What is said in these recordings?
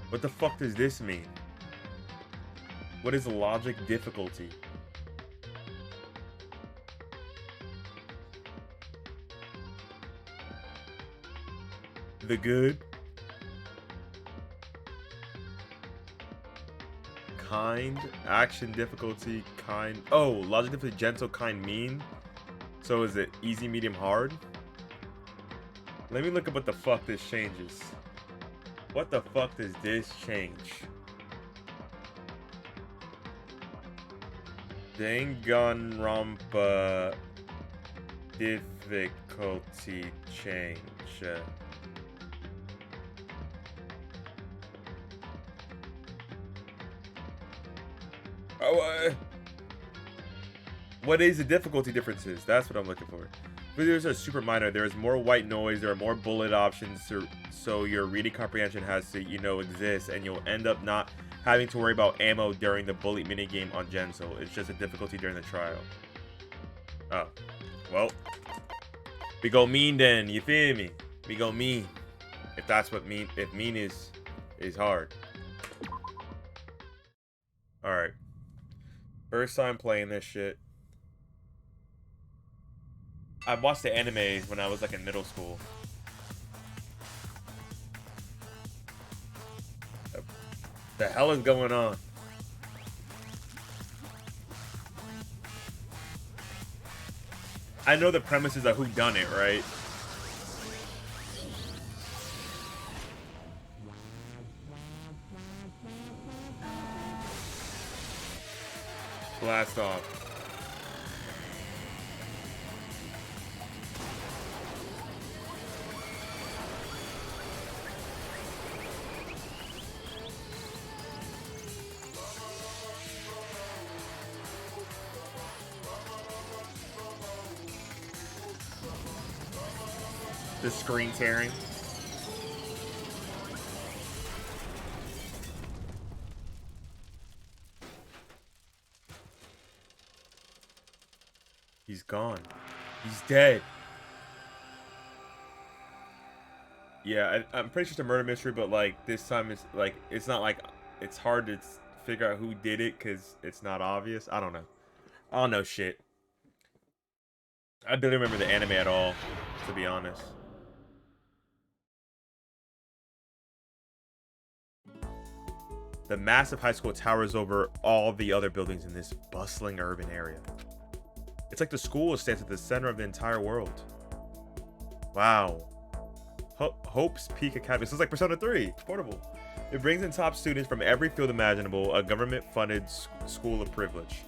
What the fuck does this mean? What is logic difficulty? The good? Kind? Action difficulty? Kind? Oh, logic difficulty gentle, kind, mean? So is it easy, medium, hard? Let me look up what the fuck this changes. What the fuck does this change? Danganronpa difficulty change. Oh, what is the difficulty differences? That's what I'm looking for. Videos are super minor. There is more white noise. There are more bullet options, so your reading comprehension has to, exist, and you'll end up not having to worry about ammo during the bullet minigame on Gentle. It's just a difficulty during the trial. Oh, well, we go mean then. You feel me? We go mean. If that's what mean. If mean is hard. All right. First time playing this shit. I watched the anime when I was like in middle school. What the hell is going on? I know the premise is a whodunit, right? Blast off. The screen tearing. He's gone. He's dead. Yeah, I'm pretty sure it's a murder mystery, but like this time it's like it's not like it's hard to figure out who did it because it's not obvious. I don't know. I don't know shit. I barely remember the anime at all, to be honest. The massive high school towers over all the other buildings in this bustling urban area. It's like the school stands at the center of the entire world. Wow. Hope's Peak Academy. This is like Persona 3, portable. It brings in top students from every field imaginable, a government-funded school of privilege.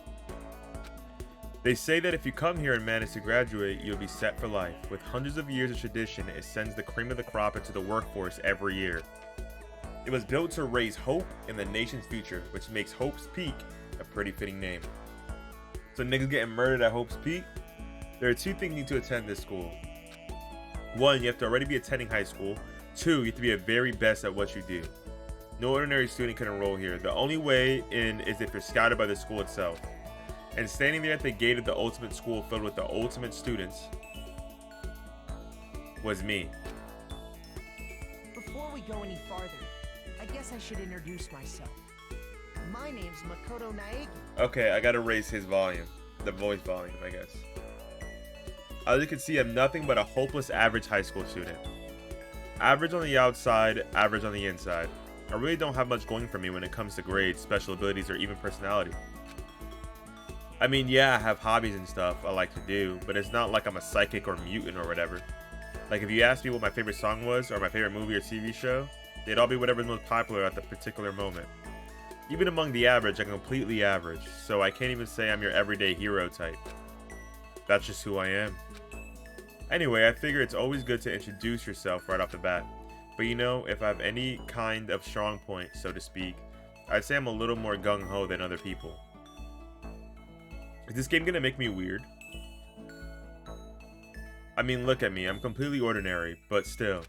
They say that if you come here and manage to graduate, you'll be set for life. With hundreds of years of tradition, it sends the cream of the crop into the workforce every year. It was built to raise hope in the nation's future, which makes Hope's Peak a pretty fitting name. So niggas getting murdered at Hope's Peak? There are two things you need to attend this school. One, you have to already be attending high school. Two, you have to be the very best at what you do. No ordinary student can enroll here. The only way in is if you're scouted by the school itself. And standing there at the gate of the ultimate school filled with the ultimate students was me. Before we go any farther, I guess I should introduce myself. My name's Makoto Naegi. Okay, I gotta raise his volume. The voice volume, I guess. As you can see, I'm nothing but a hopeless average high school student. Average on the outside, average on the inside. I really don't have much going for me when it comes to grades, special abilities, or even personality. I mean, yeah, I have hobbies and stuff I like to do, but it's not like I'm a psychic or mutant or whatever. Like if you asked me what my favorite song was, or my favorite movie or TV show, they'd all be whatever's most popular at the particular moment. Even among the average, I'm completely average, so I can't even say I'm your everyday hero type. That's just who I am. Anyway, I figure it's always good to introduce yourself right off the bat. But you know, if I have any kind of strong point, so to speak, I'd say I'm a little more gung-ho than other people. Is this game gonna make me weird? I mean, look at me, I'm completely ordinary, but still.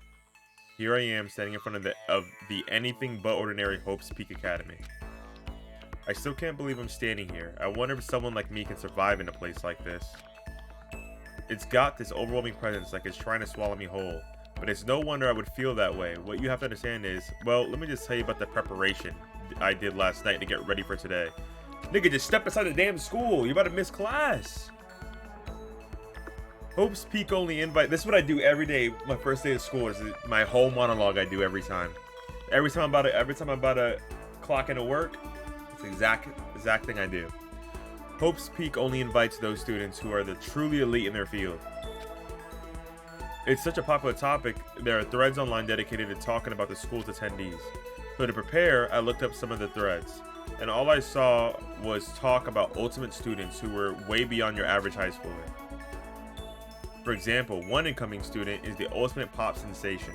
Here I am standing in front of the anything but ordinary Hope's Peak Academy. I still can't believe I'm standing here. I wonder if someone like me can survive in a place like this. It's got this overwhelming presence like it's trying to swallow me whole. But it's no wonder I would feel that way. What you have to understand is, well, let me just tell you about the preparation I did last night to get ready for today. Nigga, just step inside the damn school. You're about to miss class. Hope's Peak only invite. This is what I do every day. My first day of school is my whole monologue I do every time. Every time I'm about to clock into work, it's the exact thing I do. Hope's Peak only invites those students who are the truly elite in their field. It's such a popular topic, there are threads online dedicated to talking about the school's attendees. So to prepare, I looked up some of the threads, and all I saw was talk about ultimate students who were way beyond your average high schooler. For example, one incoming student is the ultimate pop sensation.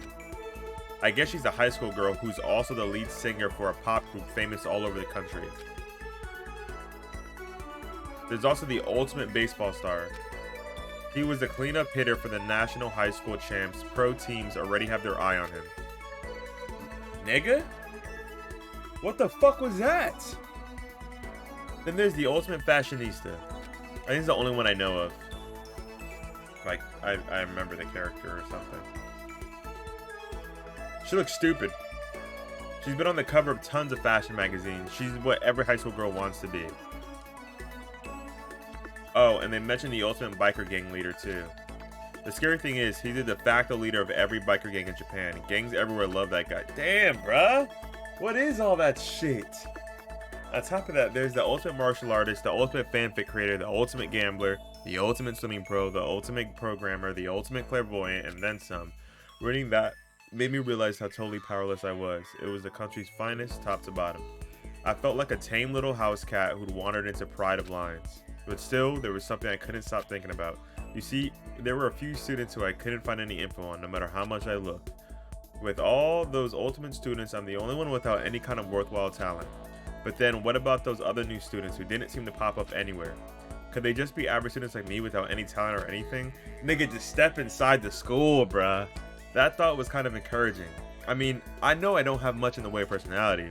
I guess she's a high school girl who's also the lead singer for a pop group famous all over the country. There's also the ultimate baseball star. He was the cleanup hitter for the national high school champs. Pro teams already have their eye on him. Nigga? What the fuck was that? Then there's the ultimate fashionista. I think it's the only one I know of. Like, I remember the character or something. She looks stupid. She's been on the cover of tons of fashion magazines. She's what every high school girl wants to be. Oh, and they mentioned the ultimate biker gang leader too. The scary thing is, he's the de facto leader of every biker gang in Japan. Gangs everywhere love that guy. Damn, bruh! What is all that shit? On top of that, there's the ultimate martial artist, the ultimate fanfic creator, the ultimate gambler, the ultimate swimming pro, the ultimate programmer, the ultimate clairvoyant, and then some. Reading that made me realize how totally powerless I was. It was the country's finest, top to bottom. I felt like a tame little house cat who'd wandered into Pride of Lions. But still, there was something I couldn't stop thinking about. You see, there were a few students who I couldn't find any info on, no matter how much I looked. With all those ultimate students, I'm the only one without any kind of worthwhile talent. But then, what about those other new students who didn't seem to pop up anywhere? Could they just be average students like me without any talent or anything? Nigga, just step inside the school, bruh. That thought was kind of encouraging. I mean, I know I don't have much in the way of personality.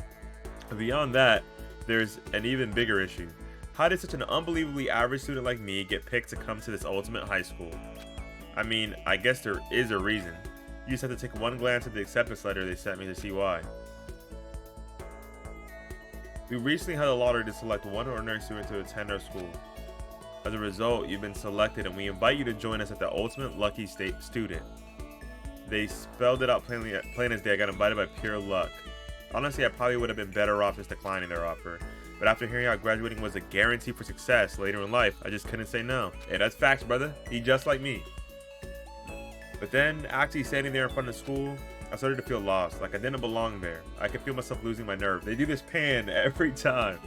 But beyond that, there's an even bigger issue. How did such an unbelievably average student like me get picked to come to this ultimate high school? I mean, I guess there is a reason. You just have to take one glance at the acceptance letter they sent me to see why. We recently had a lottery to select one ordinary student to attend our school. As a result, you've been selected and we invite you to join us at the ultimate lucky state student. They spelled it out plain as day. I got invited by pure luck. Honestly, I probably would have been better off just declining their offer. But after hearing how graduating was a guarantee for success later in life, I just couldn't say no. Hey, that's facts, brother. He just like me. But then, actually standing there in front of the school, I started to feel lost, like I didn't belong there. I could feel myself losing my nerve. They do this pan every time.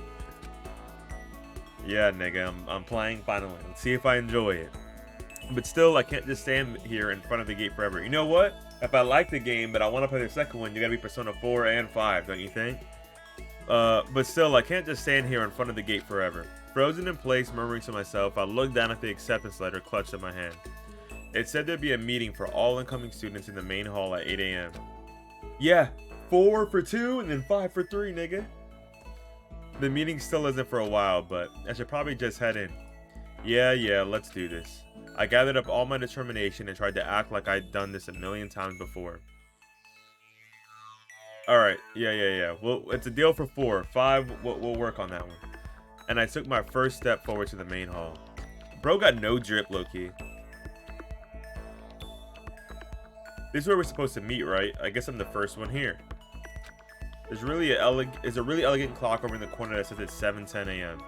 Yeah, nigga, I'm playing finally. Let's see if I enjoy it. But still, I can't just stand here in front of the gate forever. You know what? If I like the game, but I want to play the second one, you gotta be Persona 4 and 5, don't you think? But still, I can't just stand here in front of the gate forever. Frozen in place, murmuring to myself, I looked down at the acceptance letter clutched in my hand. It said there'd be a meeting for all incoming students in the main hall at 8 a.m. Yeah, 4 for 2 and then 5 for 3, nigga. The meeting still isn't for a while, but I should probably just head in. Yeah, let's do this. I gathered up all my determination and tried to act like I'd done this a million times before. Alright, yeah. Well, it's a deal for 4. 5, we'll work on that one. And I took my first step forward to the main hall. Bro got no drip, low-key. This is where we're supposed to meet, right? I guess I'm the first one here. There's a really elegant clock over in the corner that says it's 7:10 a.m.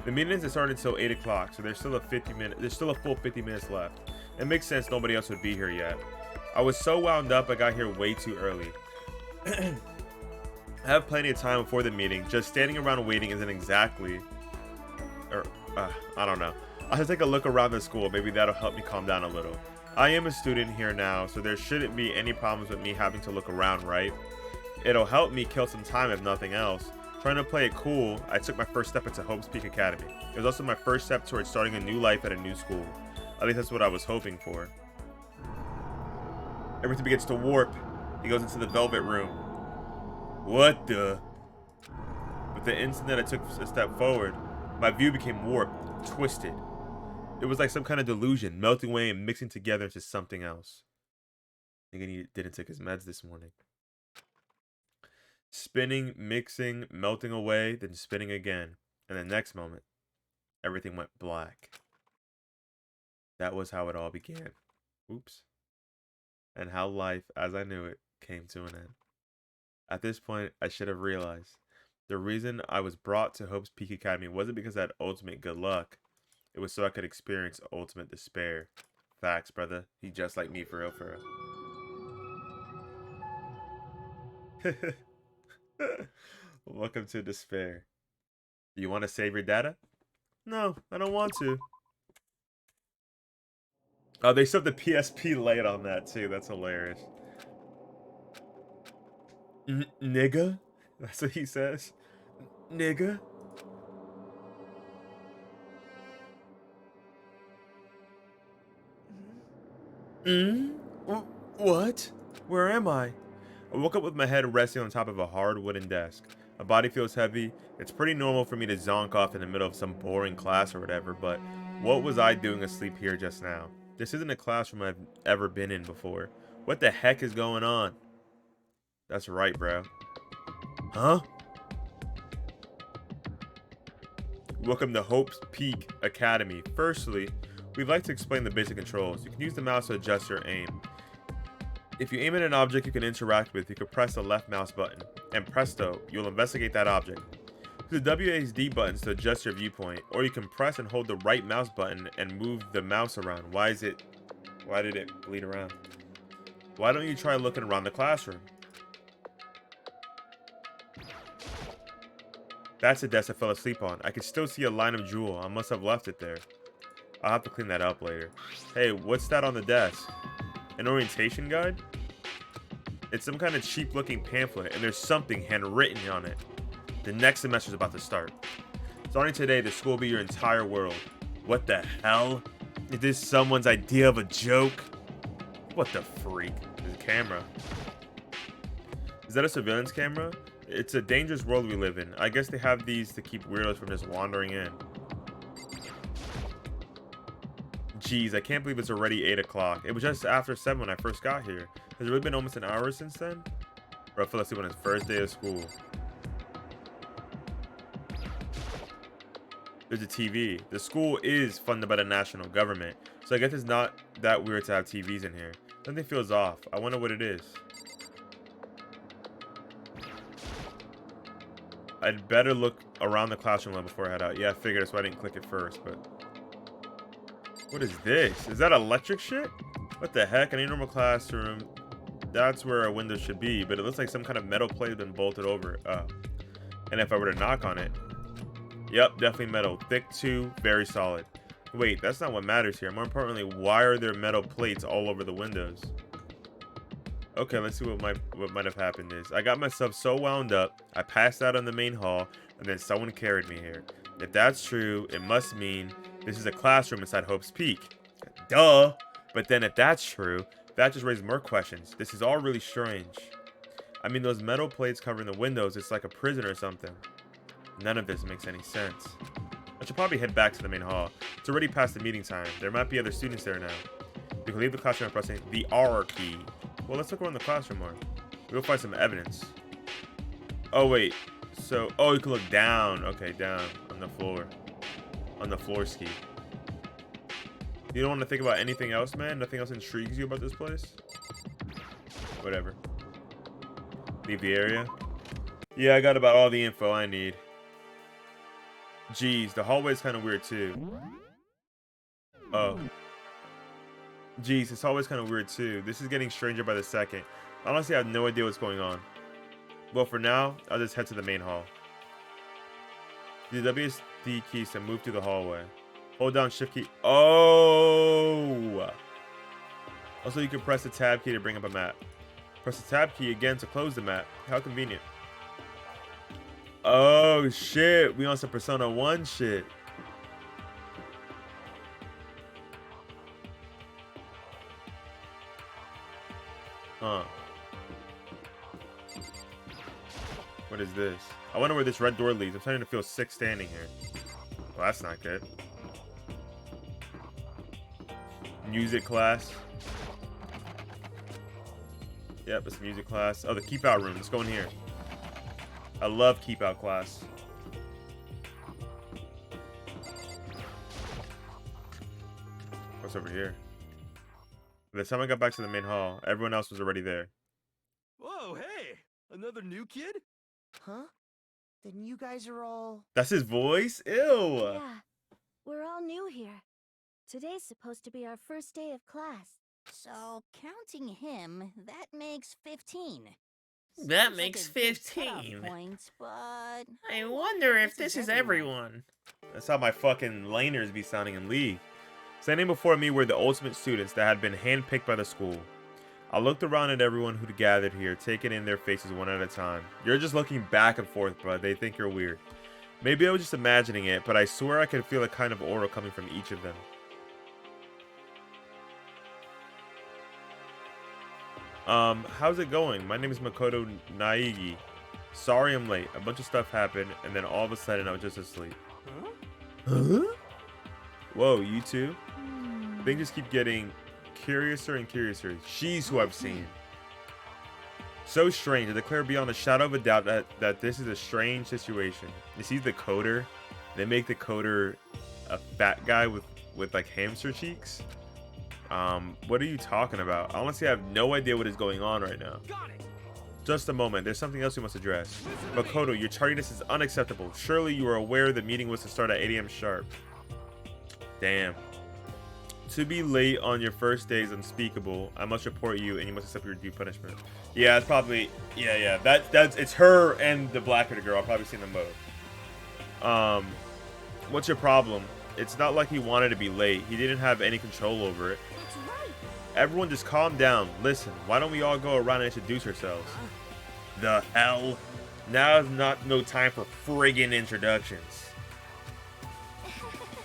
The meeting isn't starting until 8 o'clock, so there's still a full 50 minutes left. It makes sense nobody else would be here yet. I was so wound up I got here way too early. I have plenty of time before the meeting, just standing around waiting isn't exactly... I don't know. I'll just take a look around the school, maybe that'll help me calm down a little. I am a student here now, so there shouldn't be any problems with me having to look around, right? It'll help me kill some time if nothing else. Trying to play it cool, I took my first step into Hope's Peak Academy. It was also my first step towards starting a new life at a new school. At least that's what I was hoping for. Everything begins to warp. He goes into the velvet room. What the? With the instant that I took a step forward, my view became warped, twisted. It was like some kind of delusion, melting away and mixing together into something else. Thinking he didn't take his meds this morning. Spinning, mixing, melting away, then spinning again. And the next moment, everything went black. That was how it all began. Oops. And how life, as I knew it, came to an end. At this point, I should have realized the reason I was brought to Hope's Peak Academy wasn't because I had ultimate good luck. It was so I could experience ultimate despair. Facts, brother. He just like me, for real, for real. Welcome to despair. Do you want to save your data? No, I don't want to. Oh, they still have the PSP light on that too. That's hilarious. Nigga? That's what he says. Nigga? What? Where am I? I woke up with my head resting on top of a hard wooden desk. My body feels heavy. It's pretty normal for me to zonk off in the middle of some boring class or whatever, but what was I doing asleep here just now? This isn't a classroom I've ever been in before. What the heck is going on? That's right, bro. Huh? Welcome to Hope's Peak Academy. Firstly, we'd like to explain the basic controls. You can use the mouse to adjust your aim. If you aim at an object you can interact with, you can press the left mouse button, and presto, you'll investigate that object. Use the WASD buttons to adjust your viewpoint, or you can press and hold the right mouse button and move the mouse around. Why did it bleed around? Why don't you try looking around the classroom? That's the desk I fell asleep on. I can still see a line of jewel. I must have left it there. I'll have to clean that up later. Hey, what's that on the desk? An orientation guide? It's some kind of cheap looking pamphlet, and there's something handwritten on it. The next semester's about to start. Starting today, the school will be your entire world. What the hell? Is this someone's idea of a joke? What the freak? There's a camera. Is that a surveillance camera? It's a dangerous world we live in. I guess they have these to keep weirdos from just wandering in. Jeez, I can't believe it's already 8 o'clock. It was just after 7 when I first got here. Has it really been almost an hour since then? Bro, I fell asleep on his first day of school. There's a TV. The school is funded by the national government, so I guess it's not that weird to have TVs in here. Something feels off. I wonder what it is. I'd better look around the classroom before I head out. Yeah, I figured that's why I didn't click it first, but... What is this? Is that electric shit? What the heck? In a normal classroom, that's where a window should be, but it looks like some kind of metal plate has been bolted over it. And if I were to knock on it... Yep, definitely metal. Thick too, very solid. Wait, that's not what matters here. More importantly, why are there metal plates all over the windows? Okay, let's see what might have happened is. I got myself so wound up, I passed out in the main hall, and then someone carried me here. If that's true, it must mean this is a classroom inside Hope's Peak. Duh! But then if that's true, that just raises more questions. This is all really strange. I mean, those metal plates covering the windows, it's like a prison or something. None of this makes any sense. I should probably head back to the main hall. It's already past the meeting time. There might be other students there now. You can leave the classroom by pressing the R key. Well, let's look around the classroom more. We'll find some evidence. Oh, wait. So, oh, you can look down. Okay, down on the floor. On the floor ski. You don't want to think about anything else, man? Nothing else intrigues you about this place? Whatever. Leave the area. Yeah, I got about all the info I need. Jeez, the hallway's kind of weird too. Oh. Jeez, this hallway's kind of weird too. This is getting stranger by the second. Honestly, I have no idea what's going on. Well, for now, I'll just head to the main hall. Use the WSD keys to move through the hallway. Hold down shift key. Oh! Also, you can press the tab key to bring up a map. Press the tab key again to close the map. How convenient. Oh, shit. We on some Persona 1 shit. Huh. What is this? I wonder where this red door leads. I'm starting to feel sick standing here. Well, that's not good. Music class. Yep, it's music class. Oh, the keep out room. Let's go in here. I love keep out class. What's over here? By the time I got back to the main hall, everyone else was already there. Whoa, hey! Another new kid? Huh? Then you guys are all... That's his voice? Ew! Yeah, we're all new here. Today's supposed to be our first day of class. So, counting him, that makes 15. That Seems makes like a good cutoff 15. Point, but I wonder if this is everyone. That's how my fucking laners be sounding in League. Standing before me were the ultimate students that had been handpicked by the school. I looked around at everyone who'd gathered here, taking in their faces one at a time. You're just looking back and forth, bro. They think you're weird. Maybe I was just imagining it, but I swear I could feel a kind of aura coming from each of them. How's it going? My name is Makoto Naigi. Sorry I'm late. A bunch of stuff happened, and then all of a sudden I was just asleep. Huh? Whoa, you two? Things just keep getting curiouser and curiouser. She's who I've seen. So strange. I declare beyond a shadow of a doubt that this is a strange situation. You see the coder? They make the coder a fat guy with like hamster cheeks. What are you talking about? Honestly, I have no idea what is going on right now. Just a moment. There's something else we must address. Makoto, your tardiness is unacceptable. Surely you are aware the meeting was to start at 8 a.m. sharp. Damn. To be late on your first day is unspeakable. I must report you, and you must accept your due punishment. Yeah, it's probably... Yeah. That's it's her and the black-haired girl. I've probably seen them both. What's your problem? It's not like he wanted to be late. He didn't have any control over it. that's right. Everyone just calm down. Listen, why don't we all go around and introduce ourselves? The hell? Now is no time for friggin' introductions.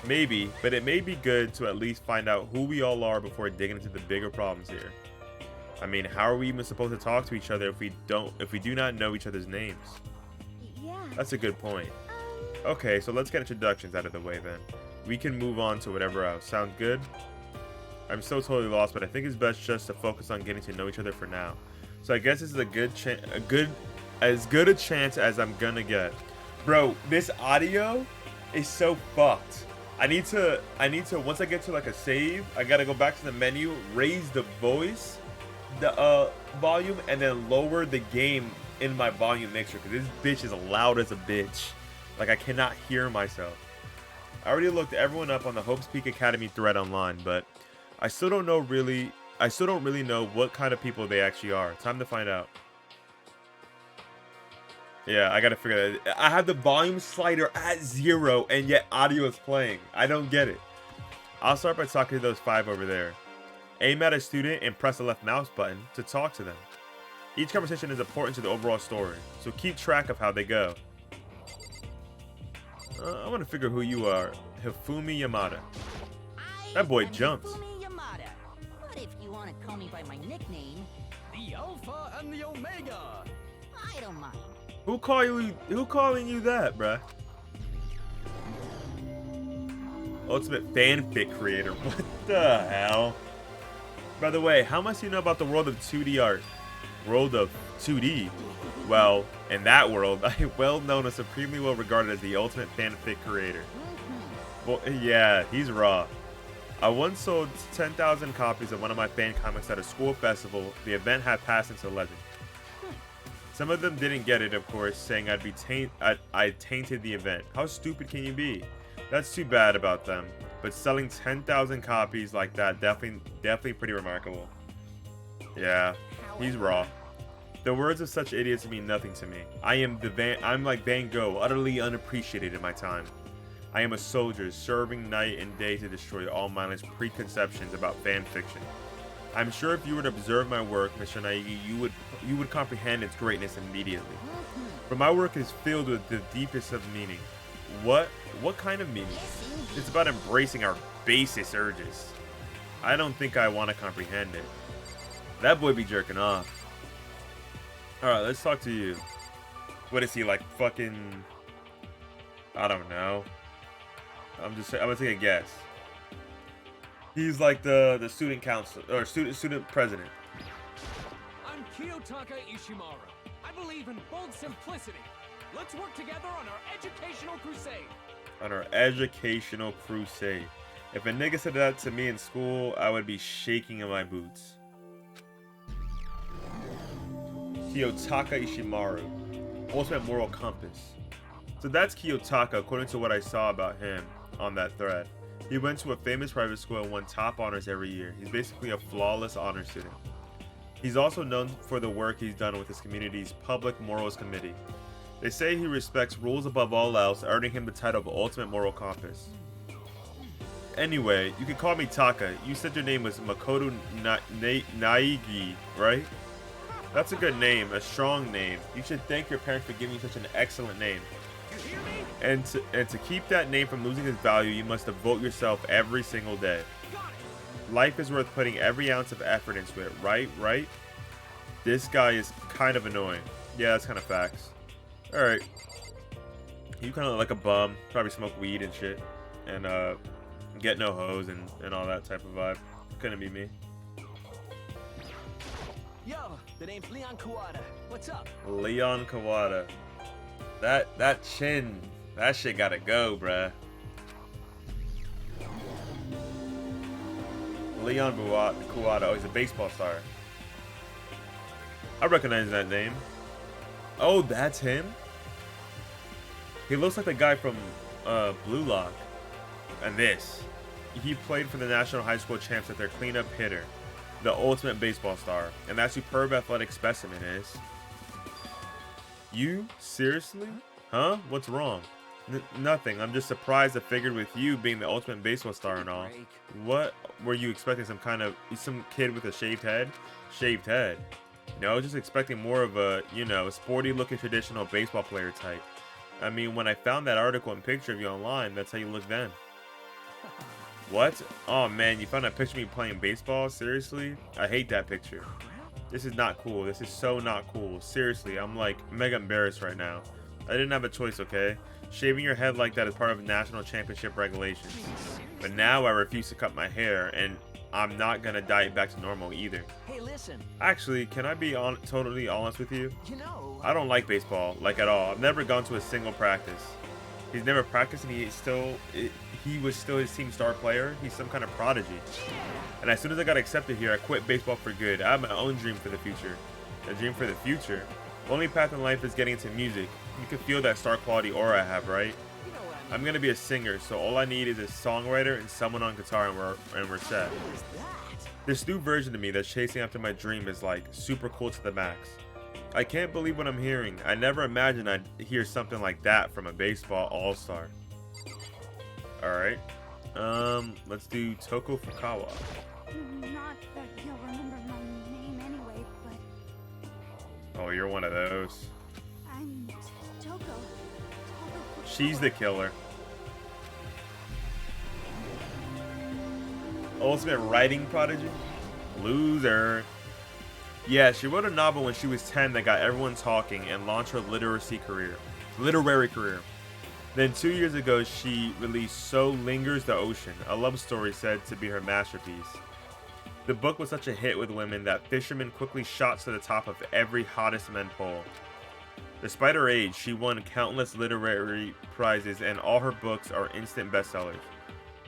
Maybe, but it may be good to at least find out who we all are before digging into the bigger problems here. I mean, how are we even supposed to talk to each other if we do not know each other's names? Yeah. That's a good point. Okay, so let's get introductions out of the way then. We can move on to whatever else. Sound good? I'm still totally lost, but I think it's best just to focus on getting to know each other for now. So I guess this is as good a chance as I'm gonna get. Bro, this audio is so fucked. I need to once I get to like a save, I gotta go back to the menu, raise the voice, the volume, and then lower the game in my volume mixer because this bitch is loud as a bitch. Like I cannot hear myself. I already looked everyone up on the Hope's Peak Academy thread online, but I still don't really know what kind of people they actually are. Time to find out. Yeah, I gotta figure that out. I have the volume slider at 0 and yet audio is playing. I don't get it. I'll start by talking to those 5 over there. Aim at a student and press the left mouse button to talk to them. Each conversation is important to the overall story, so keep track of how they go. I want to figure who you are. Hifumi Yamada. That boy jumped. Hifumi Yamada. But if you want to call me by my nickname, The Alpha and the Omega! I don't mind. Who calling you that, bruh? Ultimate fanfic creator. What the hell? By the way, how much do you know about the world of 2D art? World of 2D? Well, in that world, I am well known and supremely well regarded as the ultimate fanfic creator. Well, yeah, he's raw. I once sold 10,000 copies of one of my fan comics at a school festival. The event had passed into legend. Some of them didn't get it, of course, saying I tainted the event. How stupid can you be? That's too bad about them. But selling 10,000 copies like that, definitely pretty remarkable. Yeah, he's raw. The words of such idiots mean nothing to me. I'm like Van Gogh, utterly unappreciated in my time. I am a soldier, serving night and day to destroy all mindless preconceptions about fan fiction. I'm sure if you were to observe my work, Mr. Naigi, you would comprehend its greatness immediately. For my work is filled with the deepest of meaning. What kind of meaning? It's about embracing our basest urges. I don't think I want to comprehend it. That boy be jerking off. Alright, let's talk to you. What is he, like fucking... I don't know. I'm gonna take a guess. He's like the student council or student president. I'm Kiyotaka Ishimara. I believe in bold simplicity. Let's work together on our educational crusade. On our educational crusade. If a nigga said that to me in school, I would be shaking in my boots. Kiyotaka Ishimaru. Ultimate moral compass. So that's Kiyotaka according to what I saw about him on that thread. He went to a famous private school and won top honors every year. He's basically a flawless honor student. He's also known for the work he's done with his community's Public Morals Committee. They say he respects rules above all else, earning him the title of Ultimate Moral Compass. Anyway, you can call me Taka. You said your name was Makoto Naigi, right? That's a good name, a strong name. You should thank your parents for giving you such an excellent name. You hear me? And to keep that name from losing its value, you must devote yourself every single day. Got it. Life is worth putting every ounce of effort into it, right? Right? This guy is kind of annoying. Yeah, that's kind of facts. Alright. You kind of look like a bum. Probably smoke weed and shit. And get no hoes and all that type of vibe. Couldn't be me. Yo, the name's Leon Kawada. What's up? Leon Kawada. That chin, that shit gotta go, bruh. Leon Kawada. Oh, he's a baseball star. I recognize that name. Oh, that's him? He looks like the guy from Blue Lock. And this. He played for the National High School Champs as their cleanup hitter. The ultimate baseball star. And that superb athletic specimen is... You? Seriously? Huh? What's wrong? Nothing. I'm just surprised I figured with you being the ultimate baseball star and all. What? Were you expecting some kid with a shaved head? Shaved head. No, I was just expecting more of a, you know, sporty looking traditional baseball player type. I mean, when I found that article and picture of you online, that's how you looked then. What? Oh man, you found that picture of me playing baseball? Seriously? I hate that picture. This is not cool. This is so not cool. Seriously, I'm like mega embarrassed right now. I didn't have a choice, okay? Shaving your head like that is part of national championship regulations. But now I refuse to cut my hair, and I'm not gonna dye it back to normal either. Hey, listen. Actually, can I be totally honest with you? You know, I don't like baseball, like at all. I've never gone to a single practice. He's never practiced, and he was still his team star player. He's some kind of prodigy. And as soon as I got accepted here, I quit baseball for good. I have my own dream for the future. A dream for the future? The only path in life is getting into music. You can feel that star quality aura I have, right? you know what I mean. I'm gonna be a singer, so all I need is a songwriter and someone on guitar, and we're set. What is that? This new version of me that's chasing after my dream is like super cool to the max. I can't believe what I'm hearing. I never imagined I'd hear something like that from a baseball all-star. Alright. Let's do Toko Fukawa. Not that you'll remember my name anyway, but Oh, you're one of those. I'm Toko. She's the killer. Ultimate writing prodigy? Loser. Yeah, she wrote a novel when she was 10 that got everyone talking and launched her literary career. Then 2 years ago, she released So Lingers the Ocean, a love story said to be her masterpiece. The book was such a hit with women that fishermen quickly shot to the top of every hottest men poll. Despite her age, she won countless literary prizes and all her books are instant bestsellers,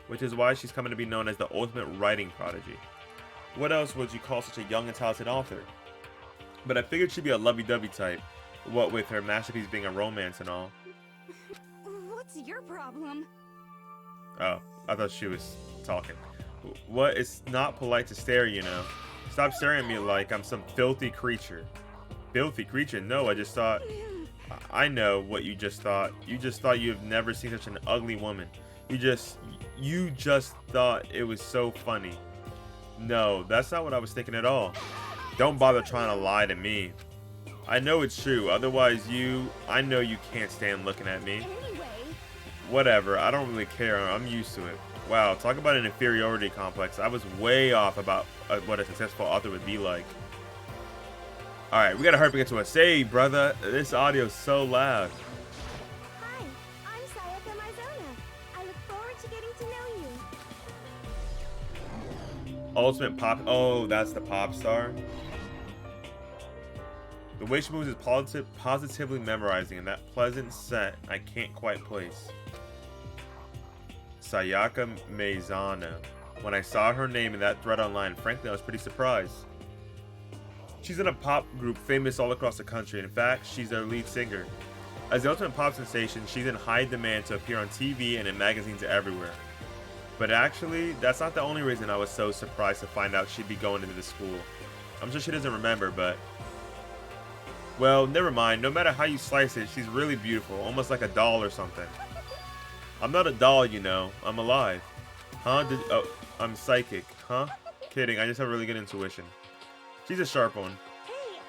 which is why she's coming to be known as the ultimate writing prodigy. What else would you call such a young and talented author? But I figured she'd be a lovey-dovey type, what with her masterpiece being a romance and all. What's your problem? Oh, I thought she was talking. What? It's not polite to stare, you know. Stop staring at me like I'm some filthy creature. Filthy creature? No, I just thought... I know what you just thought. You just thought you have never seen such an ugly woman. You just thought it was so funny. No, that's not what I was thinking at all. Don't bother trying to lie to me. I know it's true, otherwise I know you can't stand looking at me. Anyway, Whatever, I don't really care, I'm used to it. Wow, talk about an inferiority complex. I was way off about what a successful author would be like. Alright, we gotta hurry up and get to a save, brother. This audio is so loud. hi, I'm Sayaka Maizona. I look forward to getting to know you. Ultimate pop. Oh, that's the pop star. The way she moves is positively memorizing, and that pleasant scent I can't quite place. Sayaka Meizano. When I saw her name in that thread online, frankly, I was pretty surprised. She's in a pop group famous all across the country. In fact, she's their lead singer. As the ultimate pop sensation, she's in high demand to appear on TV and in magazines everywhere. But actually, that's not the only reason I was so surprised to find out she'd be going into the school. I'm sure she doesn't remember, but... well, never mind. No matter how you slice it, she's really beautiful, almost like a doll or something. I'm not a doll, you know. I'm alive. Huh? Oh, I'm psychic. Huh? Kidding, I just have really good intuition. She's a sharp one.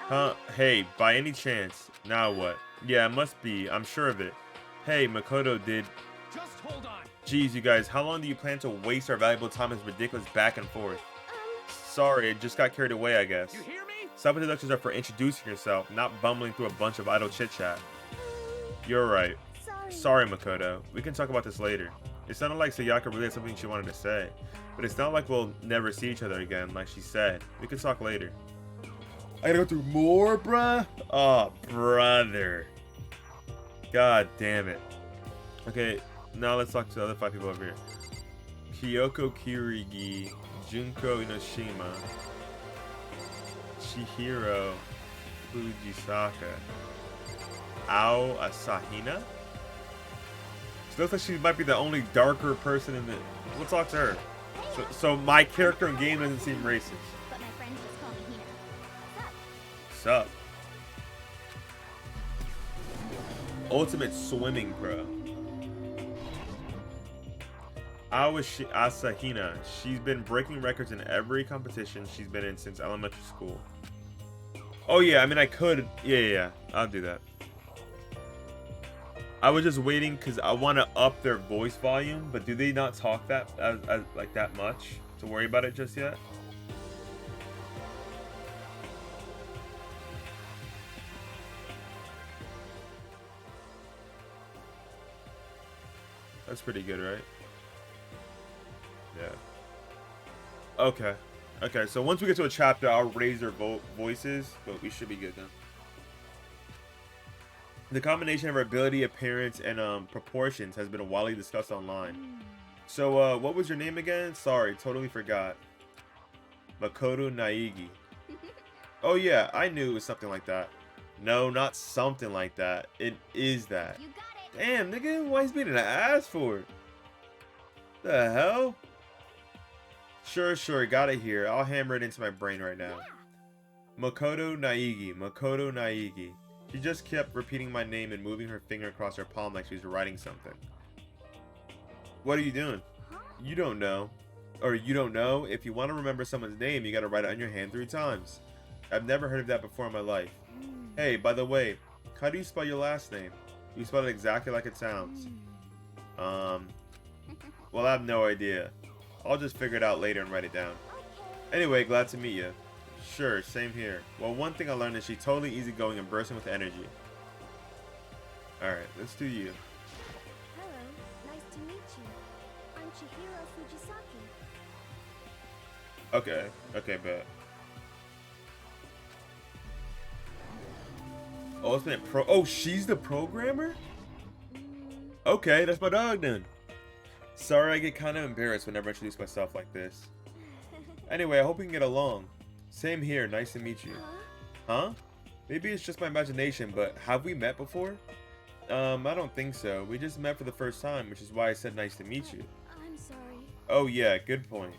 Huh? Hey, by any chance. Now what? Yeah, it must be. I'm sure of it. Hey, Makoto did... Just hold on. Geez, you guys, how long do you plan to waste our valuable time as ridiculous back and forth? Sorry, it just got carried away, I guess. You hear me? Self-introductions are for introducing yourself, not bumbling through a bunch of idle chit-chat. You're right. Sorry, Makoto. We can talk about this later. It sounded like Sayaka really had something she wanted to say, but it's not like we'll never see each other again, like she said. We can talk later. I gotta go through more, bruh? Oh, brother. God damn it. Okay, now let's talk to the other 5 people over here. Kyoko Kirigi, Junko Inoshima, Chihiro Fujisaka, Ao Asahina? She looks like she might be the only darker person in the... we'll talk to her. So my character in game doesn't seem racist. But my friends just call me Hina. Sup? Ultimate swimming pro. Asahina. She's been breaking records in every competition she's been in since elementary school. Oh yeah, I mean I could. Yeah. I'll do that. I was just waiting because I want to up their voice volume, but do they not talk that like that much to worry about it just yet? That's pretty good, right? Yeah. Okay, so once we get to a chapter, I'll raise their voices, but we should be good then. The combination of her ability, appearance, and proportions has been widely discussed online. So, what was your name again? Sorry, totally forgot. Makoto Naegi. Oh yeah, I knew it was something like that. No, not something like that. It is that. You got it. Damn, nigga, why he's being an ass for it? The hell? Sure, got it here. I'll hammer it into my brain right now. Makoto Naegi. She just kept repeating my name and moving her finger across her palm like she was writing something. What are you doing? Huh? You don't know. Or you don't know? If you want to remember someone's name, you gotta write it on your hand 3 times. I've never heard of that before in my life. Hey, by the way, how do you spell your last name? You spell it exactly like it sounds. Well, I have no idea. I'll just figure it out later and write it down. Anyway, glad to meet you. Sure, same here. Well, one thing I learned is she's totally easygoing and bursting with energy. Alright, let's do you. Hello, nice to meet you. I'm Chihiro Fujisaki. Okay, bet. Ultimate Pro. Oh, she's the programmer? Okay, that's my dog then. Sorry, I get kind of embarrassed whenever I introduce myself like this. Anyway, I hope we can get along. Same here, nice to meet you. Huh? Maybe it's just my imagination, but have we met before? I don't think so. We just met for the first time, which is why I said nice to meet you. I'm sorry. Oh yeah, good point.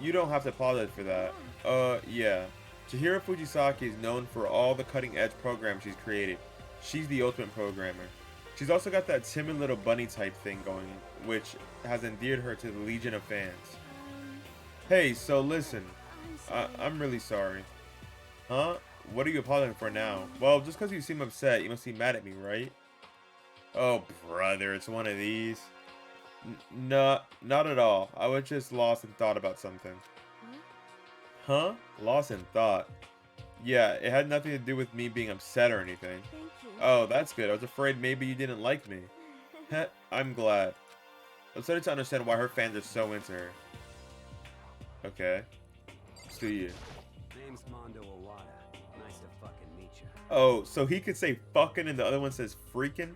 You don't have to apologize for that. Yeah. Chihiro Fujisaki is known for all the cutting-edge programs she's created. She's the ultimate programmer. She's also got that timid little bunny type thing going, which has endeared her to the legion of fans. Hey, so listen. I'm really sorry. Huh? What are you apologizing for now? Well, just because you seem upset, you must be mad at me, right? Oh, brother, it's one of these. No, not at all. I was just lost in thought about something. Huh? Lost in thought. Yeah, it had nothing to do with me being upset or anything. Thank you. Oh, that's good. I was afraid maybe you didn't like me. Heh, I'm glad. I'm starting to understand why her fans are so into her. Okay. Let's do you. Name's Mondo Owada. Oh, so he could say fucking and the other one says freaking?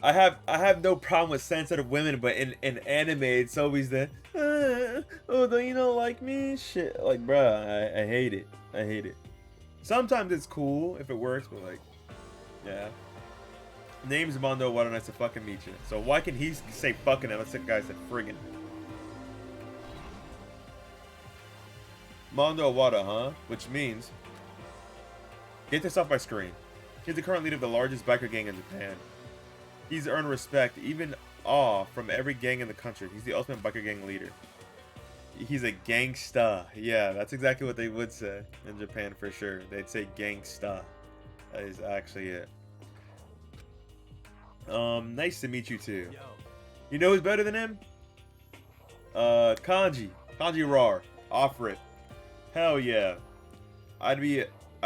I have no problem with sensitive women, but in anime it's always the oh, don't you not like me? Shit, like bruh, I hate it. I hate it. Sometimes it's cool if it works, but like, yeah. Name's Mondo Water, nice to fucking meet you. So why can he say fucking and the guy said friggin'? Mondo Water, huh? Which means get this off my screen. He's the current leader of the largest biker gang in Japan. He's earned respect, even awe, from every gang in the country. He's the ultimate biker gang leader. He's a gangsta. Yeah, that's exactly what they would say in Japan for sure. They'd say gangsta. That is actually it. Nice to meet you too. You know who's better than him? Kanji. Kanji Rar. Offer it. Hell yeah. I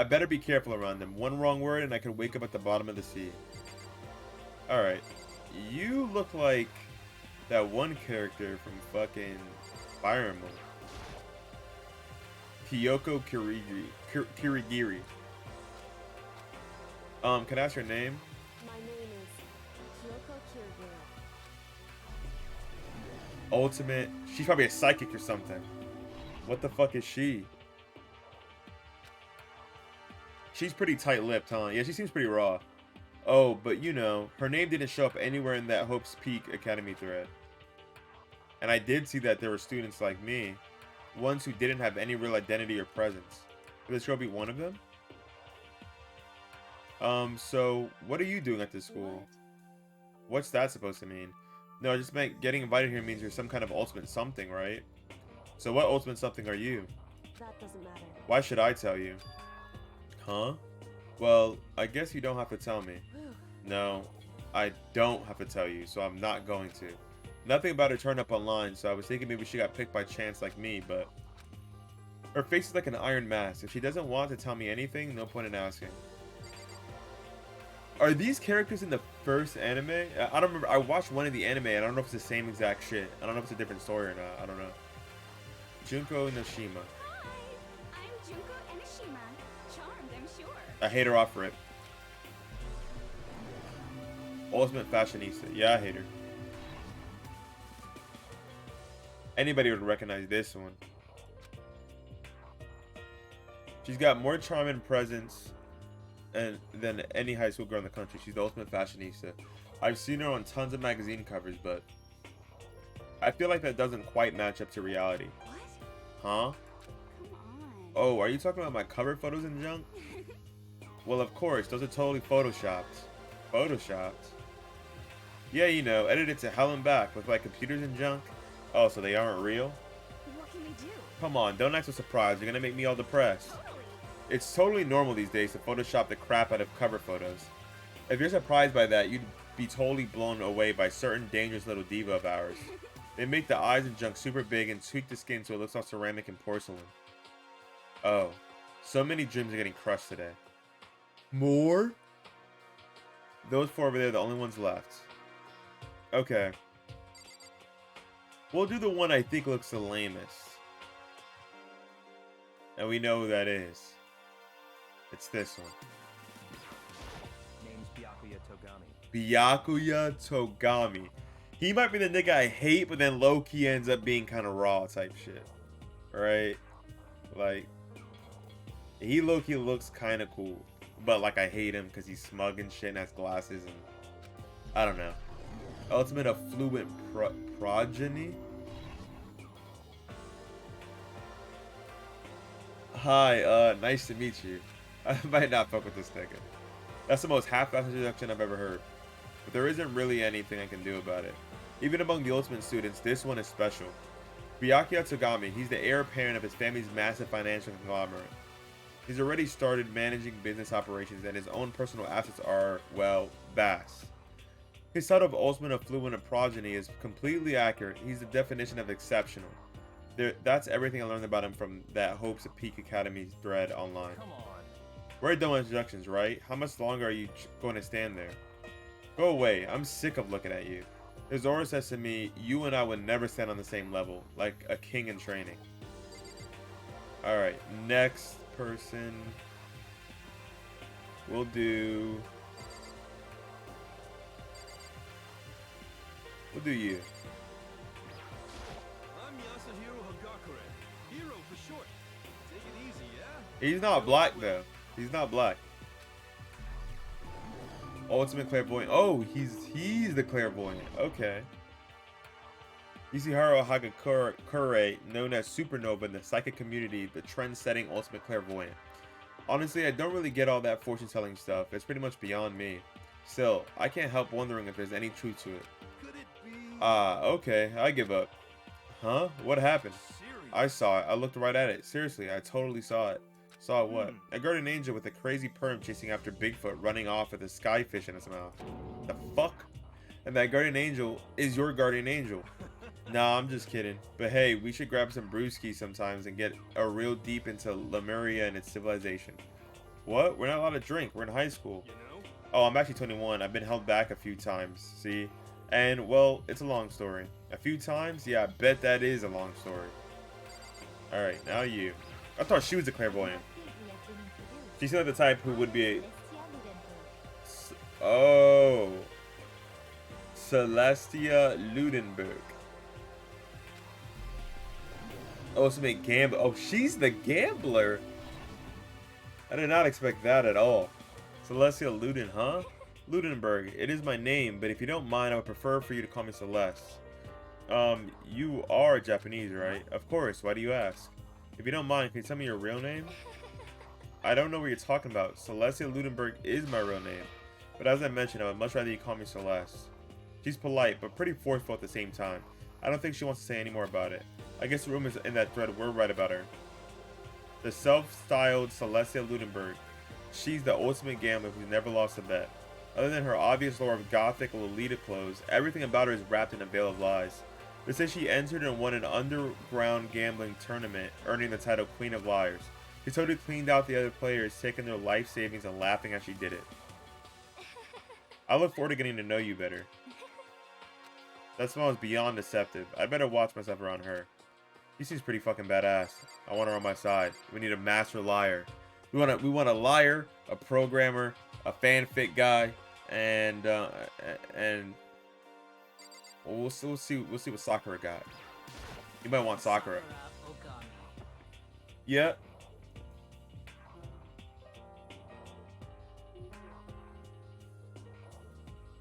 better be careful around him. One wrong word and I could wake up at the bottom of the sea. Alright. You look like that one character from fucking Fire Emblem. Kyoko Kirigiri. Can I ask your name? My name is Kyoko Kirigiri. Ultimate. She's probably a psychic or something. What the fuck is she? She's pretty tight-lipped, huh? Yeah, she seems pretty raw. Oh, but you know, her name didn't show up anywhere in that Hope's Peak Academy thread. And I did see that there were students like me, ones who didn't have any real identity or presence. Could this girl be one of them? So what are you doing at this school? What's that supposed to mean? No, I just meant getting invited here means you're some kind of ultimate something, right? So what ultimate something are you? That doesn't matter. Why should I tell you? Huh? Well, I guess you don't have to tell me. No, I don't have to tell you, so I'm not going to. Nothing about her turned up online, so I was thinking maybe she got picked by chance like me, but... Her face is like an iron mask. If she doesn't want to tell me anything, no point in asking. Are these characters in the first anime? I don't remember. I watched one of the anime, and I don't know if it's the same exact shit. I don't know if it's a different story or not. I don't know. Junko Nishima. Hi, I'm Junko Enoshima. Charmed, I'm sure. I hate her off for it. Ultimate fashionista. Yeah, I hate her. Anybody would recognize this one. She's got more charm and presence than any high school girl in the country. She's the ultimate fashionista. I've seen her on tons of magazine covers, but I feel like that doesn't quite match up to reality. What? Huh? Come on. Oh, are you talking about my cover photos and junk? Well, of course, those are totally photoshopped. Photoshopped? Yeah, you know, edited to hell and back with like computers and junk. Oh, so they aren't real? What can we do? Come on, don't act so surprised. You're gonna make me all depressed. Totally. It's totally normal these days to Photoshop the crap out of cover photos. If you're surprised by that, you'd be totally blown away by certain dangerous little diva of ours. They make the eyes and junk super big and tweak the skin so it looks all ceramic and porcelain. Oh, so many dreams are getting crushed today. More? Those four over there are the only ones left. Okay. We'll do the one I think looks the lamest. And we know who that is. It's this one. Name's Byakuya Togami. Byakuya Togami. He might be the nigga I hate, but then low-key ends up being kind of raw type shit. Right? Like, he low-key looks kind of cool. But, like, I hate him because he's smug and shit and has glasses and... I don't know. Ultimate Affluent Progeny? Hi, nice to meet you. I might not fuck with this nigga. That's the most half-assed introduction I've ever heard. But there isn't really anything I can do about it. Even among the ultimate students, this one is special. Byakuya Togami, he's the heir apparent of his family's massive financial conglomerate. He's already started managing business operations and his own personal assets are, well, vast. His title of Ultimate Affluent Progeny is completely accurate. He's the definition of exceptional. That's everything I learned about him from that Hope's Peak Academy thread online. Come on. We're done with introductions, right? How much longer are you going to stand there? Go away. I'm sick of looking at you. His aura says to me, you and I would never stand on the same level, like a king in training. Alright, next person. We'll do you. I'm Yasuhiro Hagakure. Hero for short. Take it easy, yeah? He's not black though. He's not black. Ultimate clairvoyant. Oh, he's the clairvoyant. Okay. Yasuhiro Hagakure, known as Supernova in the psychic community, the trend-setting ultimate clairvoyant. Honestly, I don't really get all that fortune-telling stuff. It's pretty much beyond me. Still, I can't help wondering if there's any truth to it. Could it be Okay, I give up. Huh? What happened? serious? I saw it. I looked right at it. Seriously, I totally saw it. Saw what? A guardian angel with a crazy perm chasing after Bigfoot, running off with a skyfish in his mouth. The fuck? And that guardian angel is your guardian angel. Nah, I'm just kidding. But hey, we should grab some brewskis sometimes and get a real deep into Lemuria and its civilization. What? We're not allowed to drink. We're in high school. You know? Oh, I'm actually 21. I've been held back a few times. See? And, well, it's a long story. A few times? Yeah, I bet that is a long story. Alright, now you. I thought she was the clairvoyant. She seemed like the type who would be a... Oh. Celestia Ludenberg. Ultimate gambler. Oh, she's the gambler. I did not expect that at all. Celestia Luden, huh? Ludenberg. It is my name, but if you don't mind, I would prefer for you to call me Celeste. You are Japanese, right? Of course. Why do you ask? If you don't mind, can you tell me your real name? I don't know what you're talking about. Celestia Ludenberg is my real name. But as I mentioned, I would much rather you call me Celeste. She's polite, but pretty forceful at the same time. I don't think she wants to say any more about it. I guess the rumors in that thread were right about her. The self-styled Celestia Ludenberg. She's the ultimate gambler who's never lost a bet. Other than her obvious lore of gothic Lolita clothes, everything about her is wrapped in a veil of lies. They say she entered and won an underground gambling tournament, earning the title Queen of Liars. She totally cleaned out the other players, taking their life savings and laughing as she did it. I look forward to getting to know you better. That smell is beyond deceptive. I better watch myself around her. She seems pretty fucking badass. I want her on my side. We need a master liar. We want a liar, a programmer, a fanfic guy, and we'll see what Sakura got. You might want Sakura. Yeah.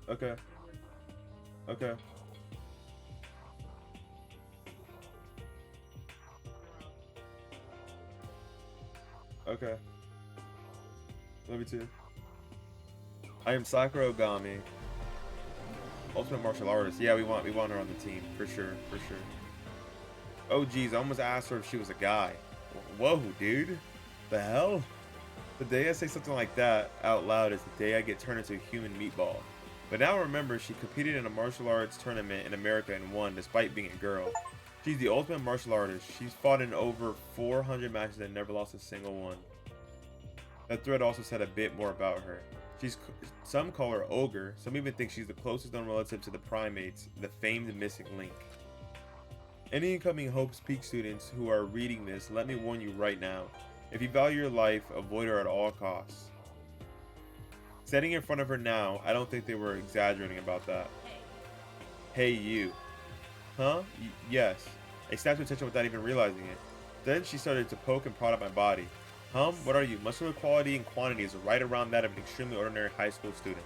Okay. Okay. Okay. Love you too. I am Sakura Ogami. Ultimate martial artist. Yeah, we want her on the team. For sure, for sure. Oh geez, I almost asked her if she was a guy. Whoa, dude. The hell? The day I say something like that out loud is the day I get turned into a human meatball. But now remember, she competed in a martial arts tournament in America and won despite being a girl. She's the ultimate martial artist. She's fought in over 400 matches and never lost a single one. That thread also said a bit more about her. Some call her Ogre, some even think she's the closest known relative to the Primates, the famed missing link. Any incoming Hope's Peak students who are reading this, let me warn you right now. If you value your life, avoid her at all costs. Standing in front of her now, I don't think they were exaggerating about that. Hey you. Huh? Yes. I snapped her attention without even realizing it. Then she started to poke and prod at my body. What are you? Muscular quality and quantity is right around that of an extremely ordinary high school student.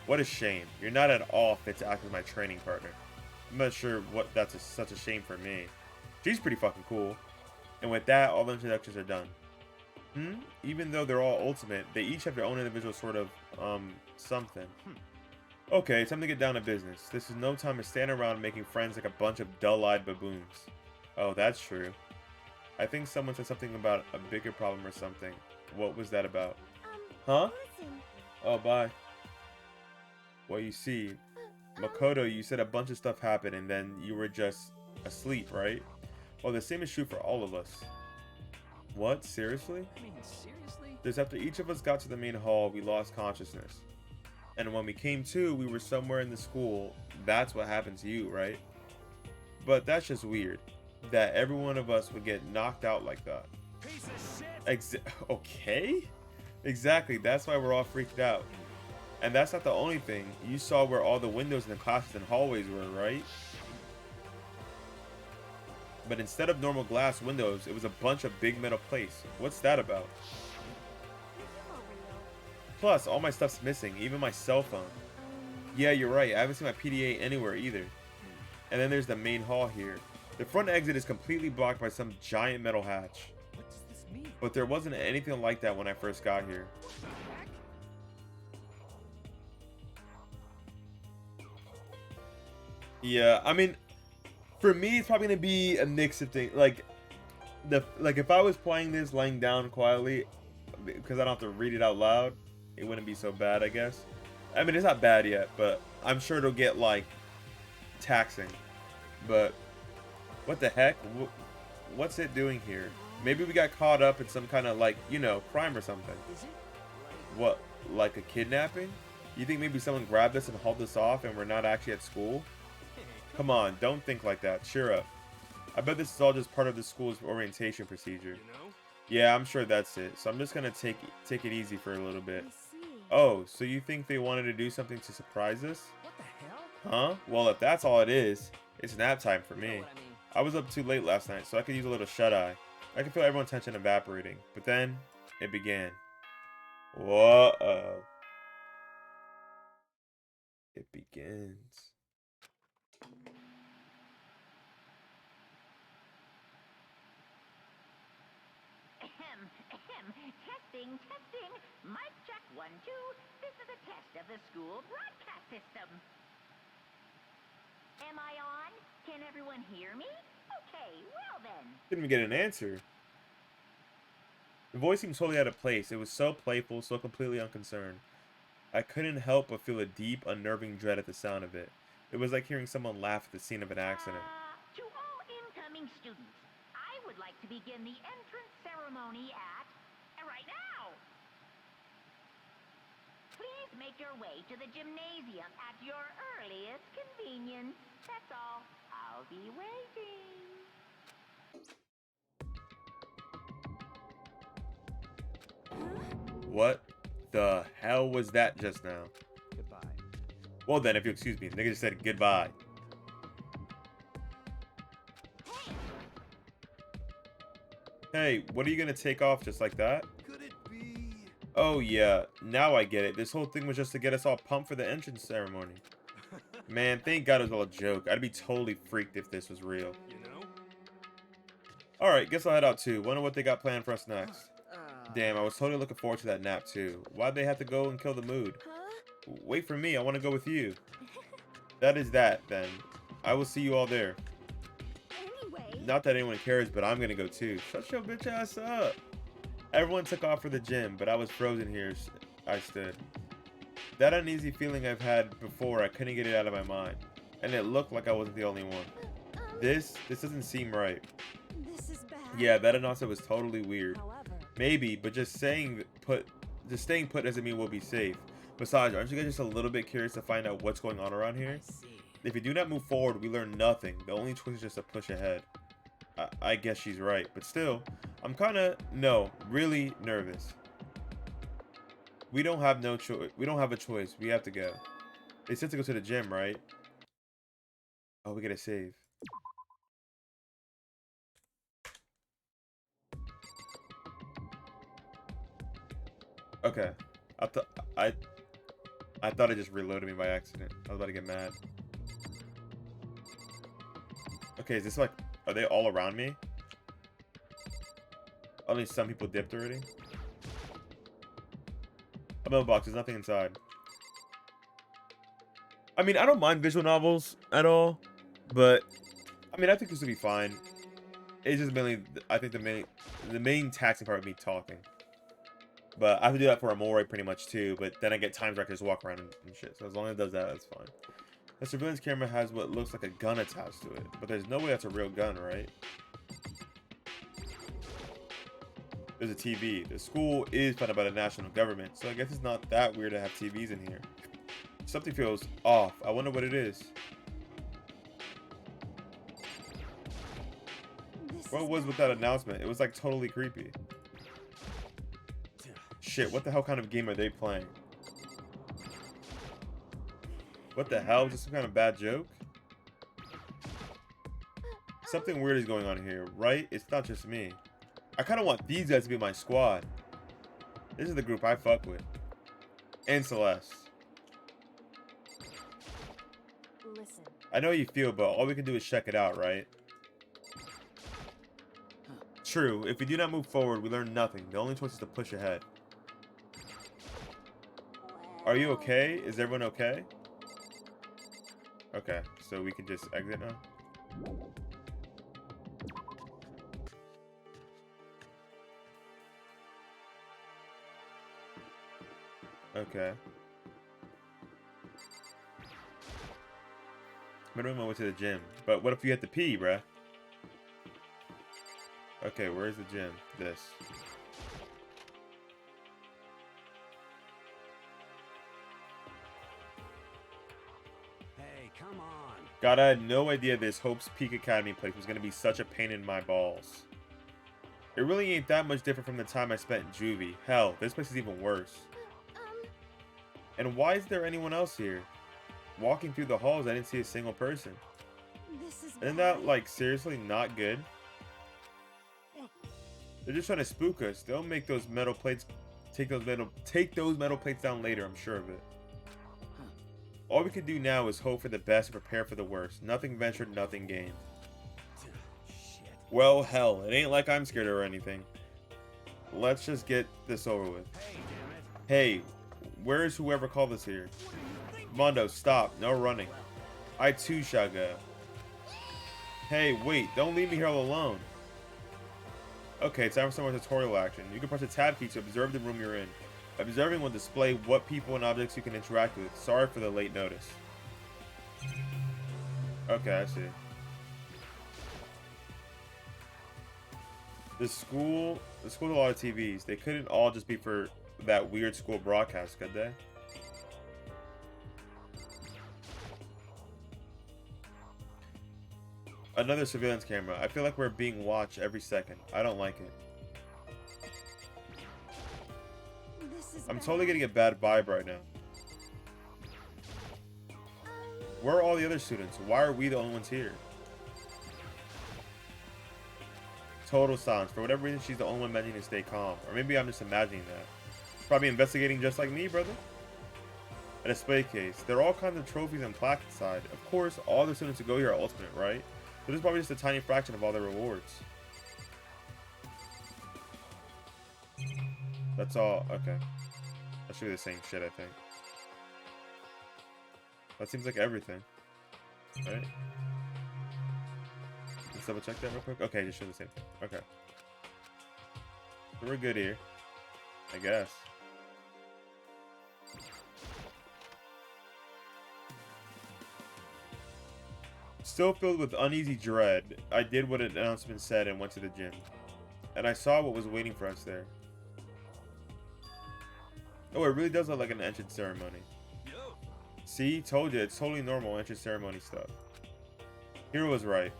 What a shame. You're not at all fit to act as my training partner. I'm not sure what that's such a shame for me. She's pretty fucking cool. And with that, all the introductions are done. Even though they're all ultimate, they each have their own individual sort of, something. Okay, time to get down to business. This is no time to stand around making friends like a bunch of dull-eyed baboons. Oh, that's true. I think someone said something about a bigger problem or something. What was that about? Huh? Listen. Oh, bye. Well, you see, Makoto, you said a bunch of stuff happened and then you were just asleep, right? Well, the same is true for all of us. What? Seriously? I mean, seriously? Just after each of us got to the main hall, we lost consciousness. And when we came to, we were somewhere in the school. That's what happened to you, right? But that's just weird. That every one of us would get knocked out like that. Piece of shit! Okay? Exactly, that's why we're all freaked out. And that's not the only thing. You saw where all the windows in the classes and hallways were, right? But instead of normal glass windows, it was a bunch of big metal plates. What's that about? Plus, all my stuff's missing, even my cell phone. Yeah, you're right. I haven't seen my PDA anywhere either. And then there's the main hall here. The front exit is completely blocked by some giant metal hatch. What does this mean? But there wasn't anything like that when I first got here. What the heck? Yeah, I mean, for me, it's probably gonna be a mix of things. Like if I was playing this laying down quietly, because I don't have to read it out loud, it wouldn't be so bad, I guess. I mean, it's not bad yet, but I'm sure it'll get like taxing. But what the heck? What's it doing here? Maybe we got caught up in some kind of, like, you know, crime or something. Is it? What, like a kidnapping? You think maybe someone grabbed us and hauled us off and we're not actually at school? Come on, don't think like that. Cheer up. I bet this is all just part of the school's orientation procedure. You know? Yeah, I'm sure that's it. So I'm just gonna take it easy for a little bit. I see. Oh, so you think they wanted to do something to surprise us? What the hell? Huh? Well, if that's all it is, it's nap time for You know me. what I mean. I was up too late last night, so I could use a little shut-eye. I could feel everyone's tension evaporating. But then, it began. Whoa. It begins. Testing, testing. Mic check 1, 2. This is a test of the school broadcast system. Am I on? Can everyone hear me? Okay, well then. Didn't even get an answer. The voice seemed totally out of place. It was so playful, so completely unconcerned. I couldn't help but feel a deep, unnerving dread at the sound of it. It was like hearing someone laugh at the scene of an accident. To all incoming students, I would like to begin the entrance ceremony at right now. Please make your way to the gymnasium at your earliest convenience. That's all. I'll be waiting. What the hell was that just now? Goodbye. Well then, if you excuse me, the nigga just said goodbye. Hey, what are you gonna take off just like that? Could it be? Oh yeah, now I get it. This whole thing was just to get us all pumped for the entrance ceremony. Man, thank God it was all a joke. I'd be totally freaked if this was real. You know? Alright, guess I'll head out too. Wonder what they got planned for us next. Damn, I was totally looking forward to that nap too. Why'd they have to go and kill the mood? Huh? Wait for me, I want to go with you. That is that, then. I will see you all there. Anyway. Not that anyone cares, but I'm gonna go too. Shut your bitch ass up. Everyone took off for the gym, but I was frozen here. I stood. That uneasy feeling I've had before, I couldn't get it out of my mind. And it looked like I wasn't the only one. This doesn't seem right. This is bad. Yeah, that announcement was totally weird. However. Maybe, but just staying put doesn't mean we'll be safe. Besides, aren't you guys just a little bit curious to find out what's going on around here? I see. If we do not move forward, we learn nothing. The only choice is just to push ahead. I guess she's right, but still, I'm really nervous. We don't have no choice. We don't have a choice. We have to go. They said to go to the gym, right? Oh, we gotta save. Okay. I thought it just reloaded me by accident. I was about to get mad. Okay, is this like, are they all around me? Only some people dipped already. A mailbox, there's nothing inside. I mean, I don't mind visual novels at all, but I mean, I think this would be fine. It's just mainly, I think the main taxing part would be talking. But I have to do that for Amore pretty much too, but then I get times where I can just walk around and shit. So as long as it does that, that's fine. The surveillance camera has what looks like a gun attached to it, but there's no way that's a real gun, right? There's a TV. The school is funded by the national government, so I guess it's not that weird to have TVs in here. Something feels off. I wonder what it is. What was with that announcement? It was like totally creepy. shit, what the hell kind of game are they playing? What the hell? Is this some kind of bad joke? Something weird is going on here, right? It's not just me. I kind of want these guys to be my squad. This is the group I fuck with. And Celeste. Listen. I know how you feel, but all we can do is check it out, right? True. If we do not move forward, we learn nothing. The only choice is to push ahead. Are you okay? Is everyone okay? Okay, so we can just exit now? Okay. I'm on my way to the gym. But what if you have to pee, bruh? Okay, where's the gym? This. Hey, come on. God, I had no idea this Hope's Peak Academy place was going to be such a pain in my balls. It really ain't that much different from the time I spent in juvie. Hell, this place is even worse. And why is there anyone else here? Walking through the halls, I didn't see a single person. This is Isn't bad. that, like, seriously not good? They're just trying to spook us. They'll make those metal plates... Take those metal plates down later, I'm sure of it. All we can do now is hope for the best and prepare for the worst. Nothing ventured, nothing gained. Shit. Well, hell, it ain't like I'm scared or anything. Let's just get this over with. Hey, damn it. Hey, where is whoever called us here? Mondo, stop. No running. I too shall go. Hey, wait. Don't leave me here all alone. Okay, time for some more tutorial action. You can press the tab key to observe the room you're in. Observing will display what people and objects you can interact with. Sorry for the late notice. Okay, I see. The school has a lot of TVs. They couldn't all just be for that weird school broadcast, could they? Another surveillance camera. I feel like we're being watched every second. I don't like it. This is I'm bad. totally getting a bad vibe right now. Where are all the other students? Why are we the only ones here? Total silence. For whatever reason, she's the only one managing to stay calm. Or maybe I'm just imagining that. Probably investigating just like me, brother. A display case. There are all kinds of trophies and plaques inside. Of course, all the students who go here are ultimate, right? But this is probably just a tiny fraction of all the rewards. That's all. Okay. That should be the same shit, I think. That seems like everything. Right? Let's double check that real quick. Okay, just show the same thing. Okay. So we're good here. I guess. Still filled with uneasy dread, I did what an announcement said and went to the gym. And I saw what was waiting for us there. Oh, it really does look like an entrance ceremony. Yo. See, told you, it's totally normal entrance ceremony stuff. Hero was right.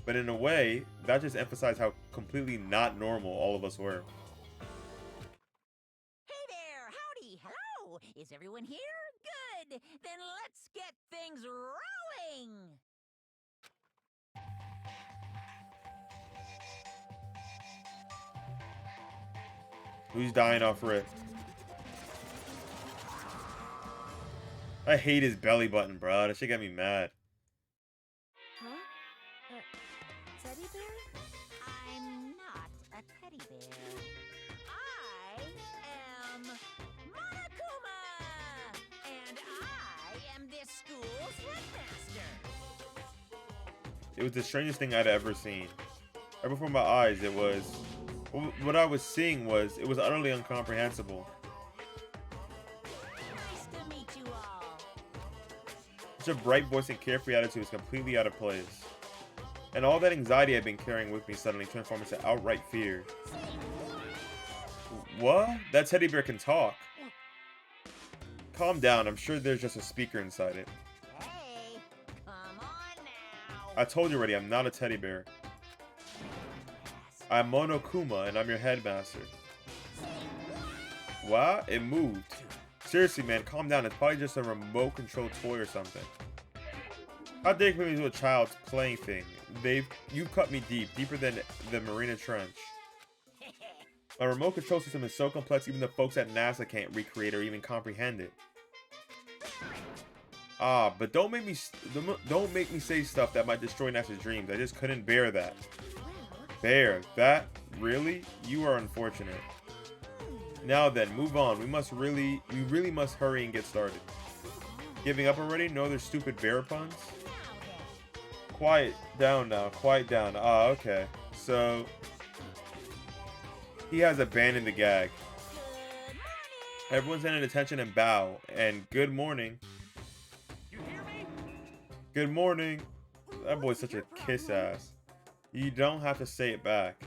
But in a way, that just emphasized how completely not normal all of us were. Hey there! Howdy! Hello! Is everyone here? Good! Then let's get things rolling! Who's dying off rip? I hate his belly button, bro. That shit got me mad. Huh? Teddy bear? I'm not a teddy bear. I am Monokuma! And I am this school's headmaster! It was the strangest thing I'd ever seen. Right before my eyes, it was... What I was seeing was, it was utterly incomprehensible. Nice to meet you all! Such a bright voice and carefree attitude was completely out of place. And all that anxiety I'd been carrying with me suddenly transformed into outright fear. What? That teddy bear can talk. Calm down, I'm sure there's just a speaker inside it. Hey! Come on now! I told you already, I'm not a teddy bear. I'm Monokuma, and I'm your headmaster. What? It moved. Seriously, man, calm down. It's probably just a remote controlled toy or something. How dare you put me into a child's playing thing? You cut me deep, deeper than the Marina Trench. My remote control system is so complex even the folks at NASA can't recreate or even comprehend it. Ah, but don't make me say stuff that might destroy NASA's dreams. I just couldn't bear that. Bear that? Really? You are unfortunate. Now then, move on. We really must hurry and get started. Giving up already? No other stupid bear puns? Quiet down now. Quiet down. Ah, okay. So he has abandoned the gag. Everyone's in attention and bow. And good morning. You hear me? Good morning. That boy's such a kiss ass. You don't have to say it back.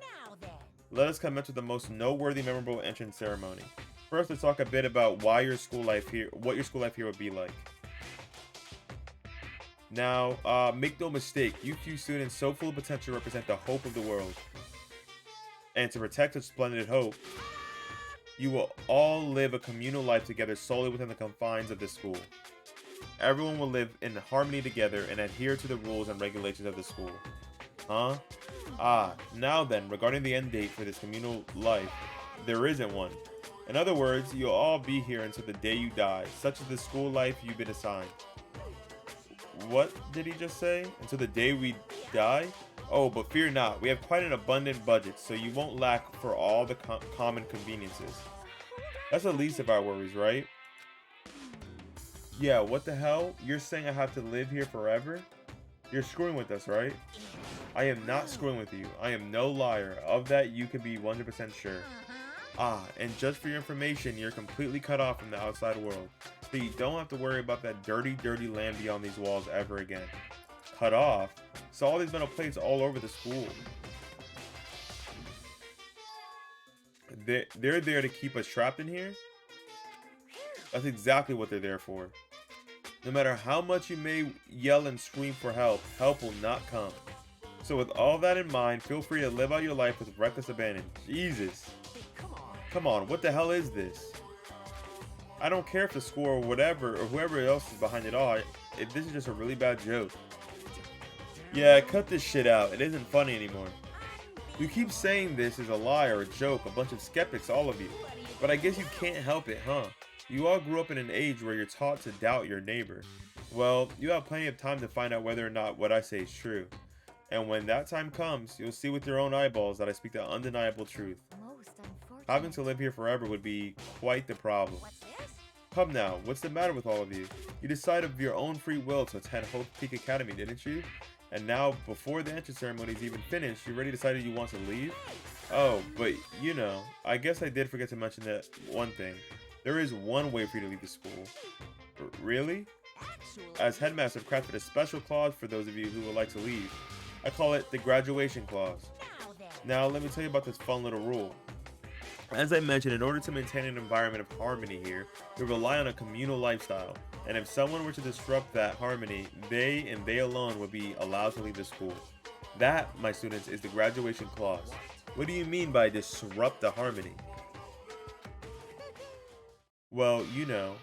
Now then. Let us commence with the most noteworthy, memorable entrance ceremony. First, let's talk a bit about what your school life here would be like. Now, make no mistake, you few students so full of potential represent the hope of the world. And to protect such splendid hope, you will all live a communal life together solely within the confines of this school. Everyone will live in harmony together and adhere to the rules and regulations of the school. Huh? Ah, now then, regarding the end date for this communal life, there isn't one. In other words, you'll all be here until the day you die, such as the school life you've been assigned. What did he just say? Until the day we die? Oh, but fear not, we have quite an abundant budget, so you won't lack for all the common conveniences. That's the least of our worries, right? Yeah, what the hell? You're saying I have to live here forever? You're screwing with us, right? I am not screwing with you. I am no liar. Of that, you can be 100% sure. Ah, and just for your information, you're completely cut off from the outside world. So you don't have to worry about that dirty, dirty land beyond these walls ever again. Cut off? So all these metal plates all over the school. They're there to keep us trapped in here? That's exactly what they're there for. No matter how much you may yell and scream for help, help will not come. So with all that in mind, feel free to live out your life with reckless abandon. Jesus. Come on, what the hell is this? I don't care if the school or whatever or whoever else is behind it all, if this is just a really bad joke. Yeah, cut this shit out. It isn't funny anymore. You keep saying this is a lie or a joke, a bunch of skeptics, all of you. But I guess you can't help it, huh? You all grew up in an age where you're taught to doubt your neighbor. Well, you have plenty of time to find out whether or not what I say is true. And when that time comes, you'll see with your own eyeballs that I speak the undeniable truth. Having to live here forever would be quite the problem. Come now, what's the matter with all of you? You decided of your own free will to attend Hope Peak Academy, didn't you? And now, before the entrance ceremony is even finished, you already decided you want to leave? Oh, but you know, I guess I did forget to mention that one thing. There is one way for you to leave the school. Really? As headmaster, I've crafted a special clause for those of you who would like to leave. I call it the graduation clause. Now, let me tell you about this fun little rule. As I mentioned, in order to maintain an environment of harmony here, we rely on a communal lifestyle. And if someone were to disrupt that harmony, they and they alone would be allowed to leave the school. That, my students, is the graduation clause. What do you mean by disrupt the harmony? Well, you know,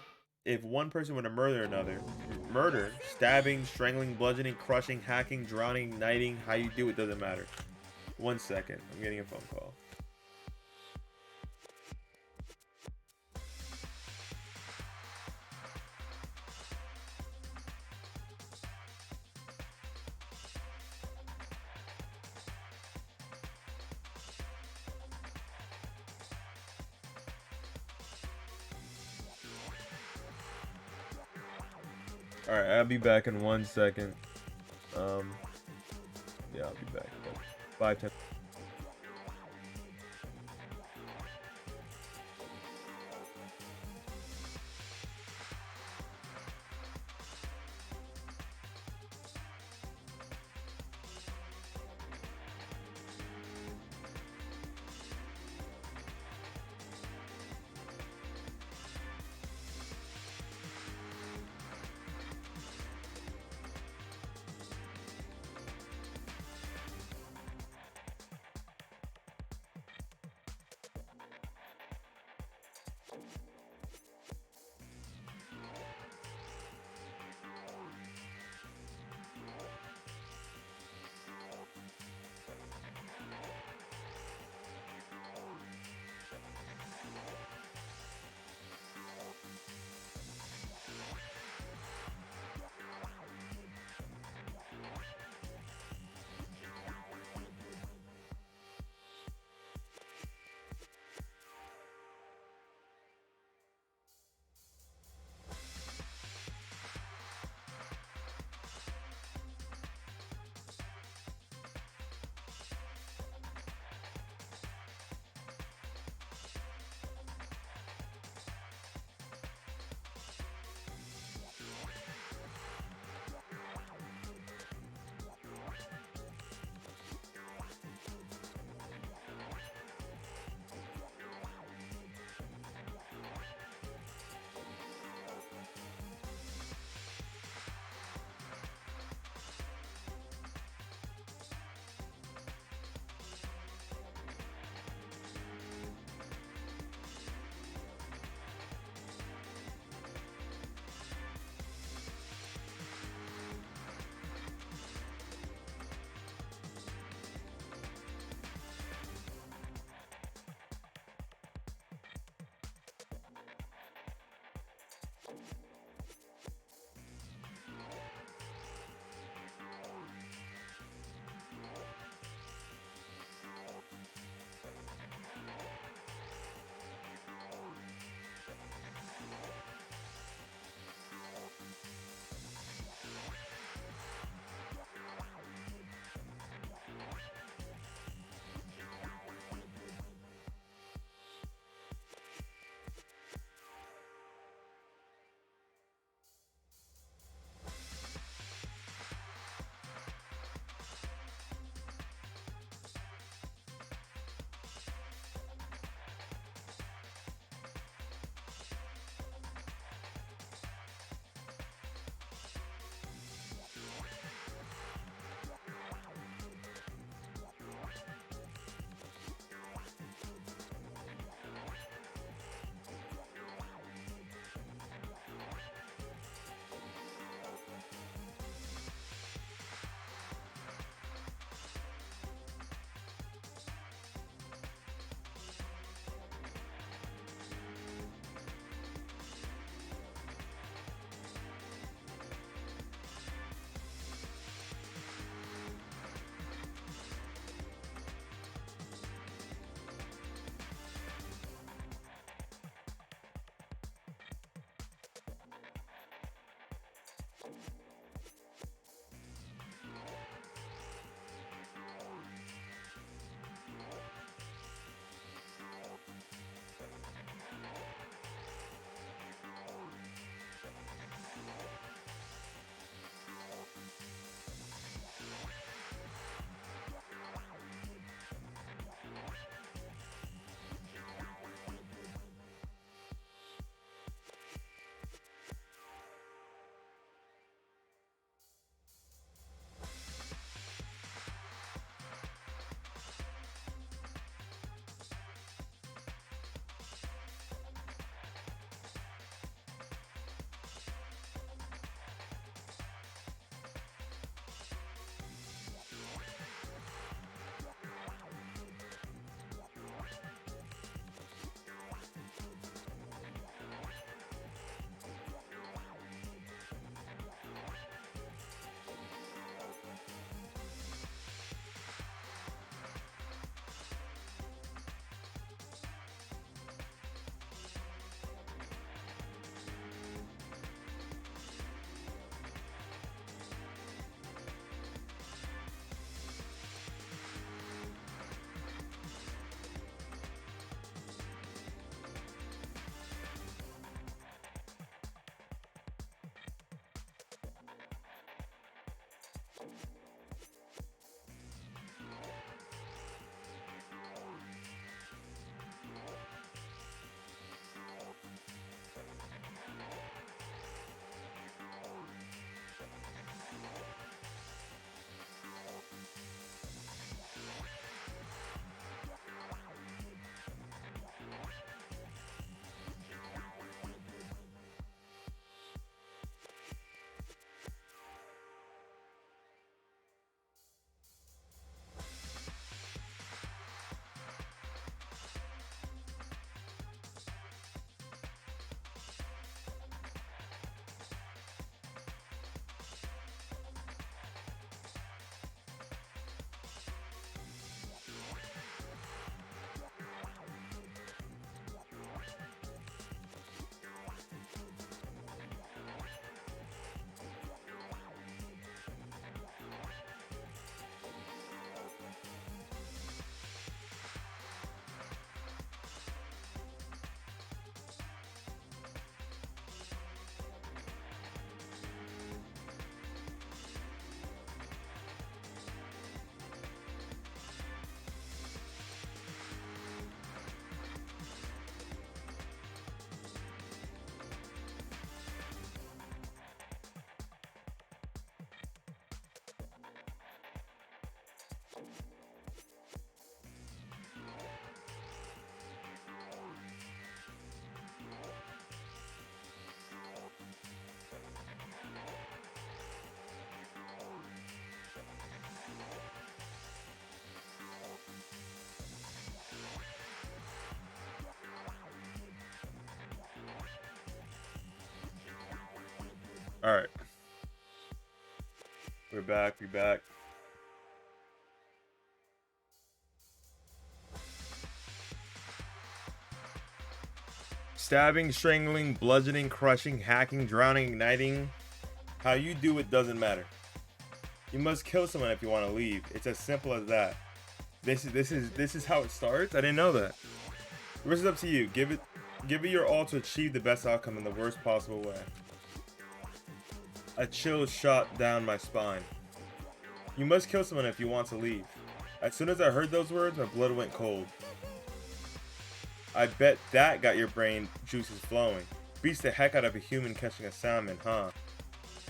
if one person were to murder another, murder, stabbing, strangling, bludgeoning, crushing, hacking, drowning, knighting, how you do it doesn't matter. 1 second, I'm getting a phone call. Alright, I'll be back in 1 second. Yeah, I'll be back. 5, 10. Alright. We're back, we're back. Stabbing, strangling, bludgeoning, crushing, hacking, drowning, igniting. How you do it doesn't matter. You must kill someone if you want to leave. It's as simple as that. This is how it starts? I didn't know that. The rest is up to you. Give it your all to achieve the best outcome in the worst possible way. A chill shot down my spine. You must kill someone if you want to leave. As soon as I heard those words, my blood went cold. I bet that got your brain juices flowing. Beats the heck out of a human catching a salmon, huh?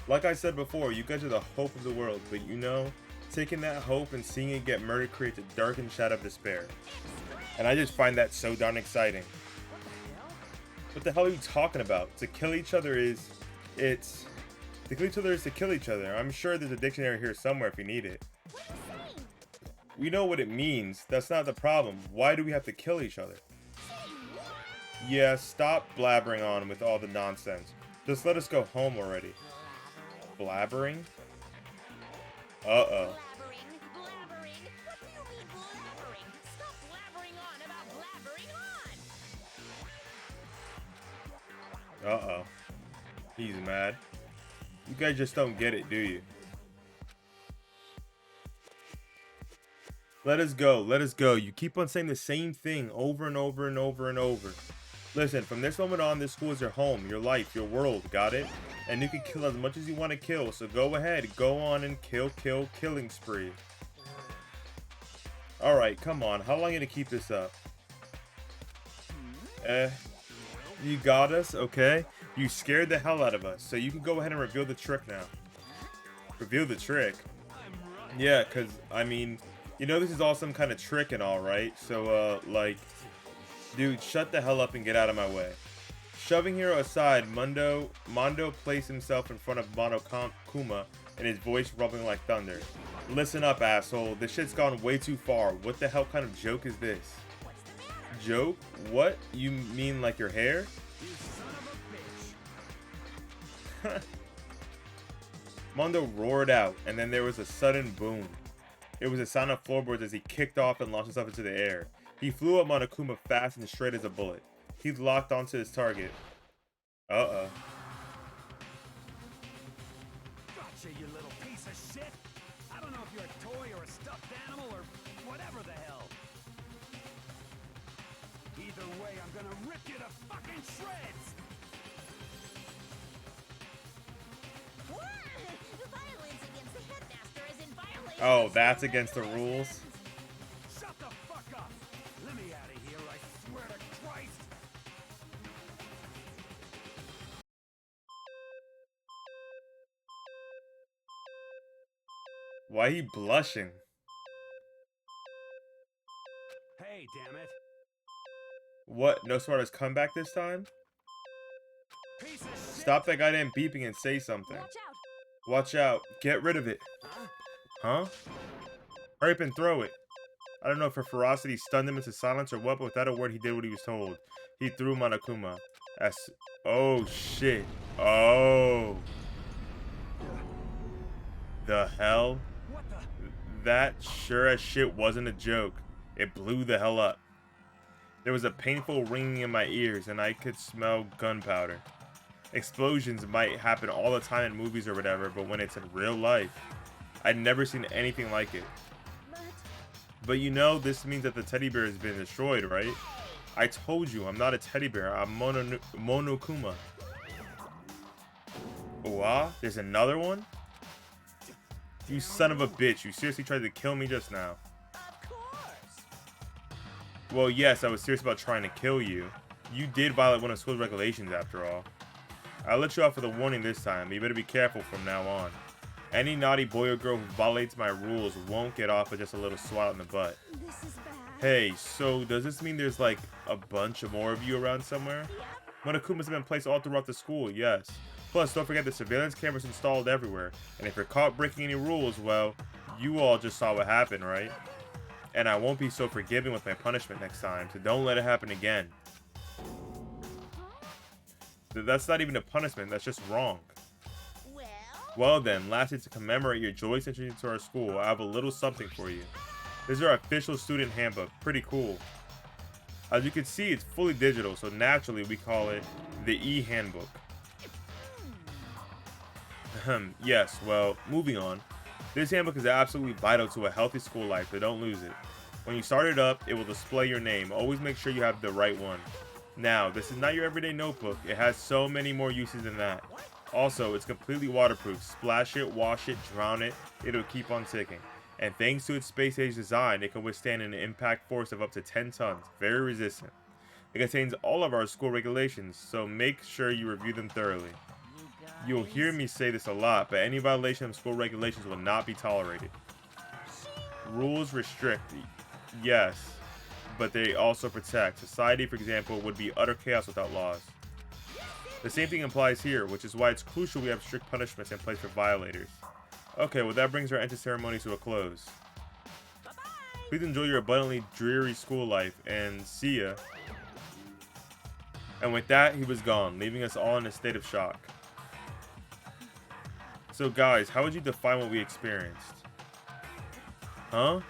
Like I said before, you guys are the hope of the world, but you know, taking that hope and seeing it get murdered creates a darkened shadow of despair. And I just find that so darn exciting. What the hell are you talking about? To kill each other is to kill each other. I'm sure there's a dictionary here somewhere if you need it. We know what it means. That's not the problem. Why do we have to kill each other? Yeah, stop blabbering on with all the nonsense. Just let us go home already. Blabbering? Uh-oh. Blabbering? What do you mean blabbering? Stop blabbering on about blabbering on! Uh-oh. He's mad. You guys just don't get it, do you? Let us go, let us go. You keep on saying the same thing over and over and over and over. Listen, from this moment on, this school is your home, your life, your world, got it? And you can kill as much as you want to kill, so go ahead, go on and killing spree. Alright, come on, how long are you gonna keep this up? You got us, okay? You scared the hell out of us, so you can go ahead and reveal the trick now. Reveal the trick? Yeah, cause, I mean, you know this is all some kind of trick and all, right? So, like, dude, shut the hell up and get out of my way. Shoving Hero aside, Mondo placed himself in front of Monokuma and his voice rumbling like thunder. Listen up, asshole. This shit's gone way too far. What the hell kind of joke is this? Joke? What? You mean like your hair? You son of a bitch. Mondo roared out, and then there was a sudden boom. It was the sound of floorboards as he kicked off and launched himself into the air. He flew up Monokuma fast and straight as a bullet. He locked onto his target. Uh-oh. Gotcha, you little piece of shit. I don't know if you're a toy or a stuffed animal or whatever the hell. Either way, I'm gonna rip you to fucking shreds. Violence against the headmaster is in violation. Oh, that's against the rules? Shut the fuck up. Let me out of here, I swear to Christ. Why he blushing? Hey, damn it. What? No Smarter's comeback this time? Piece of shit. Stop that goddamn beeping and say something. Watch out! Watch out. Get rid of it. Huh? Hurry up and throw it. I don't know if her ferocity stunned him into silence or what, but without a word he did what he was told. He threw Monokuma. Oh shit. Oh. The hell? What the? That sure as shit wasn't a joke. It blew the hell up. There was a painful ringing in my ears and I could smell gunpowder. Explosions might happen all the time in movies or whatever, but when it's in real life, I'd never seen anything like it. But you know, this means that the teddy bear has been destroyed, right? I told you, I'm not a teddy bear, I'm Monokuma. What? There's another one? You son of a bitch, you seriously tried to kill me just now. Of course. Well, yes, I was serious about trying to kill you. You did violate one of school's regulations after all. I'll let you off with a warning this time, but you better be careful from now on. Any naughty boy or girl who violates my rules won't get off with just a little swat in the butt. This is bad. Hey, so does this mean there's like a bunch of more of you around somewhere? Monokumas have been placed all throughout the school, yes. Plus, don't forget the surveillance cameras installed everywhere. And if you're caught breaking any rules, well, you all just saw what happened, right? And I won't be so forgiving with my punishment next time, so don't let it happen again. That's not even a punishment, that's just wrong. Well then, lastly, to commemorate your joyous entry into our school, I have a little something for you. This is our official student handbook. Pretty cool. As you can see, it's fully digital, so naturally we call it the e-handbook. Yes, well, moving on. This handbook is absolutely vital to a healthy school life, so don't lose it. When you start it up, it will display your name. Always make sure you have the right one. Now, this is not your everyday notebook. It has so many more uses than that. Also, it's completely waterproof. Splash it, wash it, drown it, it'll keep on ticking. And thanks to its space-age design, it can withstand an impact force of up to 10 tons. Very resistant. It contains all of our school regulations, so make sure you review them thoroughly. You'll hear me say this a lot, but any violation of school regulations will not be tolerated. Rules restrict, yes, but they also protect. Society, for example, would be utter chaos without laws. The same thing applies here, which is why it's crucial we have strict punishments in place for violators. Okay, well that brings our entry ceremony to a close. Please enjoy your abundantly dreary school life, and see ya. And with that, he was gone, leaving us all in a state of shock. So guys, how would you define what we experienced? Huh?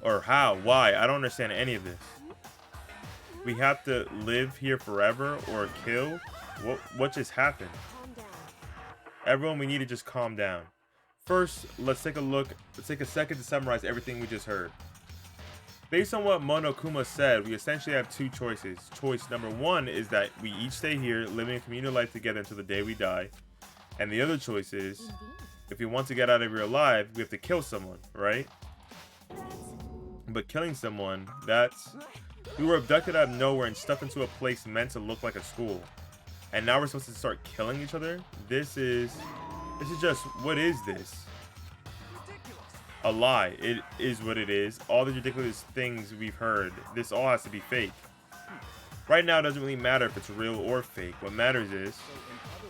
Or how? Why? I don't understand any of this. We have to live here forever or kill? What just happened? Calm down. Everyone, we need to just calm down. First, let's take a look. Let's take a second to summarize everything we just heard. Based on what Monokuma said, we essentially have two choices. Choice number one is that we each stay here, living a communal life together until the day we die. And the other choice is, if we want to get out of here alive, we have to kill someone, right? But killing someone, that's... We were abducted out of nowhere and stuffed into a place meant to look like a school. And now we're supposed to start killing each other? This is just, what is this? A lie. It is what it is. All the ridiculous things we've heard, this all has to be fake. Right now, it doesn't really matter if it's real or fake. What matters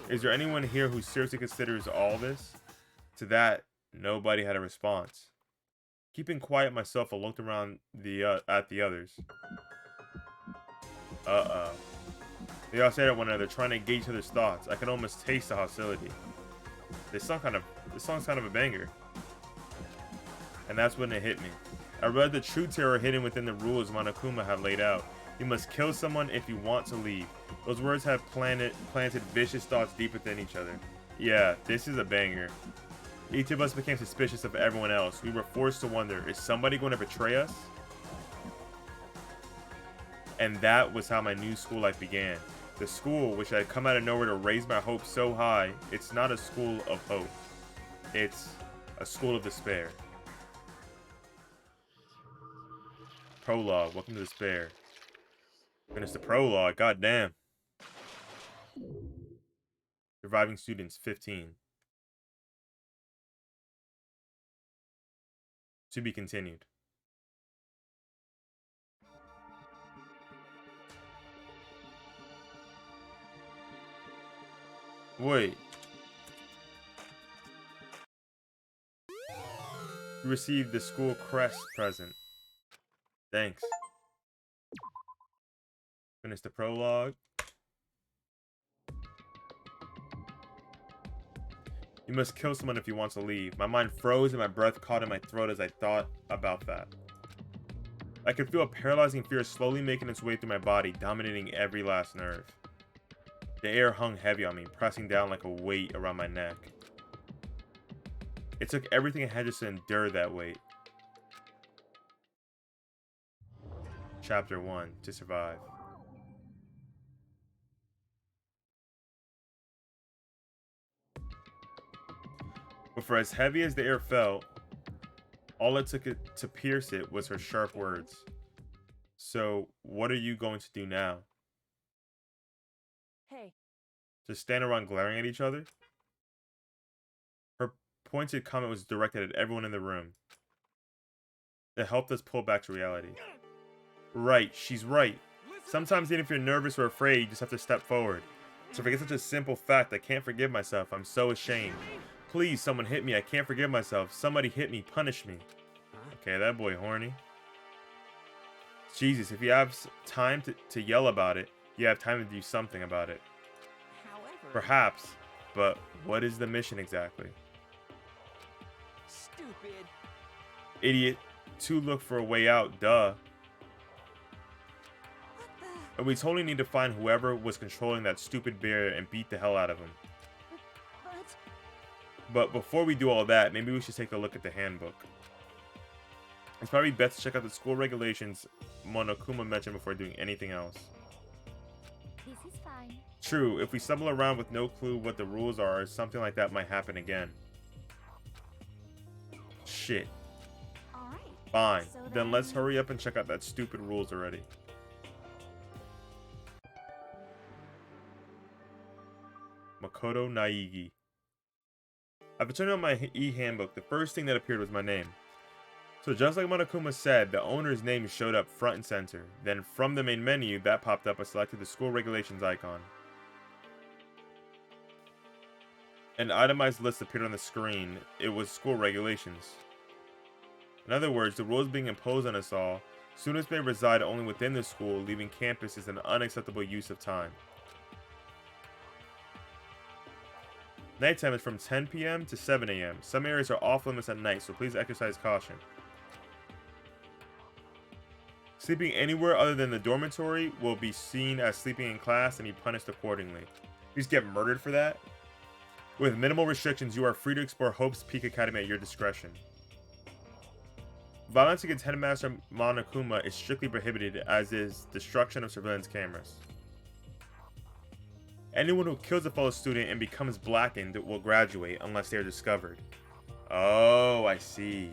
is there anyone here who seriously considers all this? To that, nobody had a response. Keeping quiet myself, I looked around at the others. Uh-oh. They all stared at one another, trying to gauge each other's thoughts. I could almost taste the hostility. This song's kind of a banger. And that's when it hit me. I read the true terror hidden within the rules Monokuma had laid out. You must kill someone if you want to leave. Those words have planted vicious thoughts deep within each other. Yeah, this is a banger. Each of us became suspicious of everyone else. We were forced to wonder, is somebody going to betray us? And that was how my new school life began. The school, which had come out of nowhere to raise my hopes so high, it's not a school of hope. It's a school of despair. Prologue, welcome to despair. Finish the prologue, goddamn. Surviving students, 15. To be continued. Wait. You received the school crest present. Thanks. Finish the prologue. You must kill someone if you want to leave. My mind froze and my breath caught in my throat as I thought about that. I could feel a paralyzing fear slowly making its way through my body, dominating every last nerve. The air hung heavy on me, pressing down like a weight around my neck. It took everything I had just to endure that weight. Chapter 1, to survive. But for as heavy as the air felt, all it took to pierce it was her sharp words. So, what are you going to do now? Hey. Just stand around glaring at each other? Her pointed comment was directed at everyone in the room. It helped us pull back to reality. Right, she's right. Sometimes even if you're nervous or afraid, you just have to step forward. To forget such a simple fact, I can't forgive myself. I'm so ashamed. Please, someone hit me. I can't forgive myself. Somebody hit me. Punish me. Okay, that boy horny. Jesus, if you have time to yell about it, you have time to do something about it. However, Perhaps, but what is the mission exactly? Stupid. Idiot. 2, look for a way out, duh. What the? And we totally need to find whoever was controlling that stupid bear and beat the hell out of him. But But before we do all that, maybe we should take a look at the handbook. It's probably best to check out the school regulations Monokuma mentioned before doing anything else. This is fine. True, if we stumble around with no clue what the rules are, something like that might happen again. Shit. all right. Fine. So Then let's then- hurry up and check out that stupid rules already. Makoto Naigi. After turning on my e-handbook, the first thing that appeared was my name. So just like Monokuma said, the owner's name showed up front and center. Then from the main menu, that popped up, I selected the school regulations icon. An itemized list appeared on the screen. It was school regulations. In other words, the rules being imposed on us all, students may reside only within the school, leaving campus is an unacceptable use of time. Nighttime is from 10 p.m. to 7 a.m. Some areas are off limits at night, so please exercise caution. Sleeping anywhere other than the dormitory will be seen as sleeping in class and be punished accordingly. You just get murdered for that? With minimal restrictions, you are free to explore Hope's Peak Academy at your discretion. Violence against Headmaster Monokuma is strictly prohibited, as is destruction of surveillance cameras. Anyone who kills a fellow student and becomes blackened will graduate unless they are discovered. Oh, I see.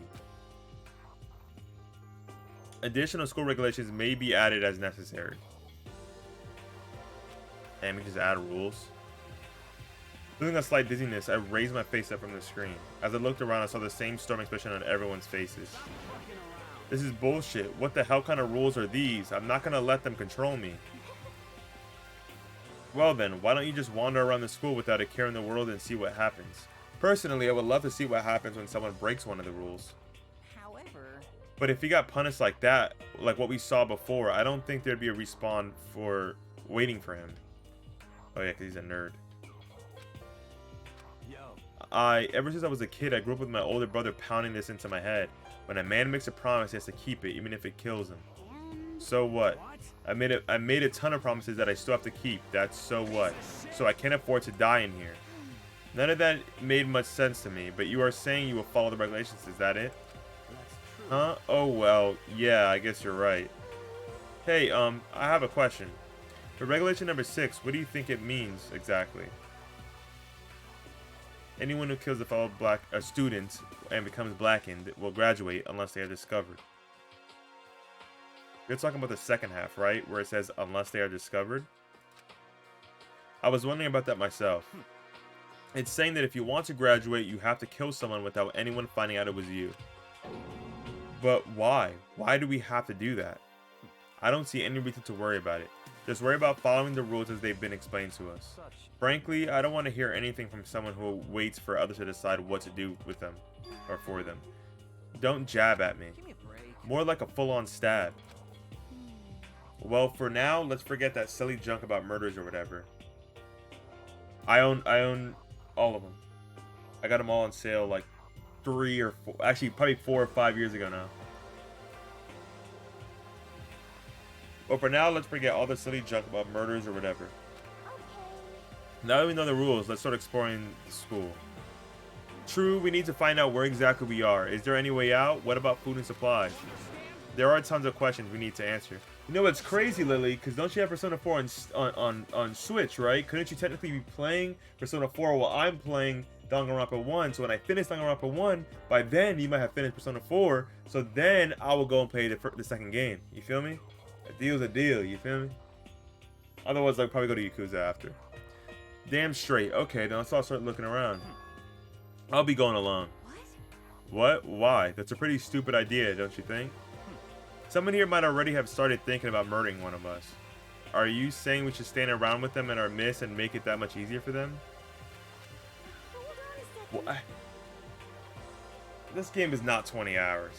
Additional school regulations may be added as necessary. And we just add rules. Feeling a slight dizziness, I raised my face up from the screen. As I looked around, I saw the same storm expression on everyone's faces. This is bullshit. What the hell kind of rules are these? I'm not gonna let them control me. Well then, why don't you just wander around the school without a care in the world and see what happens? Personally, I would love to see what happens when someone breaks one of the rules. However, But if he got punished like that, like what we saw before, I don't think there'd be a respawn for waiting for him. Oh yeah, because he's a nerd. Ever since I was a kid, I grew up with my older brother pounding this into my head. When a man makes a promise, he has to keep it, even if it kills him. And So what? I made a ton of promises that I still have to keep. That's so what? So I can't afford to die in here. None of that made much sense to me, but you are saying you will follow the regulations, is that it? Huh? Oh well, yeah, I guess you're right. Hey, I have a question. For regulation number 6, what do you think it means exactly? Anyone who kills a fellow student and becomes blackened will graduate unless they are discovered. You're talking about the second half, right? Where it says, unless they are discovered? I was wondering about that myself. It's saying that if you want to graduate, you have to kill someone without anyone finding out it was you. But why? Why do we have to do that? I don't see any reason to worry about it. Just worry about following the rules as they've been explained to us. Frankly, I don't want to hear anything from someone who waits for others to decide what to do with them, or for them. Don't jab at me. give me a break. More like a full-on stab. Well, for now, let's forget that silly junk about murders or whatever. I own all of them. I got them all on sale like 3 or 4, actually probably 4 or 5 years ago now. But for now, let's forget all the silly junk about murders or whatever. Now that we know the rules, let's start exploring the school. True, we need to find out where exactly we are. Is there any way out? What about food and supplies? There are tons of questions we need to answer. You know what's crazy, Lily? Because don't you have Persona 4 on Switch, right? Couldn't you technically be playing Persona 4 while I'm playing Danganronpa 1? So when I finish Danganronpa 1, by then you might have finished Persona 4. So then I will go and play the second game. You feel me? A deal's a deal, you feel me? Otherwise, I'll probably go to Yakuza after. Damn straight. Okay, then let's all start looking around. I'll be going alone. What? Why? That's a pretty stupid idea, don't you think? Someone here might already have started thinking about murdering one of us. Are you saying we should stand around with them in our midst and make it that much easier for them? Hold on a second. What? This game is not 20 hours.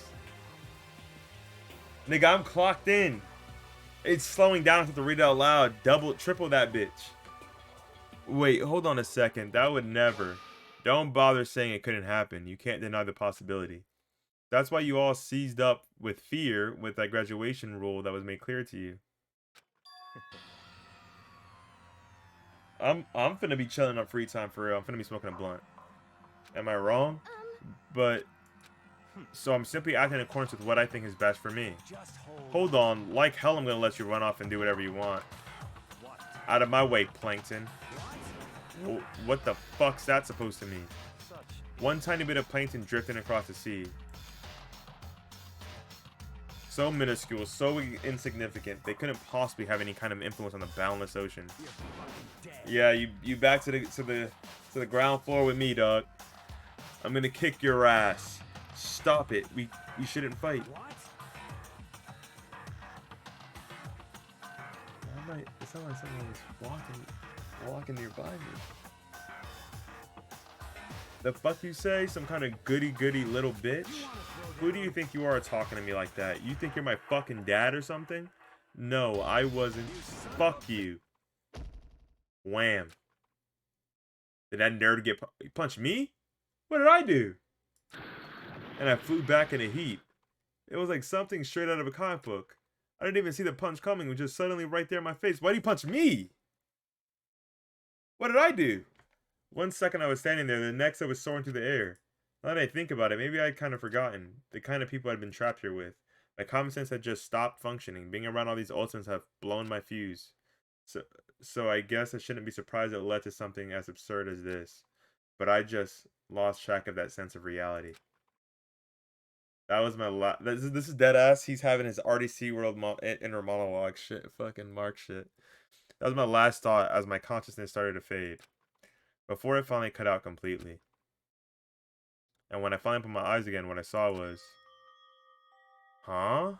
Nigga, I'm clocked in. It's slowing down. I have to read it out loud. Double, triple that bitch. Wait, hold on a second. That would never. Don't bother saying it couldn't happen. You can't deny the possibility. That's why you all seized up with fear with that graduation rule that was made clear to you. I'm finna be chilling on free time for real. I'm finna be smoking a blunt. Am I wrong? But so I'm simply acting in accordance with what I think is best for me. Hold on, like hell I'm gonna let you run off and do whatever you want. Out of my way, Plankton. What the fuck's that supposed to mean? One tiny bit of plankton drifting across the sea. So minuscule, so insignificant, they couldn't possibly have any kind of influence on the boundless ocean. Yeah, you back to the ground floor with me, dog. I'm gonna kick your ass. Stop it. We shouldn't fight. It sounds like someone was walking nearby me. The fuck you say? Some kind of goody little bitch? Who do you think you are talking to me like that? You think you're my fucking dad or something? No, I wasn't. Fuck you. Wham. Did that nerd get punched me? What did I do? And I flew back in a heap. It was like something straight out of a comic book. I didn't even see the punch coming. It was just suddenly right there in my face. Why'd he punch me? What did I do? 1 second I was standing there, the next I was soaring through the air. Now that I think about it, maybe I'd kind of forgotten the kind of people I'd been trapped here with. My common sense had just stopped functioning. Being around all these ultimates have blown my fuse. So I guess I shouldn't be surprised it led to something as absurd as this. But I just lost track of that sense of reality. That was my this is dead ass. He's having his RDC World inner monologue shit. Fucking Mark shit. That was my last thought as my consciousness started to fade. Before it finally cut out completely. And when I finally put my eyes again, what I saw was... Huh?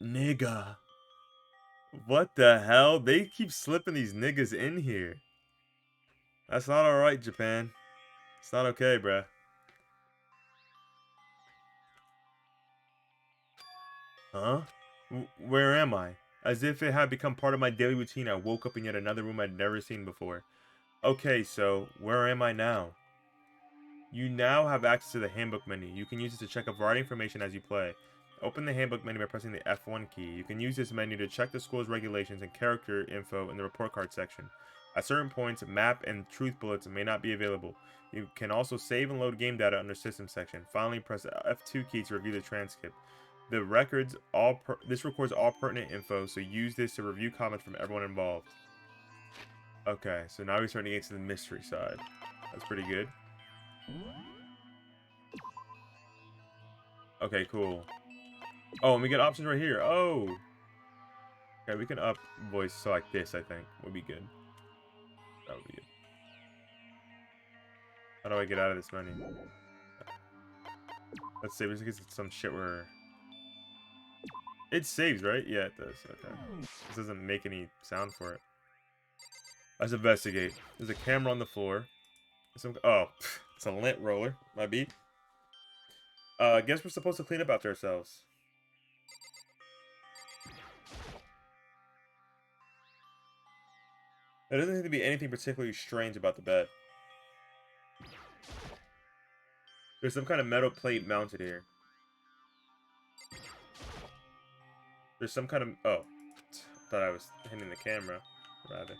Nigga. What the hell? They keep slipping these niggas in here. That's not alright, Japan. It's not okay, bruh. Huh? Where am I? As if it had become part of my daily routine, I woke up in yet another room I'd never seen before. Okay, so where am I now? You now have access to the handbook menu. You can use it to check a variety of information as you play. Open the handbook menu by pressing the F1 key. You can use this menu to check the school's regulations and character info in the report card section. At certain points, map and truth bullets may not be available. You can also save and load game data under system section. Finally, press the F2 key to review the transcript. This records all pertinent info, so use this to review comments from everyone involved. Okay, so now we're starting to get to the mystery side. That's pretty good. Okay, cool. Oh, and we get options right here. Oh! Okay, we can up voice so like this, I think. Would be good. That would be good. How do I get out of this menu? Let's see, just in case it's some shit where... It saves, right? Yeah, it does. Okay. This doesn't make any sound for it. Let's investigate. There's a camera on the floor. Oh, it's a lint roller. Might be. I guess we're supposed to clean up after ourselves. There doesn't seem to be anything particularly strange about the bed. There's some kind of metal plate mounted here. There's some kind of... Oh. Thought I was hitting the camera, rather.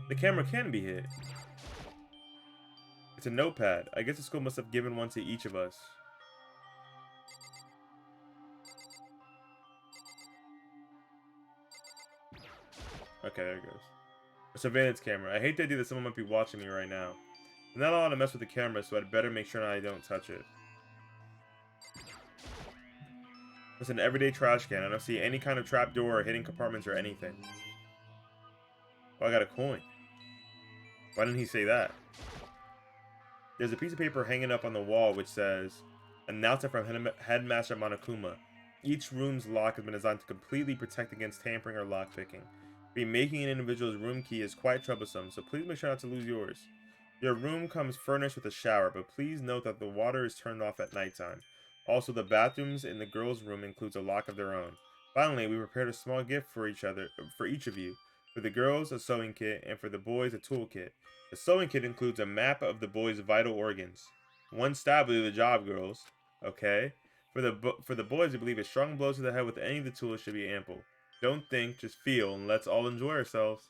The camera can be hit. It's a notepad. I guess the school must have given one to each of us. Okay, there it goes. A surveillance camera. I hate the idea that someone might be watching me right now. I'm not allowed to mess with the camera, so I'd better make sure I don't touch it. It's an everyday trash can. I don't see any kind of trapdoor or hidden compartments or anything. Oh, I got a coin. Why didn't he say that? There's a piece of paper hanging up on the wall which says, "Announcement from Headmaster Monokuma. Each room's lock has been designed to completely protect against tampering or lockpicking. Remaking an individual's room key is quite troublesome, so please make sure not to lose yours. Your room comes furnished with a shower, but please note that the water is turned off at nighttime. Also, the bathrooms in the girls' room includes a lock of their own. Finally, we prepared a small gift for each of you. For the girls, a sewing kit, and for the boys, a toolkit. The sewing kit includes a map of the boys' vital organs. One stab will do the job, girls. Okay. For the boys, I believe a strong blow to the head with any of the tools should be ample. Don't think, just feel, and let's all enjoy ourselves.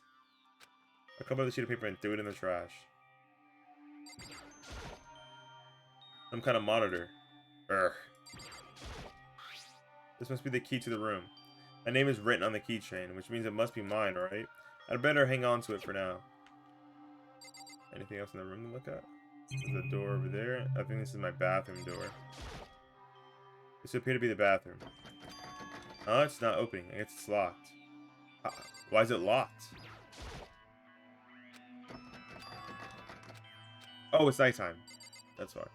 I cut up the sheet of paper and threw it in the trash. Some kind of monitor. Urgh. This must be the key to the room. My name is written on the keychain, which means it must be mine, right? I'd better hang on to it for now. Anything else in the room to look at? There's a door over there. I think this is my bathroom door. This would appear to be the bathroom. Oh, it's not opening. I guess it's locked. Why is it locked? Oh, it's nighttime. That's why.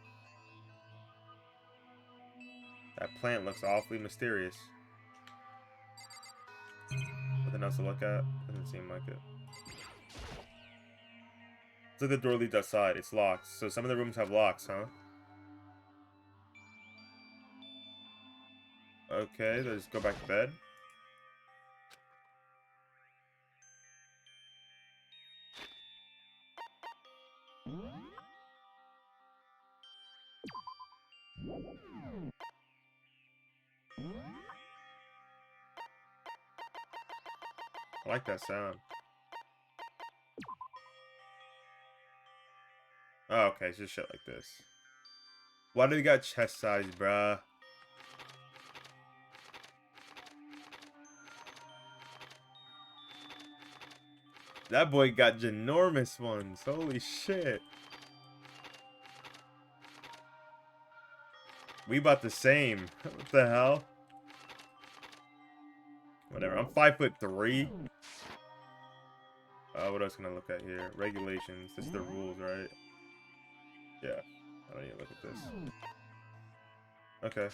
That plant looks awfully mysterious. Nothing else to look at? Doesn't seem like it. It's like the door leads outside. It's locked. So some of the rooms have locks, huh? Okay, let's go back to bed. I like that sound. Oh, okay, it's just shit like this. Why do we got chest size, bruh? That boy got ginormous ones. Holy shit. We bought the same. What the hell? Whatever. I'm 5'3". What else can I look at here? Regulations. This is the rules, right? Yeah. I don't need to look at this. Okay.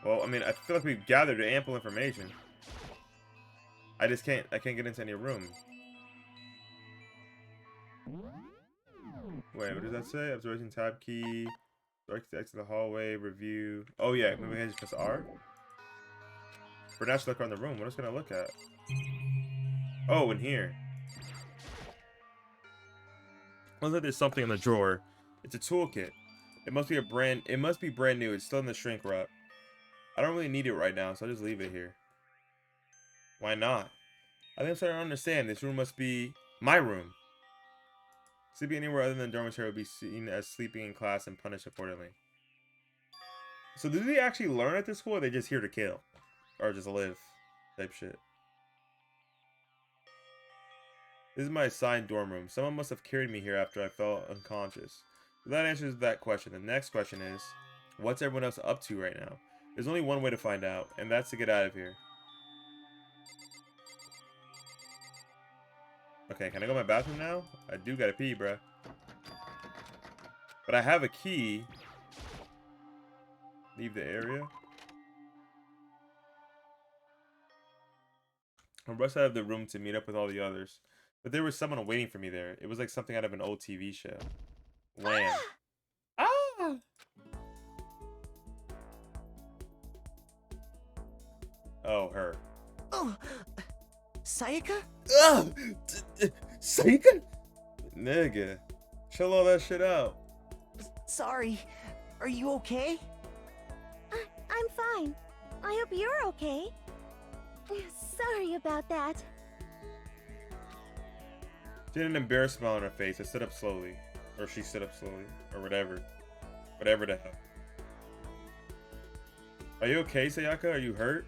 Well, I mean, I feel like we've gathered ample information. I can't get into any room. Wait, what does that say? Observation tab key. Direct to exit the hallway. Review. Oh yeah, maybe I can just press R. For now, look around the room. What else can I look at? Oh, in here. Looks like there's something in the drawer. It's a toolkit. It must be brand new. It's still in the shrink wrap. I don't really need it right now, so I'll just leave it here. Why not? I think I'm starting to understand. This room must be my room. Sleeping anywhere other than the dormitory will be seen as sleeping in class and punished accordingly. So do they actually learn at this school, or are they just here to kill? Or just live? Type shit. This is my assigned dorm room. Someone must have carried me here after I fell unconscious. So that answers that question. The next question is, what's everyone else up to right now? There's only one way to find out, and that's to get out of here. Okay, can I go to my bathroom now? I do gotta pee, bruh. But I have a key. Leave the area. I rushed out of the room to meet up with all the others. But there was someone waiting for me there. It was like something out of an old TV show. Wham. Ah! Oh, her. Oh, Sayaka? Sayaka? Nigga. Chill all that shit out. Sorry. Are you okay? I'm fine. I hope you're okay. Sorry about that. She had an embarrassed smile on her face. I stood up slowly. Or she stood up slowly. Or whatever. Whatever the hell. Are you okay, Sayaka? Are you hurt?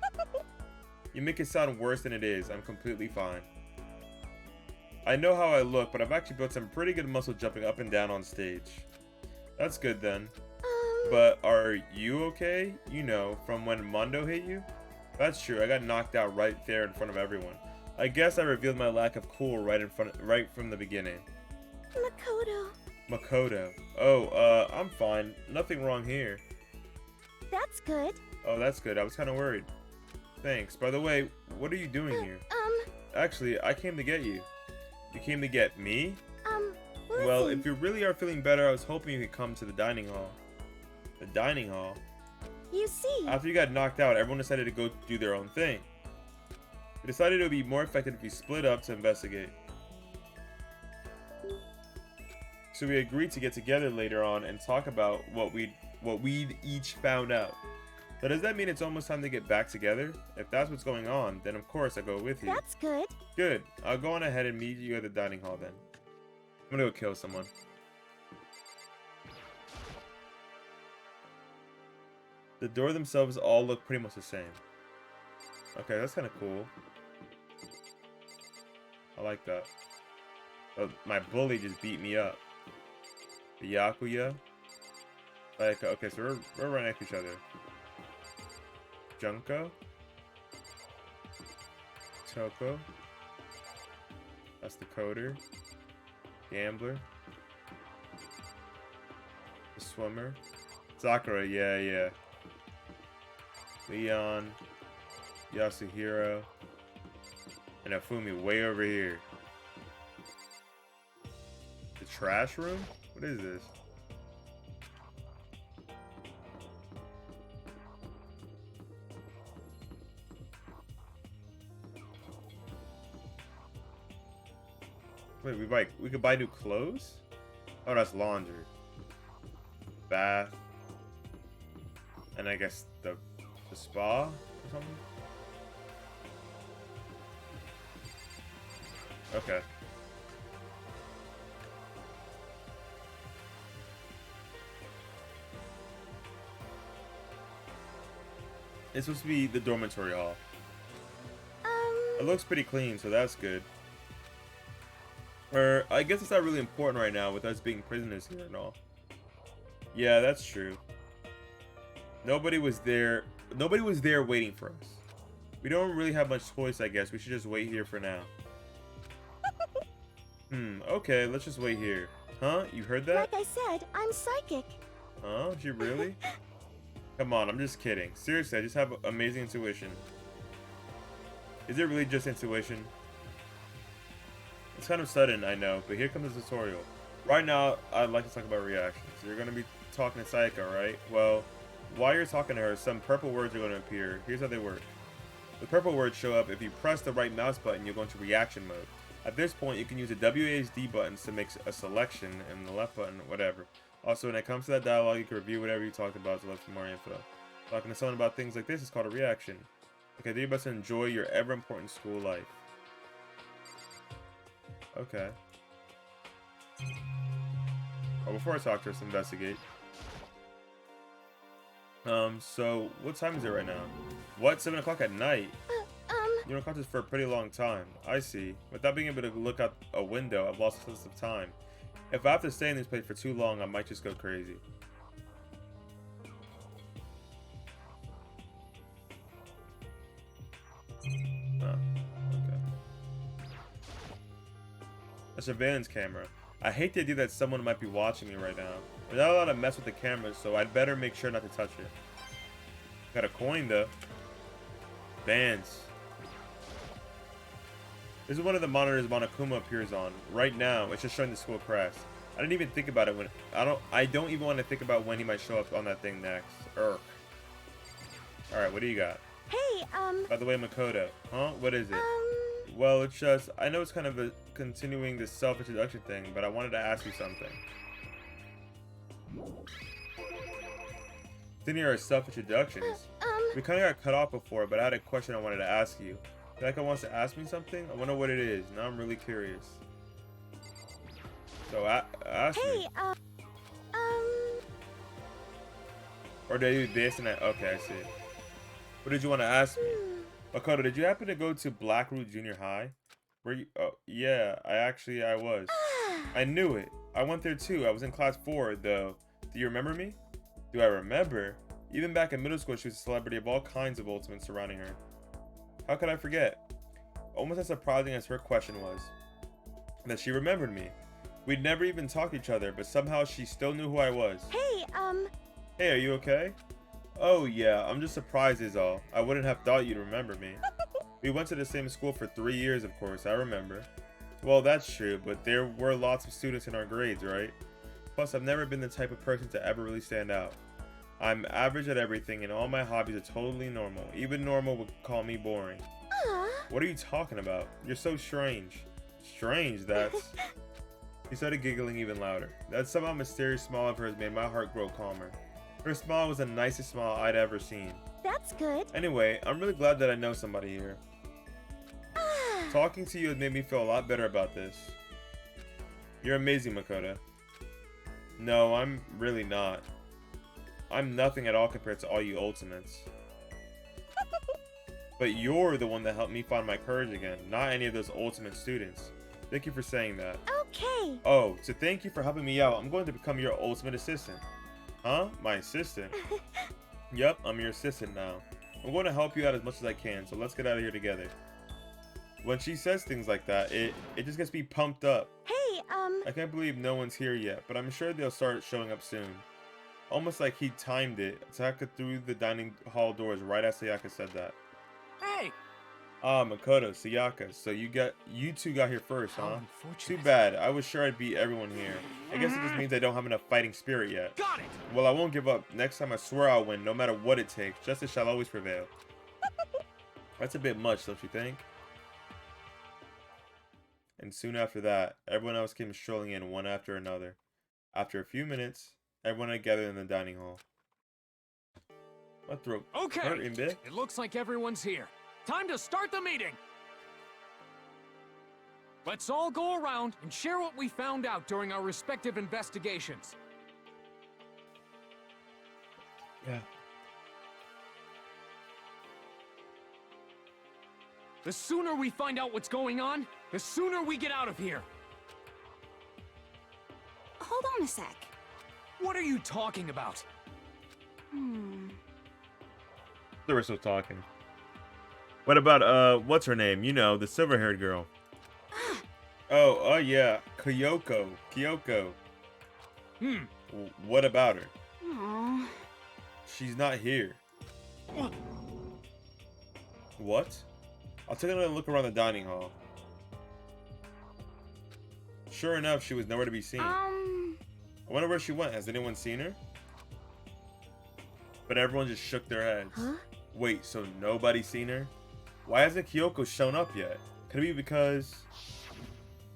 You make it sound worse than it is. I'm completely fine. I know how I look, but I've actually built some pretty good muscle jumping up and down on stage. That's good then. But are you okay? You know, from when Mondo hit you? That's true. I got knocked out right there in front of everyone. I guess I revealed my lack of cool right from the beginning. Makoto. Oh, I'm fine. Nothing wrong here. That's good. Oh, that's good. I was kind of worried. Thanks. By the way, what are you doing here? Actually, I came to get you. You came to get me? Listen. Well, if you really are feeling better, I was hoping you could come to the dining hall. The dining hall? You see. After you got knocked out, everyone decided to go do their own thing. We decided it would be more effective if we split up to investigate. So we agreed to get together later on and talk about what we'd each found out. So does that mean it's almost time to get back together? If that's what's going on, then of course I'll go with you. That's good. Good. I'll go on ahead and meet you at the dining hall then. I'm gonna go kill someone. The door themselves all look pretty much the same. Okay, that's kind of cool. I like that. Oh, my bully just beat me up. Byakuya. Like, okay, so we're right next to each other. Junko. Toko. That's the coder. Gambler. The swimmer. Sakura, yeah. Leon. Yasuhiro. And Afumi way over here. The trash room? What is this? Wait, we could buy new clothes? Oh, that's laundry. Bath. And I guess the spa or something? Okay. It's supposed to be the dormitory hall. It looks pretty clean, so that's good. Or, I guess it's not really important right now with us being prisoners here and all. Yeah, that's true. Nobody was there waiting for us. We don't really have much choice, I guess. We should just wait here for now. Okay, let's just wait here. Huh? You heard that? Like I said, I'm psychic. Huh? Did you really? Come on, I'm just kidding. Seriously, I just have amazing intuition. Is it really just intuition? It's kind of sudden, I know, but here comes the tutorial. Right now, I'd like to talk about reactions. You're going to be talking to Sayaka, right? Well, while you're talking to her, some purple words are going to appear. Here's how they work. The purple words show up if you press the right mouse button, you'll go into reaction mode. At this point, you can use the WASD buttons to make a selection, and the left button, whatever. Also, when it comes to that dialogue, you can review whatever you talked about to look for more info. Talking to someone about things like this is called a reaction. Okay, do your best to enjoy your ever-important school life. Okay. Oh, before I talk to her, let's investigate. So, what time is it right now? What? 7 o'clock at night? You don't caught this for a pretty long time. I see. Without being able to look out a window, I've lost a sense of time. If I have to stay in this place for too long, I might just go crazy. Oh, okay. A surveillance camera. I hate the idea that someone might be watching me right now. We're not allowed to mess with the camera, so I'd better make sure not to touch it. Got a coin though. Bands. This is one of the monitors Monokuma appears on. Right now, it's just showing the school crash. I didn't even think about it when I don't even want to think about when he might show up on that thing next. Alright, what do you got? Hey, By the way, Makoto. Huh? What is it? Well, it's just, I know it's kind of continuing this self-introduction thing, but I wanted to ask you something. Then here are self-introductions. We kind of got cut off before, but I had a question I wanted to ask you. Sayaka wants to ask me something? I wonder what it is. Now I'm really curious. So, ask me. Or did I do this and that? Okay, I see. What did you want to ask me? Makoto, did you happen to go to Blackroot Junior High? Were you? Oh, yeah, I was. I knew it. I went there too. I was in class 4, though. Do you remember me? Do I remember? Even back in middle school, she was a celebrity of all kinds of ultimates surrounding her. How could I forget? Almost as surprising as her question was, that she remembered me. We'd never even talked to each other, but somehow she still knew who I was. Hey, Hey, are you okay? Oh yeah, I'm just surprised is all. I wouldn't have thought you'd remember me. We went to the same school for 3 years, of course, I remember. Well, that's true, but there were lots of students in our grades, right? Plus, I've never been the type of person to ever really stand out. I'm average at everything, and all my hobbies are totally normal. Even normal would call me boring. What are you talking about? You're so strange. Strange, that's... He started giggling even louder. That somehow mysterious smile of hers made my heart grow calmer. Her smile was the nicest smile I'd ever seen. That's good. Anyway, I'm really glad that I know somebody here. Talking to you has made me feel a lot better about this. You're amazing, Makoto. No, I'm really not. I'm nothing at all compared to all you ultimates. But you're the one that helped me find my courage again, not any of those ultimate students. Thank you for saying that. Okay. Oh, to thank you for helping me out, I'm going to become your ultimate assistant. Huh? My assistant? Yep, I'm your assistant now. I'm going to help you out as much as I can, so let's get out of here together. When she says things like that, it just gets me pumped up. Hey, I can't believe no one's here yet, but I'm sure they'll start showing up soon. Almost like he timed it. Sayaka threw the dining hall doors right as Sayaka said that. Hey! Ah, Makoto, Sayaka, so you two got here first, How huh? unfortunate. Too bad. I was sure I'd beat everyone here. I guess it just means I don't have enough fighting spirit yet. Got it! Well, I won't give up. Next time I swear I'll win, no matter what it takes. Justice shall always prevail. That's a bit much, don't you think? And soon after that, everyone else came strolling in one after another. After a few minutes, everyone had gathered in the dining hall. My throat hurting, Okay, bitch. it looks like everyone's here. Time to start the meeting! Let's all go around and share what we found out during our respective investigations. Yeah. The sooner we find out what's going on, the sooner we get out of here. Hold on a sec. What are you talking about? They were still talking. What about, what's her name? You know, the silver-haired girl. Oh yeah, Kyoko. What about her? Aw. She's not here. What? I'll take another look around the dining hall. Sure enough, she was nowhere to be seen. I wonder where she went. Has anyone seen her? But everyone just shook their heads. Huh? Wait, so nobody's seen her? Why hasn't Kyoko shown up yet? Could it be because...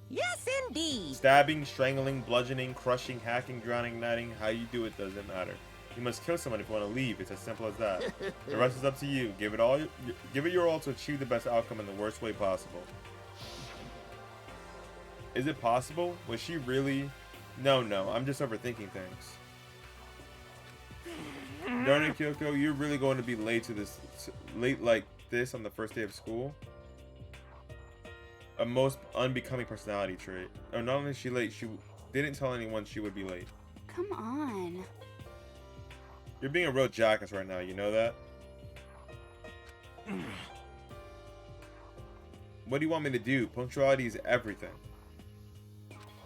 Yes, indeed. Stabbing, strangling, bludgeoning, crushing, hacking, drowning, knighting, how you do it doesn't matter. You must kill someone if you want to leave. It's as simple as that. The rest is up to you. Give it your all to achieve the best outcome in the worst way possible. Is it possible? Was she really? No, I'm just overthinking things. Darn it, Kyoko, you're really going to be late like this on the first day of school? A most unbecoming personality trait. Oh, not only is she late, she didn't tell anyone she would be late. Come on. You're being a real jackass right now, you know that? What do you want me to do? Punctuality is everything.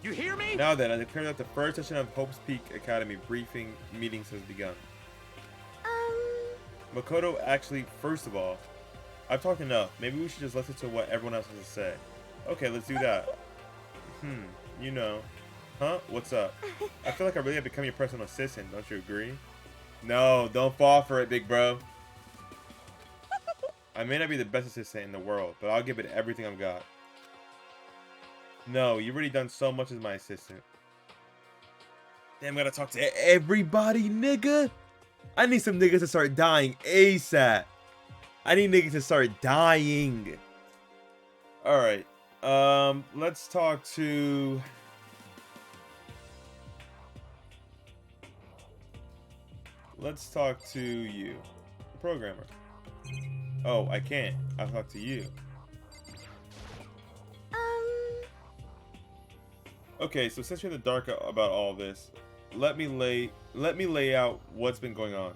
You hear me? Now then, I declare that the first session of Hope's Peak Academy briefing meetings has begun. Makoto, actually, first of all, I've talked enough. Maybe we should just listen to what everyone else has to say. Okay, let's do that. You know. Huh? What's up? I feel like I really have become your personal assistant, don't you agree? No, don't fall for it, big bro. I may not be the best assistant in the world, but I'll give it everything I've got. No, you've already done so much as my assistant. Damn, I gotta talk to everybody, nigga. I need some niggas to start dying ASAP. I need niggas to start dying. Alright. Let's talk to... Let's talk to you. The programmer. Oh, I can't. I'll talk to you. Okay, so since you're in the dark about all this, let me lay out what's been going on.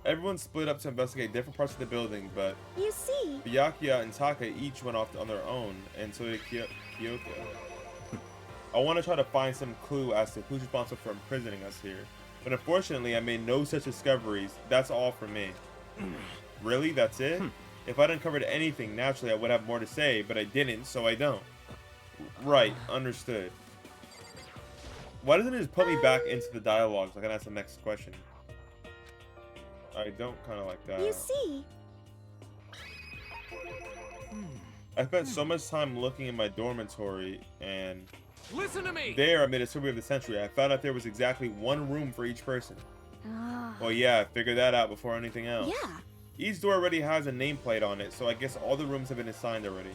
Everyone split up to investigate different parts of the building, but You see, Byakuya and Taka each went off on their own, and so did Kyoko. I want to try to find some clue as to who's responsible for imprisoning us here, but unfortunately I made no such discoveries. That's all for me. Really? That's it? If I'd uncovered anything, naturally I would have more to say, but I didn't, so I don't. Right, understood. Why doesn't it just put me back into the dialogue so I can ask the next question? I don't kind of like that. you see. I spent so much time looking in my dormitory, and Listen to me! there, amid a survey of the century, I found out there was exactly one room for each person. Well, yeah, I figured that out before anything else. Yeah. Each door already has a nameplate on it, so I guess all the rooms have been assigned already.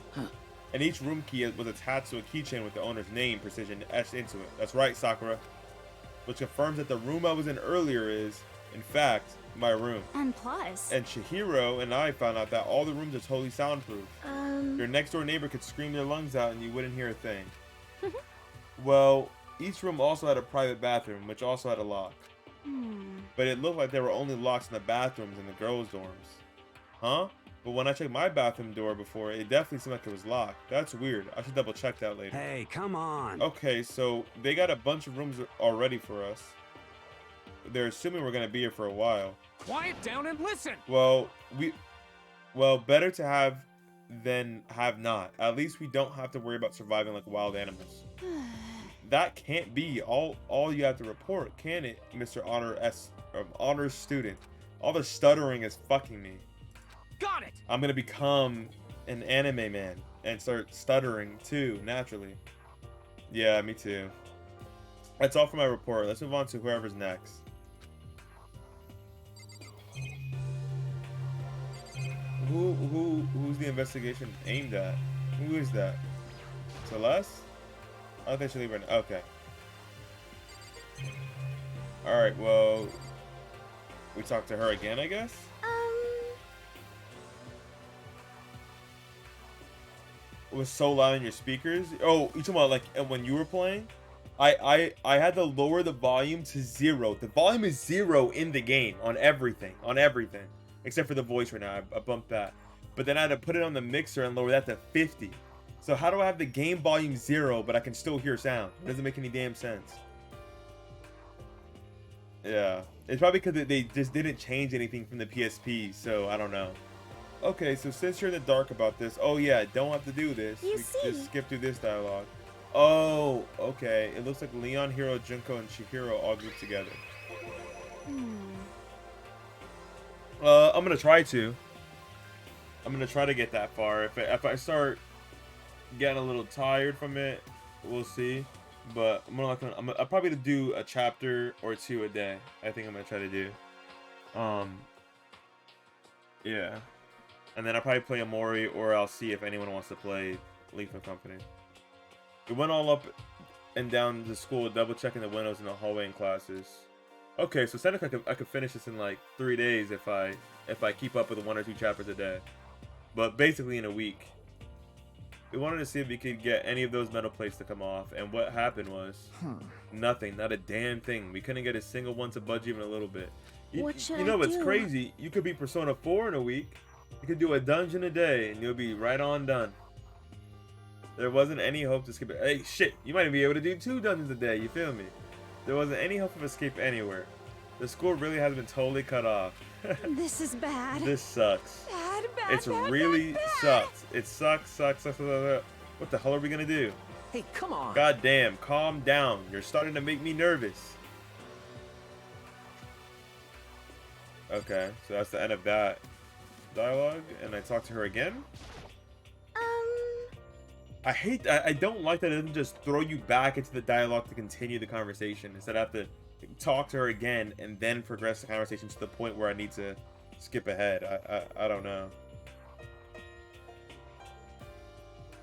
And each room key was attached to a keychain with the owner's name precision etched into it. That's right, Sakura. Which confirms that the room I was in earlier is, in fact, my room. And plus. And Chihiro and I found out that all the rooms are totally soundproof. Your next door neighbor could scream their lungs out and you wouldn't hear a thing. Well, each room also had a private bathroom, which also had a lock. But it looked like there were only locks in the bathrooms in the girls' dorms. Huh? But when I checked my bathroom door before, it definitely seemed like it was locked. That's weird. I should double check that later. Hey, come on. Okay, so they got a bunch of rooms already for us. They're assuming we're gonna be here for a while. Quiet down and listen! Well, better to have than have not. At least we don't have to worry about surviving like wild animals. That can't be all you have to report, can it, Mr. Honors student? All the stuttering is fucking me. Got it! I'm gonna become an anime man and start stuttering too, naturally. Yeah, me too. That's all for my report. Let's move on to whoever's next. Who's the investigation aimed at? Who is that? Celeste? I don't think she'll leave right now. Okay. Alright, well, we talk to her again, I guess? It was so loud in your speakers. Oh, you talking about like when you were playing? I had to lower the volume to 0. The volume is 0 in the game on everything, except for the voice right now. I bumped that, but then I had to put it on the mixer and lower that to 50. So how do I have the game volume 0 but I can still hear sound? It doesn't make any damn sense. Yeah, it's probably because they just didn't change anything from the PSP, so I don't know. Okay, so since you're in the dark about this, oh yeah, don't have to do this. You We see. just skip through this dialogue. Oh, okay. It looks like Leon, Hiro, Junko, and Chihiro all grouped together. I'm gonna try to. I'm gonna try to get that far. If I start getting a little tired from it, we'll see. But I'll probably do a chapter or 2 a day. I think I'm gonna try to do. Yeah. And then I'll probably play Amori, or I'll see if anyone wants to play Lethal Company. We went all up and down the school, double checking the windows in the hallway and classes. Okay, so technically I could finish this in like 3 days if I keep up with 1 or 2 chapters a day. But basically in a week. We wanted to see if we could get any of those metal plates to come off, and what happened was nothing, not a damn thing. We couldn't get a single one to budge even a little bit. What should you know I what's do? crazy? You could be Persona 4 in a week. You could do a dungeon a day, and you'll be right on done. There wasn't any hope to skip it. Hey, shit, you might be able to do 2 dungeons a day, you feel me? There wasn't any hope of escape anywhere. The school really has been totally cut off. This is bad. This sucks. Bad. It's really sucks. It sucks. What the hell are we gonna do? Hey, come on! God damn, calm down. You're starting to make me nervous. Okay, so that's the end of that dialogue, and I talk to her again? I don't like that it doesn't just throw you back into the dialogue to continue the conversation. Instead I have to talk to her again and then progress the conversation to the point where I need to skip ahead. I don't know.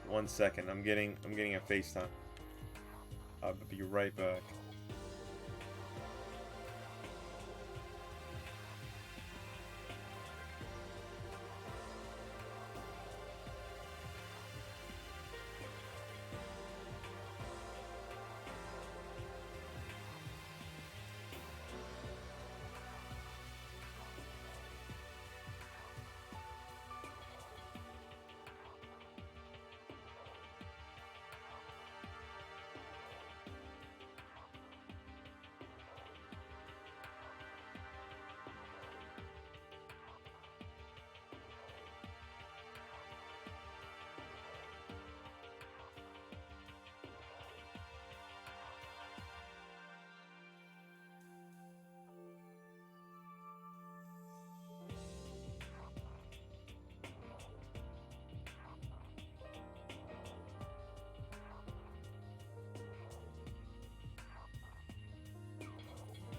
1 second, I'm getting a FaceTime. I'll be right back.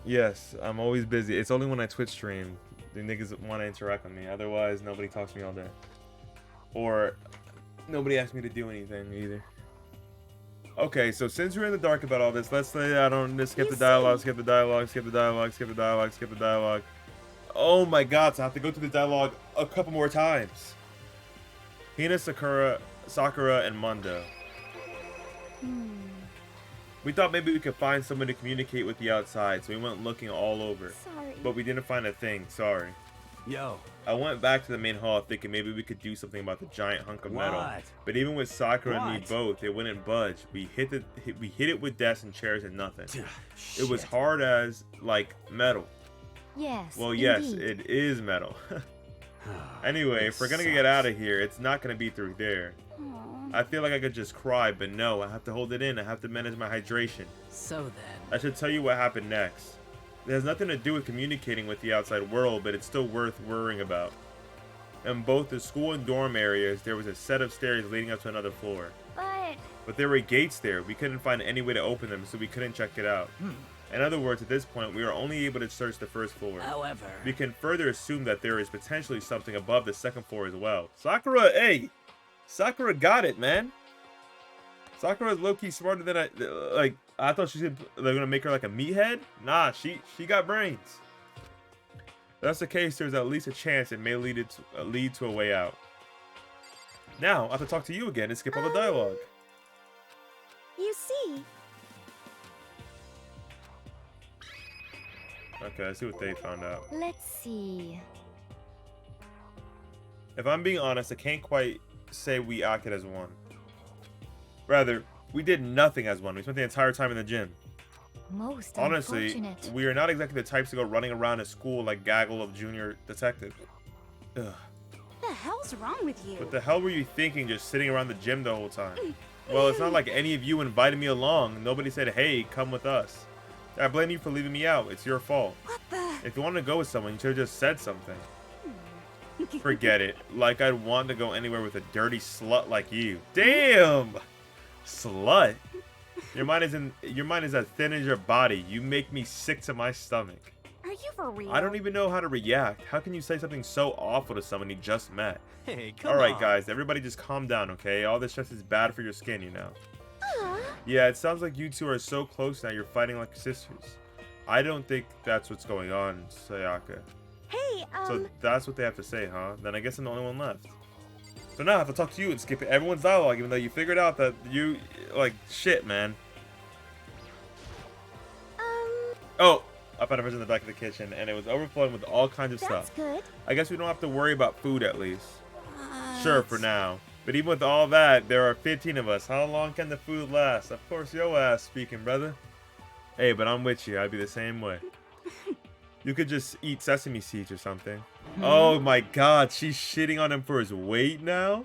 Yes, I'm always busy. It's only when I Twitch stream the niggas want to interact with me. Otherwise, nobody talks to me all day. Or nobody asks me to do anything either. Okay, so since we're in the dark about all this, let's say I don't just skip the dialogue, skip the dialogue, skip the dialogue, skip the dialogue, skip the dialogue. Oh my god, so I have to go through the dialogue a couple more times. Hina, Sakura, and Mundo. We thought maybe we could find someone to communicate with the outside, so we went looking all over. Sorry. But we didn't find a thing, sorry. Yo. I went back to the main hall thinking maybe we could do something about the giant hunk of metal. What? But even with Sakura and me both, it wouldn't budge. We hit it with desks and chairs and nothing. It was hard as, like, metal. Yes. Well, yes, indeed. it is metal. Anyway, if we're gonna get out of here, it's not gonna be through there. Aw. I feel like I could just cry, but no, I have to hold it in. I have to manage my hydration. So then. I should tell you what happened next. It has nothing to do with communicating with the outside world, but it's still worth worrying about. In both the school and dorm areas, there was a set of stairs leading up to another floor. But there were gates there. We couldn't find any way to open them, so we couldn't check it out. In other words, at this point, we were only able to search the first floor. However, We can further assume that there is potentially something above the second floor as well. Sakura, hey! Sakura got it, man! Sakura's low-key smarter than I thought they're gonna make her like a meathead? Nah, she got brains. If that's the case, there's at least a chance it may lead to a way out. Now, I have to talk to you again and skip all the dialogue. You see, Okay, let's see what they found out. let's see. If I'm being honest, I can't quite say we acted as one. Rather, we did nothing as one. We spent the entire time in the gym. Most Honestly, unfortunate. we are not exactly the types to go running around a school like gaggle of junior detectives. Ugh. What the hell's wrong with you? What the hell were you thinking just sitting around the gym the whole time? Well, it's not like any of you invited me along. Nobody said, hey, come with us. I blame you for leaving me out. It's your fault. What the? If you wanted to go with someone, you should have just said something. Forget it. Like I'd want to go anywhere with a dirty slut like you. Damn! Slut? Your mind is as thin as your body. You make me sick to my stomach. Are you for real? I don't even know how to react. How can you say something so awful to someone you just met? Hey, come Alright on. guys, everybody just calm down, okay? All this stress is bad for your skin, you know. Aw. Yeah, it sounds like you two are so close now you're fighting like sisters. I don't think that's what's going on, Sayaka. Hey, So that's what they have to say, huh? Then I guess I'm the only one left. So now I have to talk to you and skip everyone's dialogue, even though you figured out that you, like, shit, man. Oh, I found a fridge in the back of the kitchen, and it was overflowing with all kinds of that's stuff. good. I guess we don't have to worry about food, at least. Sure, for now. But even with all that, there are 15 of us. How long can the food last? Of course, your ass speaking, brother. Hey, but I'm with you. I'd be the same way. You could just eat sesame seeds or something. Oh my god, she's shitting on him for his weight now?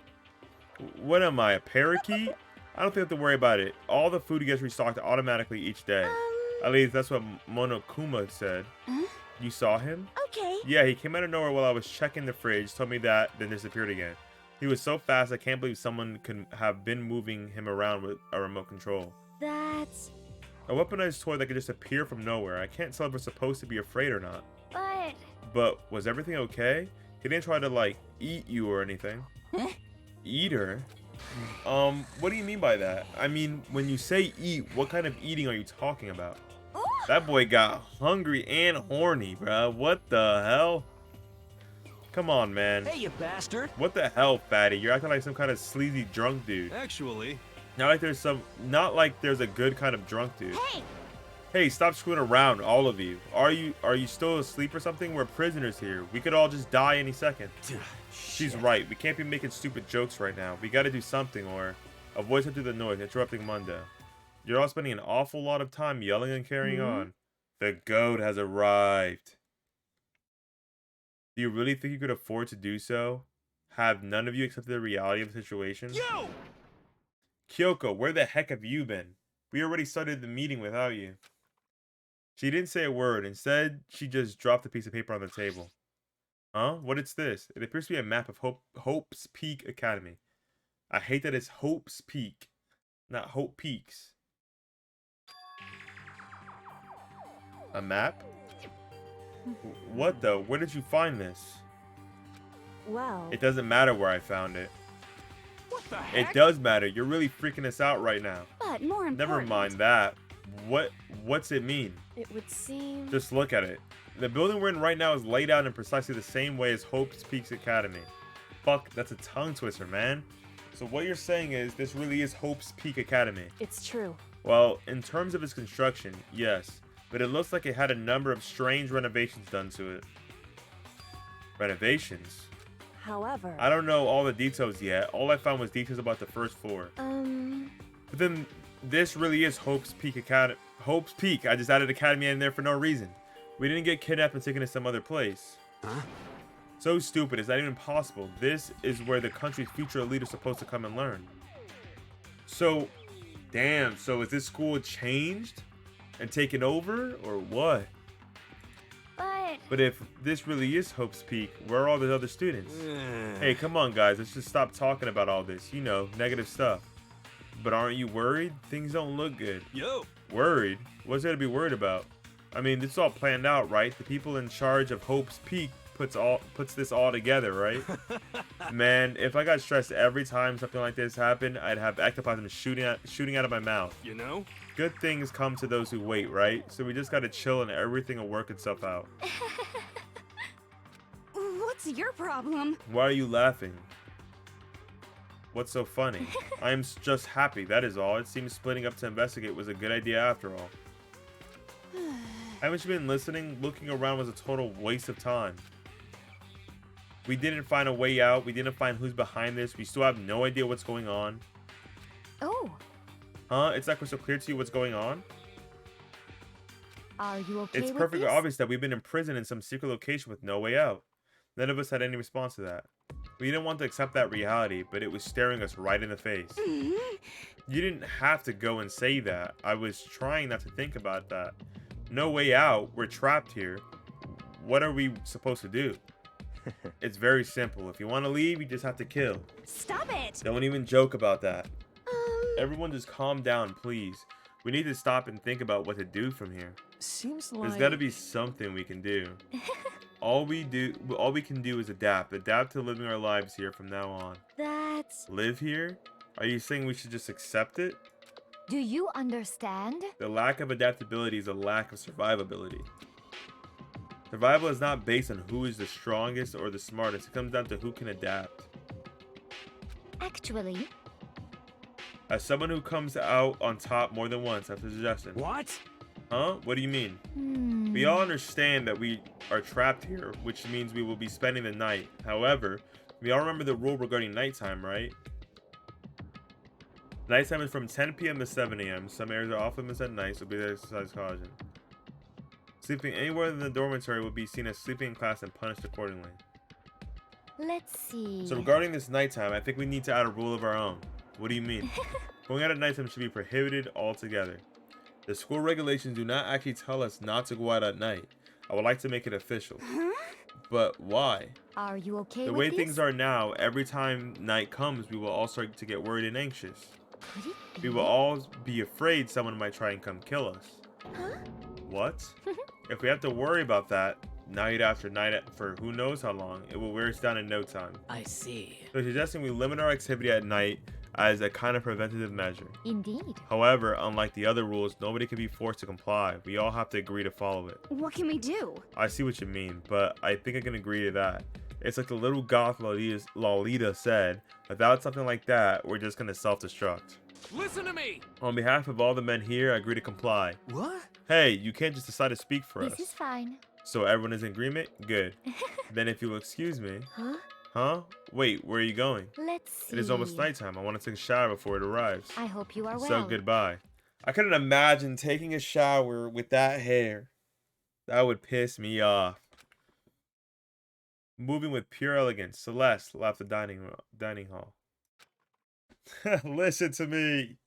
What am I, a parakeet? I don't think I have to worry about it. All the food gets restocked automatically each day. At least that's what Monokuma said. You saw him? Okay. Yeah, he came out of nowhere while I was checking the fridge, told me that, then disappeared again. He was so fast, I can't believe someone could have been moving him around with a remote control. That's... A weaponized toy that could just appear from nowhere. I can't tell if we're supposed to be afraid or not. But... But was everything okay? He didn't try to, like, eat you or anything. Huh? Eat her? What do you mean by that? I mean, when you say eat, what kind of eating are you talking about? Ooh. That boy got hungry and horny, bruh. What the hell? Come on, man. Hey, you bastard! What the hell, fatty? You're acting like some kind of sleazy drunk dude. Actually, Not like there's a good kind of drunk dude. Hey! Hey, stop screwing around, all of you. Are you still asleep or something? We're prisoners here. We could all just die any second. She's right. We can't be making stupid jokes right now. We gotta do something, or... A voice went through the noise, interrupting Munda. You're all spending an awful lot of time yelling and carrying on. The goat has arrived. Do you really think you could afford to do so? Have none of you accepted the reality of the situation? yo! Kyoko, where the heck have you been? We already started the meeting without you. She didn't say a word. Instead, she just dropped a piece of paper on the table. Huh? What is this? It appears to be a map of Hope's Peak Academy. I hate that it's Hope's Peak, not Hope Peaks. A map? What though? Where did you find this? Well, It doesn't matter where I found it. What the heck? It does matter. You're really freaking us out right now. but more important. Never mind that. What's it mean? It would seem. Just look at it. The building we're in right now is laid out in precisely the same way as Hope's Peaks Academy. Fuck, that's a tongue twister, man. So what you're saying is this really is Hope's Peak Academy. It's true. Well, in terms of its construction, yes. But it looks like it had a number of strange renovations done to it. Renovations? However. I don't know all the details yet. All I found was details about the first floor. But then this really is Hope's Peak Academy. Hope's Peak. I just added Academy in there for no reason. We didn't get kidnapped and taken to some other place. Huh? So stupid. It's not even possible. This is where the country's future elite is supposed to come and learn. So, damn. So is this school changed and taken over or what? But if this really is Hope's Peak, where are all the other students? Hey, come on, guys. Let's just stop talking about all this. You know, negative stuff. But aren't you worried? Things don't look good. Yo. Worried? What's there to be worried about? I mean, this is all planned out, right? The people in charge of Hope's Peak puts this all together, right? Man, if I got stressed every time something like this happened, I'd have ectoplasm shooting out of my mouth. You know? Good things come to those who wait, right? So we just gotta chill and everything will work itself out. What's your problem? Why are you laughing? What's so funny? I'm just happy, that is all. It seems splitting up to investigate was a good idea after all. Haven't you been listening? Looking around was a total waste of time. We didn't find a way out. We didn't find who's behind this. We still have no idea what's going on. Oh. Huh? It's not crystal clear to you what's going on? Are you okay It's with perfectly this? obvious that we've been imprisoned in some secret location with no way out. None of us had any response to that. We didn't want to accept that reality, but it was staring us right in the face. You didn't have to go and say that. I was trying not to think about that. No way out. We're trapped here. What are we supposed to do? It's very simple. If you want to leave, you just have to kill. Stop it! Don't even joke about that. Everyone just calm down, please. We need to stop and think about what to do from here. Seems There's like... got to be something we can do. All we can do is adapt to living our lives here from now on. That's... Live here? Are you saying we should just accept it? Do you understand? The lack of adaptability is a lack of survivability. Survival is not based on who is the strongest or the smartest. It comes down to who can adapt. Actually, As someone who comes out on top more than once, that's a suggestion. What? Huh? What do you mean? We all understand that we are trapped here, which means we will be spending the night. However, we all remember the rule regarding nighttime, right? Nighttime is from 10 p.m. to 7 a.m. Some areas are off limits at night, so be there exercise caution. Sleeping anywhere in the dormitory will be seen as sleeping in class and punished accordingly. let's see. So regarding this nighttime, I think we need to add a rule of our own. What do you mean? Going out at nighttime should be prohibited altogether. The school regulations do not actually tell us not to go out at night. I would like to make it official. But why? Are you okay The with way this? things are now, every time night comes, we will all start to get worried and anxious. Could it We will all be afraid someone might try and come kill us. Huh? What? If we have to worry about that, night after night for who knows how long, it will wear us down in no time. I see. So suggesting we limit our activity at night as a kind of preventative measure. Indeed. However, unlike the other rules, nobody can be forced to comply. We all have to agree to follow it. What can we do? I see what you mean, but I think I can agree to that. It's like the little goth Lolita said, without something like that, we're just gonna self-destruct. Listen to me! On behalf of all the men here, I agree to comply. What? Hey, you can't just decide to speak for This us. is fine. So everyone is in agreement? Good. Then if you'll excuse me. Huh? Huh? Wait, where are you going? Let's see. It is almost nighttime. I want to take a shower before it arrives. I hope you are well. So goodbye. I couldn't imagine taking a shower with that hair. That would piss me off. Moving with pure elegance, Celeste left the dining hall. Listen to me.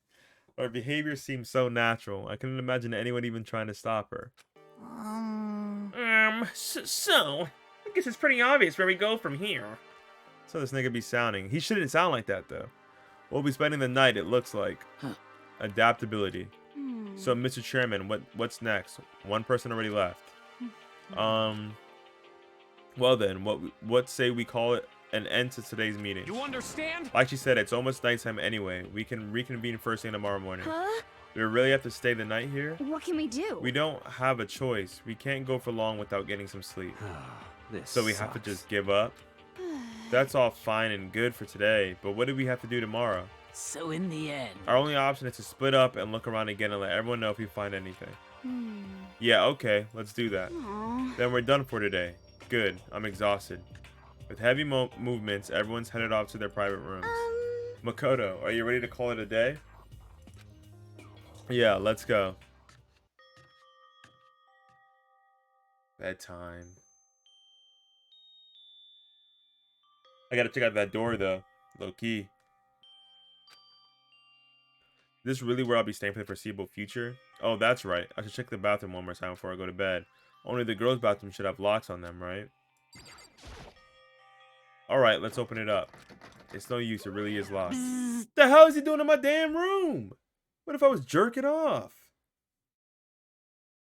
Her behavior seems so natural. I couldn't imagine anyone even trying to stop her. So, I guess it's pretty obvious where we go from here. So this nigga be sounding. He shouldn't sound like that though. We'll be spending the night, it looks like. Huh. Adaptability. So, Mr. Chairman, what's next? One person already left. Well then, what say we call it an end to today's meeting? You understand? Like she said, it's almost nighttime anyway. We can reconvene first thing tomorrow morning. Huh? Do we really have to stay the night here? What can we do? We don't have a choice. We can't go for long without getting some sleep. So we have to just give up? That's all fine and good for today, but what do we have to do tomorrow? So in the end, Our only option is to split up and look around again and let everyone know if we find anything. Yeah, okay, let's do that. Aw. Then we're done for today. Good, I'm exhausted. With heavy movements, everyone's headed off to their private rooms. Makoto, are you ready to call it a day? Yeah, let's go. Bedtime. I gotta check out that door though. Low key. Is this really where I'll be staying for the foreseeable future? Oh, that's right. I should check the bathroom one more time before I go to bed. Only the girls' bathroom should have locks on them, right? Alright, let's open it up. It's no use, it really is locked. The hell is he doing in my damn room? What if I was jerking off?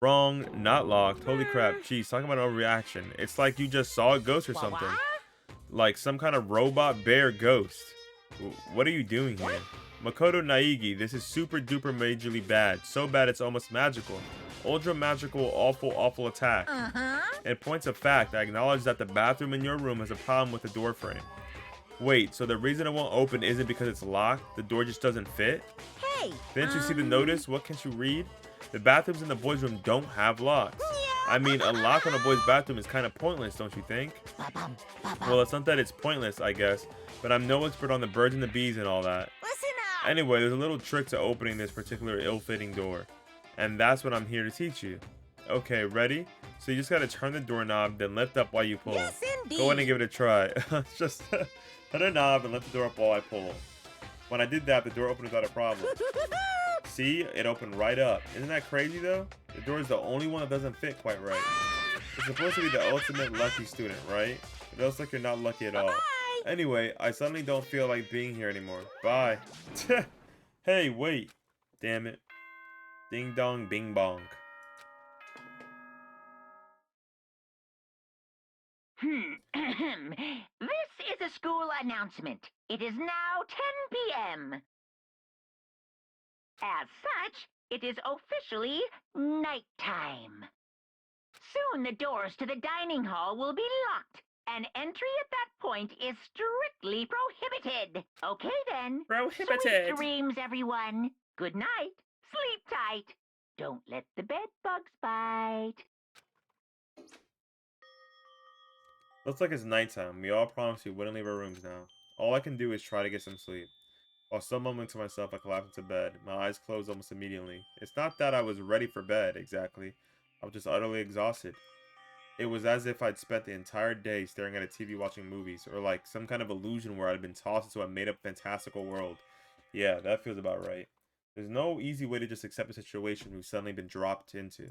Wrong, not locked. Holy crap, jeez, talking about overreaction. It's like you just saw a ghost or something. Like some kind of robot bear ghost. What are you doing here? Makoto Naegi, this is super duper majorly bad. So bad it's almost magical. Ultra magical, awful, awful attack. In points of fact, I acknowledge that the bathroom in your room has a problem with the door frame. Wait, so the reason it won't open isn't because it's locked? The door just doesn't fit? hey, Didn't you see the notice? What can't you read? The bathrooms in the boys' room don't have locks. I mean, a lock on a boys' bathroom is kind of pointless, don't you think? Well, it's not that it's pointless, I guess, but I'm no expert on the birds and the bees and all that. listen up. Anyway, there's a little trick to opening this particular ill-fitting door, and that's what I'm here to teach you. Okay, ready? So you just gotta turn the doorknob, then lift up while you pull. Yes, indeed. Go ahead and give it a try. Just turn the knob and lift the door up while I pull. When I did that, the door opened without a problem. See? It opened right up. Isn't that crazy, though? The door is the only one that doesn't fit quite right. It's supposed to be the ultimate lucky student, right? It looks like you're not lucky at all. Bye. Anyway, I suddenly don't feel like being here anymore. Bye. Hey, wait. Damn it. Ding dong, bing bong. This is a school announcement. It is now 10 p.m. As such, it is officially nighttime. Soon the doors to the dining hall will be locked, and entry at that point is strictly prohibited. Okay then. Prohibited. Sweet dreams, everyone. Good night. Sleep tight. Don't let the bed bugs bite. Looks like it's nighttime. We all promised we wouldn't leave our rooms now. All I can do is try to get some sleep. While still mumbling to myself, I collapsed into bed. My eyes closed almost immediately. It's not that I was ready for bed, exactly. I was just utterly exhausted. It was as if I'd spent the entire day staring at a TV watching movies, or like some kind of illusion where I'd been tossed into a made-up fantastical world. Yeah, that feels about right. There's no easy way to just accept a situation we've suddenly been dropped into.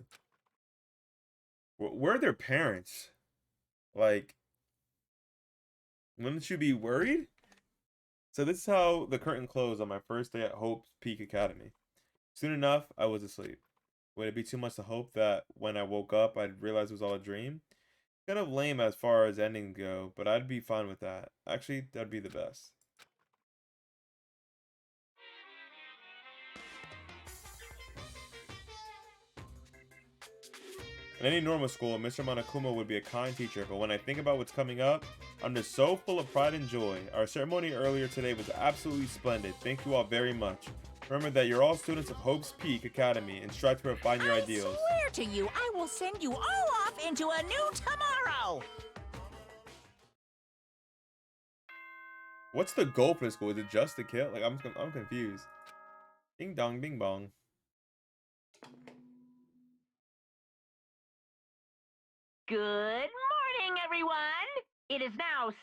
Where are their parents? Like, wouldn't you be worried? So this is how the curtain closed on my first day at Hope's Peak Academy. Soon enough, I was asleep. Would it be too much to hope that when I woke up, I'd realize it was all a dream? Kind of lame as far as endings go, but I'd be fine with that. Actually, that'd be the best. In any normal school, Mr. Monokuma would be a kind teacher, but when I think about what's coming up, I'm just so full of pride and joy. Our ceremony earlier today was absolutely splendid. Thank you all very much. Remember that you're all students of Hope's Peak Academy and strive to refine your ideals. I swear to you, I will send you all off into a new tomorrow. What's the goal for this school? Is it just to kill? Like, I'm confused. Ding dong, bing bong. Good morning, everyone. It is now 7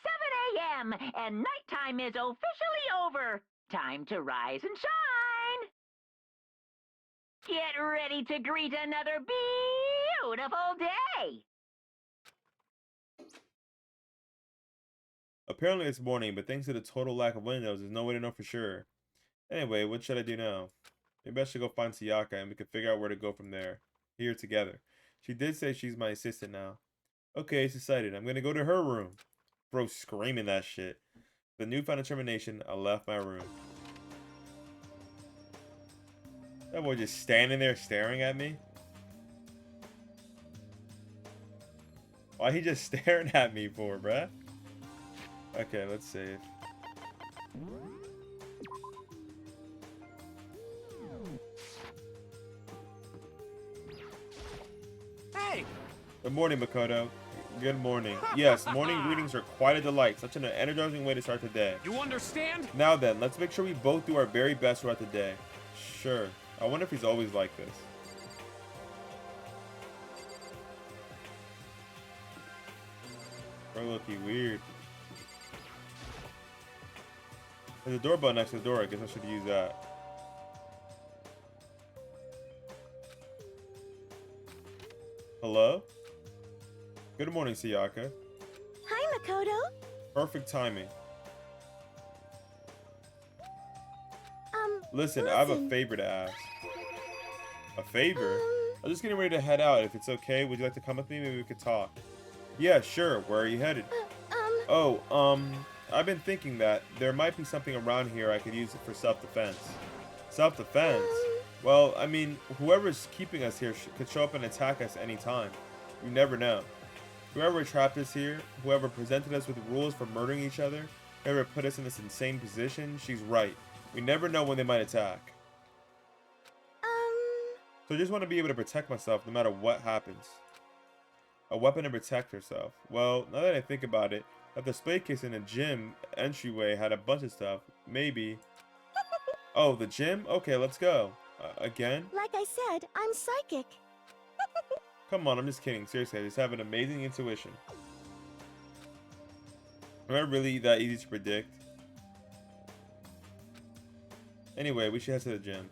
a.m. and nighttime is officially over. Time to rise and shine. Get ready to greet another beautiful day. Apparently it's morning, but thanks to the total lack of windows, there's no way to know for sure. Anyway, what should I do now? Maybe I should go find Sayaka and we can figure out where to go from there. Here together. She did say she's my assistant now. Okay, it's decided. I'm gonna go to her room. Bro screaming that shit. The newfound determination, I left my room. That boy just standing there staring at me. Why he just staring at me for, bruh? Okay, let's save. Hey! Good morning, Makoto. Good morning. Yes, morning greetings are quite a delight. Such an energizing way to start the day. You understand? Now then, let's make sure we both do our very best throughout the day. Sure. I wonder if he's always like this. Bro, looky weird. There's a doorbell next to the door. I guess I should use that. Hello? Good morning, Sayaka. Hi, Makoto. Perfect timing. Listen, I have a favor to ask. A favor? I'm just getting ready to head out. If it's okay, would you like to come with me? Maybe we could talk. Yeah, sure. Where are you headed? I've been thinking that there might be something around here I could use for self-defense. Self-defense? Well, I mean, whoever's keeping us here could show up and attack us anytime. You never know. Whoever trapped us here, whoever presented us with rules for murdering each other, whoever put us in this insane position, she's right. We never know when they might attack. So I just want to be able to protect myself no matter what happens. A weapon to protect herself. Well, now that I think about it, if the display case in the gym entryway had a bunch of stuff, maybe... Oh, the gym? Okay, let's go. Again? Like I said, I'm psychic. Come on, I'm just kidding. Seriously, I just have an amazing intuition. Am I really that easy to predict? Anyway, we should head to the gym.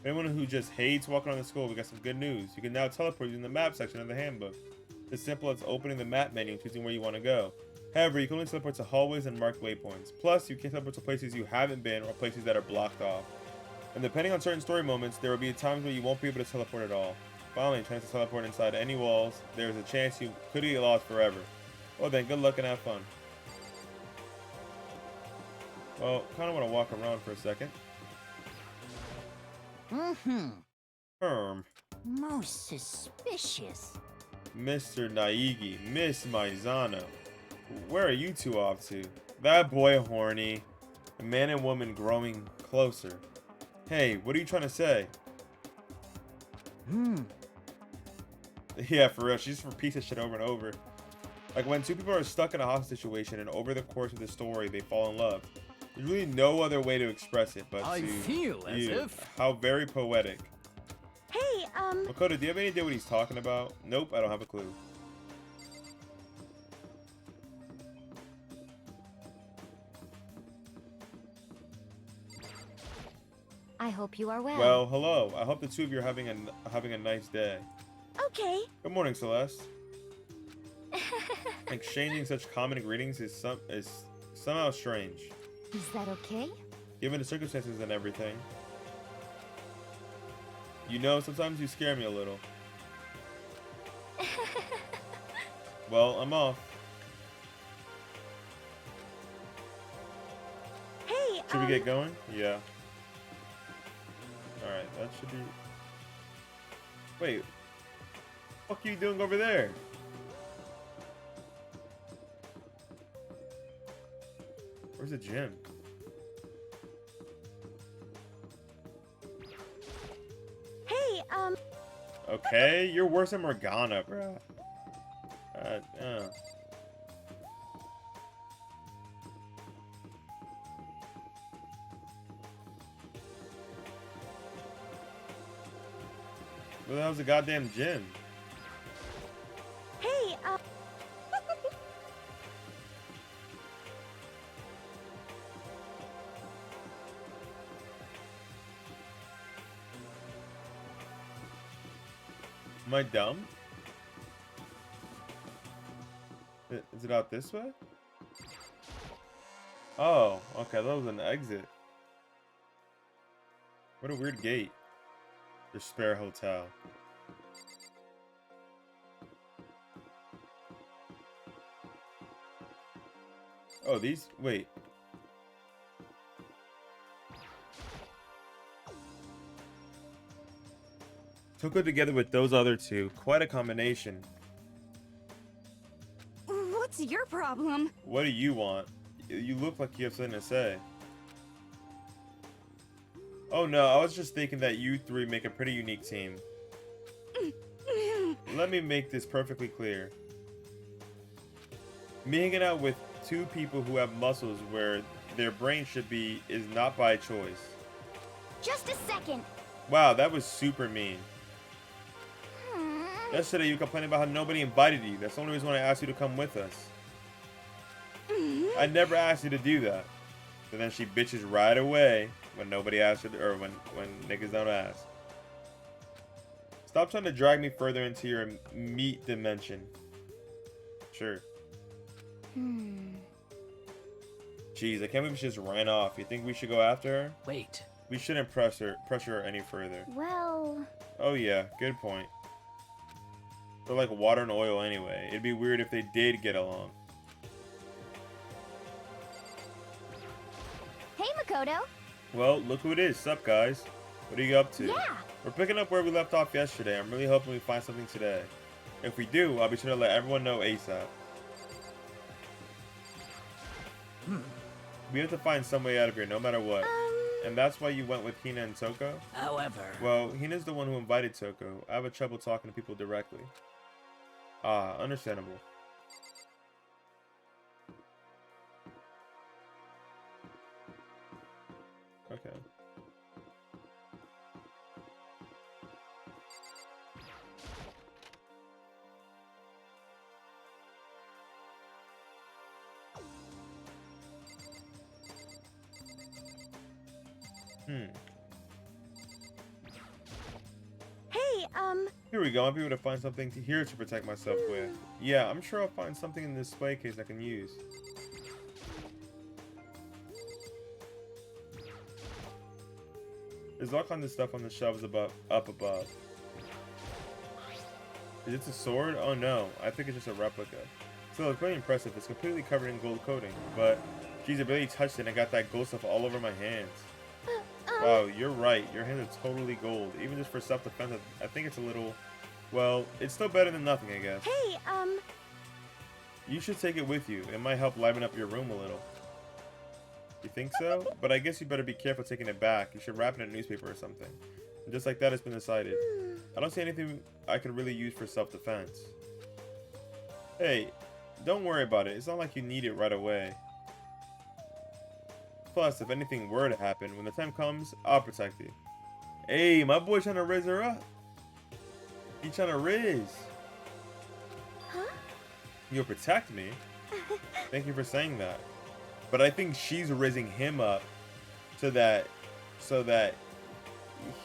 Anyone who just hates walking around the school, we got some good news. You can now teleport using the map section of the handbook. It's simple as opening the map menu and choosing where you want to go. However, you can only teleport to hallways and marked waypoints. Plus, you can't teleport to places you haven't been or places that are blocked off. And depending on certain story moments, there will be times where you won't be able to teleport at all. Finally, trying to teleport inside any walls, there is a chance you could get lost forever. Well then, good luck and have fun. Well, kind of want to walk around for a second. Most suspicious. Mr. Naegi, Miss Maizano. Where are you two off to? That boy horny. The man and woman growing closer. Hey, what are you trying to say? Yeah, for real. She just repeats this shit over and over. Like when two people are stuck in a hostage situation and over the course of the story they fall in love. There's really no other way to express it but I to feel as you. if... How very poetic. Hey, Makoto, do you have any idea what he's talking about? Nope, I don't have a clue. I hope you are well. Well, hello. I hope the two of you are having a nice day. okay. Good morning, Celeste. Exchanging such common greetings is somehow strange, Is that okay? given the circumstances and everything. You know, sometimes you scare me a little. Well, I'm off. Hey, Should we get going? Yeah. Alright, that should be... Wait. What the fuck are you doing over there? Where's the gym? Hey, Okay, you're worse than Morgana, bruh. Where the hell's the goddamn gym? hey, Am I dumb? Is it out this way? Oh, okay, that was an exit. What a weird gate. The spare hotel. Oh, these... Wait. Toko together with those other two. Quite a combination. What's your problem? What do you want? You look like you have something to say. Oh no, I was just thinking that you three make a pretty unique team. Let me make this perfectly clear. Me hanging out with two people who have muscles where their brain should be is not by choice. Just a second. Wow, that was super mean. Yesterday you complained about how nobody invited you. That's the only reason why I asked you to come with us. I never asked you to do that. But then she bitches right away when nobody asks her, or when niggas don't ask. Stop trying to drag me further into your meat dimension. Sure. Jeez, I can't believe she just ran off. You think we should go after her? Wait. We shouldn't pressure her any further. Well... Oh yeah, good point. They're like water and oil anyway. It'd be weird if they did get along. Hey, Makoto. Well, look who it is. Sup, guys? What are you up to? Yeah. We're picking up where we left off yesterday. I'm really hoping we find something today. If we do, I'll be sure to let everyone know ASAP. We have to find some way out of here, no matter what. And that's why you went with Hina and Toko? However... Well, Hina's the one who invited Toko. I have trouble talking to people directly. Ah, understandable. Okay. Hey, Here we go. I'll be able to find something here to protect myself with. Yeah, I'm sure I'll find something in this display case I can use. There's all kinds of stuff on the shelves up above. Is it a sword? Oh no, I think it's just a replica. Still, it's pretty impressive. It's completely covered in gold coating, but geez, I barely touched it and I got that gold stuff all over my hands. Wow, you're right. Your hands are totally gold. Even just for self-defense, I think it's a little... Well, it's still better than nothing, I guess. hey, You should take it with you. It might help liven up your room a little. You think so? But I guess you better be careful taking it back. You should wrap it in a newspaper or something. And just like that, it's been decided. I don't see anything I could really use for self-defense. Hey, don't worry about it. It's not like you need it right away. Plus, if anything were to happen, when the time comes, I'll protect you. Hey, my boy trying to raise her up. He trying to raise. huh? You'll protect me? Thank you for saying that. But I think she's raising him up so that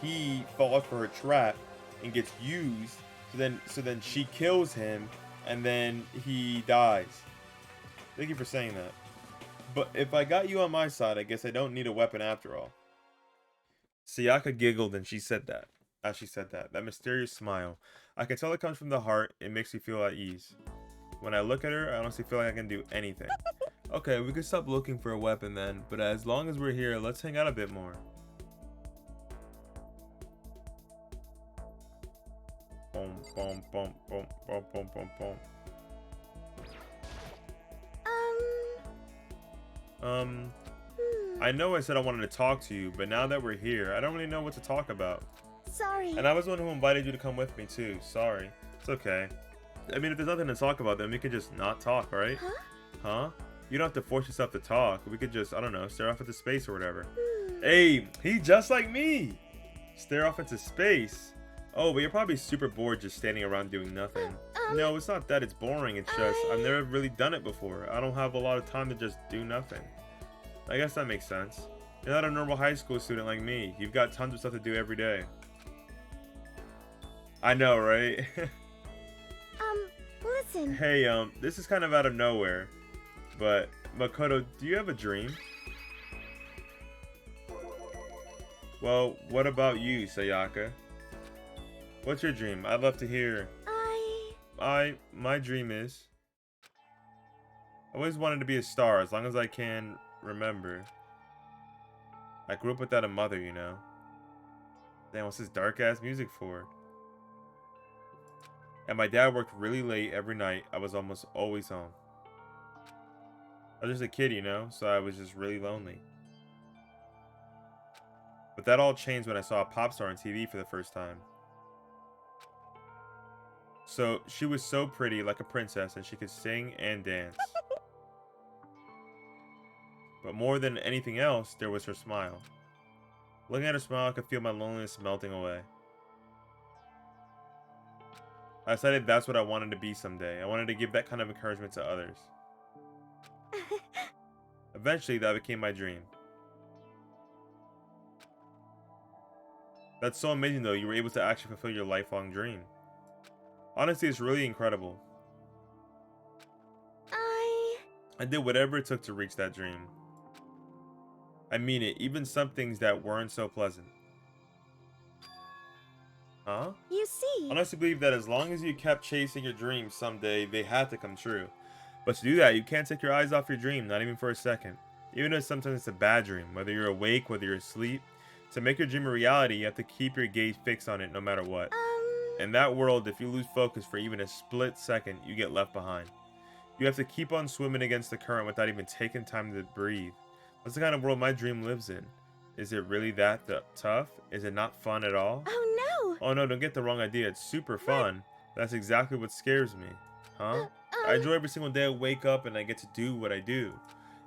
he falls for her trap and gets used. So then she kills him and then he dies. Thank you for saying that. But if I got you on my side, I guess I don't need a weapon after all. Sayaka giggled and she said that. As she said that. That mysterious smile. I can tell it comes from the heart. It makes me feel at ease. When I look at her, I honestly feel like I can do anything. Okay, we could stop looking for a weapon then. But as long as we're here, let's hang out a bit more. Boom, boom, boom, boom, boom, boom, boom, boom. I know I said I wanted to talk to you, but now that we're here, I don't really know what to talk about. Sorry. And I was the one who invited you to come with me too. Sorry. It's okay. I mean, if there's nothing to talk about, then we could just not talk, right? Huh? Huh? You don't have to force yourself to talk. We could just, I don't know, stare off into space or whatever. Hey, he's just like me. Stare off into space. Oh, but you're probably super bored just standing around doing nothing. No, it's not that it's boring. It's just I've never really done it before. I don't have a lot of time to just do nothing. I guess that makes sense. You're not a normal high school student like me. You've got tons of stuff to do every day. I know, right? Listen. Hey, this is kind of out of nowhere, but Makoto, do you have a dream? Well, what about you, Sayaka? What's your dream? I'd love to hear. My dream is, I always wanted to be a star as long as I can remember. I grew up without a mother, you know. Damn, what's this dark ass music for? And my dad worked really late every night. I was almost always home. I was just a kid, you know, so I was just really lonely. But that all changed when I saw a pop star on TV for the first time. So she was so pretty, like a princess, and she could sing and dance. But more than anything else, there was her smile. Looking at her smile, I could feel my loneliness melting away. I decided that's what I wanted to be someday. I wanted to give that kind of encouragement to others. Eventually, that became my dream. That's so amazing though, you were able to actually fulfill your lifelong dream. Honestly, it's really incredible. I did whatever it took to reach that dream. I mean it, even some things that weren't so pleasant. Huh? You see. I honestly believe that as long as you kept chasing your dreams, someday they had to come true. But to do that, you can't take your eyes off your dream, not even for a second. Even if sometimes it's a bad dream, whether you're awake, whether you're asleep. To make your dream a reality, you have to keep your gaze fixed on it no matter what. In that world, if you lose focus for even a split second, you get left behind. You have to keep on swimming against the current without even taking time to breathe. That's the kind of world my dream lives in. Is it really that tough? Is it not fun at all? Oh Oh no, don't get the wrong idea. It's super fun. That's exactly what scares me. Huh? I enjoy every single day I wake up and I get to do what I do.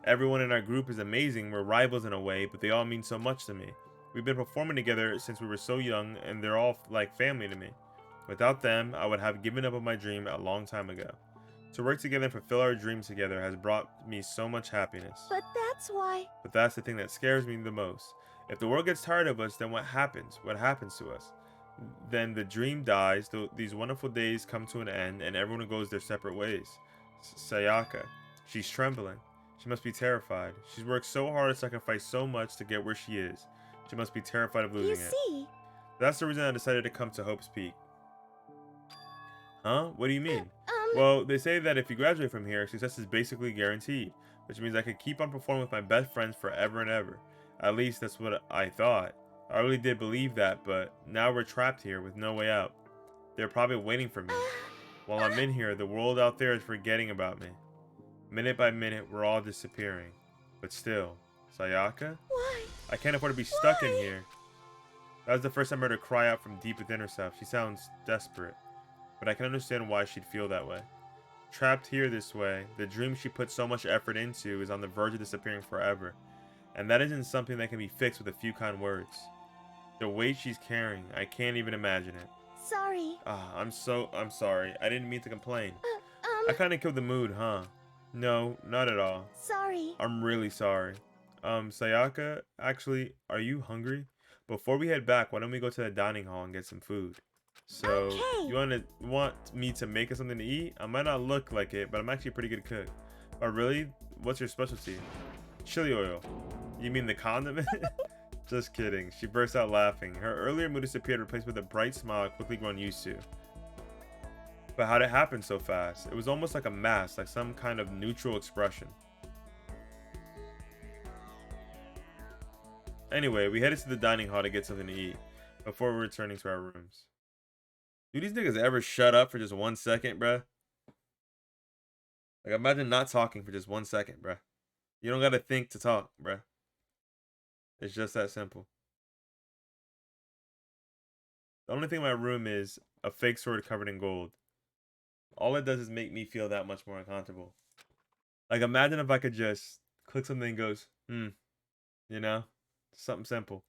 Everyone in our group is amazing. We're rivals in a way, but they all mean so much to me. We've been performing together since we were so young, and they're all like family to me. Without them, I would have given up on my dream a long time ago. To work together and fulfill our dreams together has brought me so much happiness. But that's why. But that's the thing that scares me the most. If the world gets tired of us, then what happens? What happens to us? Then the dream dies, these wonderful days come to an end, and everyone goes their separate ways. Sayaka. She's trembling. She must be terrified. She's worked so hard and sacrificed so much to get where she is. She must be terrified of losing it. See. That's the reason I decided to come to Hope's Peak. Huh? What do you mean? Well, they say that if you graduate from here, success is basically guaranteed, which means I could keep on performing with my best friends forever and ever. At least that's what I thought. I really did believe that, but now we're trapped here with no way out. They're probably waiting for me. While I'm in here, the world out there is forgetting about me. Minute by minute, we're all disappearing. But still, Sayaka? Why? I can't afford to be stuck in here. That was the first time I heard her cry out from deep within herself. She sounds desperate, but I can understand why she'd feel that way. Trapped here this way, the dream she put so much effort into is on the verge of disappearing forever. And that isn't something that can be fixed with a few kind words. The weight she's carrying, I can't even imagine it. Sorry. I'm sorry. I didn't mean to complain. I kinda killed the mood, huh? No, not at all. Sorry. I'm really sorry. Sayaka, actually, are you hungry? Before we head back, why don't we go to the dining hall and get some food? So, Okay. you want me to make us something to eat? I might not look like it, but I'm actually a pretty good cook. Oh, really? What's your specialty? Chili oil. You mean the condiment? Just kidding. She burst out laughing. Her earlier mood disappeared, replaced with a bright smile I'd quickly grown used to. But how'd it happen so fast? It was almost like a mask, like some kind of neutral expression. Anyway, we headed to the dining hall to get something to eat before returning to our rooms. Do these niggas ever shut up for just 1 second, bruh? Like, imagine not talking for just 1 second, bruh. You don't gotta think to talk, bruh. It's just that simple. The only thing in my room is a fake sword covered in gold. All it does is make me feel that much more uncomfortable. Like, imagine if I could just click something and goes, you know? Something simple.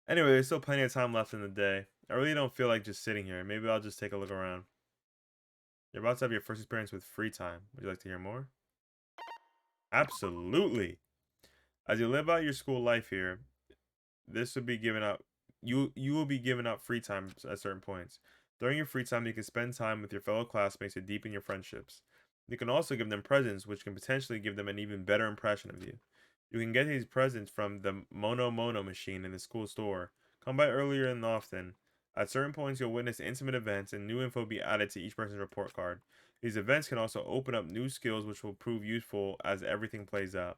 Anyway, there's still plenty of time left in the day. I really don't feel like just sitting here. Maybe I'll just take a look around. You're about to have your first experience with free time. Would you like to hear more? Absolutely. As you live out your school life here, this will be given out. You will be given out free time at certain points. During your free time, you can spend time with your fellow classmates to deepen your friendships. You can also give them presents, which can potentially give them an even better impression of you. You can get these presents from the Mono machine in the school store, Come by earlier and often. At certain points, you'll witness intimate events and new info will be added to each person's report card. These events can also open up new skills which will prove useful as everything plays out.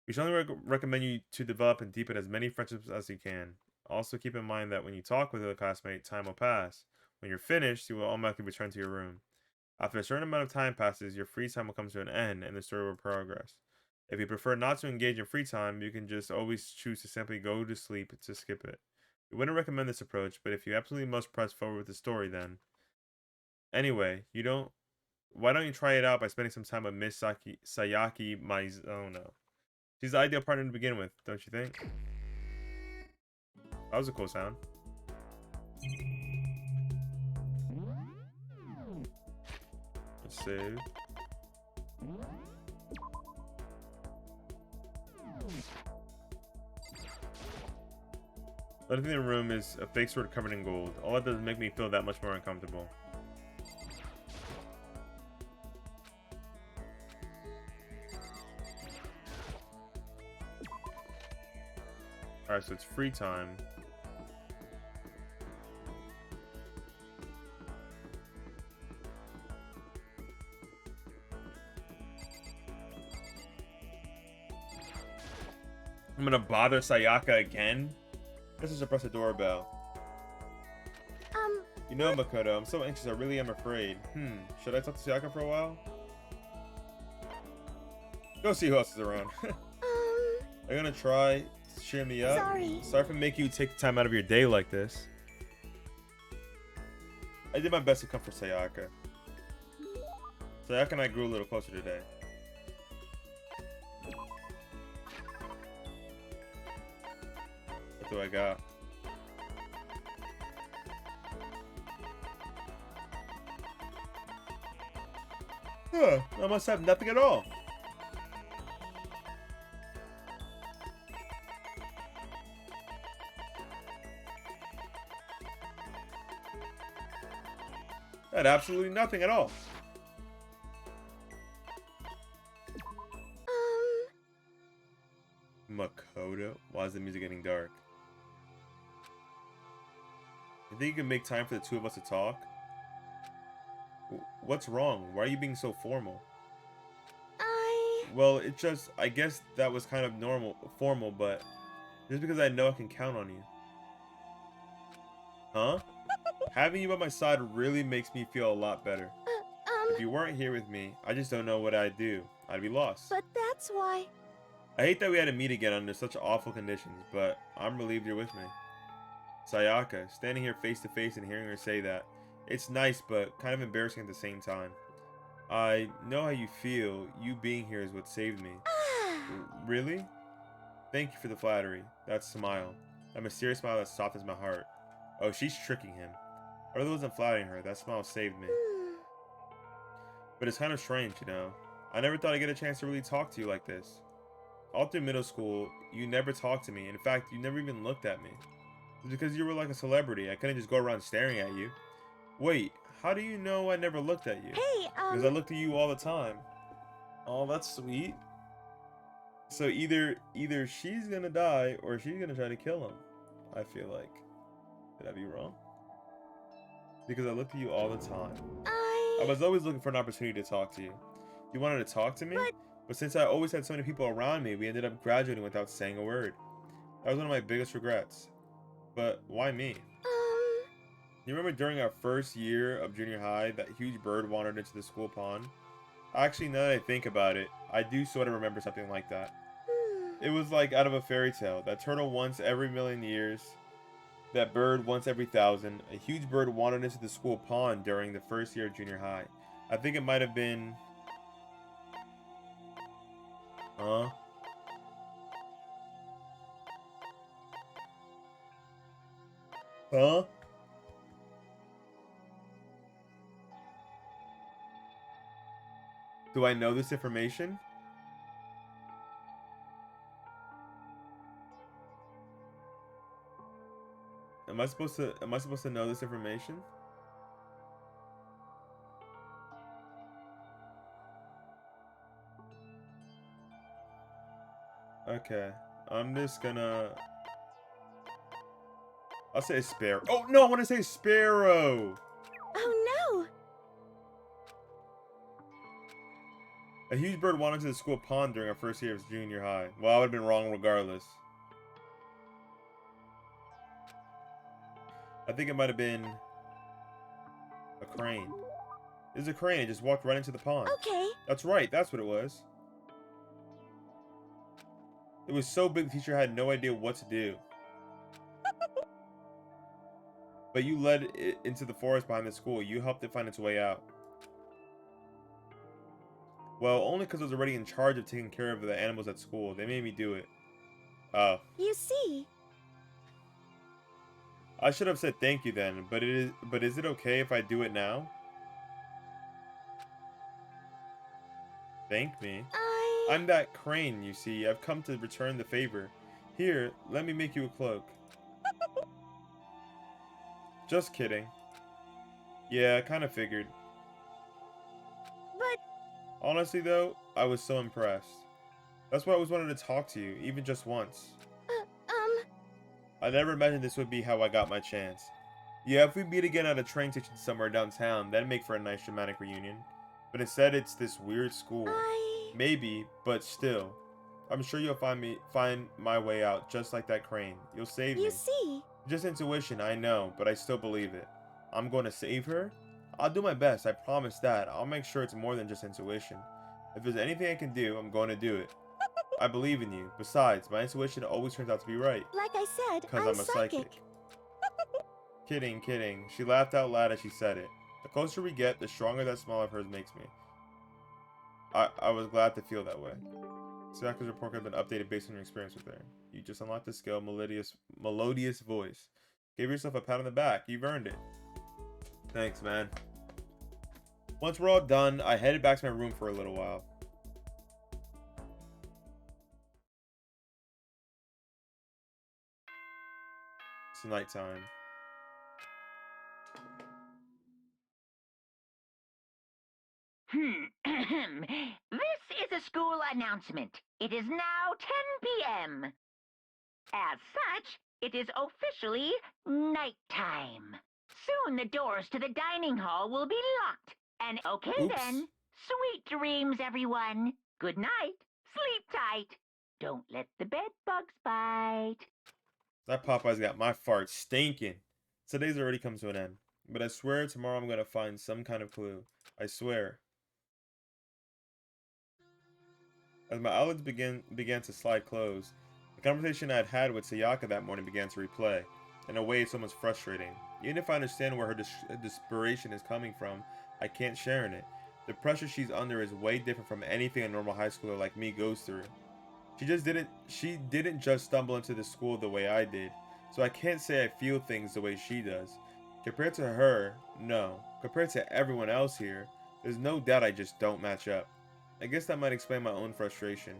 We strongly recommend you to develop and deepen as many friendships as you can. Also keep in mind that when you talk with a classmate, time will pass. When you're finished, you will automatically return to your room. After a certain amount of time passes, your free time will come to an end and the story will progress. If you prefer not to engage in free time, you can just always choose to simply go to sleep to skip it. We wouldn't recommend this approach, but if you absolutely must press forward with the story, then. Anyway, why don't you try it out by spending some time with Miss Sayaki Maizono? She's the ideal partner to begin with, don't you think? That was a cool sound. Let's save. The other thing in the room is a fake sword covered in gold. All that does is make me feel that much more uncomfortable. Alright, so it's free time. I'm gonna bother Sayaka again? This is to press the doorbell. You know, Makoto, I'm so anxious, I really am afraid. Should I talk to Sayaka for a while? Go see who else is around. Are you gonna try to cheer me up? Sorry for making you take the time out of your day like this. I did my best to comfort Sayaka. Sayaka and I grew a little closer today. What do I got? Huh, I must have nothing at all. I had absolutely nothing at all. Makoto? Why is the music getting dark? You think you can make time for the two of us to talk? What's wrong? Why are you being so formal? Well, it just, I guess that was kind of formal, but just because I know I can count on you. Huh? Having you by my side really makes me feel a lot better. If you weren't here with me, I just don't know what I'd do. I'd be lost. But that's why... I hate that we had to meet again under such awful conditions, but I'm relieved you're with me. Sayaka, standing here face to face and hearing her say that, it's nice but kind of embarrassing at the same time. I know how you feel. You being here is what saved me. Really? Thank you for the flattery. That smile. That mysterious smile that softens my heart. Oh, she's tricking him. I really wasn't flattering her. That smile saved me. But it's kind of strange, you know. I never thought I'd get a chance to really talk to you like this. All through middle school, you never talked to me. In fact, you never even looked at me. It's because you were like a celebrity. I couldn't just go around staring at you. Wait, how do you know I never looked at you? Hey, Because I looked at you all the time. Oh, that's sweet. So either she's gonna die or she's gonna try to kill him. I feel like. Did I be wrong? Because I looked at you all the time. I was always looking for an opportunity to talk to you. You wanted to talk to me? But since I always had so many people around me, we ended up graduating without saying a word. That was one of my biggest regrets. But why me? You remember during our first year of junior high, that huge bird wandered into the school pond? Actually, now that I think about it, I do sort of remember something like that. It was like out of a fairy tale. That turtle once every million years. That bird once every 1,000. A huge bird wandered into the school pond during the first year of junior high. I think it might have been... Huh? Huh? Do I know this information? Am I supposed to know this information? Okay. I'm just gonna... I'll say Sparrow. Oh, no, I want to say Sparrow. Oh A huge bird wandered into the school pond during our first year of junior high. Well, I would have been wrong regardless. I think it might have been a crane. It was a crane. It just walked right into the pond. no. Okay. That's right. That's what it was. It was so big the teacher had no idea what to do. But you led it into the forest behind the school. You helped it find its way out. Well, only because I was already in charge of taking care of the animals at school. They made me do it. Oh. You see. I should have said thank you then, but is it okay if I do it now? Thank me? I'm that crane, you see. I've come to return the favor. Here, let me make you a cloak. Just kidding. Yeah, I kind of figured. But... Honestly, though, I was so impressed. That's why I always wanted to talk to you, even just once. I never imagined this would be how I got my chance. Yeah, if we meet again at a train station somewhere downtown, that'd make for a nice dramatic reunion. But instead, it's this weird school. Maybe, but still. I'm sure you'll find my way out, just like that crane. You'll save me. You see. Just intuition, I know, but I still believe it. I'm going to save her? I'll do my best, I promise that. I'll make sure it's more than just intuition. If there's anything I can do, I'm going to do it. I believe in you. Besides, my intuition always turns out to be right. Like I said, Because I'm I'm a psychic. Kidding, kidding. She laughed out loud as she said it. The closer we get, the stronger that smile of hers makes me. I was glad to feel that way. Sayaka's report has been updated based on your experience with her. You just unlocked the skill, melodious voice. Give yourself a pat on the back. You've earned it. Thanks, man. Once we're all done, I headed back to my room for a little while. It's nighttime. This is a school announcement. It is now 10 p.m. As such, it is officially nighttime. Soon the doors to the dining hall will be locked. And okay Oops. then, sweet dreams, everyone. Good night. Sleep tight. Don't let the bed bugs bite. That Popeye's got my fart stinking. Today's already come to an end. But I swear tomorrow I'm going to find some kind of clue. I swear. As my eyelids began to slide closed, the conversation I had had with Sayaka that morning began to replay. In a way, it's almost frustrating. Even if I understand where her desperation is coming from, I can't share in it. The pressure she's under is way different from anything a normal high schooler like me goes through. She didn't just stumble into the school the way I did, so I can't say I feel things the way she does. Compared to her, no. Compared to everyone else here, there's no doubt I just don't match up. I guess that might explain my own frustration.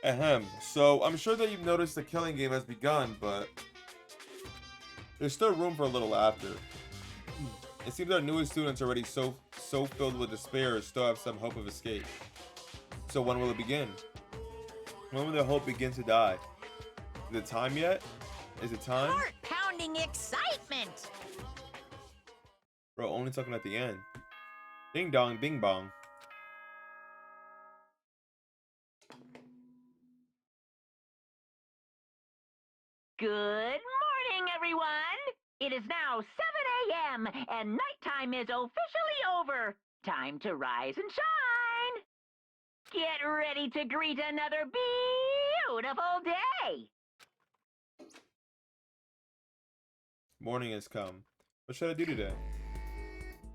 Ahem. So, I'm sure that you've noticed the killing game has begun, but there's still room for a little laughter. It seems our newest students already so filled with despair still have some hope of escape. So when will it begin? When will their hope begin to die? Is it time yet? Is it time? Heart-pounding excitement. Bro, only talking at the end. Ding dong, bing bong. Good morning, everyone. It is now 7 a.m. and nighttime is officially over. Time to rise and shine. Get ready to greet another beautiful day. Morning has come. What should I do today?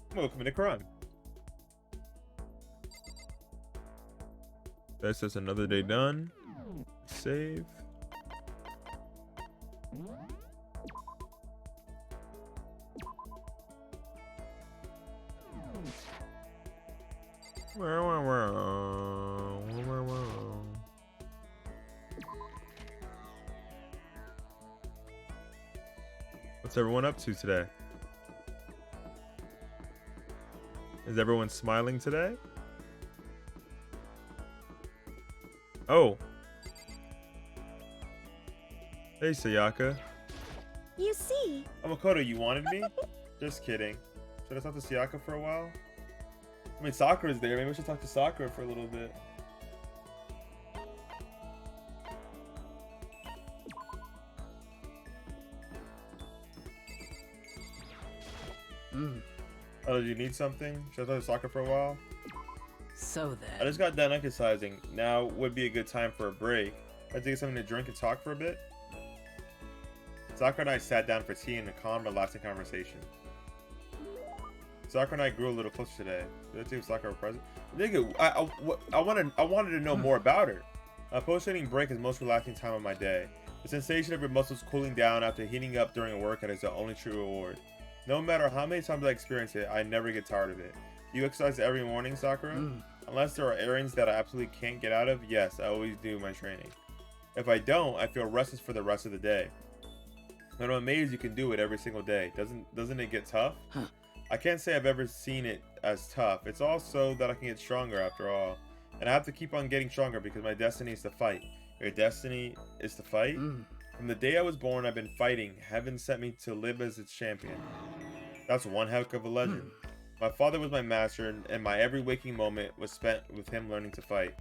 I'm gonna commit a crime. That's just another day done. Save. What's everyone up to today? Is everyone smiling today? Oh. Hey, Sayaka. You see, Oh, Makoto, you wanted me? Just kidding. Should I talk to Sayaka for a while? I mean, Sakura's there. Maybe we should talk to Sakura for a little bit. Oh, did you need something? Should I talk to Sakura for a while? So I then, just got done exercising. Now would be a good time for a break. I'd get something to drink and talk for a bit. Sakura and I sat down for tea in a calm, relaxing conversation. Sakura and I grew a little closer today. Did I give Sakura a present? Nigga, I wanted to know more about her. A post-training break is the most relaxing time of my day. The sensation of your muscles cooling down after heating up during a workout is the only true reward. No matter how many times I experience it, I never get tired of it. You exercise every morning, Sakura? Unless there are errands that I absolutely can't get out of, yes, I always do my training. If I don't, I feel restless for the rest of the day. But I'm amazed you can do it every single day. Doesn't it get tough? I can't say I've ever seen it as tough. It's also that I can get stronger after all. And I have to keep on getting stronger because my destiny is to fight. Your destiny is to fight? From the day I was born, I've been fighting. Heaven sent me to live as its champion. That's one heck of a legend. My father was my master, and my every waking moment was spent with him learning to fight.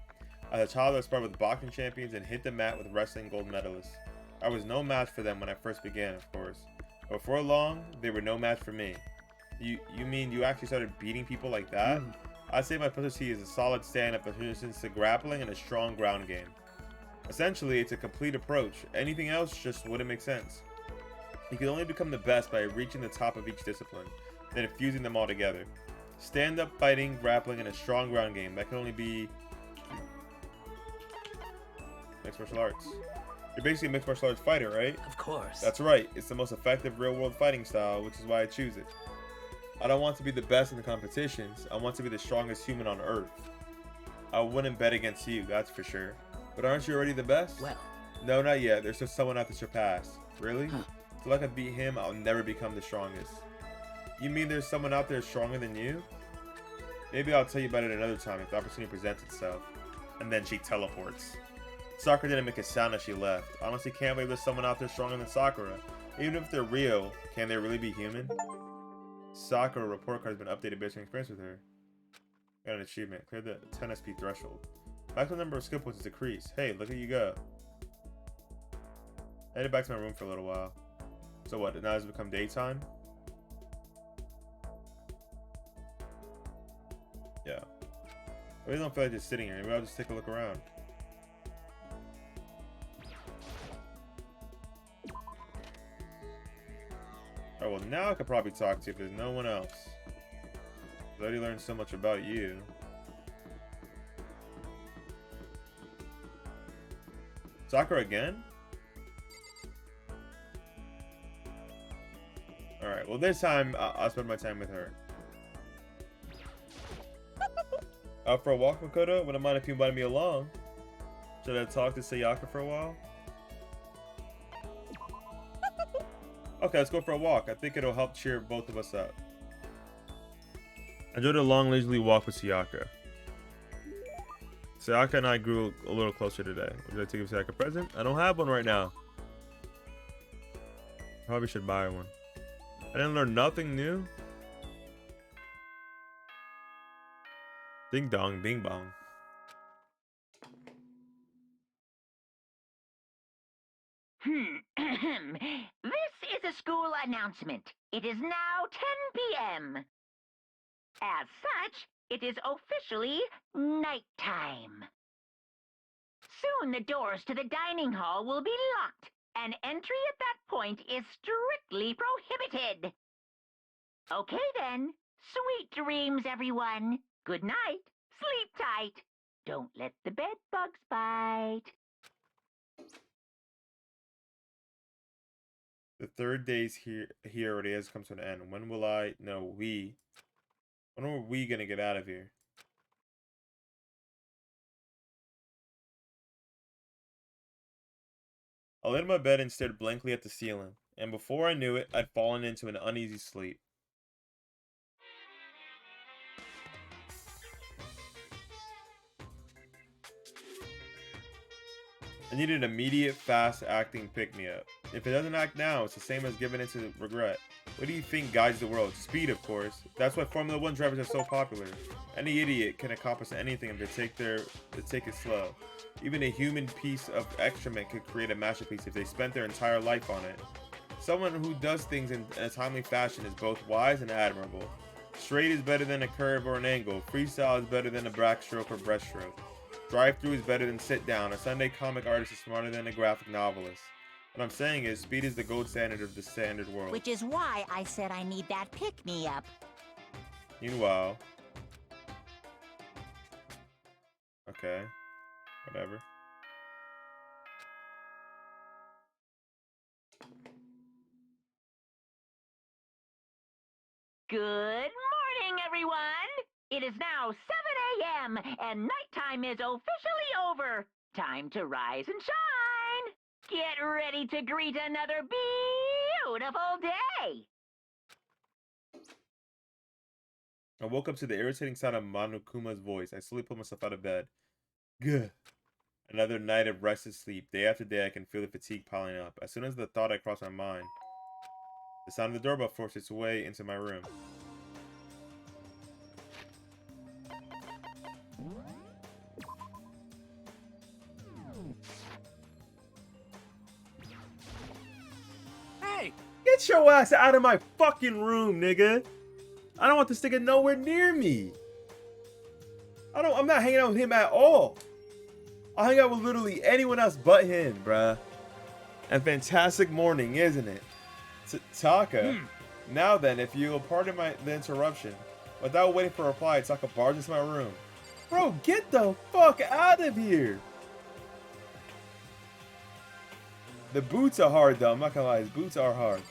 As a child, I sparred with boxing champions and hit the mat with wrestling gold medalists. I was no match for them when I first began, of course. But before long, they were no match for me. You mean you actually started beating people like that? I'd say my specialty is a solid stand-up resistance to grappling and a strong ground game. Essentially, it's a complete approach. Anything else just wouldn't make sense. You can only become the best by reaching the top of each discipline, then fusing them all together. Stand-up fighting, grappling, and a strong ground game. That can only be mixed martial arts. You're basically a mixed martial arts fighter, right? of course. That's right. It's the most effective real-world fighting style, which is why I choose it. I don't want to be the best in the competitions. I want to be the strongest human on Earth. I wouldn't bet against you, that's for sure. But aren't you already the best? Well, No, not yet. There's still someone out to surpass. Really? Till I can beat him, I'll never become the strongest. You mean there's someone out there stronger than you? Maybe I'll tell you about it another time if the opportunity presents itself. And then she teleports. Sakura didn't make a sound as she left. Honestly, can't believe there's someone out there stronger than Sakura. Even if they're real, can they really be human? Sakura report card has been updated based on experience with her. Got an achievement. Clear the 10 SP threshold. Maximum number of skill points is decreased. Hey, look at you go. I headed back to my room for a little while. So what, now it's become daytime? Yeah. I really don't feel like just sitting here. Maybe I'll just take a look around. Oh, well, now I could probably talk to you if there's no one else. I already learned so much about you. Sakura again? Alright, well this time, I'll spend my time with her. Out for a walk, Makoto? Wouldn't mind if you invited me along. Should I talk to Sayaka for a while? Okay, let's go for a walk. I think it'll help cheer both of us up. I enjoyed a long, leisurely walk with Sayaka. Sayaka and I grew a little closer today. Would you like to give Sayaka a present? I don't have one right now. Probably should buy one. I didn't learn nothing new. Ding dong, bing bong. This is a school announcement. It is now 10 p.m. As such, it is officially nighttime. Soon the doors to the dining hall will be locked, and entry at that point is strictly prohibited. Okay then. Sweet dreams, everyone. Good night. Sleep tight. Don't let the bed bugs bite. The third day's here already has come to an end. When will I? No, we. When are we gonna get out of here? I lay in my bed and stared blankly at the ceiling, and before I knew it, I'd fallen into an uneasy sleep. I need an immediate, fast-acting pick-me-up. If it doesn't act now, it's the same as giving into regret. What do you think guides the world? Speed, of course. That's why Formula 1 drivers are so popular. Any idiot can accomplish anything if they take it slow. Even a human piece of excrement could create a masterpiece if they spent their entire life on it. Someone who does things in a timely fashion is both wise and admirable. Straight is better than a curve or an angle. Freestyle is better than a backstroke or breaststroke. Drive-through is better than sit-down. A Sunday comic artist is smarter than a graphic novelist. What I'm saying is, speed is the gold standard of the standard world. Which is why I said I need that pick-me-up. Meanwhile... Okay. Whatever. Good morning, everyone! It is now 7 a.m., and nighttime is officially over. Time to rise and shine! Get ready to greet another beautiful day! I woke up to the irritating sound of Monokuma's voice. I slowly pulled myself out of bed. Good. Another night of restless sleep. Day after day, I can feel the fatigue piling up. As soon as the thought had crossed my mind, the sound of the doorbell forced its way into my room. Hey! Get your ass out of my fucking room, nigga! I don't want this nigga nowhere near me. I'm not hanging out with him at all. I'll hang out with literally anyone else but him, bruh. And fantastic morning, isn't it? Taka. Now then, if you'll pardon the interruption. Without waiting for a reply, Taka barged into my room. Bro, get the fuck out of here. The boots are hard though, I'm not gonna lie, his boots are hard.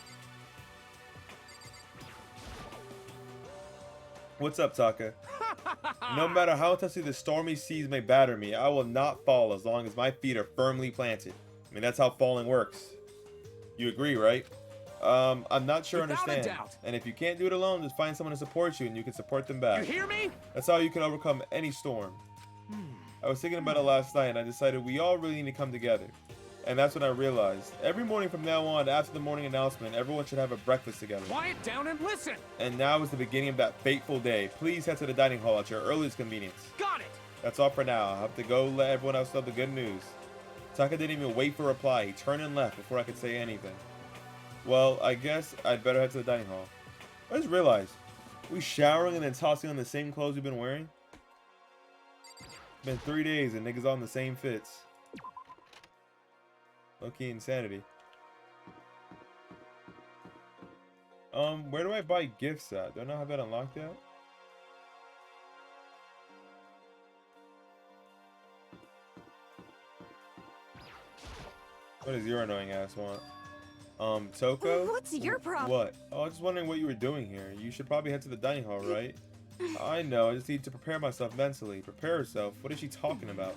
What's up, Taka? No matter how intensely the stormy seas may batter me, I will not fall as long as my feet are firmly planted. I mean, that's how falling works. You agree, right? I'm not sure I understand. And if you can't do it alone, just find someone to support you and you can support them back. You hear me? That's how you can overcome any storm. I was thinking about it last night and I decided we all really need to come together. And that's when I realized. Every morning from now on, after the morning announcement, everyone should have a breakfast together. Quiet down and listen. And now is the beginning of that fateful day. Please head to the dining hall at your earliest convenience. Got it. That's all for now. I have to go let everyone else know the good news. Taka didn't even wait for a reply. He turned and left before I could say anything. Well, I guess I'd better head to the dining hall. I just realized. We showering and then tossing on the same clothes we've been wearing? It's been 3 days and niggas all in the same fits. Low-key insanity. Where do I buy gifts at? Do I not have that unlocked yet? What does your annoying ass want? Toko? What's your problem? What? Oh, I was just wondering what you were doing here. You should probably head to the dining hall, right? I know, I just need to prepare myself mentally. Prepare herself? What is she talking about?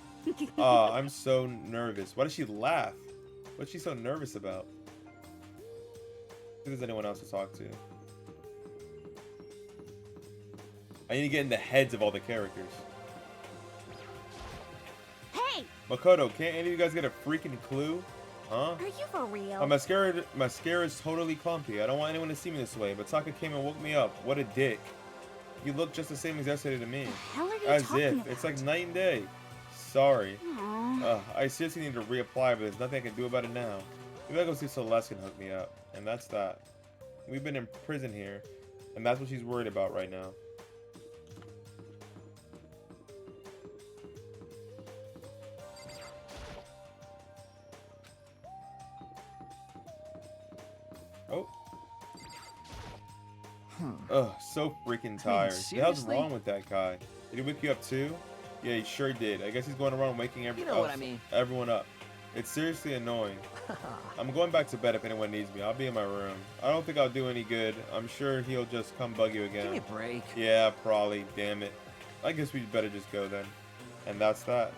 I'm so nervous. Why does she laugh? What's she so nervous about? If there's anyone else to talk to. I need to get in the heads of all the characters. Hey! Makoto, can't any of you guys get a freaking clue? Huh? Are you for real? My mascara is totally clumpy. I don't want anyone to see me this way, but Taka came and woke me up. What a dick. You look just the same as yesterday to me. What the hell are you As talking if. about? It's like night and day. Sorry. Aww. I seriously need to reapply, but there's nothing I can do about it now. Maybe I'll go see Celeste can hook me up. And that's that. We've been in prison here, and that's what she's worried about right now. Oh. Ugh, so freaking tired. What the hell's seriously? wrong with that guy? Did he wake you up too? Yeah, he sure did. I guess he's going around waking everyone up. It's seriously annoying. I'm going back to bed if anyone needs me. I'll be in my room. I don't think I'll do any good. I'm sure he'll just come bug you again. Give me a break. Yeah, probably. Damn it. I guess we'd better just go then. And that's that.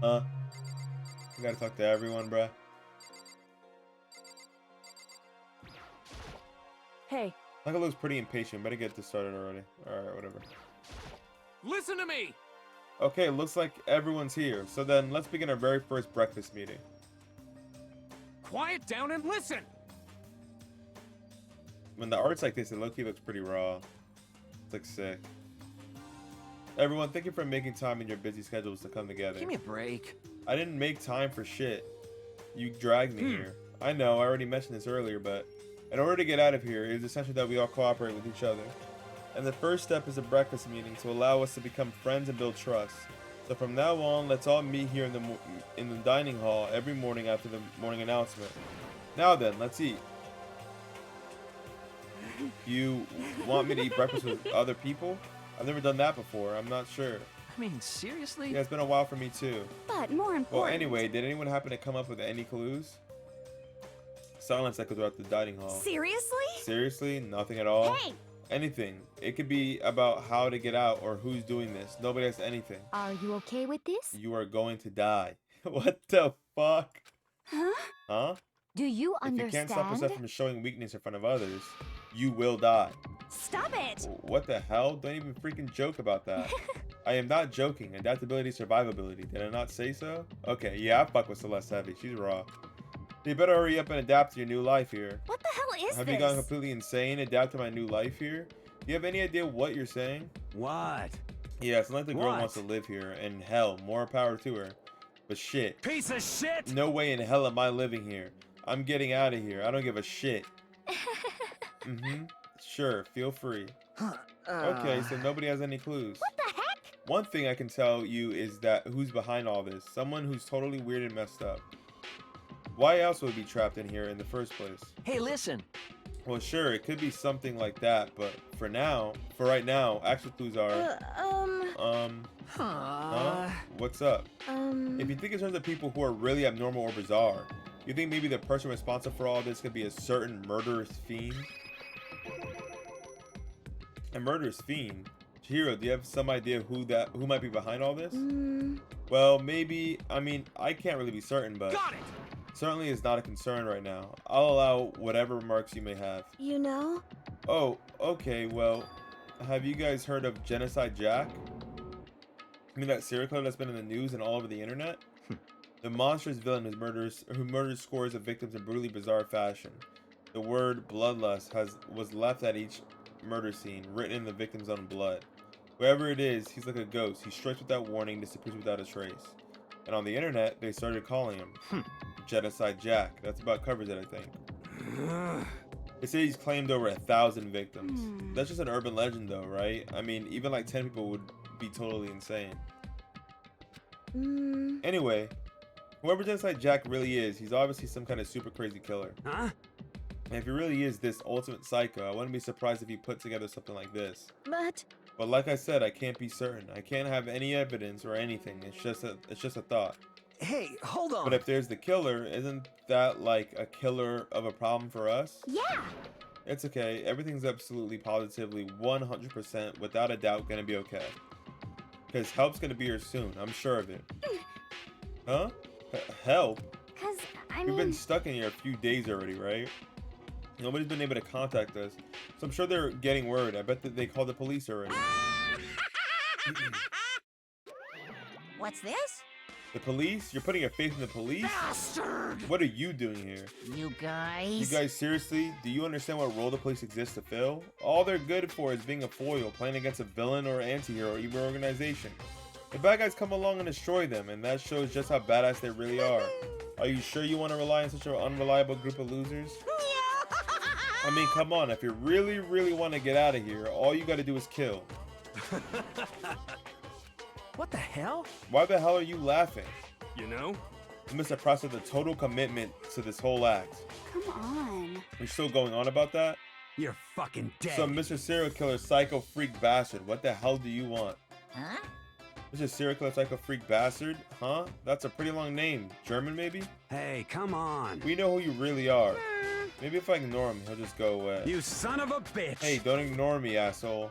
Huh? You gotta talk to everyone, bruh. Michael looks pretty impatient. Better get this started already. Alright, whatever. Listen to me! Okay, looks like everyone's here. So then, let's begin our very first breakfast meeting. Quiet down and listen! When the art's like this, it low-key looks pretty raw. It's like sick. Everyone, thank you for making time in your busy schedules to come together. Give me a break. I didn't make time for shit. You dragged me here. I know, I already mentioned this earlier, but in order to get out of here, it is essential that we all cooperate with each other. And the first step is a breakfast meeting to allow us to become friends and build trust. So from now on, let's all meet here in the dining hall every morning after the morning announcement. Now then, let's eat. You want me to eat breakfast with other people? I've never done that before. I'm not sure. I mean, seriously? Yeah, it's been a while for me too. But more important. Well, anyway, did anyone happen to come up with any clues? Silence echoed throughout the dining hall. Seriously? Seriously? Nothing at all? Hey! Anything. It could be about how to get out or who's doing this. Nobody has anything. Are you okay with this? You are going to die. What the fuck? Huh? Huh? Do you If you can't understand? stop yourself from showing weakness in front of others, you will die. Stop it! What the hell? Don't even freaking joke about that. I am not joking. Adaptability, survivability. Did I not say so? Okay, yeah, I fuck with Celeste heavy. She's raw. You better hurry up and adapt to your new life here. What the hell is Have this? you gone completely insane? Adapt to my new life here? Do you have any idea what you're saying? What? Yeah, it's not like the girl What? wants to live here, and hell, more power to her. But shit. Piece of shit! No way in hell am I living here. I'm getting out of here. I don't give a shit. Sure, feel free. Okay, so nobody has any clues. What the heck? One thing I can tell you is that who's behind all this. Someone who's totally weird and messed up. Why else would we be trapped in here in the first place? Hey, listen. Well, sure, it could be something like that, but for right now, actual clues are, huh? What's up? If you think in terms of people who are really abnormal or bizarre, you think maybe the person responsible for all this could be a certain murderous fiend? A murderous fiend? Chihiro, do you have some idea who might be behind all this? Well, maybe, I mean, I can't really be certain, but Got it! certainly is not a concern right now. I'll allow whatever remarks you may have. You know? Oh, okay, well, have you guys heard of Genocide Jack? I mean that serial killer that's been in the news and all over the internet? The monstrous villain who murders scores of victims in brutally bizarre fashion. The word bloodlust was left at each murder scene, written in the victim's own blood. Whoever it is, he's like a ghost. He strikes without warning, disappears without a trace. And on the internet, they started calling him Genocide Jack. That's about covers it, I think. They say he's claimed over 1,000 victims. That's just an urban legend though, right? I mean, even like 10 people would be totally insane. Anyway, whoever Genocide Jack really is, he's obviously some kind of super crazy killer. Huh? And if he really is this ultimate psycho, I wouldn't be surprised if he put together something like this. But like I said, I can't be certain. I can't have any evidence or anything. It's just a thought. Hey, hold on. But if there's the killer, isn't that like a killer of a problem for us? Yeah! It's okay. Everything's absolutely, positively, 100%, without a doubt, gonna be okay. Because help's gonna be here soon. I'm sure of it. Huh? Help? Cause I We've been mean, stuck in here a few days already, right? Nobody's been able to contact us. So I'm sure they're getting word. I bet that they called the police already. What's this? The police? You're putting your faith in the police? Bastard! What are you doing here? You You guys. guys, seriously? Do you understand what role the police exists to fill? All they're good for is being a foil, playing against a villain or anti-hero or even organization. The bad guys come along and destroy them, and that shows just how badass they really are. Are you sure you want to rely on such an unreliable group of losers? I mean, come on, if you really, really want to get out of here, all you gotta do is kill. What the hell? Why the hell are you laughing? You know? You must have processed a total commitment to this whole act. come on. You're still going on about that? You're fucking dead. So, Mr. Serial Killer Psycho Freak Bastard, what the hell do you want? Huh? Mr. Serial Killer Psycho Freak Bastard? Huh? That's a pretty long name. German, maybe? Hey, come on. We know who you really are. Maybe if I ignore him, he'll just go away. You son of a bitch. Hey, don't ignore me, asshole.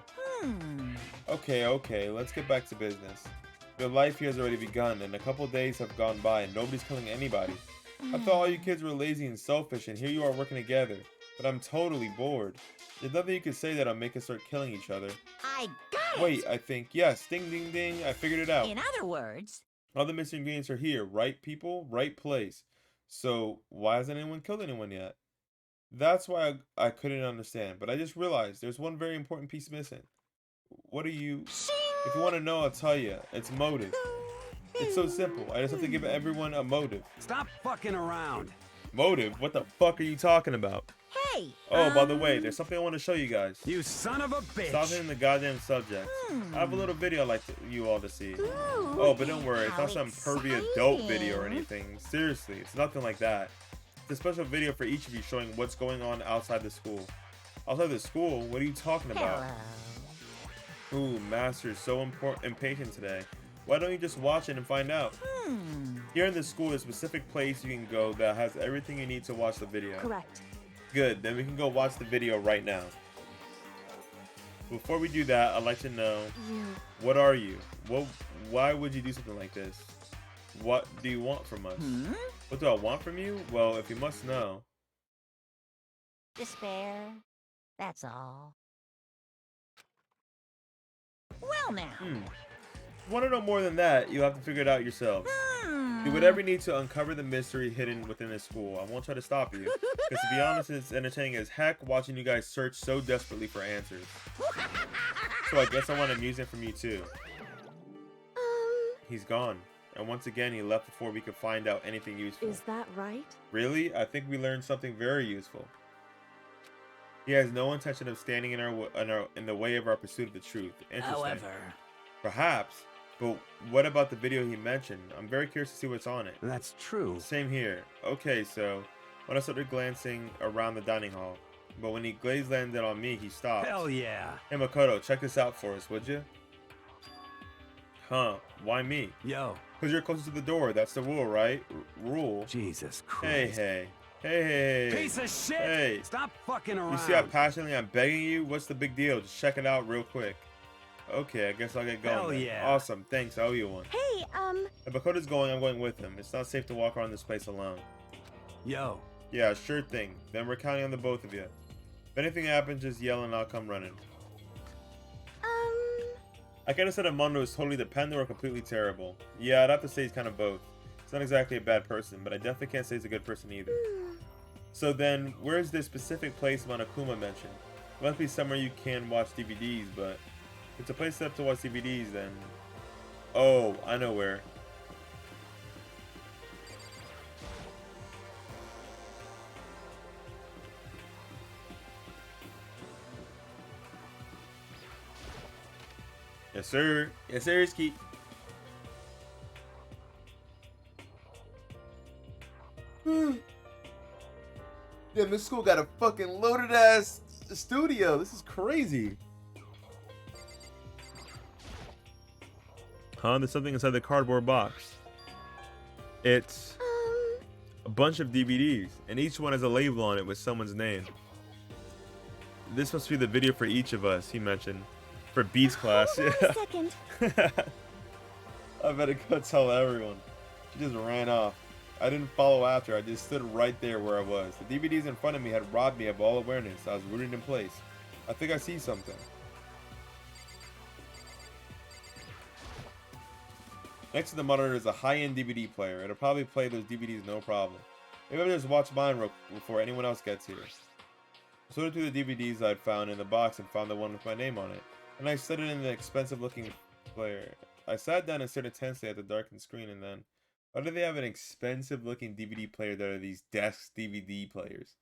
Okay, let's get back to business. Your life here has already begun, and a couple days have gone by, and nobody's killing anybody. I thought all you kids were lazy and selfish, and here you are working together. but I'm totally bored. There's nothing you could say that'll make us start killing each other. I got it! Wait, I think, yes, ding ding ding, I figured it out. In other words, All the missing ingredients are here, right people, right place. So, why hasn't anyone killed anyone yet? That's why I couldn't understand, but I just realized there's one very important piece missing. What are you... If you want to know, I'll tell you. It's motive. It's so simple. I just have to give everyone a motive. Stop fucking around. Motive? What the fuck are you talking about? hey! Oh, by the way, there's something I want to show you guys. You son of a bitch. Stop hitting the goddamn subject. I have a little video I'd like you all to see. Oh, but don't worry, it's not some pervy adult video or anything. Seriously, it's nothing like that. It's a special video for each of you showing what's going on outside the school. Outside the school? What are you talking about? Ooh, Master's so impatient today. Why don't you just watch it and find out? Here in the school, there's a specific place you can go that has everything you need to watch the video. Correct. Good, then we can go watch the video right now. Before we do that, I'd like to know, what are you? Why would you do something like this? What do you want from us? What do I want from you? Well, if you must know. Despair. That's all. Well now. Want to know more than that, you'll have to figure it out yourself. Do whatever you need to uncover the mystery hidden within this school. I won't try to stop you. Because to be honest, it's entertaining as heck watching you guys search so desperately for answers. So I guess I want amusement from you too. He's gone. And once again, he left before we could find out anything useful. Is that right? Really? I think we learned something very useful. He has no intention of standing in the way of our pursuit of the truth. Interesting. However, perhaps. But what about the video he mentioned? I'm very curious to see what's on it. that's true. Same here. Okay, so when I started glancing around the dining hall, but when he gaze landed on me, he stopped. Hell yeah. Hey Makoto, check this out for us, would you? Huh? Why me? Yo. Because you're closest to the door. That's the rule, right? Rule. Jesus Christ. Hey. Piece of shit. Hey. Stop fucking around. You see how passionately I'm begging you? What's the big deal? Just check it out real quick. Okay, I guess I'll get going. Hell then. yeah. Awesome. Thanks. I owe you one. Hey, If Makoto's going, I'm going with him. It's not safe to walk around this place alone. Yo. Yeah, sure thing. Then we're counting on the both of you. If anything happens, just yell and I'll come running. I could have said Amondo is totally dependent or completely terrible. Yeah, I'd have to say he's kind of both. He's not exactly a bad person, but I definitely can't say he's a good person either. So then, where's this specific place Monokuma mentioned? It must be somewhere you can watch DVDs, but if it's a place set up to watch DVDs, then... Oh, I know where. Yes, sir. Yes, sir, Ski. Damn, this school got a fucking loaded ass studio. This is crazy. Huh? There's something inside the cardboard box. It's a bunch of DVDs, and each one has a label on it with someone's name. This must be the video for each of us, he mentioned. For Beats class. Hold on a second. I better go tell everyone. She just ran off. I didn't follow after. I just stood right there where I was. The DVDs in front of me had robbed me of all awareness. I was rooted in place. I think I see something. Next to the monitor is a high-end DVD player. It'll probably play those DVDs no problem. Maybe I'll just watch mine before anyone else gets here. I sorted through the DVDs I'd found in the box and found the one with my name on it. And I set it in the expensive-looking player. I sat down and stared intensely at the darkened screen, and then... Why do they have an expensive-looking DVD player that are these desk DVD players?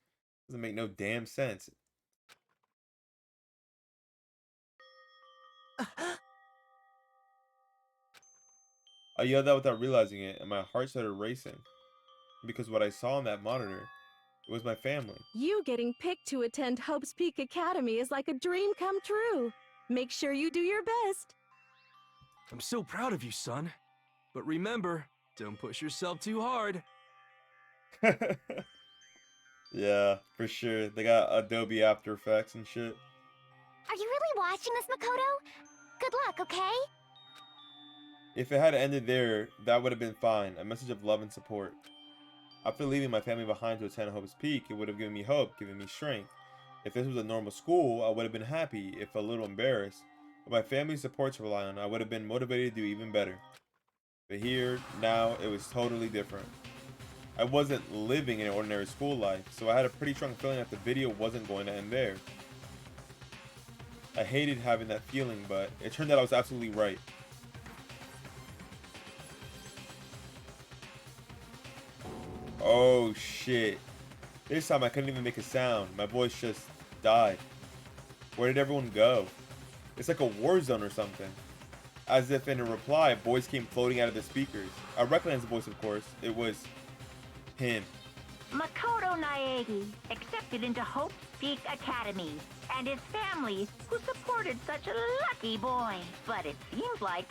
Doesn't make no damn sense. I yelled out without realizing it, and my heart started racing. Because what I saw on that monitor, it was my family. You getting picked to attend Hope's Peak Academy is like a dream come true. Make sure you do your best. I'm so proud of you, son. But remember, don't push yourself too hard. Yeah, for sure. They got Adobe After Effects and shit. Are you really watching this, Makoto? Good luck, okay? If it had ended there, that would have been fine. A message of love and support. After leaving my family behind to attend Hope's Peak, it would have given me hope, given me strength. If this was a normal school, I would have been happy, if a little embarrassed. With my family's support to rely on, I would have been motivated to do even better. But here, now, it was totally different. I wasn't living an ordinary school life, so I had a pretty strong feeling that the video wasn't going to end there. I hated having that feeling, but it turned out I was absolutely right. Oh shit. This time I couldn't even make a sound. My voice just died. Where did everyone go? It's like a war zone or something. As if in a reply, a voice came floating out of the speakers. I recognized the voice, of course. It was him. Makoto Naegi accepted into Hope's Peak Academy, and his family, who supported such a lucky boy. But it seems like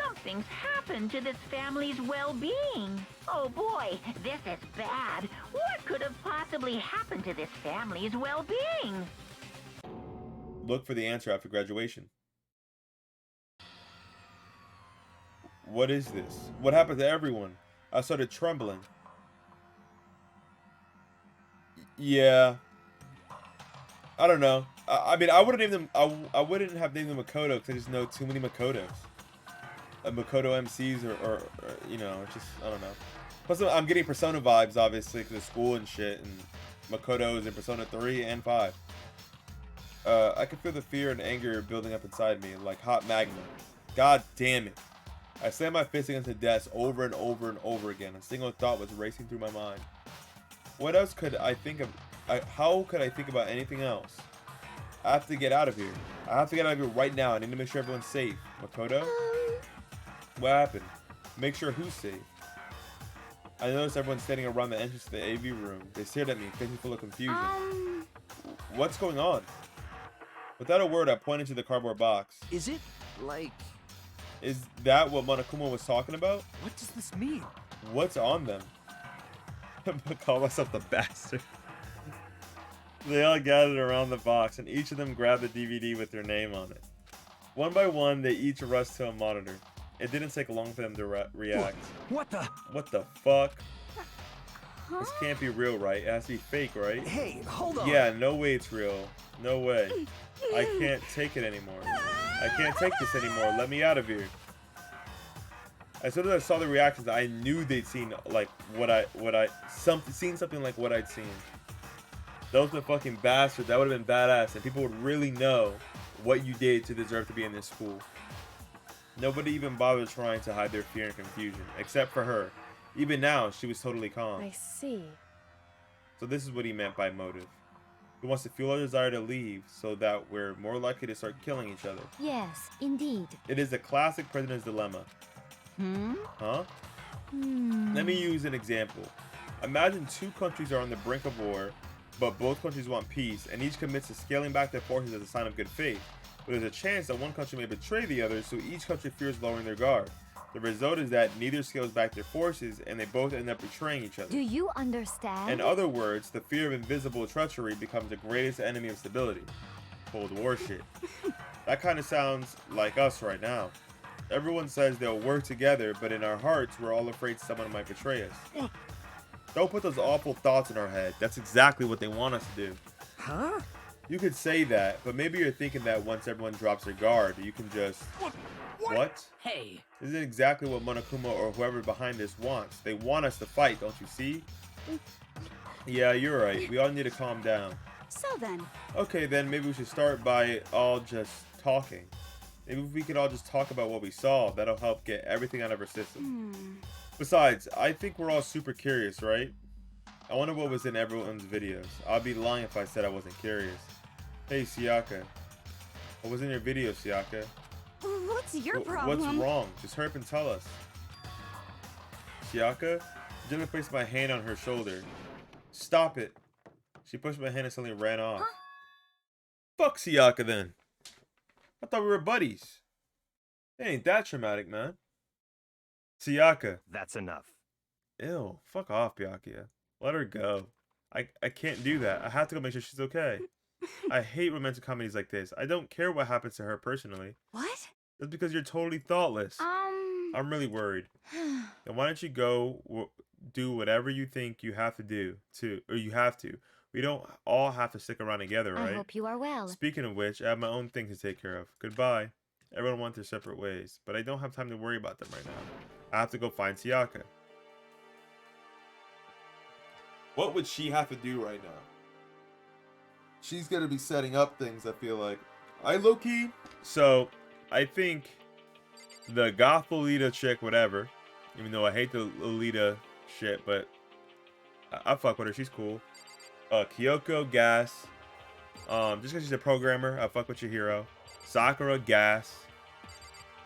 something's happened to this family's well-being. Oh boy, this is bad. What could have possibly happened to this family's well-being? Look for the answer after graduation. What is this? What happened to everyone? I started trembling. Yeah. I don't know. I mean, I wouldn't name them. I wouldn't have named them Makoto because I just know too many Makotos. Makoto MCs or you know, just I don't know. Plus, I'm getting Persona vibes obviously because of school and shit, and Makoto is in Persona 3 and 5. I can feel the fear and anger building up inside me like hot magma. God damn it! I slammed my fist against the desk over and over and over again. A single thought was racing through my mind. What else could I think of? How could I think about anything else? I have to get out of here. I have to get out of here right now. I need to make sure everyone's safe. Makoto? What happened? Make sure who's safe. I noticed everyone standing around the entrance to the AV room. They stared at me, faces full of confusion. What's going on? Without a word, I pointed to the cardboard box. Is it, like... Is that what Monokuma was talking about? What does this mean? What's on them? Call myself the bastard. They all gathered around the box, and each of them grabbed the DVD with their name on it. One by one, they each rushed to a monitor. It didn't take long for them to react. What the? What the fuck? This can't be real, right? It has to be fake, right? Hey, hold on. Yeah, no way it's real. No way. I can't take it anymore. I can't take this anymore. Let me out of here. As soon as I saw the reactions, I knew they'd seen like seen something like what I'd seen. Those were fucking bastards. That would have been badass, and people would really know what you did to deserve to be in this school. Nobody even bothered trying to hide their fear and confusion, except for her. Even now, she was totally calm. I see. So this is what he meant by motive. He wants to fuel our desire to leave so that we're more likely to start killing each other. Yes, indeed. It is a classic prisoner's dilemma. Huh? Let me use an example. Imagine two countries are on the brink of war, but both countries want peace, and each commits to scaling back their forces as a sign of good faith. But there's a chance that one country may betray the other, so each country fears lowering their guard. The result is that neither scales back their forces, and they both end up betraying each other. Do you understand? In other words, the fear of invisible treachery becomes the greatest enemy of stability. Cold War shit. That kind of sounds like us right now. Everyone says they'll work together, but in our hearts, we're all afraid someone might betray us. Don't put those awful thoughts in our head. That's exactly what they want us to do. Huh? You could say that, but maybe you're thinking that once everyone drops their guard, you can just... What? Hey. This is exactly what Monokuma or whoever behind this wants. They want us to fight, don't you see? Yeah, you're right. We all need to calm down. So then. Okay, then maybe we should start by all just talking. Maybe we could all just talk about what we saw. That'll help get everything out of our system. Besides, I think we're all super curious, right? I wonder what was in everyone's videos. I'd be lying if I said I wasn't curious. Hey, Sayaka. What was in your video, Sayaka? What's your problem? What's wrong? Just hurry up and tell us. Sayaka? Jenna placed my hand on her shoulder. Stop it. She pushed my hand and suddenly ran off. Huh? Fuck Sayaka then. I thought we were buddies. It ain't that traumatic, man. Sayaka. That's enough. Ew. Fuck off, Byakuya. Let her go. I can't do that. I have to go make sure she's okay. I hate romantic comedies like this. I don't care what happens to her personally. What? That's because you're totally thoughtless. I'm really worried. Then why don't you go do whatever you think you have to do or you have to. We don't all have to stick around together, I right? hope you are well. Speaking of which, I have my own thing to take care of. Goodbye. Everyone went their separate ways, but I don't have time to worry about them right now. I have to go find Sayaka. What would she have to do right now? She's gonna be setting up things, I feel like. low-key. So, I think the goth Lolita chick, whatever, even though I hate the Lolita shit, but I fuck with her. She's cool. Kyoko, gas. Just because she's a programmer, I fuck with your hero. Sakura, gas.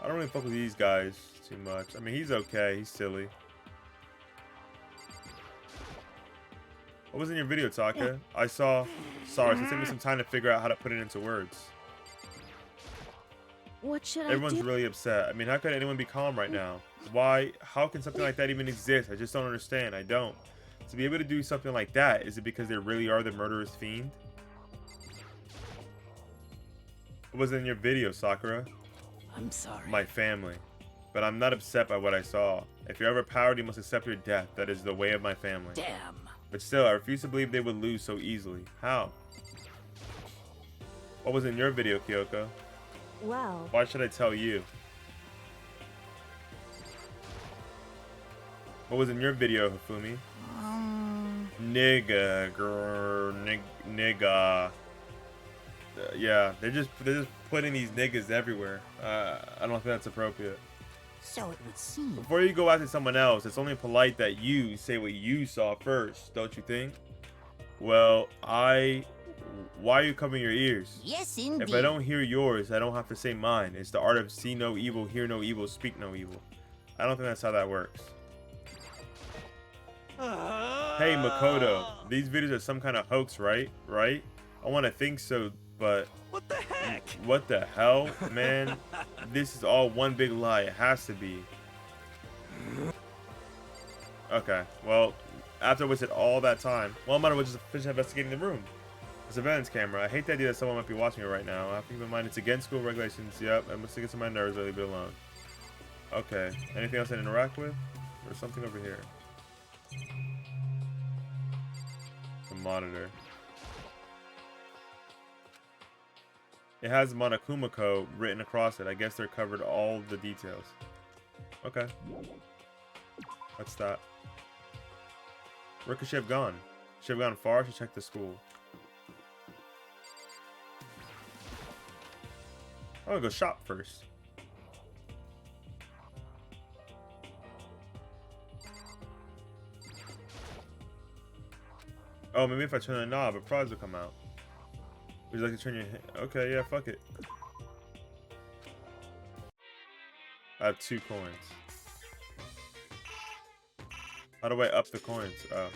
I don't really fuck with these guys too much. I mean, he's okay. He's silly. What was in your video, Taka? I saw. Sorry, so it took me some time to figure out how to put it into words. What should Everyone's I do? really upset. I mean, how could anyone be calm right now? Why? How can something like that even exist? I just don't understand. I don't. To be able to do something like that, is it because they really are the murderous fiend? What was in your video, Sakura? I'm sorry. My family. But I'm not upset by what I saw. If you're overpowered, you must accept your death. That is the way of my family. Damn. But still, I refuse to believe they would lose so easily. How? What was in your video, Kyoko? Well, Why should I tell you? What was in your video, Hifumi? Nigga, girl, nigga. Yeah, they're just putting these niggas everywhere. I don't think that's appropriate. So it would seem. Before you go after someone else, it's only polite that you say what you saw first, don't you think? Well, why are you covering your ears? Yes, indeed. If I don't hear yours, I don't have to say mine. It's the art of see no evil, hear no evil, speak no evil. I don't think that's how that works. Hey, Makoto, these videos are some kind of hoax, right? Right? I want to think so, but... What the heck? What the hell, man? This is all one big lie. It has to be. Okay, well, after I wasted all that time, well, I might as well just finish investigating the room. The surveillance camera. I hate the idea that someone might be watching me right now. I have to keep in mind it's against school regulations. Yep, I must get to my nerves or leave it alone. Okay, anything else I interact with? There's something over here. The monitor. It has Monokumako written across it. I guess they're covered all the details. Okay. What's that? Where could she have gone? She have gone far? She checked the school. I'm gonna go shop first. Oh, maybe if I turn the knob, a prize will come out. Would you like to turn your hand? Okay, yeah, fuck it. I have 2 coins. How do I up the coins? Oh.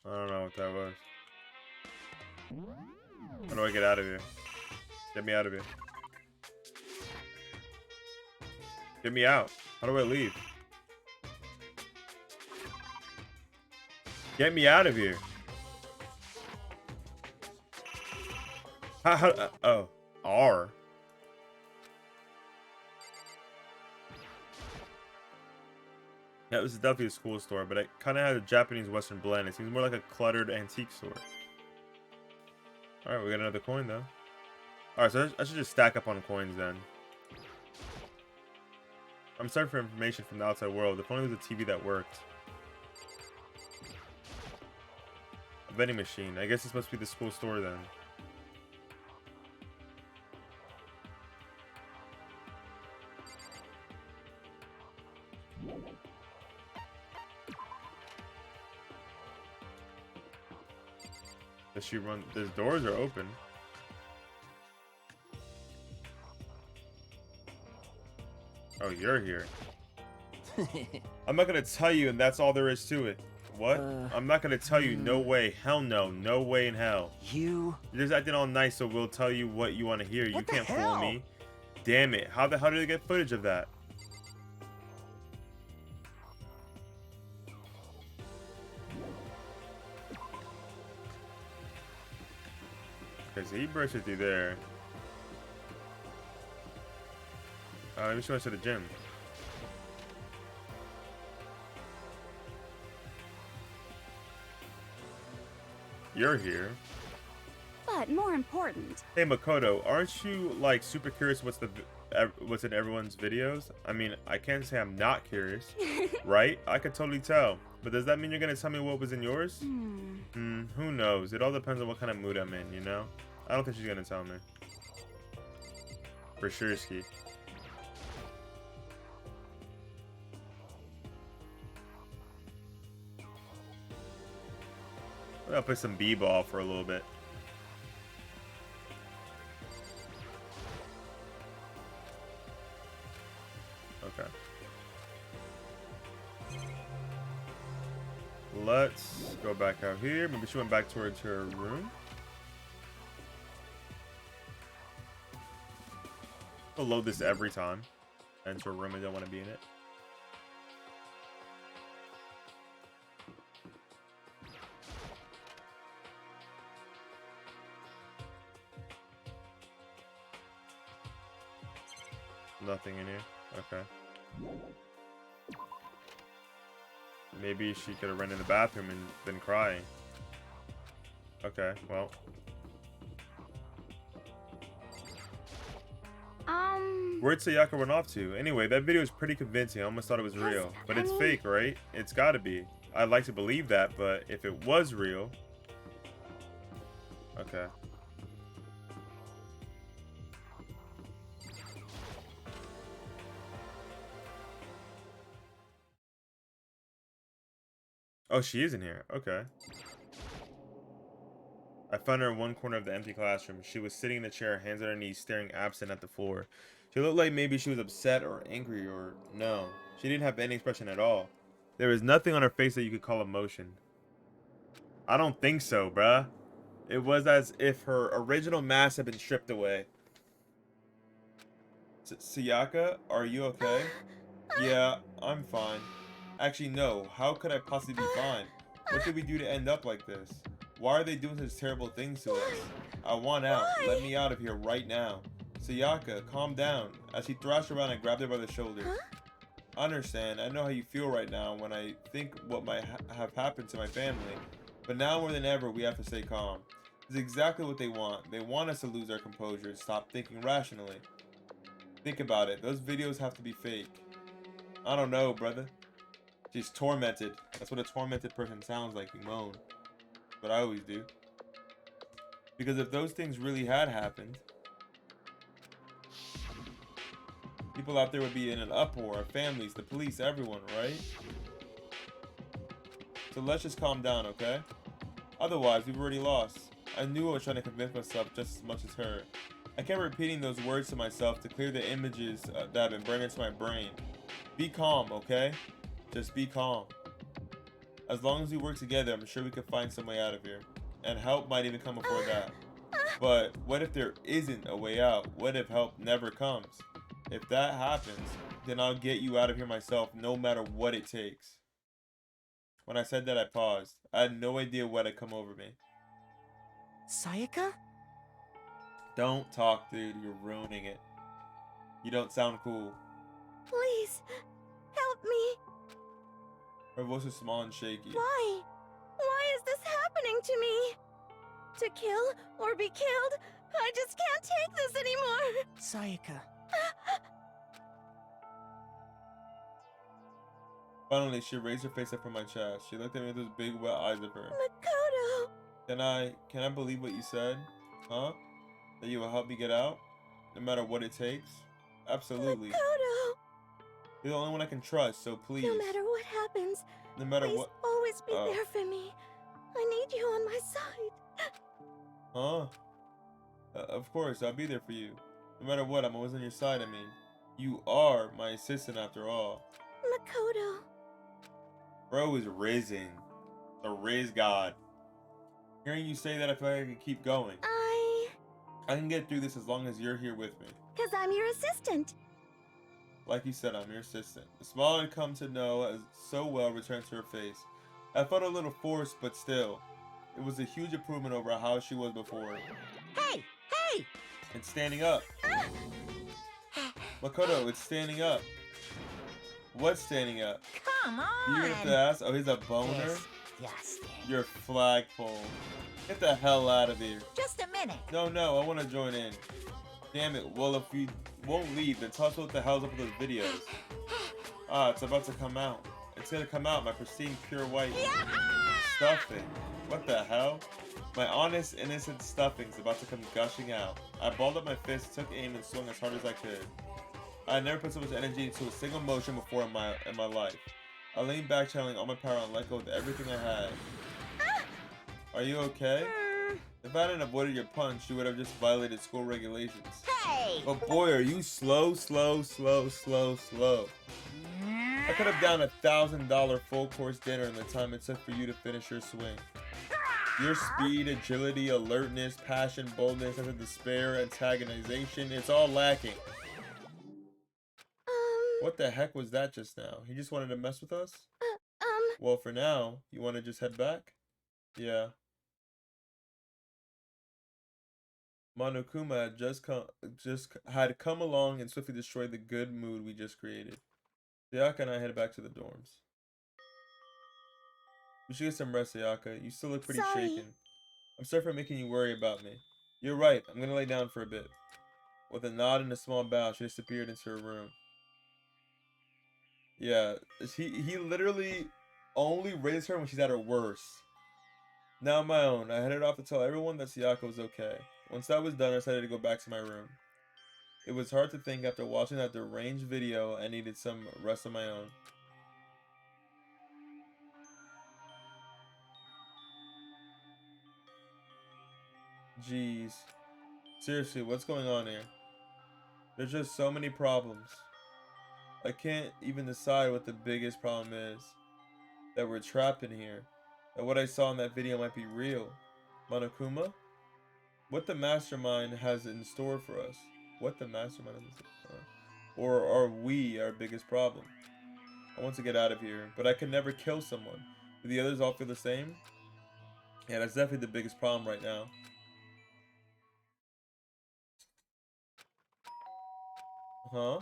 I don't know what that was. How do I get out of here? Get me out of here. Get me out. How do I leave? Get me out of here. Oh, R. Yeah, this is definitely a school store, but it kind of has a Japanese Western blend. It seems more like a cluttered antique store. Alright, we got another coin though. Alright, so I should just stack up on coins then. I'm sorry for information from the outside world. If only there was a TV that worked. A vending machine. I guess this must be the school store then. Does she run? The doors are open. Oh, you're here. I'm not gonna tell you, and that's all there is to it. What? I'm not gonna tell you. No way. Hell no. No way in hell. You? You're just acting all nice, so we'll tell you what you want to hear. What You the can't fool hell? me. Damn it. How the hell did they get footage of that? Okay, so he brushed it through there. Maybe she went to the gym. You're here. But more important, Hey Makoto, aren't you like super curious what's in everyone's videos? I mean, I can't say I'm not curious, right? I could totally tell. But does that mean you're gonna tell me what was in yours? Who knows? It all depends on what kind of mood I'm in, you know? I don't think she's gonna tell me. For sure, Ski. I'll play some b-ball for a little bit. Okay. Let's go back out here. Maybe she went back towards her room. I'll load this every time. Enter a room and don't want to be in it. Nothing in here. Okay. Maybe she could have run in the bathroom and been crying. Okay, well. Where'd Sayaka run off to? Anyway, that video is pretty convincing. I almost thought it was real. But it's fake, right? It's gotta be. I'd like to believe that, but if it was real... Okay. Oh, she is in here. Okay. I found her in one corner of the empty classroom. She was sitting in the chair, hands on her knees, staring absent at the floor. She looked like maybe she was upset or angry or... No. She didn't have any expression at all. There was nothing on her face that you could call emotion. I don't think so, bruh. It was as if her original mask had been stripped away. Sayaka, are you okay? Yeah, I'm fine. Actually, no. How could I possibly be fine? What did we do to end up like this? Why are they doing such terrible things to us? I want out. Let me out of here right now. Sayaka, calm down. As he thrashed around and grabbed her by the shoulders. I understand. I know how you feel right now when I think what might have happened to my family. But now more than ever, we have to stay calm. This is exactly what they want. They want us to lose our composure and stop thinking rationally. Think about it. Those videos have to be fake. I don't know, brother. She's tormented. That's what a tormented person sounds like. You moan. That's what I always do. Because if those things really had happened, people out there would be in an uproar. Our families, the police, everyone, right? So let's just calm down, okay? Otherwise, we've already lost. I knew I was trying to convince myself just as much as her. I kept repeating those words to myself to clear the images that have been burned into my brain. Be calm, okay? Just be calm. As long as we work together, I'm sure we can find some way out of here. And help might even come before that. But what if there isn't a way out? What if help never comes? If that happens, then I'll get you out of here myself, no matter what it takes. When I said that, I paused. I had no idea what had come over me. Sayaka? Don't talk, dude. You're ruining it. You don't sound cool. please, help me. Her voice was small and shaky. Why? Why is this happening to me? To kill or be killed? I just can't take this anymore. Sayaka. Finally, she raised her face up from my chest. She looked at me with those big wet eyes of her. Makoto! Can I believe what you said? Huh? That you will help me get out? No matter what it takes? Absolutely. Makoto! You're the only one I can trust, so please. No matter what happens, No matter please what. always be there for me. I need you on my side. Huh? Of course, I'll be there for you. No matter what, I'm always on your side, I mean. You are my assistant after all. Makoto. Bro is risen. The Riz God. Hearing you say that, I feel like I can keep going. I can get through this as long as you're here with me. Because I'm your assistant. Like you said, I'm your assistant. The smile I'd come to know as so well returned to her face. I felt a little forced, but still. It was a huge improvement over how she was before. Hey! Hey! And standing up. Makoto, it's standing up. What's standing up? Come You on. with the ass? Oh, he's a boner? Disgusting. You're a flagpole. Get the hell out of here. Just a minute. No, I want to join in. Damn it. Well, if you won't leave, then tell us what the hell's up with those videos. Ah, it's about to come out. It's gonna come out, my pristine, pure white stuffing. What the hell? My honest, innocent stuffing's about to come gushing out. I balled up my fist, took aim, and swung as hard as I could. I had never put so much energy into a single motion before in my life. I leaned back, channeling all my power and let go with everything I had. Are you okay? If I hadn't avoided your punch, you would have just violated school regulations. Hey! But boy, are you slow. I could have downed $1,000 full course dinner in the time it took for you to finish your swing. Your speed, agility, alertness, passion, boldness, sense of despair, antagonization, it's all lacking. What the heck was that just now? He just wanted to mess with us? Well, for now, you want to just head back? Yeah. Monokuma had come along and swiftly destroyed the good mood we just created. Sayaka and I head back to the dorms. We should get some rest, Sayaka. You still look pretty shaken. I'm sorry for making you worry about me. You're right. I'm gonna lay down for a bit. With a nod and a small bow, she disappeared into her room. Yeah, he literally only raised her when she's at her worst. Now on my own, I headed off to tell everyone that Sayaka was okay. Once that was done, I decided to go back to my room. It was hard to think after watching that deranged video I needed some rest of my own. Jeez. Seriously, what's going on here? There's just so many problems. I can't even decide what the biggest problem is. That we're trapped in here. That what I saw in that video might be real. Monokuma? What the mastermind has in store for us? What the mastermind has in store for us? Or are we our biggest problem? I want to get out of here, but I can never kill someone. Do the others all feel the same? Yeah, that's definitely the biggest problem right now. Huh?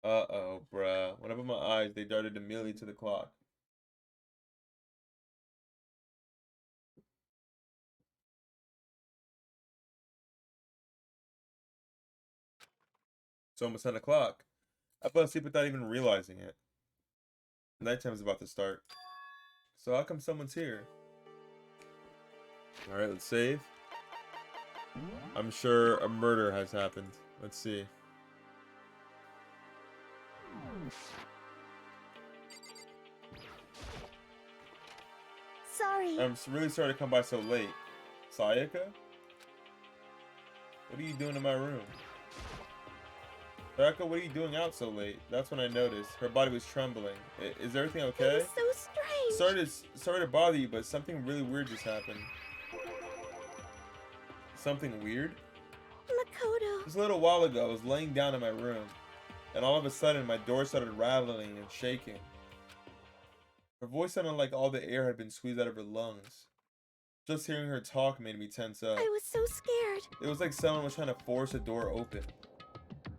Uh-oh, bruh. When I opened my eyes, they darted immediately to the clock. It's almost 10 o'clock. I fell asleep without even realizing it. Nighttime's about to start. So how come someone's here? Alright, let's save. I'm sure a murder has happened. Let's see. Sorry. I'm really sorry to come by so late. Sayaka? What are you doing in my room? Sayaka, what are you doing out so late? That's when I noticed. Her body was trembling. Is everything okay? It was so strange. Sorry to bother you, but something really weird just happened. Something weird? Makoto. Just a little while ago, I was laying down in my room, and all of a sudden, my door started rattling and shaking. Her voice sounded like all the air had been squeezed out of her lungs. Just hearing her talk made me tense up. I was so scared. It was like someone was trying to force a door open.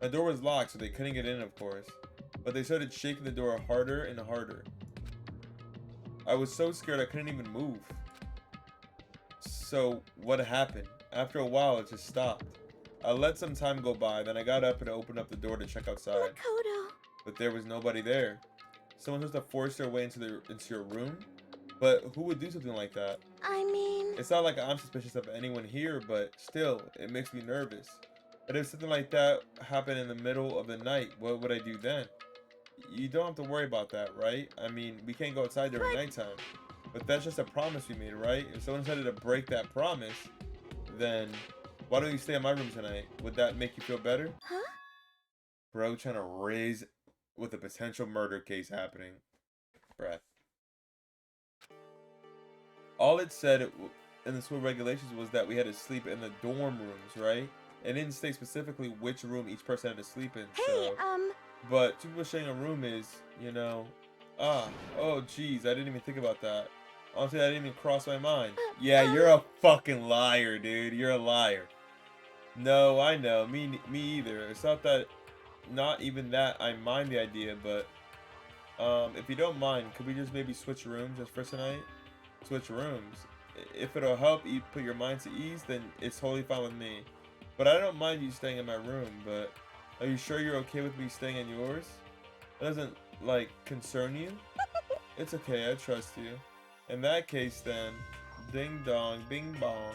My door was locked, so they couldn't get in, of course, but they started shaking the door harder and harder. I was so scared I couldn't even move. So, what happened? After a while, it just stopped. I let some time go by, then I got up and opened up the door to check outside. Makoto. But there was nobody there. Someone supposed to force their way into your room? But who would do something like that? I mean... It's not like I'm suspicious of anyone here, but still, it makes me nervous. But if something like that happened in the middle of the night, what would I do then? You don't have to worry about that, right? I mean, we can't go outside during nighttime. But that's just a promise we made, right? If someone decided to break that promise, then why don't you stay in my room tonight? Would that make you feel better? Huh? Bro trying to raise with a potential murder case happening. Bruh. All it said in the school regulations was that we had to sleep in the dorm rooms, right? It didn't say specifically which room each person had to sleep in. Hey, But two people sharing a room is, you know... oh jeez, I didn't even think about that. Honestly, that didn't even cross my mind. Yeah, you're a fucking liar, dude. You're a liar. No, I know. Me either. It's not even that I mind the idea, but if you don't mind, could we just maybe switch rooms just for tonight? Switch rooms. If it'll help you put your mind to ease, then it's totally fine with me. But I don't mind you staying in my room, but are you sure you're okay with me staying in yours? It doesn't, like, concern you? It's okay, I trust you. In that case, then, ding dong, bing bong.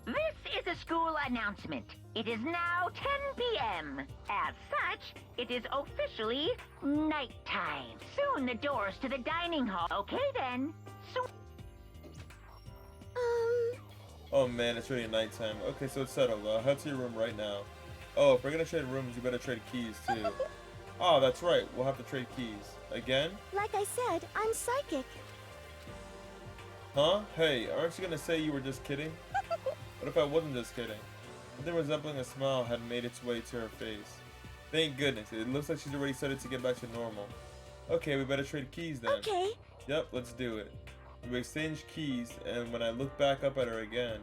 This is a school announcement. It is now 10 p.m. As such, it is officially nighttime. Soon the doors to the dining hall. Okay then. Oh man, it's really nighttime. Okay, so it's settled. I'll head to your room right now. Oh, if we're gonna trade rooms, you better trade keys too. Oh, that's right. We'll have to trade keys. Again? Like I said, I'm psychic. Huh? Hey, aren't you gonna say you were just kidding? What if I wasn't just kidding? Something resembling a smile had made its way to her face. Thank goodness. It looks like she's already started to get back to normal. Okay, we better trade keys then. Okay. Yep, let's do it. We exchanged keys, and when I look back up at her again,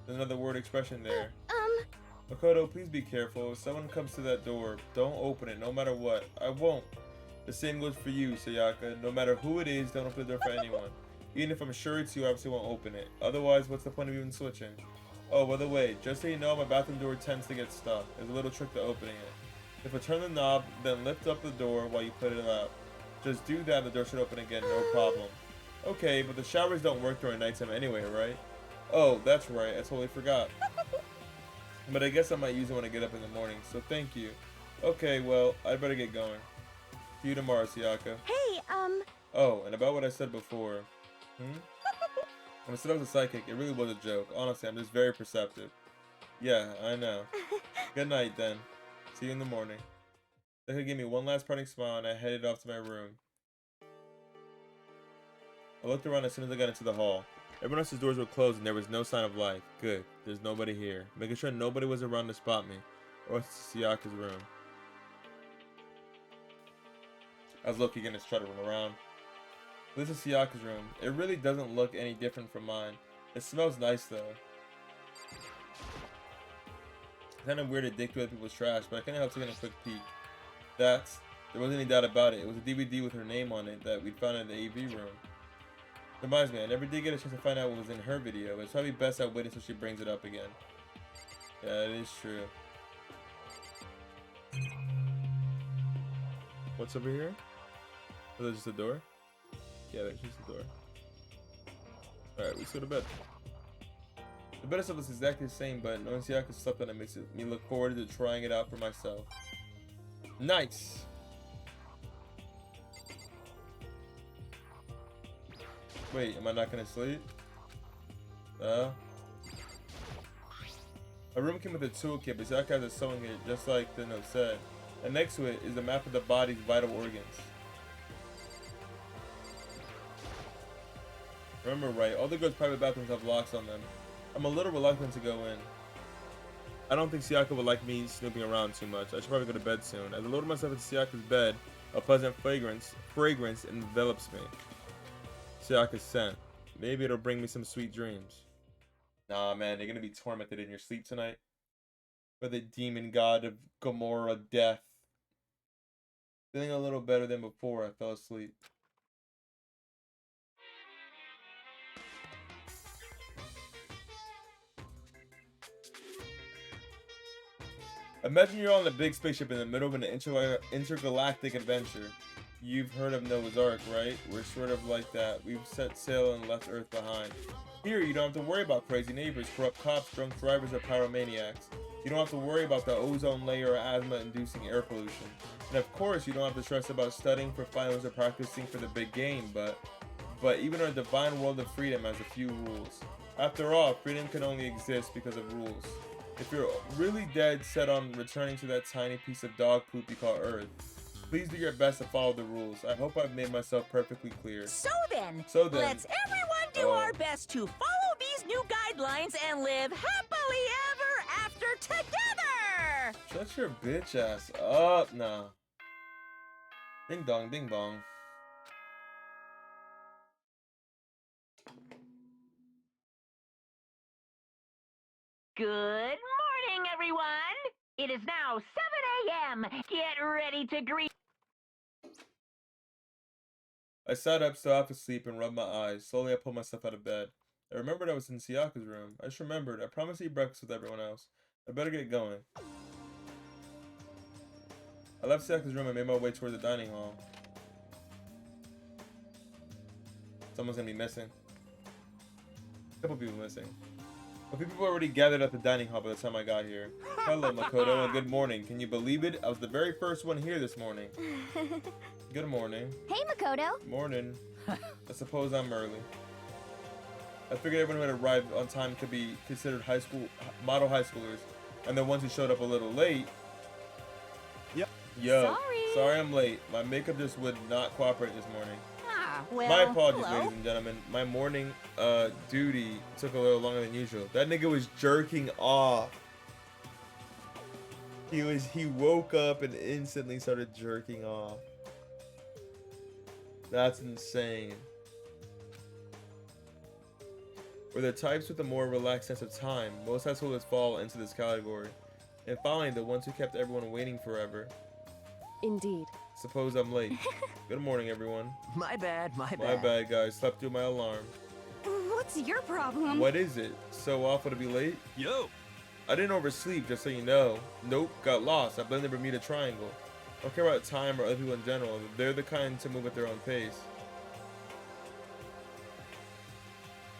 there's another word expression there. Makoto, please be careful. If someone comes to that door, don't open it, no matter what. I won't. The same goes for you, Sayaka. No matter who it is, don't open the door for anyone. Even if I'm sure it's you, I obviously won't open it. Otherwise, what's the point of even switching? Oh, by the way, just so you know, my bathroom door tends to get stuck. There's a little trick to opening it. If I turn the knob, then lift up the door while you put it out. Just do that, the door should open again, no problem. Okay, but the showers don't work during nighttime anyway, right? Oh, that's right, I totally forgot. But I guess I might use it when I get up in the morning, so thank you. Okay, well, I'd better get going. See you tomorrow, Sayaka. Hey, Oh, and about what I said before. When I said I was a psychic, it really was a joke. Honestly, I'm just very perceptive. Yeah, I know. Good night, then. See you in the morning. They could give me one last parting smile, and I headed off to my room. I looked around as soon as I got into the hall. Everyone else's doors were closed and there was no sign of life. Good. There's nobody here. Making sure nobody was around to spot me. Or else to Sayaka's room. I was looking again to try to run around. This is Sayaka's room. It really doesn't look any different from mine. It smells nice though. It's kind of weird to dig through other people's trash, but I couldn't help taking a quick peek. There wasn't any doubt about it. It was a DVD with her name on it that we'd found in the AV room. Reminds me, I never did get a chance to find out what was in her video. It's probably best I wait until she brings it up again. Yeah, it is true. What's over here? Oh, there's just a door? Yeah, there's just a door. Alright, let's go to bed. The bed itself is exactly the same, but knowing Sayaka slept on it makes me look forward to trying it out for myself. Nice! Wait, am I not gonna sleep? My room came with a toolkit, but Sayaka has a sewing kit just like the note said. And next to it is a map of the body's vital organs. Remember right, all the girls' private bathrooms have locks on them. I'm a little reluctant to go in. I don't think Sayaka would like me snooping around too much. I should probably go to bed soon. As I load myself into Sayaka's bed, a pleasant fragrance envelops me. Sayaka's scent. Maybe it'll bring me some sweet dreams. Nah, man, you're gonna be tormented in your sleep tonight by the demon god of Gomorrah death. Feeling a little better than before I fell asleep. Imagine you're on a big spaceship in the middle of an intergalactic adventure. You've heard of Noah's Ark, right? We're sort of like that. We've set sail and left Earth behind. Here, you don't have to worry about crazy neighbors, corrupt cops, drunk drivers, or pyromaniacs. You don't have to worry about the ozone layer or asthma-inducing air pollution. And of course, you don't have to stress about studying for finals or practicing for the big game, but even our divine world of freedom has a few rules. After all, freedom can only exist because of rules. If you're really dead set on returning to that tiny piece of dog poop you call Earth, please do your best to follow the rules. I hope I've made myself perfectly clear. So then, let's everyone do our best to follow these new guidelines and live happily ever after together! Shut your bitch ass up now. Ding dong, ding bong. Good morning, everyone. It is now 7 a.m. Get ready to greet. I sat up, still half asleep, and rubbed my eyes. Slowly, I pulled myself out of bed. I remembered I was in Sayaka's room. I just remembered. I promised to eat breakfast with everyone else. I better get going. I left Sayaka's room and made my way toward the dining hall. Someone's gonna be missing. A couple people missing. A few people already gathered at the dining hall by the time I got here. Hello, Makoto, and good morning. Can you believe it? I was the very first one here this morning. Good morning. Hey, Makoto. Morning. I suppose I'm early. I figured everyone who had arrived on time could be considered model high schoolers, and the ones who showed up a little late. Yep. Yo, sorry I'm late. My makeup just would not cooperate this morning. Well, My apologies, hello. ladies and gentlemen. My morning duty took a little longer than usual. That nigga was jerking off. He woke up and instantly started jerking off. That's insane. We're the types with a more relaxed sense of time. Most high schoolers fall into this category. And finally, the ones who kept everyone waiting forever. Indeed. Suppose I'm late. Good morning, everyone. My bad, my bad. My bad, guys. Slept through my alarm. What's your problem? What is it? So awful to be late? Yo. I didn't oversleep, just so you know. Nope, got lost. I blame the Bermuda Triangle. I don't care about time or other people in general. They're the kind to move at their own pace.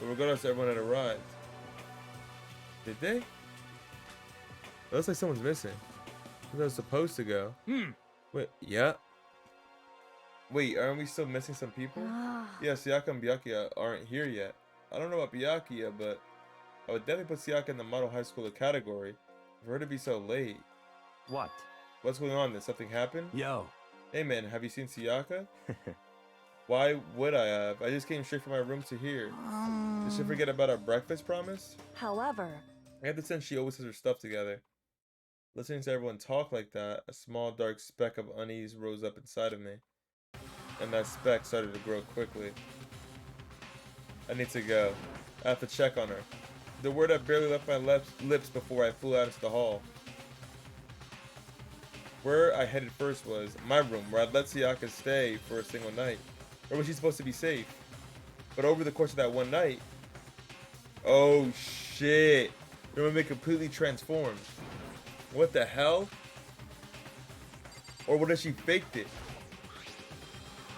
But regardless, everyone had arrived. Did they? It looks like someone's missing. Where I was supposed to go. Wait, yeah. Wait, aren't we still missing some people? Yeah, Sayaka and Byakuya aren't here yet. I don't know about Byakuya, but I would definitely put Sayaka in the model high schooler category. For her to be so late. What? What's going on? Did something happen? Yo. Hey man, have you seen Sayaka? Why would I have? I just came straight from my room to here. Did she forget about our breakfast promise? However, I get the sense she always has her stuff together. Listening to everyone talk like that, a small dark speck of unease rose up inside of me. And that speck started to grow quickly. I need to go. I have to check on her. The word had barely left my lips before I flew out into the hall. Where I headed first was my room, where I'd let Sayaka stay for a single night. Or was she supposed to be safe? But over the course of that one night, oh shit, her room completely transformed. What the hell? Or what if she faked it?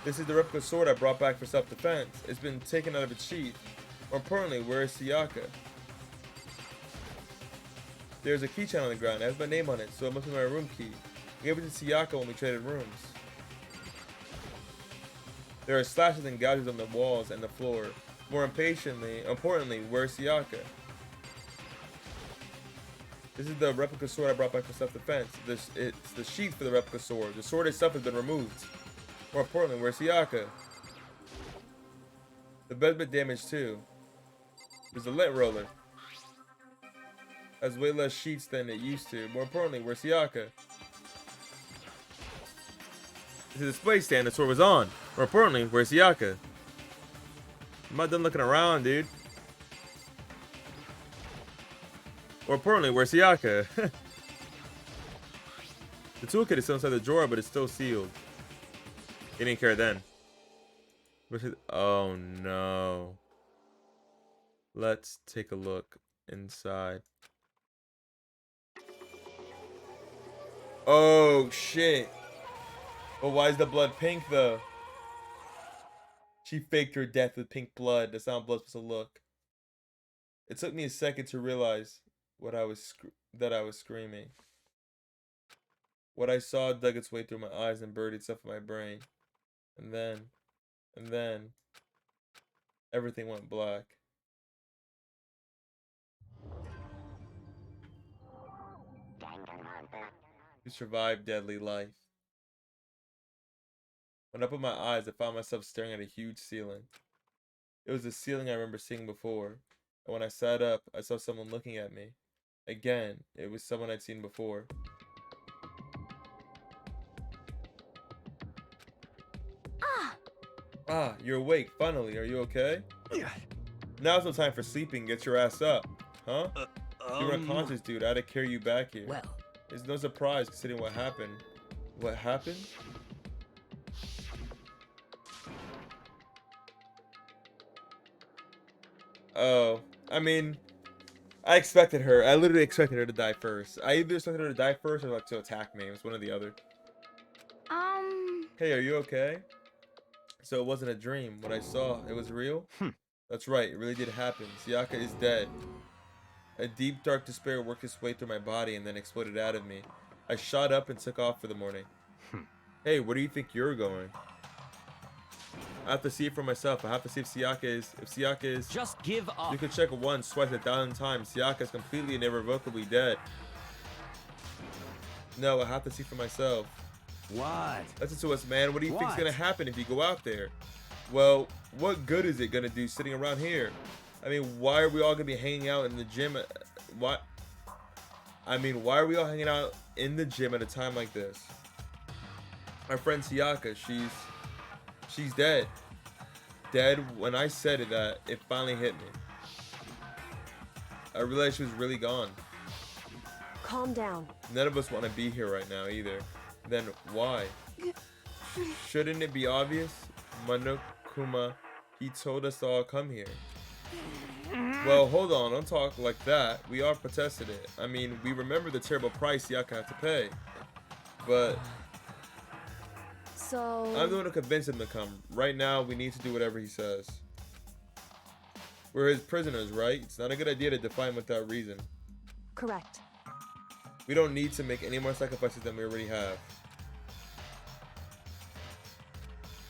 This is the replica sword I brought back for self-defense. It's been taken out of its sheath. More importantly, where is Sayaka? There's a keychain on the ground. It has my name on it, so it must be my room key. I gave it to Sayaka when we traded rooms. There are slashes and gouges on the walls and the floor. More importantly, where's Sayaka? This is the replica sword I brought back for self-defense. It's the sheath for the replica sword. The sword itself has been removed. More importantly, where's Sayaka? The bed's been damaged too. There's a lint roller. Has way less sheets than it used to. More importantly, where's Sayaka? It's a display stand the sword was on. More importantly, where's Sayaka? I'm not done looking around, dude. More importantly, where's Sayaka? The toolkit is still inside the drawer, but it's still sealed. He didn't care then. Oh no. Let's take a look inside. Oh shit. But why is the blood pink though? She faked her death with pink blood. That's not how blood's supposed to look. It took me a second to realize that I was screaming. What I saw dug its way through my eyes and buried itself in my brain. And then, everything went black. You survived deadly life. When I opened my eyes, I found myself staring at a huge ceiling. It was the ceiling I remember seeing before. And when I sat up, I saw someone looking at me. Again, it was someone I'd seen before. Ah, you're awake, finally. Are you okay? Now's no time for sleeping. Get your ass up. Huh? You were unconscious, dude. I had to carry you back here. Well, It's no surprise considering what happened. What happened? Oh, I mean, I expected her. I literally expected her to die first. I either expected her to die first or like to attack me. It was one or the other. Hey, are you okay? So it wasn't a dream. What I saw, it was real? That's right. It really did happen. Sayaka is dead. A deep, dark despair worked its way through my body and then exploded out of me. I shot up and took off for the morning. Hey, where do you think you're going? I have to see it for myself. I have to see if Sayaka is... Just give up. You could check it once, twice, 1,000 times. Sayaka is completely and irrevocably dead. No, I have to see for myself. What? Listen to us, man. What do you think's What? gonna happen if you go out there? Well, what good is it gonna do sitting around here? I mean, why are we all gonna be hanging out in the gym? Why are we all hanging out in the gym at a time like this? Our friend Sayaka, she's dead. Dead. When I said it, that it finally hit me. I realized she was really gone. Calm down. None of us want to be here right now either. Then why? Shouldn't it be obvious? Monokuma, he told us to all come here. Well, hold on, don't talk like that. We all protested it. I mean, we remember the terrible price Sayaka had to pay. But So... I'm the one who convinced him to come. Right now, we need to do whatever he says. We're his prisoners, right? It's not a good idea to defy him without reason. Correct. We don't need to make any more sacrifices than we already have.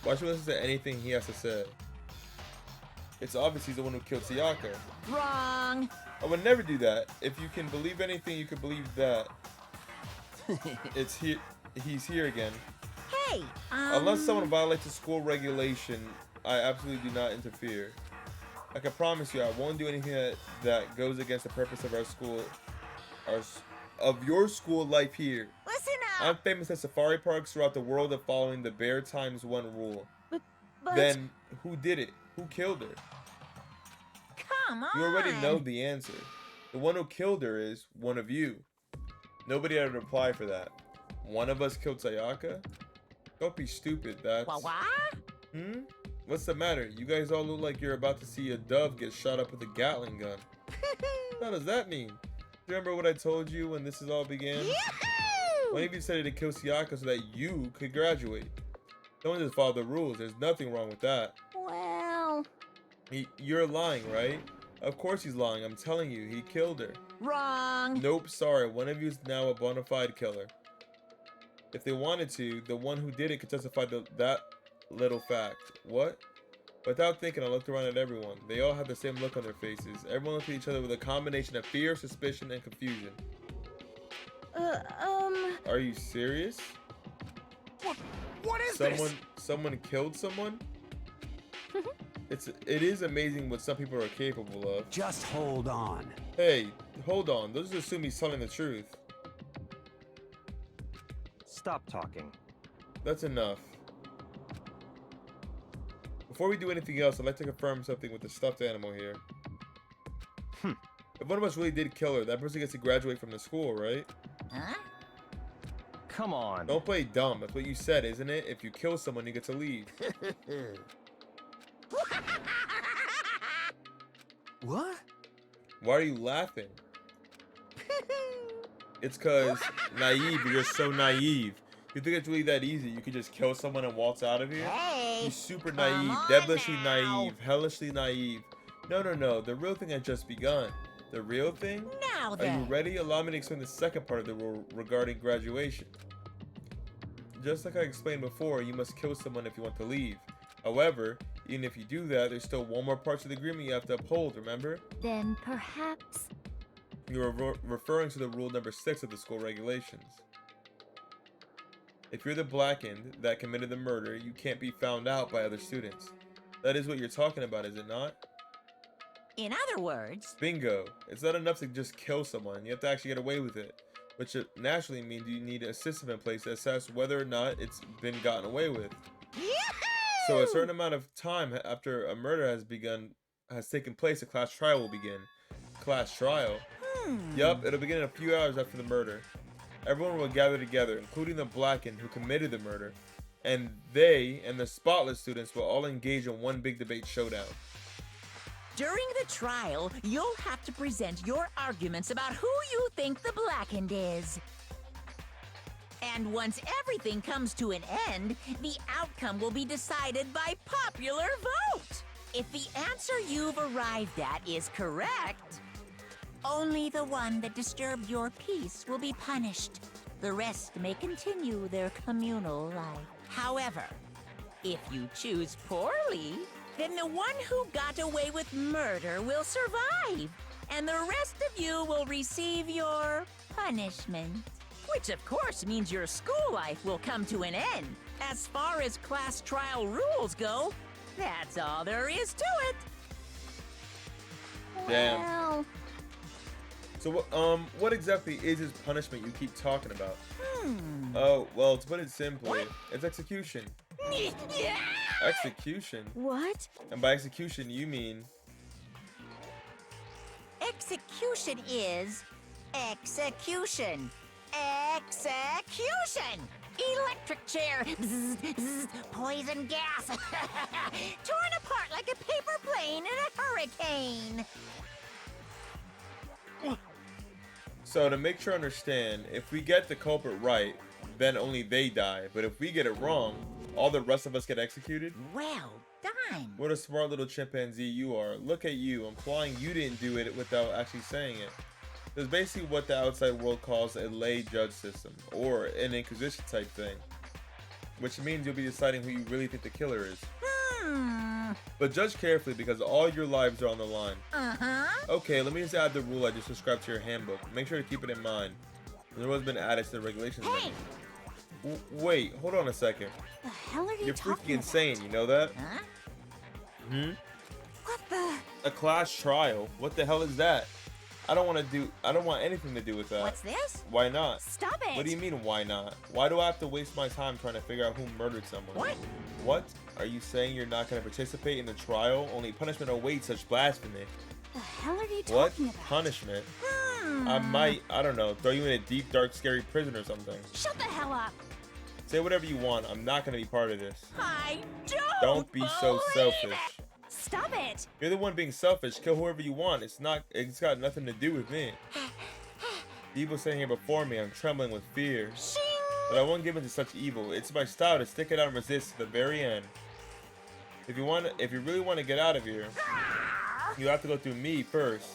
Why should we listen to anything he has to say? It's obvious he's the one who killed Sayaka. wrong. I would never do that. If you can believe anything, you can believe that. It's here. He's here again. Hey, Unless someone violates a school regulation, I absolutely do not interfere. I can promise you, I won't do anything that goes against the purpose of our school, of your school life here. listen up. I'm famous at safari parks throughout the world of following the Bear Times 1 rule. But... Then who did it? Who killed her? Come on. You already know the answer. The one who killed her is one of you. Nobody had a reply for that. One of us killed Sayaka? Don't be stupid. That's... What? What's the matter? You guys all look like you're about to see a dove get shot up with a Gatling gun. What does that mean? Remember what I told you when this all began? Yahoo! One of you decided to kill Sayaka so that you could graduate. Don't just follow the rules. There's nothing wrong with that. Well, You're lying, right? Of course he's lying. I'm telling you, he killed her. wrong. Nope, sorry. One of you is now a bona fide killer. If they wanted to, the one who did it could testify to that little fact. What? Without thinking, I looked around at everyone. They all had the same look on their faces. Everyone looked at each other with a combination of fear, suspicion, and confusion. Are you serious? What is this? Someone killed someone? It is amazing what some people are capable of. Just hold on. Hey, hold on. Those just assume he's telling the truth. Stop talking. That's enough. Before we do anything else, I'd like to confirm something with the stuffed animal here. If one of us really did kill her, that person gets to graduate from the school, right? Huh? Come on. Don't play dumb. That's what you said, isn't it? If you kill someone, you get to leave. What? Why are you laughing? It's cause naive. You're so naive. You think it's really that easy? You could just kill someone and waltz out of here? Hey, You're super come naive, on devilishly now. naive, hellishly naive. No. The real thing has just begun. The real thing? now Are then. you ready? Allow me to explain the second part of the rule regarding graduation. Just like I explained before, you must kill someone if you want to leave. However, even if you do that, there's still one more part to the agreement you have to uphold, remember? Then perhaps... You're referring to the rule number 6 of the school regulations. If you're the blackened that committed the murder, you can't be found out by other students. That is what you're talking about, is it not? In other words, Bingo. It's not enough to just kill someone. You have to actually get away with it. Which naturally means you need a system in place to assess whether or not it's been gotten away with. yahoo! So a certain amount of time after a murder has taken place, a class trial will begin. Class trial? Yup, it'll begin in a few hours after the murder. Everyone will gather together, including the Blackened who committed the murder, and they and the Spotless students will all engage in one big debate showdown. During the trial, you'll have to present your arguments about who you think the Blackened is. And once everything comes to an end, the outcome will be decided by popular vote. If the answer you've arrived at is correct, only the one that disturbed your peace will be punished. The rest may continue their communal life. However, if you choose poorly, then the one who got away with murder will survive, and the rest of you will receive your punishment. Which of course means your school life will come to an end. As far as class trial rules go, that's all there is to it. Damn. Well, So what exactly is this punishment you keep talking about? Oh, well, to put it simply, it's execution. Execution? what? And by execution, you mean... Execution is execution. Execution! Electric chair! Bzz, bzz, poison gas! Torn apart like a paper plane in a hurricane! So to make sure I understand, if we get the culprit right, then only they die. But if we get it wrong, all the rest of us get executed? Well done! What a smart little chimpanzee you are. Look at you, implying you didn't do it without actually saying it. It's basically what the outside world calls a lay judge system, or an inquisition type thing. Which means you'll be deciding who you really think the killer is. But judge carefully because all your lives are on the line. Okay, let me just add the rule I just described to your handbook. Make sure to keep it in mind. The rule has been added to the regulations menu. Wait, hold on a second. The hell are you You're talking freaking insane, you know that? Huh? What the? A class trial? What the hell is that? I don't want anything to do with that. What's this? Why not? Stop it! What do you mean, why not? Why do I have to waste my time trying to figure out who murdered someone? What? What? Are you saying you're not going to participate in the trial? Only punishment awaits such blasphemy. The hell are you What? talking about? Punishment? I might, I don't know, throw you in a deep, dark, scary prison or something. Shut the hell up! Say whatever you want. I'm not going to be part of this. I Don't be so believe selfish. it. Stop it! You're the one being selfish. Kill whoever you want. It's got nothing to do with me. The evil sitting here before me. I'm trembling with fear. Shing! But I won't give in to such evil. It's my style to stick it out and resist to the very end. If you really want to get out of here, you have to go through me first.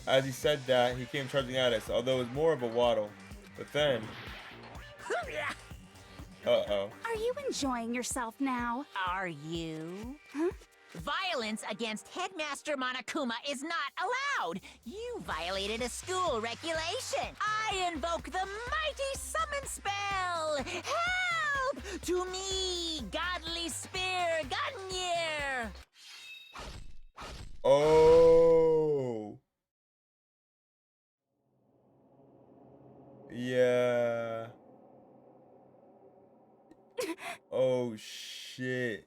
As he said that, he came charging at us, although it was more of a waddle. But then... Uh-oh. Are you enjoying yourself now? Are you? Huh? Violence against Headmaster Monokuma is not allowed. You violated a school regulation. I invoke the mighty summon spell. Help! To me, godly spear, Gunyear. Oh. Yeah. Oh shit.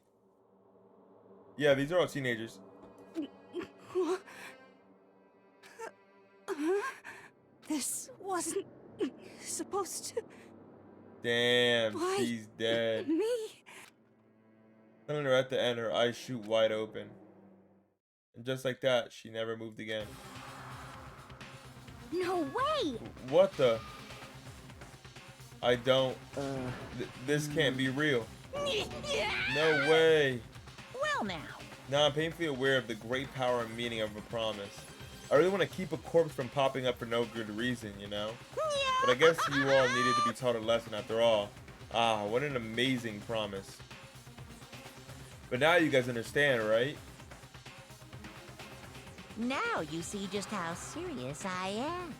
Yeah, these are all teenagers. This wasn't supposed to... Damn, Why? she's dead. Me? Telling her at the end, her eyes shoot wide open. And just like that, she never moved again. No way! What the? I don't... this can't be real. No way. Well now. Now I'm painfully aware of the great power and meaning of a promise. I really want to keep a corpse from popping up for no good reason, you know? But I guess you all needed to be taught a lesson after all. Ah, what an amazing promise. But now you guys understand, right? Now you see just how serious I am.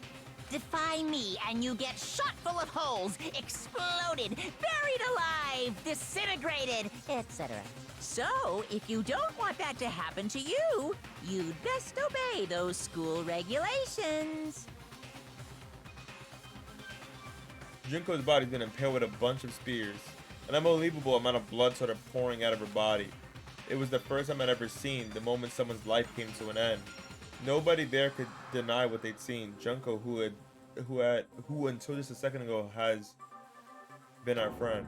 Defy me and you get shot full of holes, exploded, buried alive, disintegrated, etc. So, if you don't want that to happen to you, you'd best obey those school regulations. Junko's body's been impaled with a bunch of spears. An unbelievable amount of blood started pouring out of her body. It was the first time I'd ever seen the moment someone's life came to an end. Nobody there could deny what they'd seen. Junko, who until just a second ago has been our friend,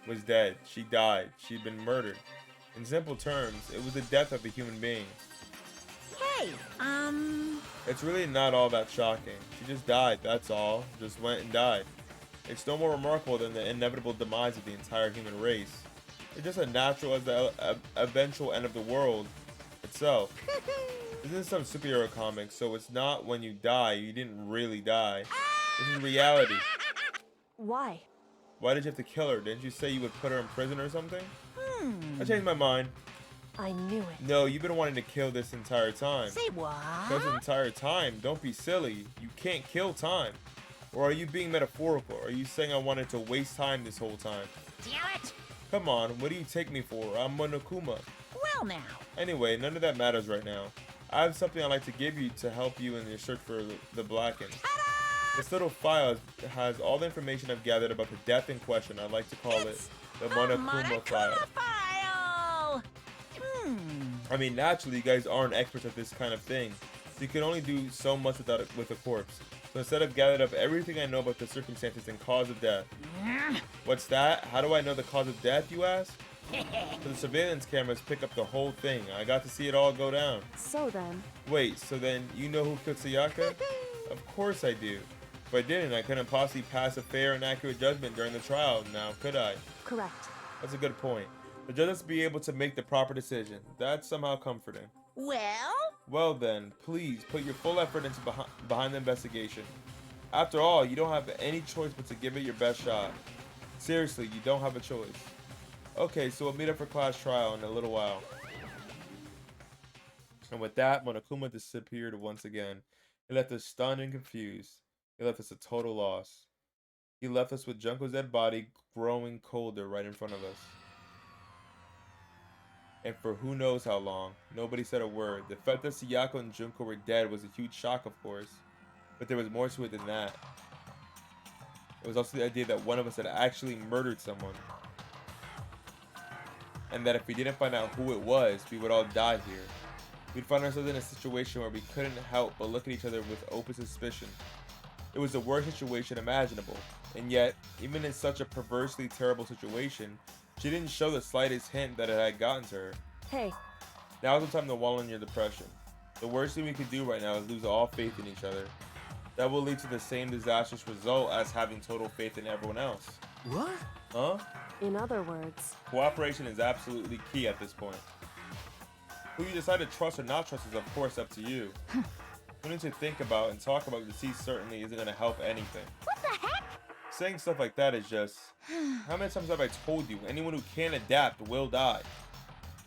was dead. She died. She'd been murdered. In simple terms, it was the death of a human being. Hey, It's really not all that shocking. She just died, that's all. Just went and died. It's no more remarkable than the inevitable demise of the entire human race. It's just as natural as the eventual end of the world itself. This is some superhero comic, so it's not when you die, you didn't really die. This is reality. Why? Why did you have to kill her? Didn't you say you would put her in prison or something? I changed my mind. I knew it. No, you've been wanting to kill this entire time. say what? Because the entire time, don't be silly. You can't kill time. Or are you being metaphorical? Are you saying I wanted to waste time this whole time? Damn it! Come on, what do you take me for? I'm Monokuma. Well now. Anyway, none of that matters right now. I have something I'd like to give you to help you in your search for the Blackened. This little file has all the information I've gathered about the death in question. I'd like to call it the Monokuma file. file. I mean, naturally, you guys aren't experts at this kind of thing. So you can only do so much with a corpse. So instead, I've gathered up everything I know about the circumstances and cause of death. What's that? How do I know the cause of death, you ask? So the surveillance cameras pick up the whole thing. I got to see it all go down. So then. Wait, so then you know who killed Sayaka? Of course I do. If I didn't, I couldn't possibly pass a fair and accurate judgment during the trial now, could I? Correct. That's a good point. The judge has to be able to make the proper decision. That's somehow comforting. Well? Well then, please put your full effort into behind the investigation. After all, you don't have any choice but to give it your best shot. Seriously, you don't have a choice. Okay, so we'll meet up for class trial in a little while. And with that, Monokuma disappeared once again. He left us stunned and confused. He left us a total loss. He left us with Junko's dead body growing colder right in front of us. And for who knows how long, nobody said a word. The fact that Sayako and Junko were dead was a huge shock, of course. But there was more to it than that. It was also the idea that one of us had actually murdered someone. And that if we didn't find out who it was, we would all die here. We'd find ourselves in a situation where we couldn't help but look at each other with open suspicion. It was the worst situation imaginable. And yet, even in such a perversely terrible situation, she didn't show the slightest hint that it had gotten to her. Hey. Now's the time to wallow in your depression. The worst thing we could do right now is lose all faith in each other. That will lead to the same disastrous result as having total faith in everyone else. What? Huh? In other words. Cooperation is absolutely key at this point. Who you decide to trust or not trust is of course up to you. Something to think about and talk about to see certainly isn't going to help anything. What the heck? Saying stuff like that is just... How many times have I told you, anyone who can't adapt will die?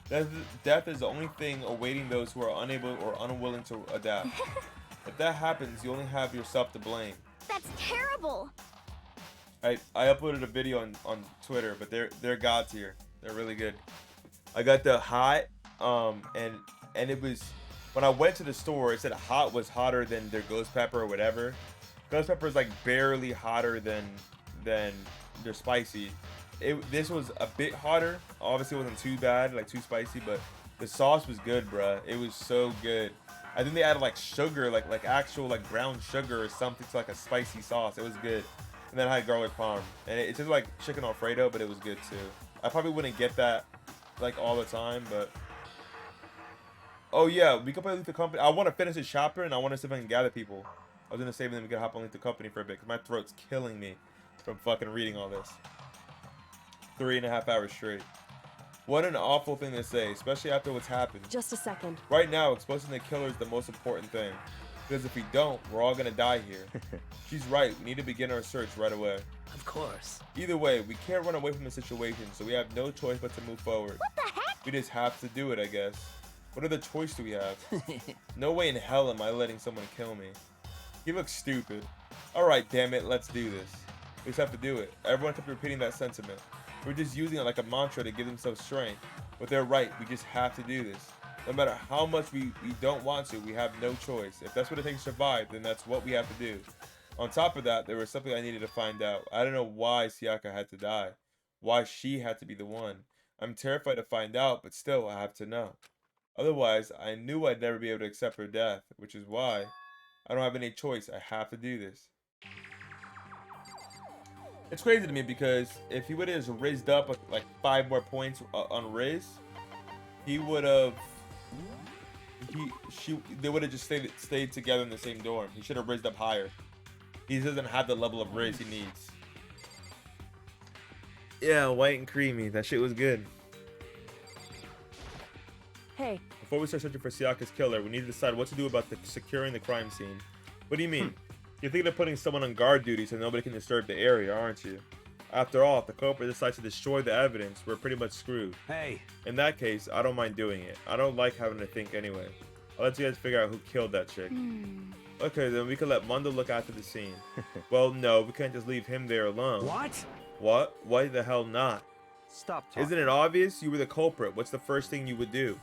Death is the only thing awaiting those who are unable or unwilling to adapt. If that happens, you only have yourself to blame. That's terrible. I uploaded a video on Twitter, but they're god tier. They're really good. I got the hot, and it was... When I went to the store, it said hot was hotter than their ghost pepper or whatever. Ghost pepper is like barely hotter than their spicy. This was a bit hotter. Obviously, it wasn't too bad, like too spicy, but the sauce was good, bruh. It was so good. I think they added like sugar, like actual like brown sugar or something to like a spicy sauce. It was good. And then I had garlic parm, and it tasted like chicken Alfredo, but it was good too. I probably wouldn't get that like all the time, but. Oh yeah, we could probably leave the company. I want to finish this chapter, and I want to see if I can gather people. I was gonna say then we could hop on leave the company for a bit, because my throat's killing me from fucking reading all this. 3.5 hours straight. What an awful thing to say, especially after what's happened. Just a second. Right now, exposing the killer is the most important thing. Because if we don't, we're all gonna die here. She's right, we need to begin our search right away. Of course. Either way, we can't run away from the situation, so we have no choice but to move forward. What the heck? We just have to do it, I guess. What other choice do we have? No way in hell am I letting someone kill me. He looks stupid. Alright, damn it, let's do this. We just have to do it. Everyone kept repeating that sentiment. We're just using it like a mantra to give themselves strength. But they're right, we just have to do this. No matter how much we don't want to, we have no choice. If that's what it takes to survive, then that's what we have to do. On top of that, there was something I needed to find out. I don't know why Sayaka had to die. Why she had to be the one. I'm terrified to find out, but still, I have to know. Otherwise, I knew I'd never be able to accept her death, which is why I don't have any choice. I have to do this. It's crazy to me because if he would have just rizzed up like 5 more points on Riz, he would have. They would have just stayed together in the same dorm. He should have rizzed up higher. He doesn't have the level of Riz he needs. Yeah, white and creamy. That shit was good. Hey, Before we start searching for Siaka's killer, we need to decide what to do about securing the crime scene. What do you mean? You're thinking of putting someone on guard duty so nobody can disturb the area, aren't you? After all, if the culprit decides to destroy the evidence, we're pretty much screwed. Hey, In that case, I don't mind doing it. I don't like having to think anyway. I'll let you guys figure out who killed that chick. Okay, then we can let Mondo look after the scene. Well, no, we can't just leave him there alone. what? What? Why the hell not? Stop talking. Isn't it obvious? You were the culprit. What's the first thing you would do?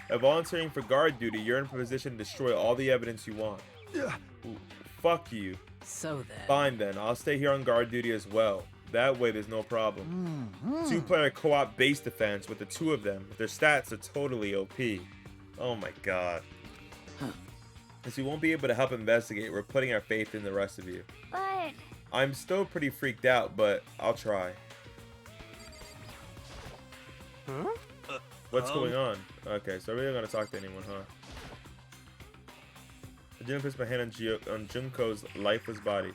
By volunteering for guard duty, you're in a position to destroy all the evidence you want. Ooh, fuck you. So then. Fine then, I'll stay here on guard duty as well. That way there's no problem. 2-player co-op base defense with the 2 of them. Their stats are totally OP. Oh my god. Since we won't be able to help investigate, we're putting our faith in the rest of you. But I'm still pretty freaked out, but I'll try. Huh? What's going on? Okay, so I really don't gotta talk to anyone, huh? I didn't place my hand on Junko's lifeless body.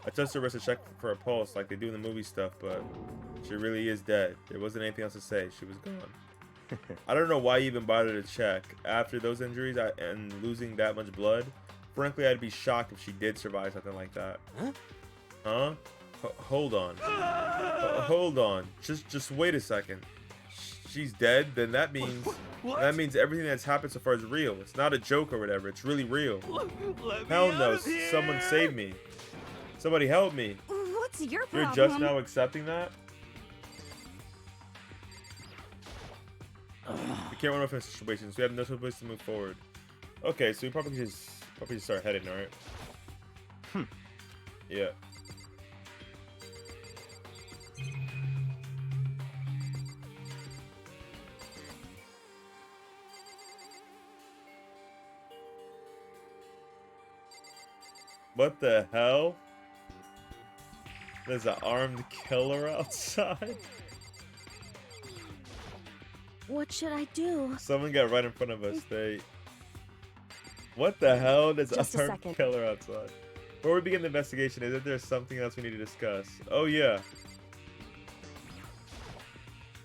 I touched her wrist to check for a pulse like they do in the movie stuff, but she really is dead. There wasn't anything else to say. She was gone. I don't know why you even bothered to check. After those injuries and losing that much blood, frankly, I'd be shocked if she did survive something like that. Huh? Hold on. Hold on. Just wait a second. She's dead, then that means everything that's happened so far is real. It's not a joke or whatever. It's really real. Hell no! Someone save me. Somebody help me. what's your You're problem? just now accepting that? We can't run off in situations. We have no place to move forward. Okay, so we probably just start heading, alright? Yeah. What the hell? There's an armed killer outside? What should I do? Someone got right in front of us. What the hell? There's Just a an armed second. killer outside. Before we begin the investigation, is there something else we need to discuss? Oh yeah.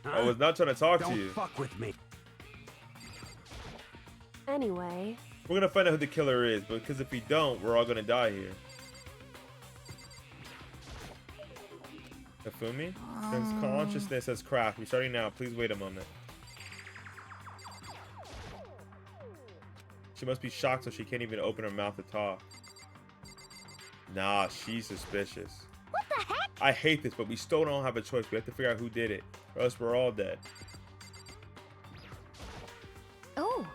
I was not trying to talk to you. Don't fuck with me. Anyway, We're gonna find out who the killer is, because if we don't, we're all gonna die here. Hifumi? Since consciousness has cracked, we're starting now. Please wait a moment. She must be shocked so she can't even open her mouth to talk. Nah, she's suspicious. what the heck? I hate this, but we still don't have a choice. We have to figure out who did it, or else we're all dead. Oh.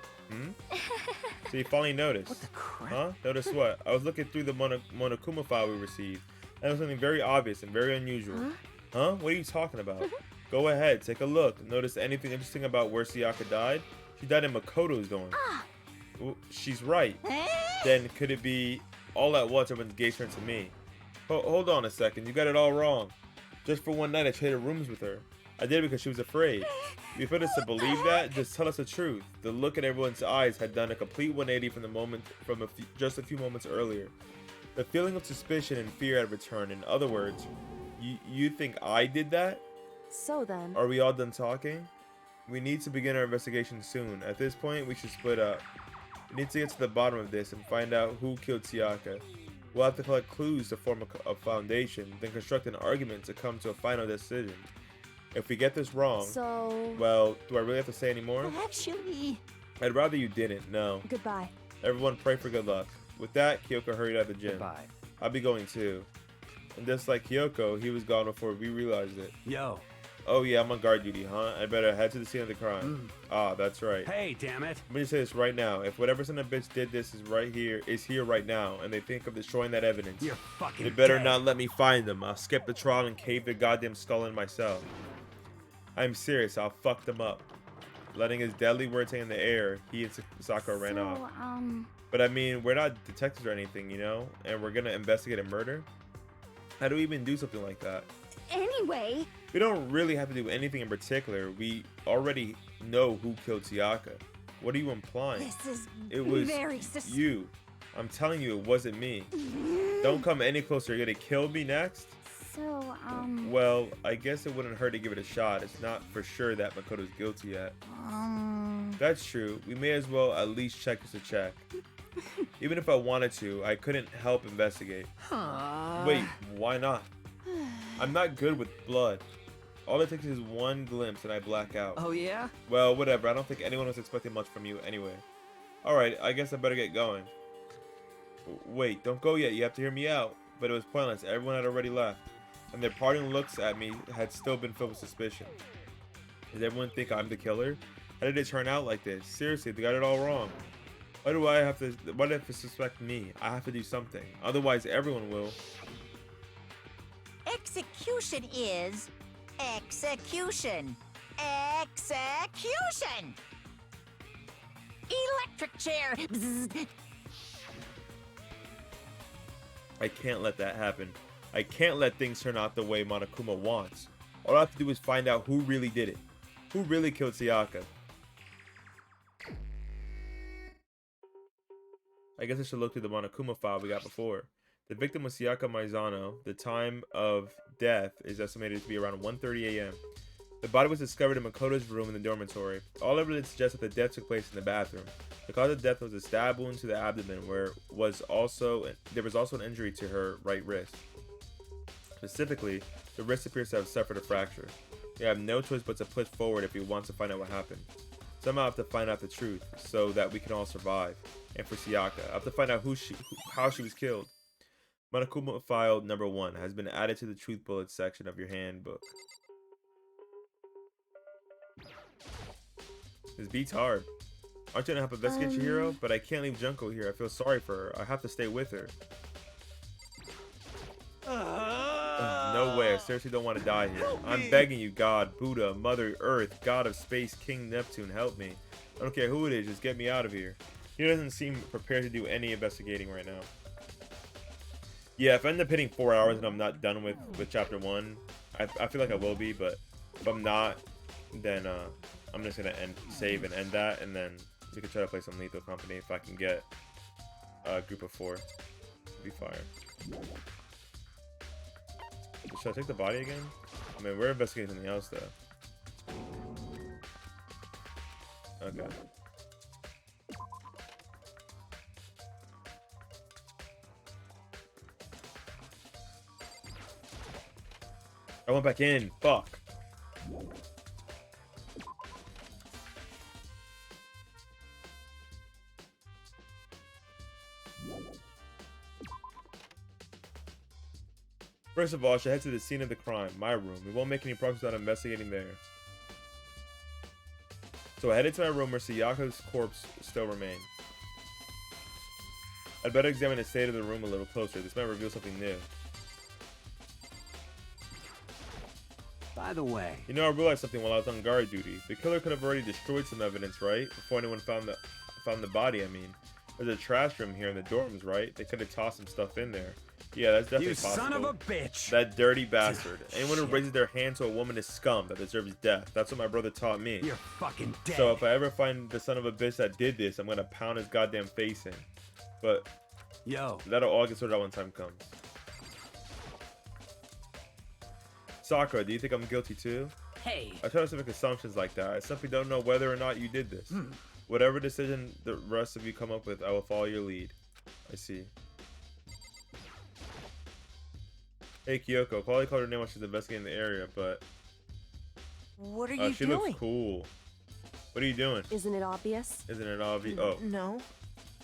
So you finally noticed. What the crap? Huh? Notice what? I was looking through the Monokuma file we received. And there was something very obvious and very unusual. Huh? What are you talking about? Go ahead, take a look. Notice anything interesting about where Siaka died? She died in Makoto's dorm. Ooh, she's right. Then could it be all at once everyone's gaze turned to me? Hold on a second, you got it all wrong. Just for one night I traded rooms with her. I did it because she was afraid. If you put us to believe that, just tell us the truth. The look in everyone's eyes had done a complete 180 from the moment just a few moments earlier. The feeling of suspicion and fear had returned. In other words, you think I did that? so then. Are we all done talking? We need to begin our investigation soon. At this point, we should split up. We need to get to the bottom of this and find out who killed Siaka. We'll have to collect clues to form a foundation, then construct an argument to come to a final decision. If we get this wrong, So, well, do I really have to say any more? Actually. I'd rather you didn't, no. goodbye. Everyone pray for good luck. With that, Kyoko hurried out of the gym. Goodbye. I'll be going too. And just like Kyoko, he was gone before we realized it. Yo. Oh yeah, I'm on guard duty, huh? I better head to the scene of the crime. Ah, that's right. Hey, damn it. Let me just say this right now. If whatever son of a bitch did this is here right now, and they think of destroying that evidence, You're fucking they better dead. not let me find them. I'll skip the trial and cave their goddamn skull in myself. I'm serious, I'll fuck them up. Letting his deadly words hang in the air, he and Sakura ran off. But I mean, we're not detectives or anything, you know? And we're gonna investigate a murder? How do we even do something like that? Anyway, We don't really have to do anything in particular. We already know who killed Siaka. What are you implying? this is It was very you. I'm telling you, it wasn't me. Don't come any closer. You're gonna kill me next? So, Well, I guess it wouldn't hurt to give it a shot. It's not for sure that Makoto's guilty yet. That's true. We may as well at least check just to check. Even if I wanted to, I couldn't help investigate. Wait, why not? I'm not good with blood. All it takes is one glimpse and I black out. Oh, yeah? Well, whatever. I don't think anyone was expecting much from you anyway. Alright, I guess I better get going. Wait, don't go yet. You have to hear me out. But it was pointless. Everyone had already left. And their parting looks at me had still been filled with suspicion. Does everyone think I'm the killer? How did it turn out like this? Seriously, they got it all wrong. Why do they have to suspect me? I have to do something. Otherwise, everyone will. Execution is execution. Execution! Electric chair! Bzzz. I can't let that happen. I can't let things turn out the way Monokuma wants. All I have to do is find out who really did it. Who really killed Siaka? I guess I should look through the Monokuma file we got before. The victim was Siaka Maizano. The time of death is estimated to be around 1:30 a.m. The body was discovered in Makoto's room in the dormitory. All evidence suggests that the death took place in the bathroom. The cause of death was a stab wound to the abdomen, where there was also an injury to her right wrist. Specifically, the wrist appears to have suffered a fracture. We have no choice but to push forward if we want to find out what happened. Somehow I have to find out the truth, so that we can all survive. And for Siaka, I have to find out how she was killed. Monokuma file number 1 has been added to the truth bullets section of your handbook. This beat's hard. Aren't you gonna help investigate your hero? But I can't leave Junko here. I feel sorry for her. I have to stay with her. No way. I seriously don't want to die here. I'm begging you, God, Buddha, Mother Earth, God of Space, King Neptune, help me. I don't care who it is. Just get me out of here. He doesn't seem prepared to do any investigating right now. Yeah, if I end up hitting 4 hours and I'm not done with chapter 1, I feel like I will be, but if I'm not, then I'm just gonna save and end that, and then we can try to play some Lethal Company if I can get a group of 4. It'd be fire. Should I take the body again? I mean, we're investigating something else though. Okay. I went back in. Fuck. First of all, I should head to the scene of the crime, my room. We won't make any progress without investigating there. So I headed to my room where Sayaka's corpse still remained. I'd better examine the state of the room a little closer. This might reveal something new. By the way, You know, I realized something while I was on guard duty. The killer could have already destroyed some evidence, right? Before anyone found the body, I mean. There's a trash room here in the dorms, right? They could have tossed some stuff in there. Yeah, that's definitely possible. son of a bitch! That dirty bastard. Anyone who raises their hand to a woman is scum that deserves death. That's what my brother taught me. You're fucking dead. So if I ever find the son of a bitch that did this, I'm gonna pound his goddamn face in. But that'll all get sorted out when time comes. Sakura, do you think I'm guilty too? Hey. I try not to make assumptions like that. I simply don't know whether or not you did this. Whatever decision the rest of you come up with, I will follow your lead. I see. Hey Kyoko, Quality called her name while she's investigating the area, but What are you she doing? looks cool. What are you doing? Isn't it obvious? Isn't it obvious? Oh, No,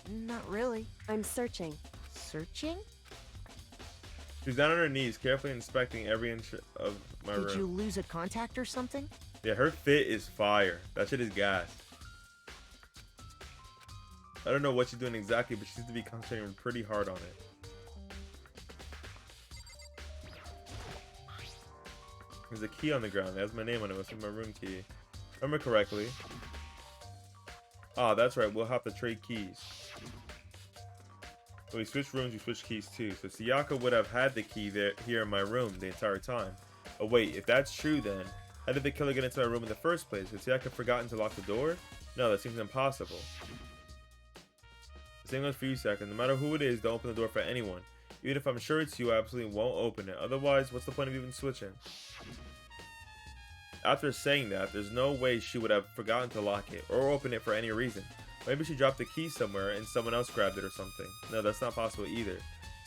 not really. I'm searching. Searching? she's down on her knees, carefully inspecting every inch of my room. Did you lose a contact or something? Yeah, her fit is fire. That shit is gas. I don't know what she's doing exactly, but she seems to be concentrating pretty hard on it. There's a key on the ground. It has my name on it. What's in my room key? If I remember correctly, Ah, that's right. We'll have to trade keys. When we switch rooms, we switch keys too. So Sayaka would have had the key here in my room the entire time. Oh wait, if that's true then, how did the killer get into my room in the first place? Had Sayaka forgotten to lock the door? No, that seems impossible. The same goes for you, Sayaka. No matter who it is, don't open the door for anyone. Even if I'm sure it's you, I absolutely won't open it. Otherwise, what's the point of even switching? After saying that, there's no way she would have forgotten to lock it or open it for any reason. Maybe she dropped the key somewhere and someone else grabbed it or something. No, that's not possible either.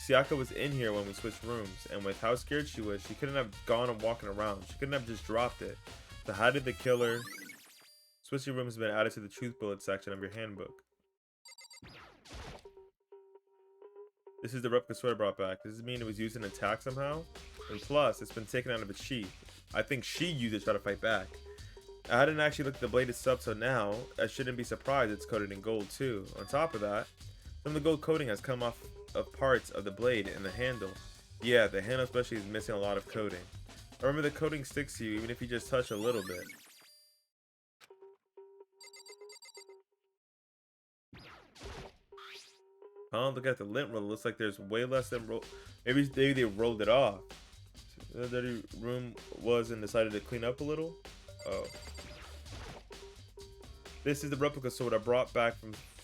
Sayaka was in here when we switched rooms, and with how scared she was, she couldn't have gone and walking around. She couldn't have just dropped it. So how did the killer... Switching rooms has been added to the truth bullet section of your handbook. This is the replica sword I brought back. Does this mean it was used in an attack somehow? And plus, it's been taken out of its sheath. I think she used it to try to fight back. I hadn't actually looked at the blade itself, so now I shouldn't be surprised it's coated in gold too. On top of that, some of the gold coating has come off of parts of the blade and the handle. Yeah, the handle especially is missing a lot of coating. Remember, the coating sticks to you even if you just touch a little bit. Oh, look at the lint roll. It looks like there's way less than roll. Maybe they rolled it off. The dirty room was and decided to clean up a little. Oh. This is the replica sword I brought back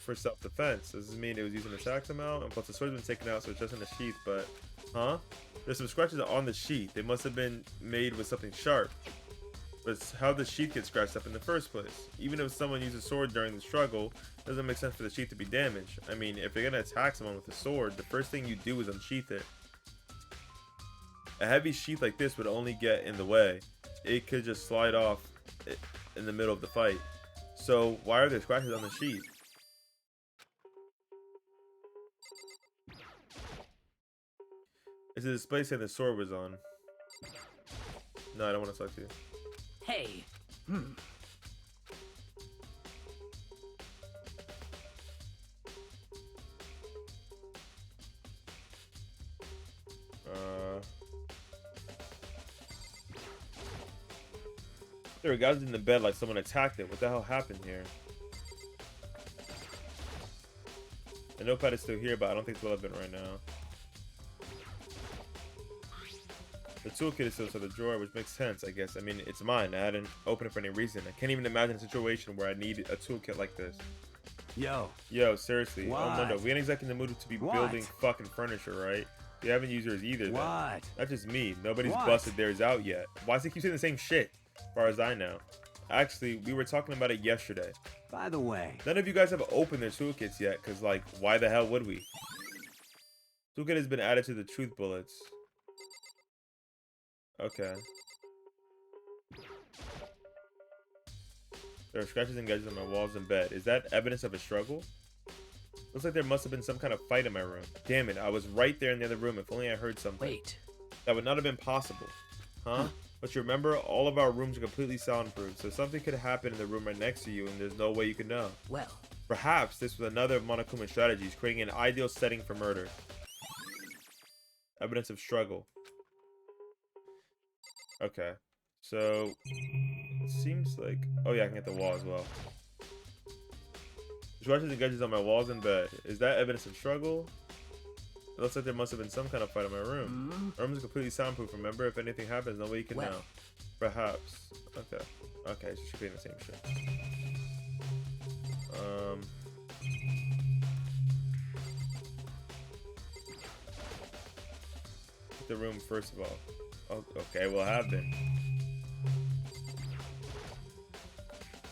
for self-defense. Does this mean it was used in an attack somehow? And plus the sword's been taken out, so it's just in the sheath, but... Huh? There's some scratches on the sheath. They must have been made with something sharp. But how did the sheath get scratched up in the first place? Even if someone used a sword during the struggle, it doesn't make sense for the sheath to be damaged. I mean, if you're gonna attack someone with a sword, the first thing you do is unsheath it. A heavy sheath like this would only get in the way. It could just slide off in the middle of the fight. So why are there scratches on the sheath? It's a display saying the sword was on. No, I don't want to talk to you. Hey. There were guys in the bed like someone attacked it. What the hell happened here? The notepad is still here, but I don't think it's relevant right now. The toolkit is still inside the drawer, which makes sense, I guess. I mean, it's mine. I hadn't opened it for any reason. I can't even imagine a situation where I need a toolkit like this. Yo, seriously. What? Oh, no, we ain't exactly in the mood to be building fucking furniture, right? We haven't used yours either, then. That's just me. Nobody's busted theirs out yet. Why does it keep saying the same shit? As far as I know. Actually, we were talking about it yesterday. By the way, none of you guys have opened their toolkits yet, because, like, why the hell would we? Toolkit has been added to the truth bullets. Okay. There are scratches and gadgets on my walls and bed. Is that evidence of a struggle? Looks like there must have been some kind of fight in my room. Damn it, I was right there in the other room. If only I heard something. Wait. That would not have been possible. Huh? But you remember, all of our rooms are completely soundproof, so something could happen in the room right next to you and there's no way you could know. Well. Perhaps this was another of Monokuma's strategies, creating an ideal setting for murder. Evidence of struggle. Okay. So, it seems like... Oh yeah, I can get the wall as well. Scratches and gadgets on my walls and bed. Is that evidence of struggle? It looks like there must have been some kind of fight in my room. My room is completely soundproof, remember? If anything happens, no way you can know. Perhaps. Okay. Okay, so she's being the same shit. The room first of all. Oh, okay, well, have been.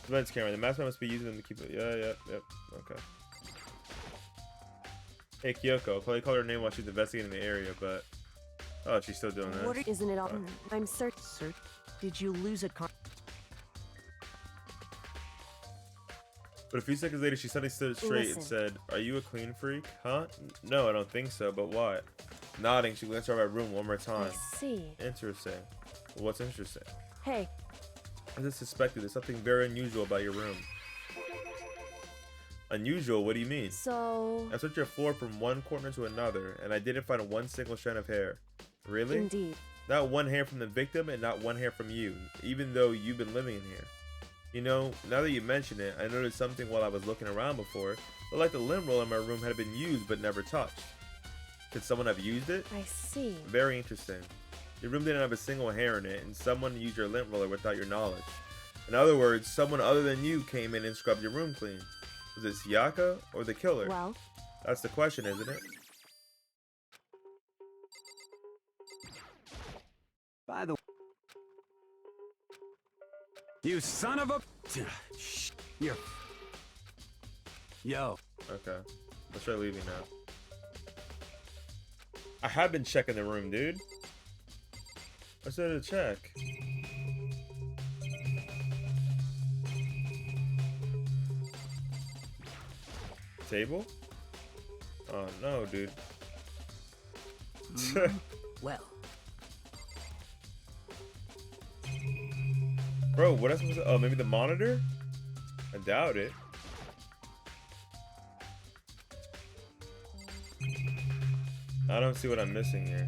Surveillance camera. The mask must be using them to keep it. Yeah, yep. Okay. Hey, Kyoko. I'll probably call her name while she's investigating the area, but... Oh, she's still doing this. What isn't it all? I'm certain. Sir, did you lose a con? But a few seconds later, she suddenly stood straight and said, "Are you a clean freak? Huh? No, I don't think so, but what?" Nodding, she glanced around my room one more time. I see. Interesting. What's interesting? Hey. As I suspected, there's something very unusual about your room. Unusual? What do you mean? So... I searched your floor from one corner to another, and I didn't find one single strand of hair. Really? Indeed. Not one hair from the victim, and not one hair from you, even though you've been living in here. You know, now that you mention it, I noticed something while I was looking around before. Looked like the lint roller in my room had been used but never touched. Could someone have used it? I see. Very interesting. Your room didn't have a single hair in it, and someone used your lint roller without your knowledge. In other words, someone other than you came in and scrubbed your room clean. Was it Sayaka or the killer? Well, That's the question, isn't it? By the way, you son of a... Shh. You're... Yo. Okay. Let's try leaving now. I have been checking the room, dude. I said to check. Table? Oh no, dude. Well, Bro, what else was it? Oh, maybe the monitor? I doubt it. I don't see what I'm missing here.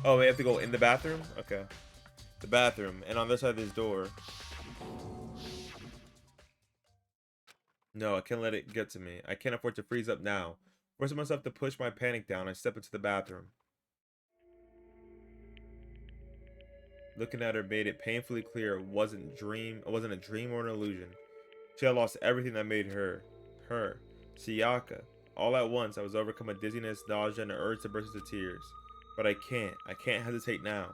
Oh, we have to go in the bathroom? Okay. The bathroom. And on this side of this door. No, I can't let it get to me. I can't afford to freeze up now. Forcing myself to push my panic down, I step into the bathroom. Looking at her made it painfully clear it wasn't a dream or an illusion. She had lost everything that made her. Sayaka. All at once, I was overcome with dizziness, nausea, and an urge to burst into tears. But I can't hesitate now.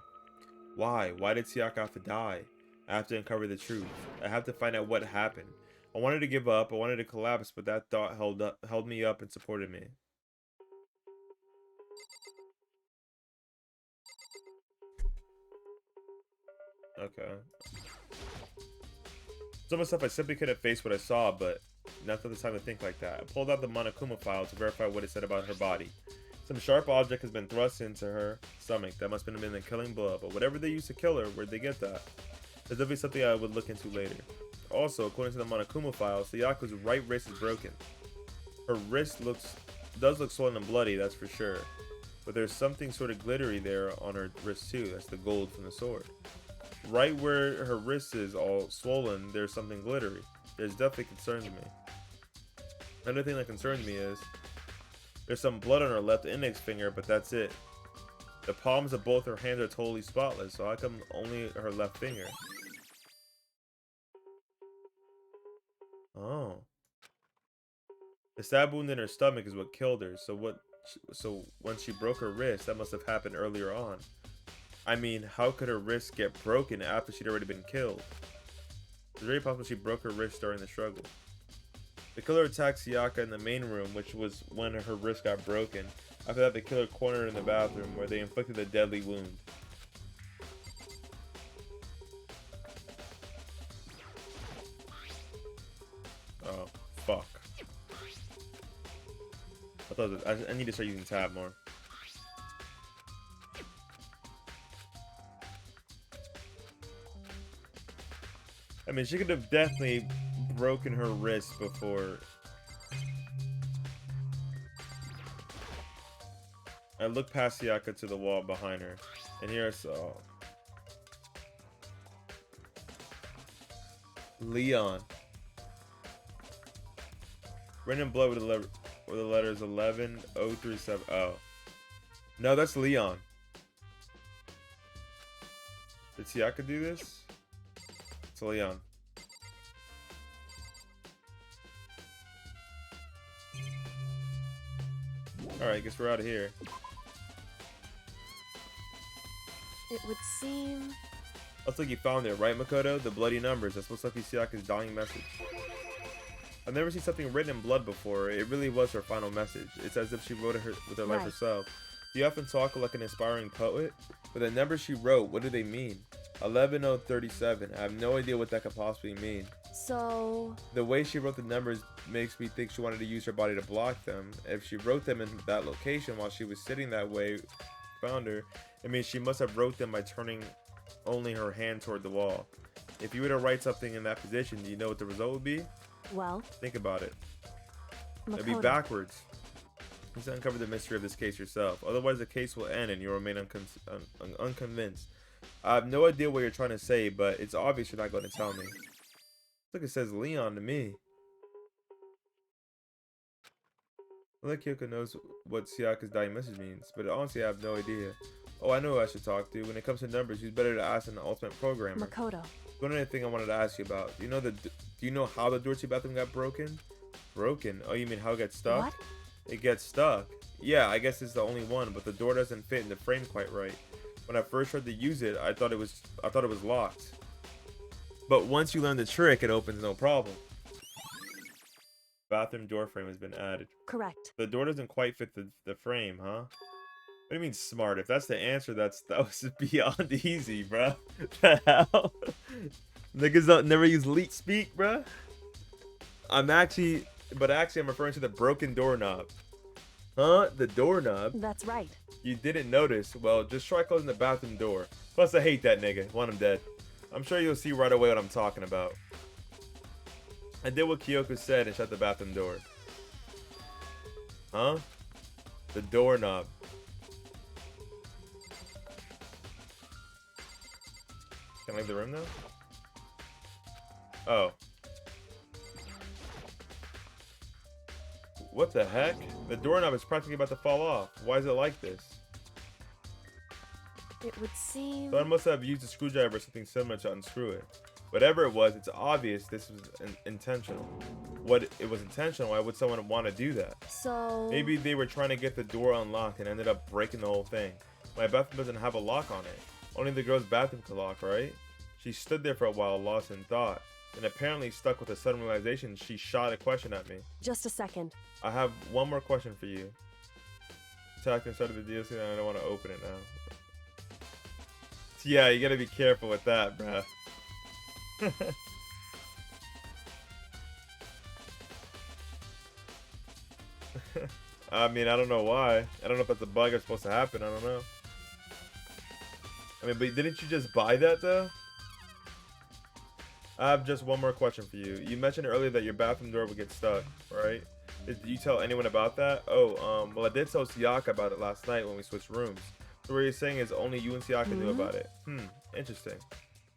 Why? Why did Sayaka have to die? I have to uncover the truth. I have to find out what happened. I wanted to give up, I wanted to collapse, but that thought held me up and supported me. Okay. Some of the stuff I simply couldn't face what I saw, but not the time to think like that. I pulled out the Monokuma file to verify what it said about her body. Some sharp object has been thrust into her stomach. That must have been the killing blow, but whatever they used to kill her, where'd they get that? There's definitely something I would look into later. Also, according to the Monokuma file, Sayako's right wrist is broken. Her wrist does look swollen and bloody, that's for sure. But there's something sort of glittery there on her wrist too. That's the gold from the sword. Right where her wrist is all swollen, there's something glittery. There's definitely concerns me. Another thing that concerns me is there's some blood on her left index finger, but that's it. The palms of both her hands are totally spotless, so how come only her left finger? Oh. The stab wound in her stomach is what killed her, so when she broke her wrist, that must have happened earlier on. I mean, how could her wrist get broken after she'd already been killed? It's very possible she broke her wrist during the struggle. The killer attacked Sayaka in the main room, which was when her wrist got broken. After that, the killer cornered her in the bathroom, where they inflicted a deadly wound. Oh, fuck. I need to start using tab more. I mean, she could have definitely broken her wrist before. I looked past Sayaka to the wall behind her, and here I saw Leon. Written in blood with the letters 11037. Oh. No, that's Leon. Did Sayaka do this? It's Leon. Alright, guess we're out of here. it would seem... Looks like you found it, right, Makoto? The bloody numbers. That's most likely Sayaka's dying message. I've never seen something written in blood before. It really was her final message. It's as if she wrote it with her life herself. Do you often talk like an inspiring poet? But the numbers she wrote, what do they mean? 11037. I have no idea what that could possibly mean. So... The way she wrote the numbers makes me think she wanted to use her body to block them. If she wrote them in that location while she was sitting that way, found her, it means she must have wrote them by turning only her hand toward the wall. If you were to write something in that position, do you know what the result would be? Well... Think about it. Makoto. It'd be backwards. You should uncover the mystery of this case yourself. Otherwise, the case will end and you'll remain unconvinced. I have no idea what you're trying to say, but it's obvious you're not going to tell me. Look, it says Leon to me. I like Kyoko knows what Siaka's dying message means, but honestly I have no idea. Oh, I know who I should talk to. When it comes to numbers, who's better to ask than the ultimate programmer? Makoto. One other thing I wanted to ask you about. Do you know how the Dorsey bathroom got broken? Broken? Oh, you mean how it gets stuck? What? It gets stuck. Yeah, I guess it's the only one, but the door doesn't fit in the frame quite right. When I first tried to use it, I thought it was locked. But once you learn the trick, it opens no problem. Bathroom door frame has been added. Correct. The door doesn't quite fit the frame, huh? What do you mean smart? If that's the answer, that was beyond easy, bro. The hell? Niggas don't never use leet speak, bro. I'm referring to the broken doorknob. Huh? The doorknob? That's right. You didn't notice. Well, just try closing the bathroom door. Plus, I hate that nigga. Want him dead. I'm sure you'll see right away what I'm talking about. I did what Kyoko said and shut the bathroom door. Huh? The doorknob. Can I leave the room now? Oh. What the heck? The doorknob is practically about to fall off. Why is it like this? It would seem... Someone must have used a screwdriver or something similar to unscrew it. Whatever it was, it's obvious this was intentional. What it was intentional, why would someone want to do that? So... Maybe they were trying to get the door unlocked and ended up breaking the whole thing. My bathroom doesn't have a lock on it. Only the girl's bathroom could lock, right? She stood there for a while, lost in thought. And apparently stuck with a sudden realization, she shot a question at me. Just a second. I have one more question for you. Attacked inside of the DLC and I don't want to open it now. Yeah, you gotta be careful with that, bruh. I mean, I don't know why. I don't know if that's a bug that's supposed to happen. I don't know. I mean, but didn't you just buy that, though? I have just one more question for you. You mentioned earlier that your bathroom door would get stuck, right? Did you tell anyone about that? Oh, well, I did tell Siaka about it last night when we switched rooms. So what you're saying is only you and Siaka knew about it. Interesting.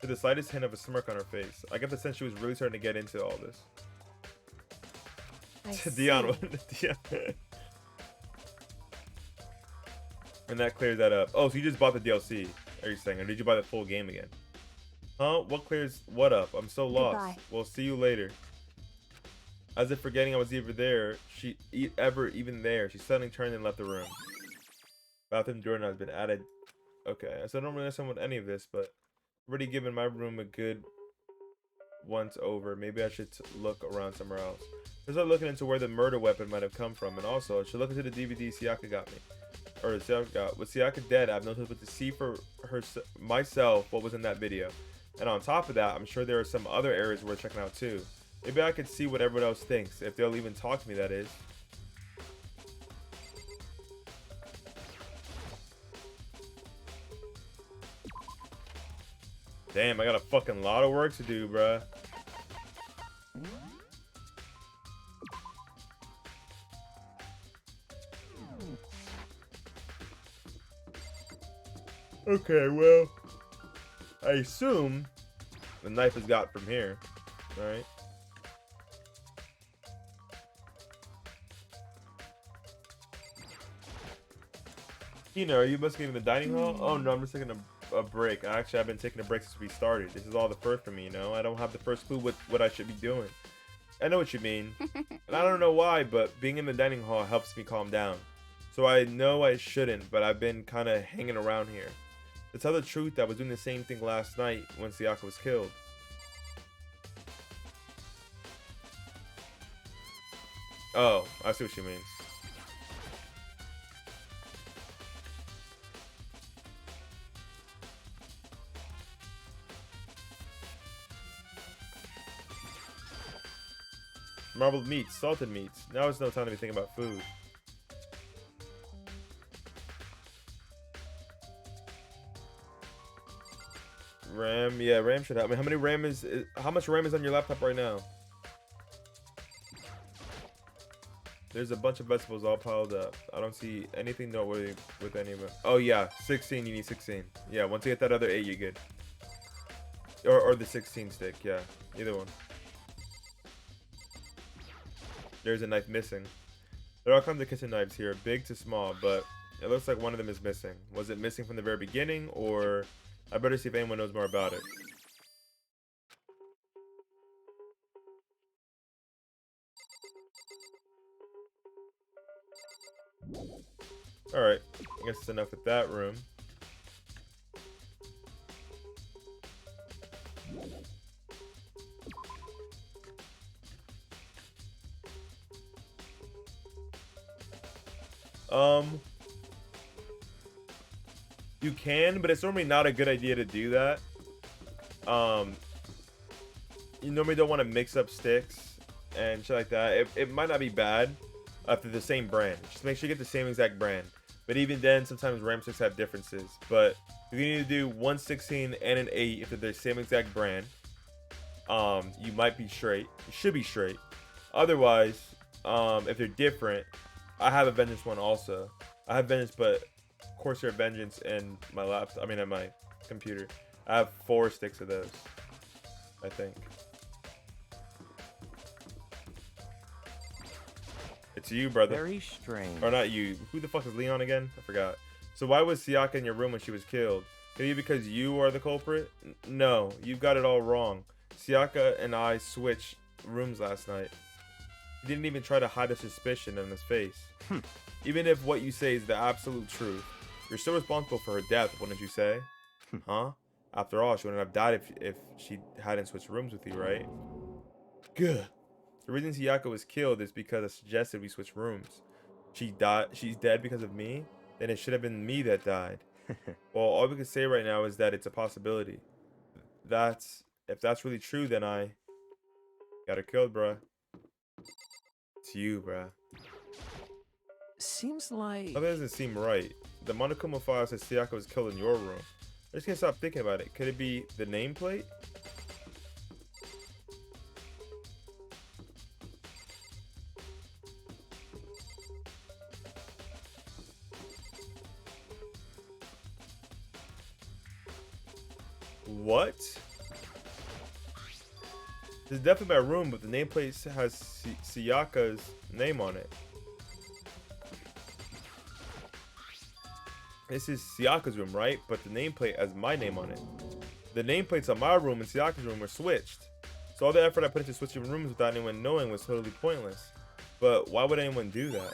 With the slightest hint of a smirk on her face. I get the sense she was really starting to get into all this. Dion. And that clears that up. Oh, so you just bought the DLC, are you saying? Or did you buy the full game again? Huh? What clears what up? I'm so lost. Goodbye. We'll see you later. As if forgetting I was even there, even there, she suddenly turned and left the room. Bathroom door has been added. Okay, so I don't really understand with any of this, but I've already given my room a good once over. Maybe I should look around somewhere else. I start looking into where the murder weapon might have come from, and also I should look into the DVD Siaka got me. Or Siaka got. With Siaka dead, I have no choice but to see for myself what was in that video. And on top of that, I'm sure there are some other areas worth checking out too. Maybe I could see what everyone else thinks, if they'll even talk to me, that is. Damn, I got a fucking lot of work to do, bruh. Okay, well, I assume the knife is got from here, right? Tina, are you busting in the dining hall? Oh no, I'm just taking a break. Actually, I've been taking a break since we started. This is all the first for me, you know? I don't have the first clue what I should be doing. I know what you mean. And I don't know why, but being in the dining hall helps me calm down. So I know I shouldn't, but I've been kind of hanging around here. To tell the truth, I was doing the same thing last night when Siaka was killed. Oh, I see what she means. Marbled meats, salted meats. Now is no time to be thinking about food. RAM, yeah, RAM should help me. How much RAM is on your laptop right now? There's a bunch of vegetables all piled up. I don't see anything noteworthy with any of them. Oh yeah, 16, you need 16. Yeah, once you get that other 8, you're good. Or the 16 stick, yeah, either one. There's a knife missing. There are all kinds of kitchen knives here, big to small, but it looks like one of them is missing. Was it missing from the very beginning, or I better see if anyone knows more about it. Alright, I guess it's enough with that room. You can, but it's normally not a good idea to do that. You normally don't want to mix up sticks and shit like that. It might not be bad if they're the same brand. Just make sure you get the same exact brand. But even then, sometimes RAM sticks have differences. But you need to do 1/16 and an 8 if they're the same exact brand. You might be straight. You should be straight. Otherwise, if they're different, I have a Vengeance one also. I have Vengeance, but Corsair Vengeance in my laptop. I mean, on my computer. I have 4 sticks of those, I think. It's you, brother. Very strange. Or not you. Who the fuck is Leon again? I forgot. So why was Sayaka in your room when she was killed? Could it be because you are the culprit? No, you've got it all wrong. Sayaka and I switched rooms last night. He didn't even try to hide a suspicion on his face. Even if what you say is the absolute truth, you're still responsible for her death, wouldn't you say? Huh? After all, she wouldn't have died if she hadn't switched rooms with you, right? Good. The reason Sayaka was killed is because I suggested we switch rooms. She's dead because of me? Then it should have been me that died. Well, all we can say right now is that it's a possibility. If that's really true, then I got her killed, bruh. It's you, bruh. Seems like... That doesn't seem right. The Monokuma file says Sayaka was killed in your room. I just can't stop thinking about it. Could it be the nameplate? What? This is definitely my room, but the nameplate has Sayaka's name on it. This is Sayaka's room, right? But the nameplate has my name on it. The nameplates on my room and Sayaka's room were switched. So all the effort I put into switching rooms without anyone knowing was totally pointless. But why would anyone do that?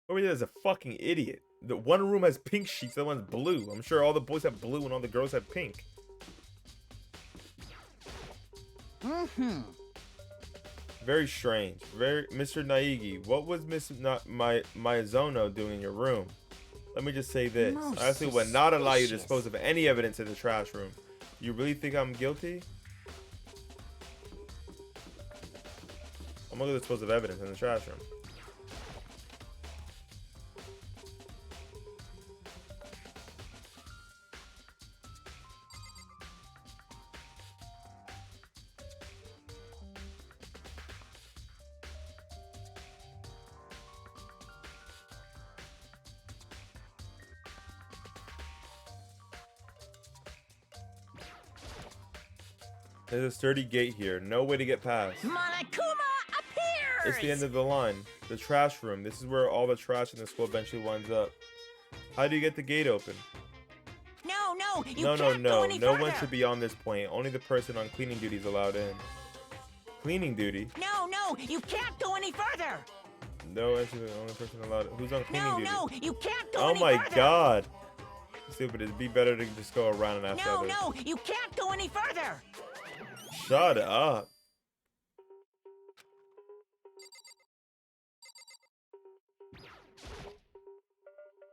Over there is a fucking idiot. The one room has pink sheets, the other one's blue. I'm sure all the boys have blue and all the girls have pink. Very strange. Mr. Naegi, what was Miss Miyazono doing in your room? Let me just say this. I actually would not allow you to dispose of any evidence in the trash room. You really think I'm guilty? I'm gonna dispose of evidence in the trash room. There's a sturdy gate here. No way to get past. Monokuma appears! It's the end of the line. The trash room. This is where all the trash in the school eventually winds up. How do you get the gate open? No, you No, can't go any no further. one should be on this point. Only the person on cleaning duty is allowed in. Cleaning duty? No, you can't go any further. No, actually, the only person allowed. Who's on cleaning duty? No, you can't go Oh any my further. god. Stupid. It'd be better to just go around and ask others. No, you can't go any further. Shut up.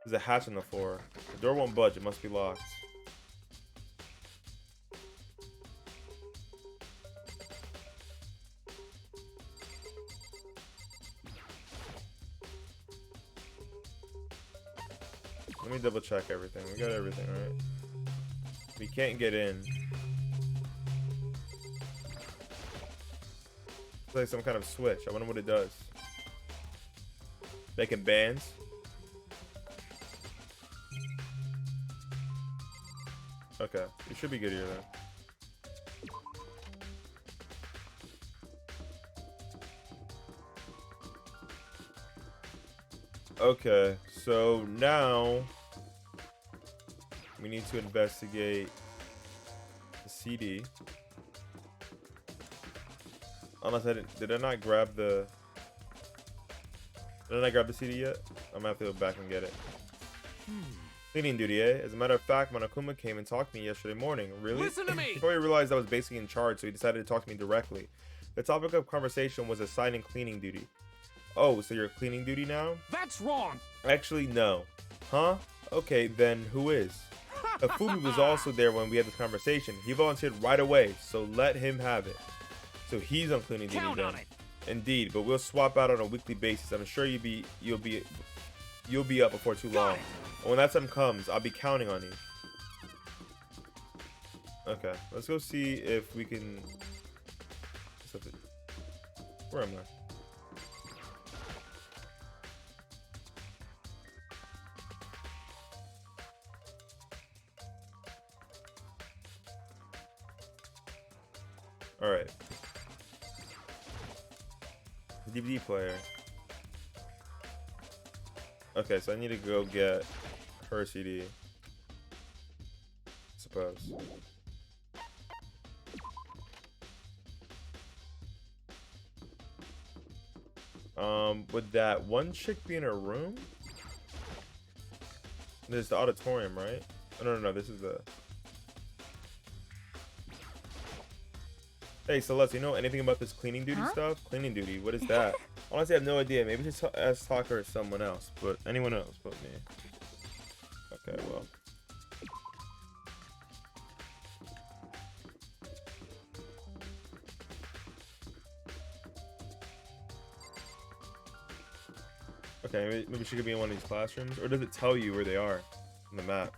There's a hatch on the floor. The door won't budge. It must be locked. Let me double check everything. We got everything, right? We can't get in. It's like some kind of switch. I wonder what it does. Making bands. Okay, you should be good here then. Okay, so now we need to investigate the CD. Unless I did I not grab the? Did I not grab the CD yet? I'm gonna have to go back and get it. Cleaning duty, eh? As a matter of fact, Monokuma came and talked to me yesterday morning. Really? Listen to me! He probably realized I was basically in charge, so he decided to talk to me directly. The topic of conversation was assigning cleaning duty. Oh, so you're cleaning duty now? That's wrong! Actually, no. Huh? Okay, then who is? Afumi was also there when we had this conversation. He volunteered right away, so let him have it. So he's on cleaning duty Count then. on it! Indeed, but we'll swap out on a weekly basis. I'm sure you'll be up before too long. And when that time comes, I'll be counting on you. Okay, let's go see if we can. Where am I? All right. DVD player. Okay, so I need to go get her CD. I suppose. Would that one chick be in her room? There's the auditorium, right? Oh, no, this is the... Hey, Celeste, you know anything about this cleaning duty stuff? Cleaning duty, what is that? Honestly, I have no idea. Maybe just ask Tucker or someone else, but anyone else but me. Okay, well. Okay, maybe she could be in one of these classrooms, or does it tell you where they are on the map?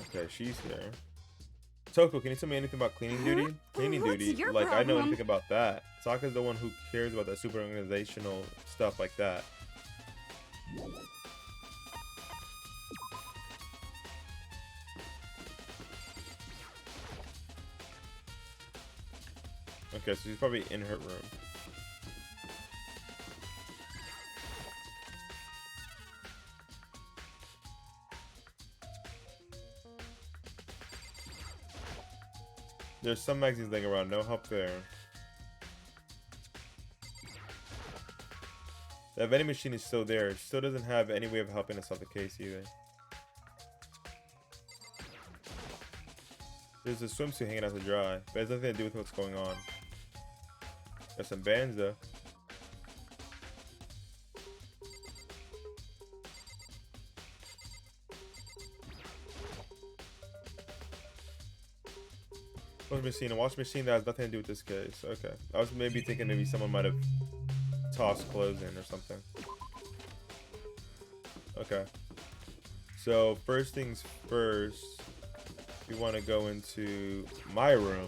Okay, she's here. Toko, can you tell me anything about cleaning duty? Cleaning What's duty, your like I know problem? anything about that. Sokka's the one who cares about that super organizational stuff like that. Okay, so she's probably in her room. There's some magazines laying around, no help there. The vending machine is still there. It still doesn't have any way of helping us solve the case either. There's a swimsuit hanging out to dry, but it has nothing to do with what's going on. There's some bands though. A washing machine that has nothing to do with this case. Okay. I was maybe thinking maybe someone might have tossed clothes in or something. Okay. So first things first, we want to go into my room.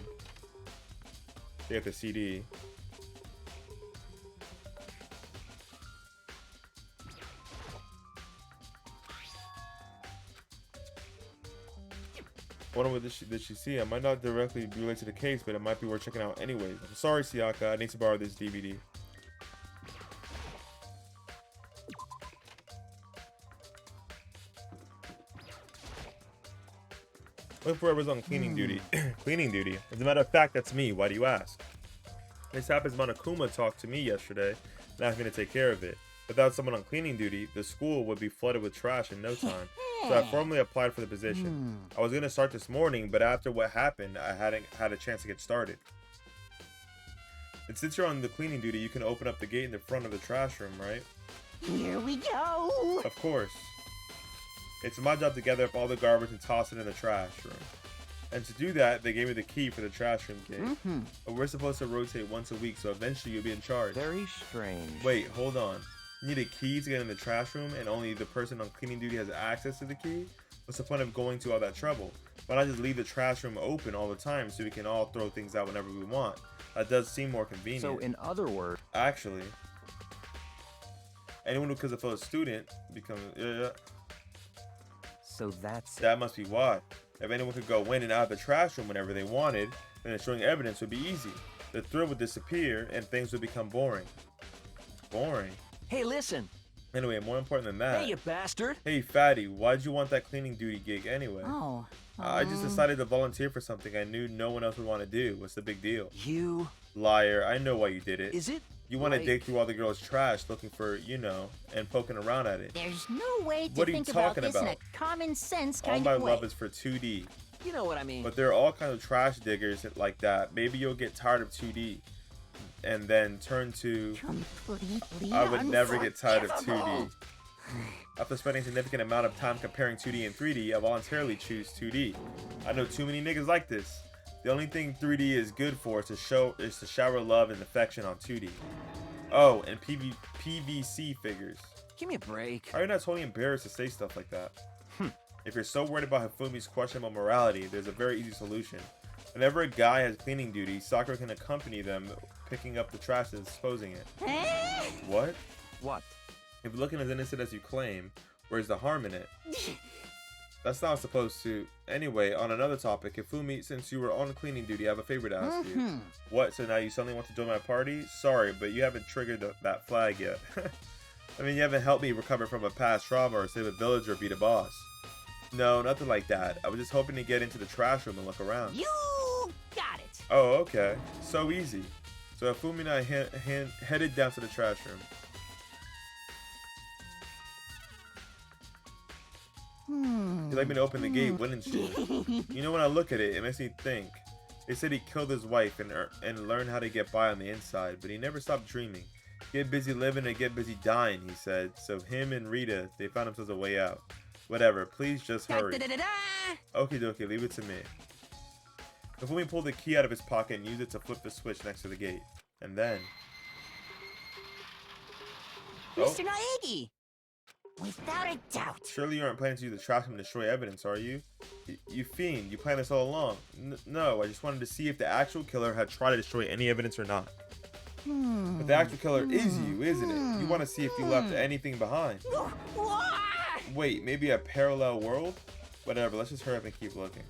Get the CD. I wonder what did she see? I might not directly relate to the case, but it might be worth checking out anyways. I'm sorry, Siaka. I need to borrow this DVD. Look for whoever's on cleaning duty. Cleaning duty. As a matter of fact, that's me. Why do you ask? This happens Monokuma talked to me yesterday and asked me to take care of it. Without someone on cleaning duty, the school would be flooded with trash in no time. So I formally applied for the position. I was going to start this morning, but after what happened, I hadn't had a chance to get started. And since you're on the cleaning duty, you can open up the gate in the front of the trash room, right? Here we go. Of course. It's my job to gather up all the garbage and toss it in the trash room. And to do that, they gave me the key for the trash room gate. But we're supposed to rotate once a week, so eventually you'll be in charge. Very strange. Wait, hold on. You need a key to get in the trash room, and only the person on cleaning duty has access to the key? What's the point of going to all that trouble? Why not just leave the trash room open all the time so we can all throw things out whenever we want? That does seem more convenient. So in other words... Actually, anyone who becomes a fellow student becomes... So that's... That must be why. If anyone could go in and out of the trash room whenever they wanted, then destroying evidence would be easy. The thrill would disappear and things would become boring. Boring? Hey, listen. Anyway, more important than that. Hey, you bastard. Hey, fatty, why'd you want that cleaning duty gig anyway? Oh. I just decided to volunteer for something I knew no one else would want to do. What's the big deal? You... Liar, I know why you did it. Is it? You want to like... dig through all the girls' trash looking for, you know, and poking around at it. There's no way to What are you think about talking this in a about? common sense All kind my of way. love is for 2D. You know what I mean. But there are all kinds of trash diggers like that. Maybe you'll get tired of 2D and then turn to... Completely I would never get tired of unforgivable. 2D. After spending a significant amount of time comparing 2D and 3D, I voluntarily choose 2D. I know too many niggas like this. The only thing 3D is good for is to shower love and affection on 2D. Oh, and PVC figures. Give me a break. Are you not totally embarrassed to say stuff like that? If you're so worried about Hifumi's questionable morality, there's a very easy solution. Whenever a guy has cleaning duty, Sakura can accompany them, picking up the trash and disposing it. What? What? If looking as innocent as you claim, where's the harm in it? That's not supposed to. Anyway, on another topic, Hifumi, since you were on cleaning duty, I have a favor to ask you. What, so now you suddenly want to join my party? Sorry, but you haven't triggered that flag yet. I mean, you haven't helped me recover from a past trauma or save a village or beat a boss. No, nothing like that. I was just hoping to get into the trash room and look around. You got it. Oh, okay. So easy. So Hifumi and I headed down to the trash room. You'd like me to open the gate, wouldn't you? You know, when I look at it, it makes me think. They said he killed his wife and learned how to get by on the inside, but he never stopped dreaming. Get busy living and get busy dying, he said. So him and Rita, they found themselves a way out. Whatever, please just hurry. Okie dokie, leave it to me. Hifumi pulled the key out of his pocket and used it to flip the switch next to the gate. And then... Mr. Naegi! Without a doubt. Surely you aren't planning to use the trash room to destroy evidence, are you? You fiend, you planned this all along. No, I just wanted to see if the actual killer had tried to destroy any evidence or not. But the actual killer is you, isn't it? You want to see if you left anything behind. Wait, maybe a parallel world? Whatever, let's just hurry up and keep looking.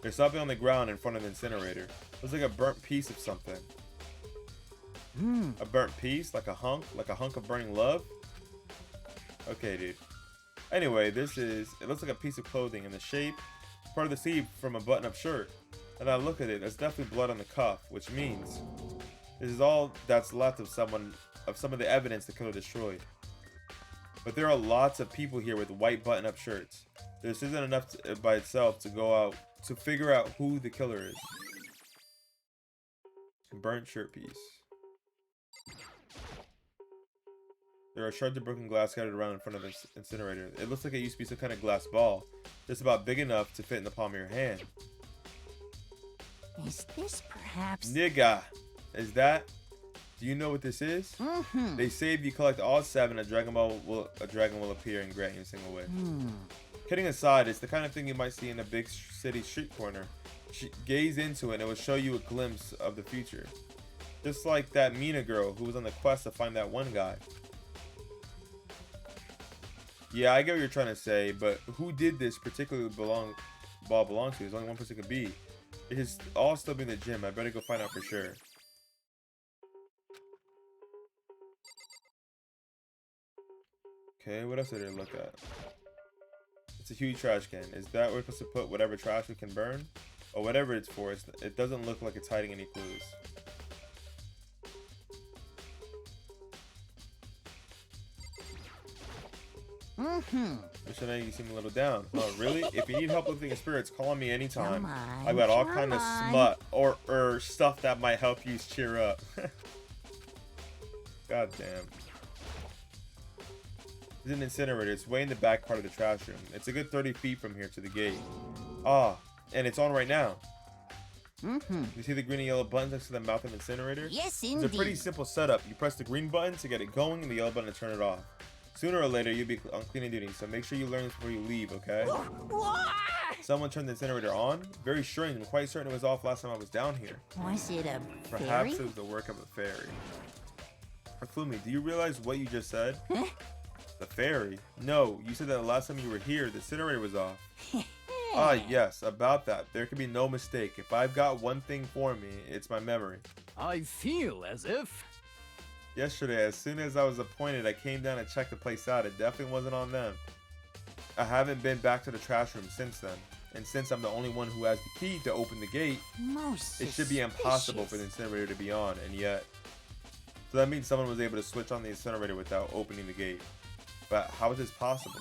There's something on the ground in front of the incinerator. Looks like a burnt piece of something. A burnt piece? Like a hunk of burning love? Okay, dude. Anyway, it looks like a piece of clothing in the shape, part of the sleeve from a button-up shirt. And I look at it, there's definitely blood on the cuff, which means this is all that's left of some of the evidence the killer destroyed. But there are lots of people here with white button-up shirts. This isn't enough by itself to figure out who the killer is. Burnt shirt piece. There are shards of broken glass scattered around in front of the incinerator. It looks like it used to be some kind of glass ball, just about big enough to fit in the palm of your hand. Is this perhaps... Nigga, is that? Do you know what this is? They say if you collect all 7, a dragon will appear and grant you a single wish. Kidding aside, it's the kind of thing you might see in a big city street corner. Gaze into it and it will show you a glimpse of the future. Just like that Mina girl who was on the quest to find that one guy. Yeah, I get what you're trying to say, but who did this particularly belong to? There's only one person it could be. It should all still be in the gym. I better go find out for sure. Okay, what else did I look at? It's a huge trash can. Is that where we're supposed to put whatever trash we can burn? Or whatever it's for. It doesn't look like it's hiding any clues. Mr. You seem a little down. Oh, really? If you need help lifting your spirits, call on me anytime. I've got all kind of smut or stuff that might help you cheer up. God damn. It's an incinerator. It's way in the back part of the trash room. It's a good 30 feet from here to the gate. Ah, and it's on right now. You see the green and yellow buttons next to the mouth of the incinerator? Yes, indeed. It's a pretty simple setup. You press the green button to get it going and the yellow button to turn it off. Sooner or later, you'll be on cleaning duty, so make sure you learn this before you leave, okay? Someone turned the incinerator on? Very strange. I'm quite certain it was off last time I was down here. Was it a Perhaps fairy? it was the work of a fairy. Harflumi, do you realize what you just said? Huh? The fairy? No, you said that the last time you were here, the incinerator was off. Ah, yes, about that. There can be no mistake. If I've got one thing for me, it's my memory. I feel as if... Yesterday, as soon as I was appointed, I came down and checked the place out. It definitely wasn't on them. I haven't been back to the trash room since then. And since I'm the only one who has the key to open the gate, Most it should be impossible for the incinerator to be on, and yet... So that means someone was able to switch on the incinerator without opening the gate. But how is this possible?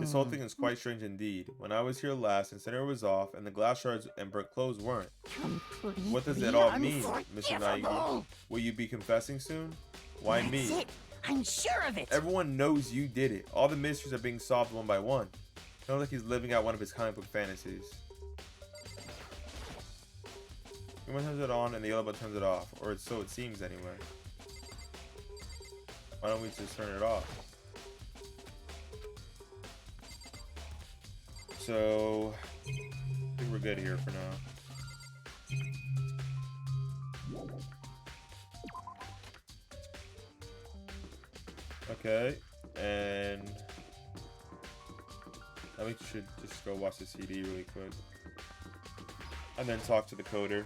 This whole thing is quite strange indeed. When I was here last, the incinerator was off, and the glass shards and burnt clothes weren't. What does it all mean, Mr. Naegi? Will you be confessing soon? Why me? That's it. I'm sure of it. Everyone knows you did it. All the mysteries are being solved one by one. Sounds like he's living out one of his comic book fantasies. One turns it on and the other one turns it off, or so it seems anyway. Why don't we just turn it off? So, I think we're good here for now. Okay, and I think we should just go watch the CD really quick. And then talk to the coder.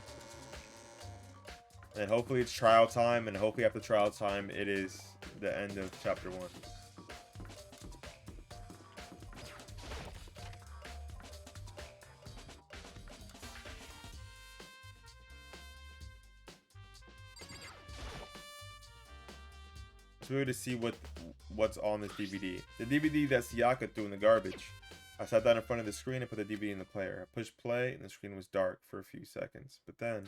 And hopefully it's trial time, and hopefully after trial time it is the end of chapter 1. So we're going to see what's on this DVD. The DVD that Sayaka threw in the garbage. I sat down in front of the screen and put the DVD in the player. I pushed play and the screen was dark for a few seconds. But then...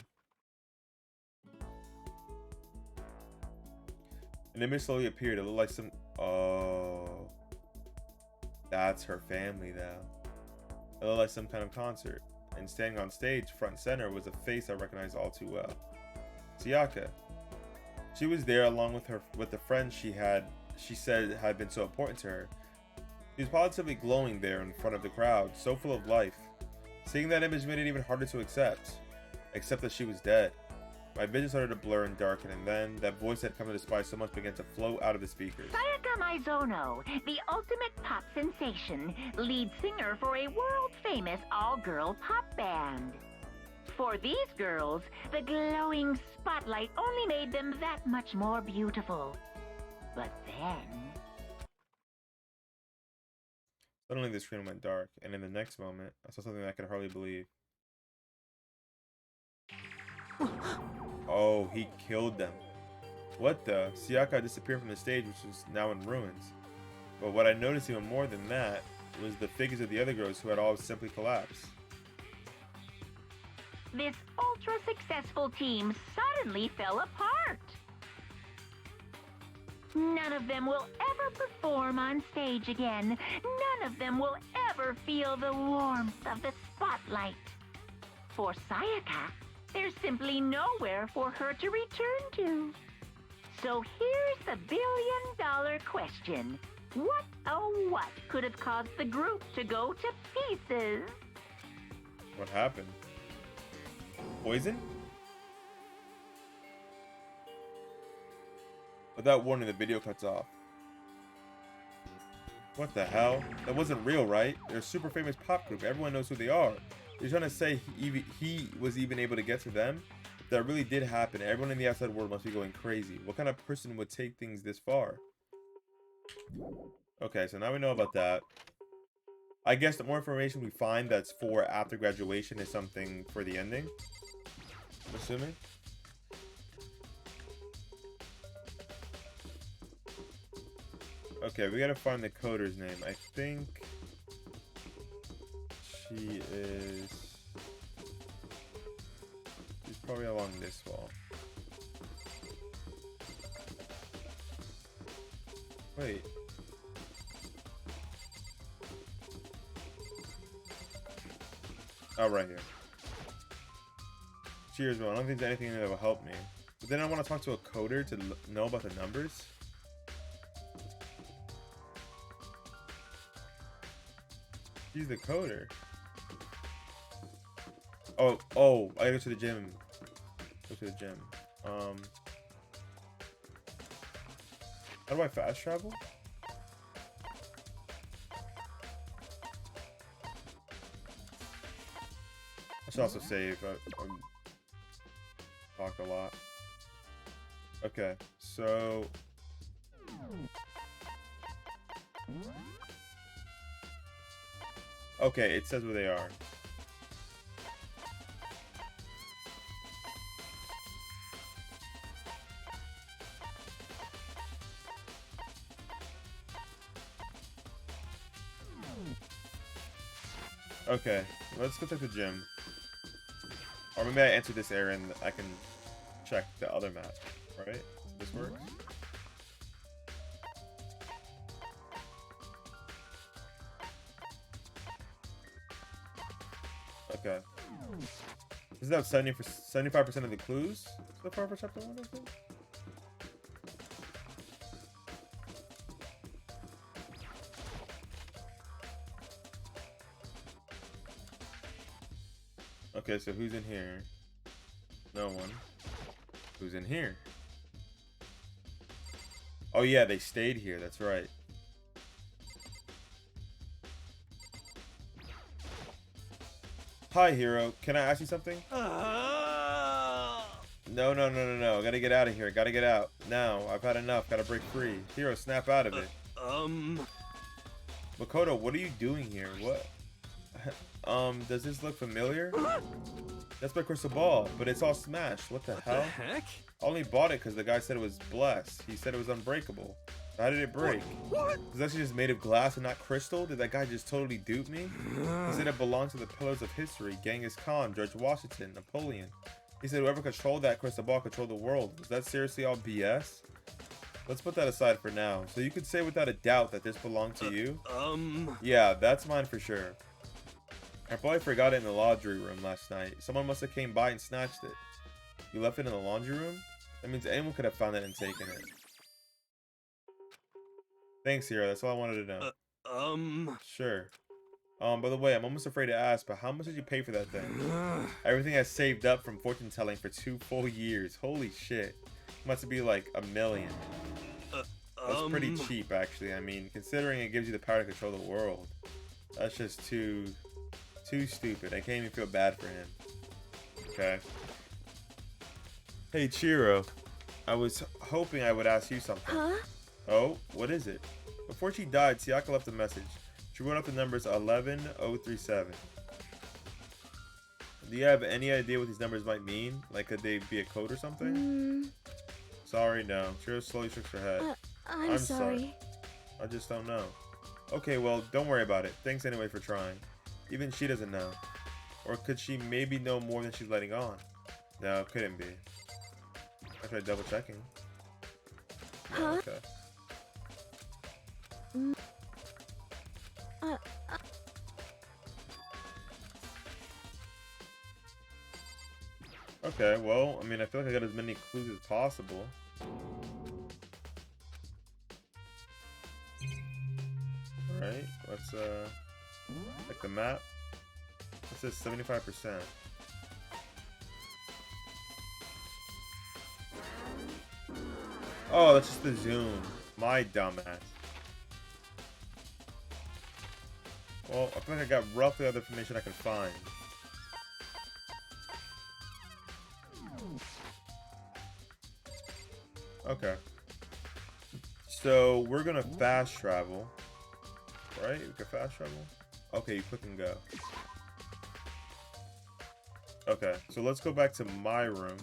an image slowly appeared. It looked like some... Oh... That's her family now. It looked like some kind of concert. And standing on stage, front and center, was a face I recognized all too well. Sayaka. She was there along with the friends she said had been so important to her. She was positively glowing there in front of the crowd, so full of life. Seeing that image made it even harder to accept that she was dead. My vision started to blur and darken, and then that voice that had come to despise so much began to flow out of the speakers. Sayaka Maizono, the ultimate pop sensation, lead singer for a world-famous all-girl pop band. For these girls, the glowing spotlight only made them that much more beautiful. But then... Suddenly the screen went dark, and in the next moment, I saw something I could hardly believe. Oh, he killed them. What the? Sayaka disappeared from the stage, which was now in ruins. But what I noticed even more than that was the figures of the other girls who had all simply collapsed. This ultra-successful team suddenly fell apart. None of them will ever perform on stage again. None of them will ever feel the warmth of the spotlight. For Sayaka, there's simply nowhere for her to return to. So here's the billion-dollar question. What, oh what, could have caused the group to go to pieces? What happened? Poison? Without warning, the video cuts off. What the hell? That wasn't real, right? They're a super famous pop group. Everyone knows who they are. You're trying to say he was even able to get to them? That really did happen. Everyone in the outside world must be going crazy. What kind of person would take things this far? Okay, so now we know about that. I guess the more information we find that's for after graduation is something for the ending. I'm assuming. Okay, we gotta find the coder's name. I think she's probably along this wall. Wait. Oh, right here. Cheers, man. I don't think there's anything that will help me. But then I want to talk to a coder to know about the numbers. He's the coder. Oh, I gotta go to the gym. Go to the gym. How do I fast travel? I should also save. I talk a lot. Okay, so okay, it says where they are. Okay, let's go check the gym. Or maybe I enter this area and I can check the other map, right? This works? Okay. Is that 75% of the clues so far for chapter 1, I think? Okay, so who's in here? No one. Who's in here? Oh yeah, they stayed here, that's right. Hi, hero. Can I ask you something? No. I gotta get out of here. Gotta get out. Now. I've had enough. Gotta break free. Hero, snap out of it. Makoto, what are you doing here? What? Does this look familiar? That's my crystal ball, but it's all smashed. What the hell? Heck? I only bought it because the guy said it was blessed. He said it was unbreakable. How did it break? What? Was it actually just made of glass and not crystal? Did that guy just totally dupe me? He said it belonged to the pillars of history. Genghis Khan, George Washington, Napoleon. He said whoever controlled that crystal ball controlled the world. Was that seriously all BS? Let's put that aside for now. So you could say without a doubt that this belonged to you? Yeah, that's mine for sure. I probably forgot it in the laundry room last night. Someone must have came by and snatched it. You left it in the laundry room? That means anyone could have found it and taken it. Thanks, hero. That's all I wanted to know. Sure. By the way, I'm almost afraid to ask, but how much did you pay for that thing? Everything I saved up from fortune telling for 2 full years. Holy shit. Must be like $1 million. That's pretty cheap, actually. I mean, considering it gives you the power to control the world. That's just too stupid. I can't even feel bad for him. Okay. Hey, Chiro. I was hoping I would ask you something. Huh? Oh, what is it? Before she died, Siaka left a message. She wrote up the numbers 11037. Do you have any idea what these numbers might mean? Like, could they be a code or something? Sorry, no. Chiro slowly shakes her head. I'm sorry. I just don't know. Okay, well, don't worry about it. Thanks anyway for trying. Even she doesn't know. Or could she maybe know more than she's letting on? No, it couldn't be. I tried double checking. Huh? Okay. Okay, well, I mean, I feel like I got as many clues as possible. Alright, let's, check the map. It says 75%. Oh, that's just the zoom. My dumbass. Well, I feel like I got roughly all the information I can find. Okay. So, we're gonna fast travel. Right? We can fast travel? Okay, you click and go. Okay, so let's go back to my room.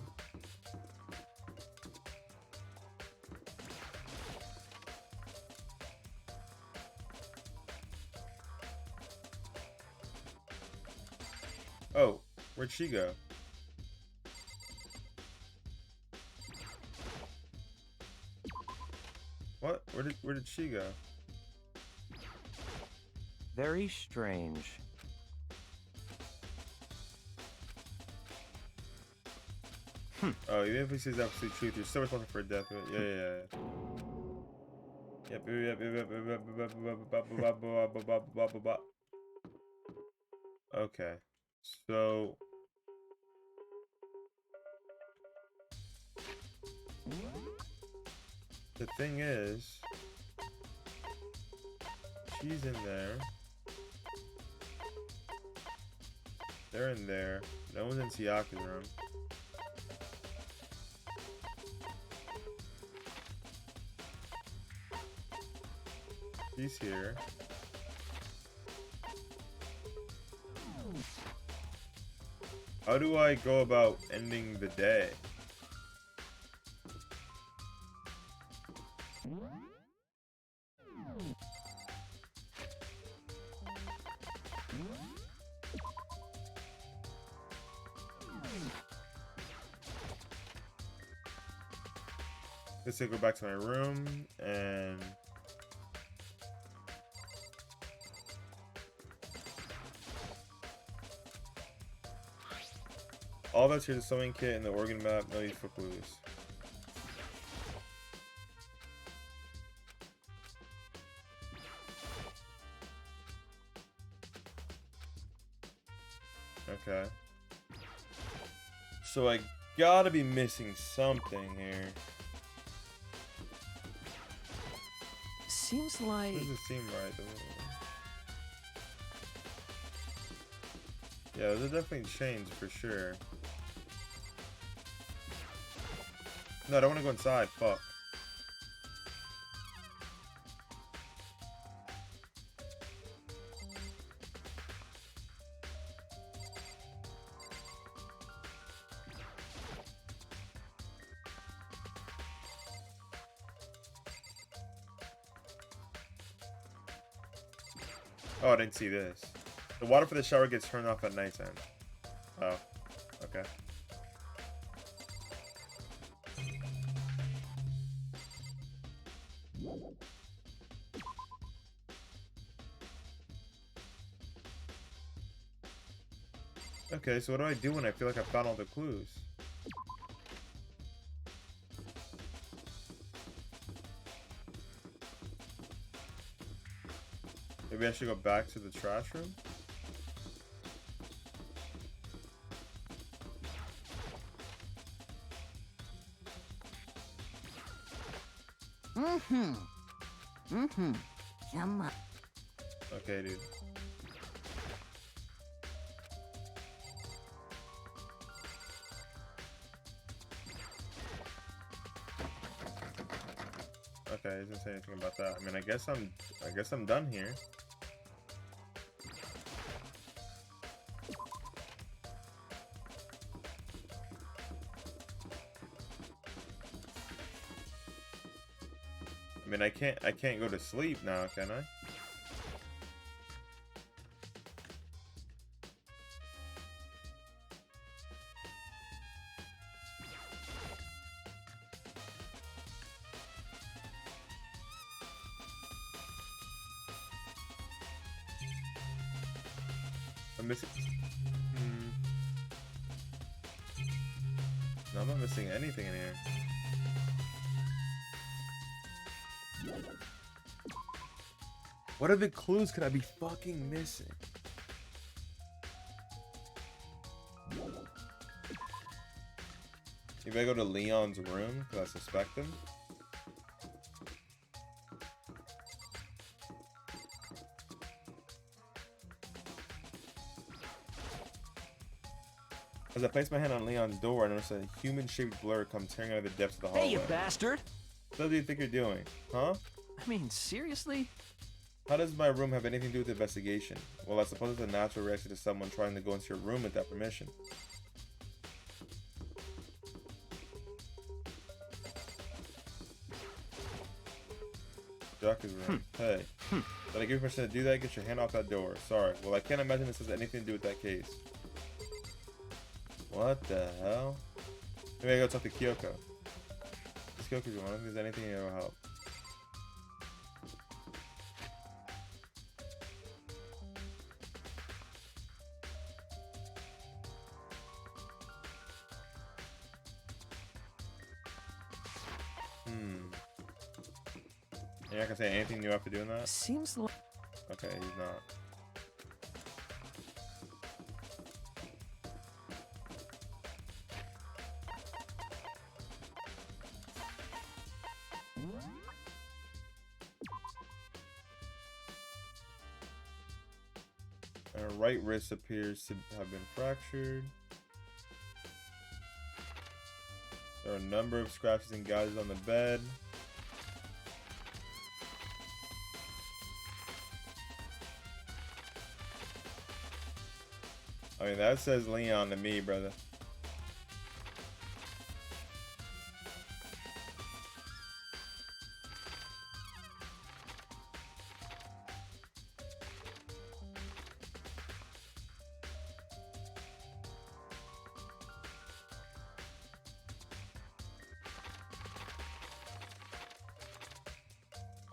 Oh, where'd she go? What? Where did she go? Very strange. Oh, even if he says absolute truth, you're still responsible for death. Yeah. Yep. Okay. So the thing is, she's in there. They're in there. No one's in Siaka's room. He's here. How do I go about ending the day? Let's go back to my room and all that's here, the sewing kit and the organ map, no use for clues. Okay. So I gotta be missing something here. Seems like... Doesn't seem right though. Yeah, there's definitely change for sure. No, I don't want to go inside. Fuck. Oh, I didn't see this. The water for the shower gets turned off at nighttime. Oh, okay. Okay, so what do I do when I feel like I found all the clues? Maybe I should go back to the trash room? Come on. Okay, dude. Okay, he doesn't say anything about that. I mean, I guess I'm done here. I mean, I can't go to sleep now, can I? I'm missing. No, I'm not missing anything in here. What other clues could I be fucking missing? Maybe I go to Leon's room because I suspect him. As I place my hand on Leon's door, I notice a human-shaped blur come tearing out of the depths of the hallway. Hey, you bastard! What do you think you're doing? Huh? I mean, seriously? How does my room have anything to do with the investigation? Well, I suppose it's a natural reaction to someone trying to go into your room without permission. Jack's room. Hey. Did I give you permission to do that? Get your hand off that door. Sorry. Well, I can't imagine this has anything to do with that case. What the hell? Maybe I go talk to Kyoko. It's Kyoko's room. I don't think there's anything here that will help. You're not gonna say anything new after doing that? Seems like... Okay, he's not. Her right wrist appears to have been fractured. There are a number of scratches and gouges on the bed. I mean, that says Leon to me, brother.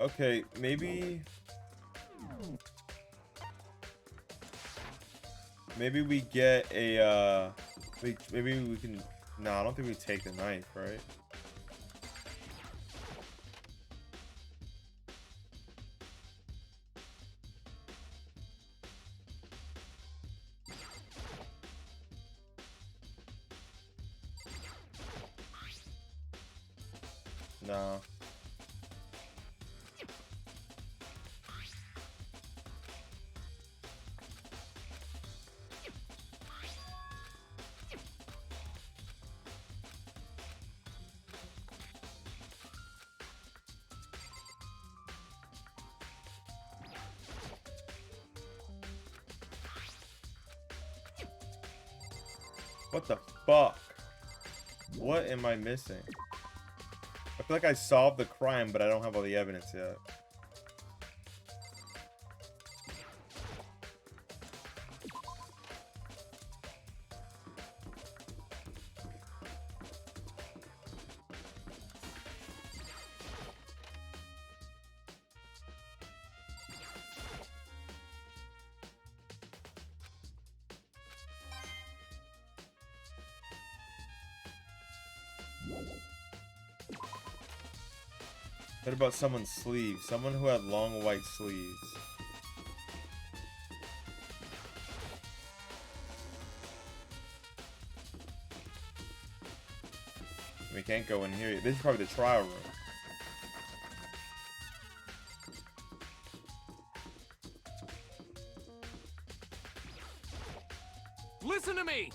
Okay, maybe we get a maybe we can. No, I don't think we take the knife, right? No. What the fuck? What am I missing? I feel like I solved the crime, but I don't have all the evidence yet. What about someone's sleeves? Someone who had long white sleeves. We can't go in here. This is probably the trial room. Listen to me!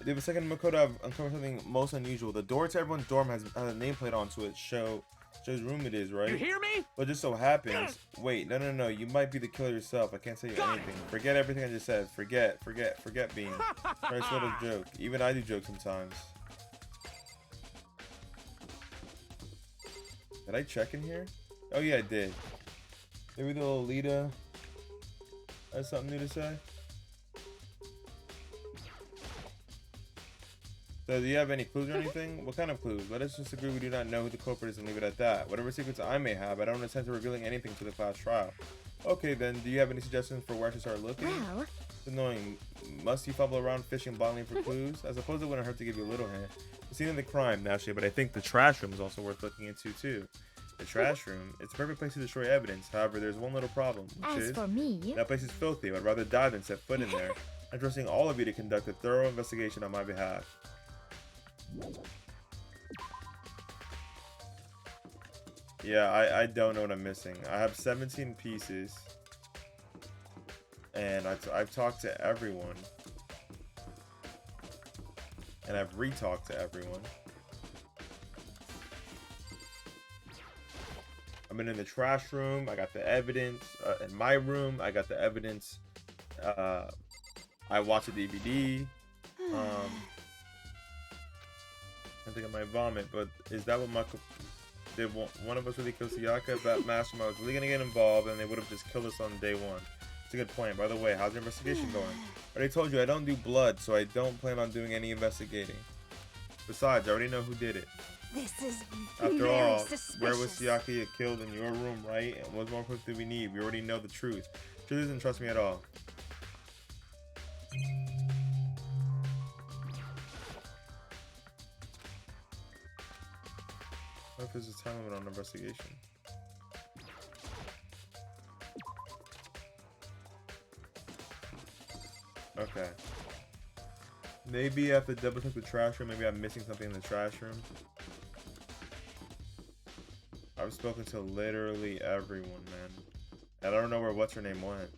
They have a second Makoto have uncovered something most unusual. The door to everyone's dorm has a nameplate onto it. Shows room it is, right? You hear me? But just so happens. Wait, no. You might be the killer yourself. I can't tell you anything. Forget everything I just said. Forget, Bean. Nice little joke. Even I do jokes sometimes. Did I check in here? Oh yeah, I did. Maybe the Lolita has something new to say. So do you have any clues or anything? What kind of clues? Let us just agree we do not know who the culprit is and leave it at that. Whatever secrets I may have, I don't intend to revealing anything to the class trial. Okay then, do you have any suggestions for where I should start looking? Well... It's annoying. Must you fumble around fishing blindly for clues? I suppose it wouldn't hurt to give you a little hint. The scene of the crime, naturally, but I think the trash room is also worth looking into too. The trash room, it's a perfect place to destroy evidence. However, there's one little problem, which As for me... that place is filthy. I'd rather die than set foot in there. I'm trusting all of you to conduct a thorough investigation on my behalf. Yeah, I don't know what I'm missing. I have 17 pieces. And I've talked to everyone. And I've re-talked to everyone. I've been in the trash room. I got the evidence. In my room, I got the evidence. I watched a DVD. I think I might vomit, but is that what did one of us really kill Sayaka? If that mastermind was really gonna get involved, and they would have just killed us on day one. It's a good point. By the way, how's your investigation going? I already told you I don't do blood, so I don't plan on doing any investigating. Besides, I already know who did it. This is After very all, suspicious. where was Sayaka killed? In your room, right? And what more proof do we need? We already know the truth. Truth doesn't trust me at all. What if there's a time limit on investigation? Okay. Maybe I have to double check the trash room. Maybe I'm missing something in the trash room. I've spoken to literally everyone, man. And I don't know where what's her name went.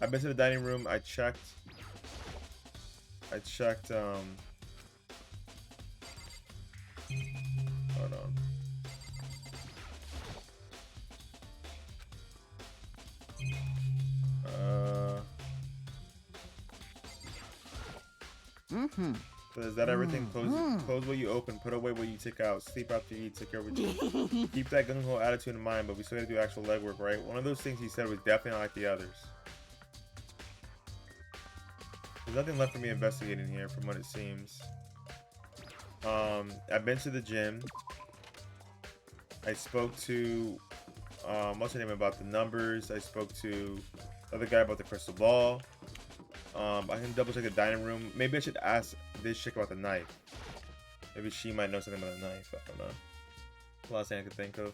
I've been to the dining room. I checked. Hold on. So is that everything? Close what you open, put away what you take out, sleep after you eat, take care of what you eat. Keep that gung-ho attitude in mind, but we still gotta do actual legwork, right? One of those things he said was definitely not like the others. There's nothing left for me investigating here from what it seems. I've been to the gym. I spoke to what's her name about the numbers. I spoke to the other guy about the crystal ball. I can double check the dining room. Maybe I should ask this chick about the knife. Maybe she might know something about the knife. I don't know. Last thing I could think of.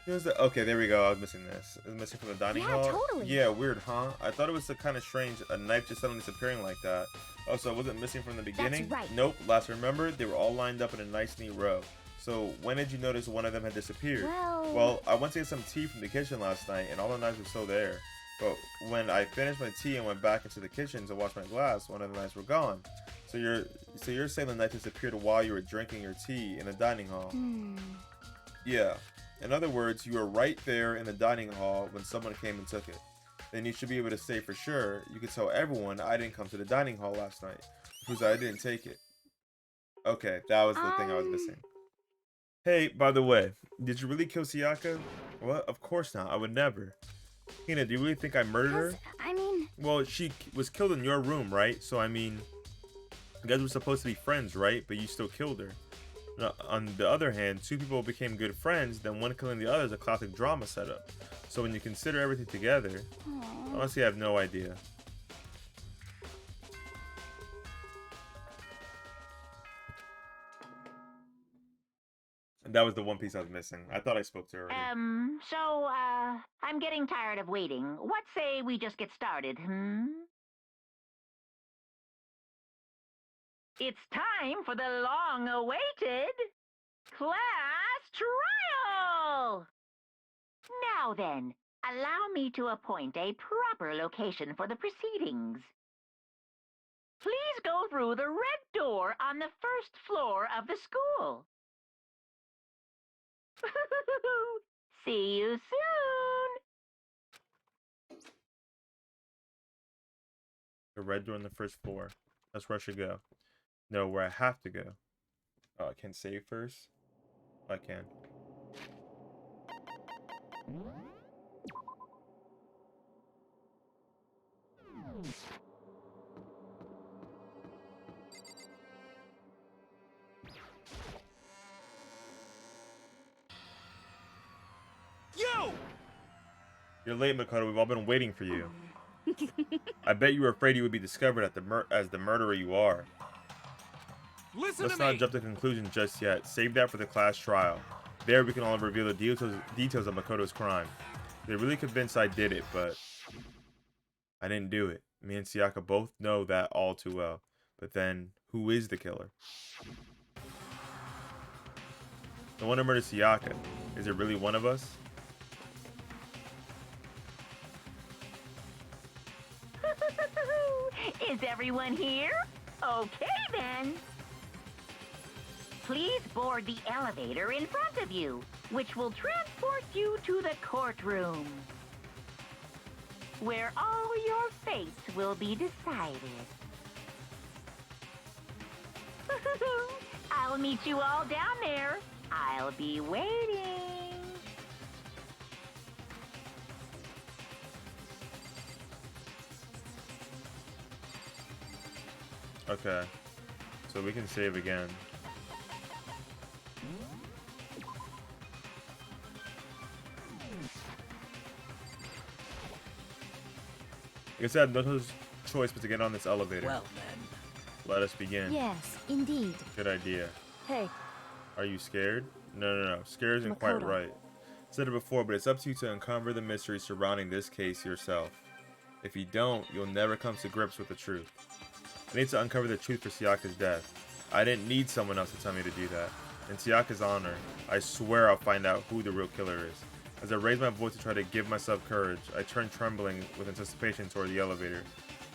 Here's the, okay, there we go. I was missing this. It was missing from the dining hall. Totally. Yeah, weird, huh? I thought it was kind of strange, a knife just suddenly disappearing like that. Oh, so it wasn't missing from the beginning? That's right. Nope. Last remember, they were all lined up in a nice, neat row. So when did you notice one of them had disappeared? Well, I went to get some tea from the kitchen last night, and all the knives were still there. But when I finished my tea and went back into the kitchen to wash my glass, one of the knives were gone. So you're saying the knife disappeared while you were drinking your tea in the dining hall? Yeah. In other words, you were right there in the dining hall when someone came and took it. Then you should be able to say for sure, you could tell everyone I didn't come to the dining hall last night, because I didn't take it. Okay, that was the thing I was missing. Hey, by the way, did you really kill Sayaka? What? Of course not. I would never. Hina, do you really think I murdered her? I mean... Well, she was killed in your room, right? So, I mean, you guys were supposed to be friends, right? But you still killed her. Now, on the other hand, two people became good friends, then one killing the other is a classic drama setup. So when you consider everything together, honestly, I have no idea. And that was the one piece I was missing. I thought I spoke to her already. So, I'm getting tired of waiting. What say we just get started, It's time for the long-awaited class trial! Now then, allow me to appoint a proper location for the proceedings. Please go through the red door on the first floor of the school. See you soon! The red door on the first floor. That's where I should go. No, where I have to go. Oh, I can save first? I can. You! You're late, Makoto. We've all been waiting for you. I bet you were afraid you would be discovered as the murderer you are. Let's not jump to conclusions just yet. Save that for the class trial. There we can all reveal the details of Makoto's crime. They're really convinced I did it, but I didn't do it. Me and Sayaka both know that all too well. But then, who is the killer? The one who murdered Sayaka. Is it really one of us? Is everyone here? Okay then. Please board the elevator in front of you, which will transport you to the courtroom, where all your fates will be decided. I'll meet you all down there. I'll be waiting. Okay. So we can save again. I guess I had no choice but to get on this elevator. Well then. Let us begin. Yes, indeed. Good idea. Hey. Are you scared? No. Scared isn't quite Makoto. right. Said it before, but it's up to you to uncover the mystery surrounding this case yourself. If you don't, you'll never come to grips with the truth. I need to uncover the truth for Sayaka's death. I didn't need someone else to tell me to do that. In Sayaka's honor, I swear I'll find out who the real killer is. As I raise my voice to try to give myself courage, I turn trembling with anticipation toward the elevator.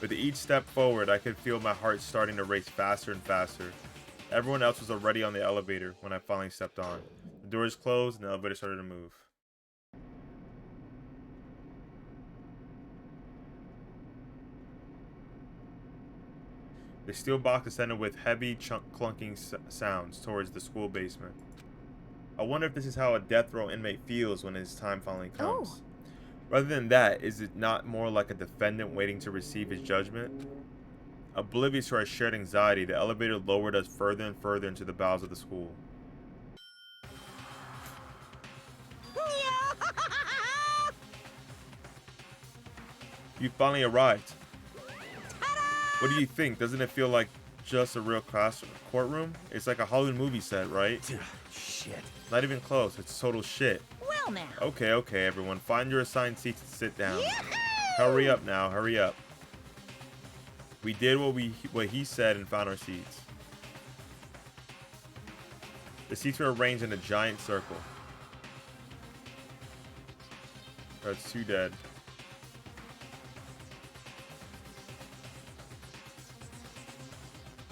With each step forward, I could feel my heart starting to race faster and faster. Everyone else was already on the elevator when I finally stepped on. The doors closed and the elevator started to move. The steel box descended with heavy, clunking sounds towards the school basement. I wonder if this is how a death row inmate feels when his time finally comes. Oh. Rather than that, is it not more like a defendant waiting to receive his judgment? Oblivious to our shared anxiety, the elevator lowered us further and further into the bowels of the school. You finally arrived. What do you think? Doesn't it feel like just a real courtroom? It's like a Hollywood movie set, right? Shit. Not even close. It's total shit. Well now. Okay, everyone. Find your assigned seats and sit down. Hurry up now. Hurry up. We did what he said and found our seats. The seats were arranged in a giant circle. That's 2 dead.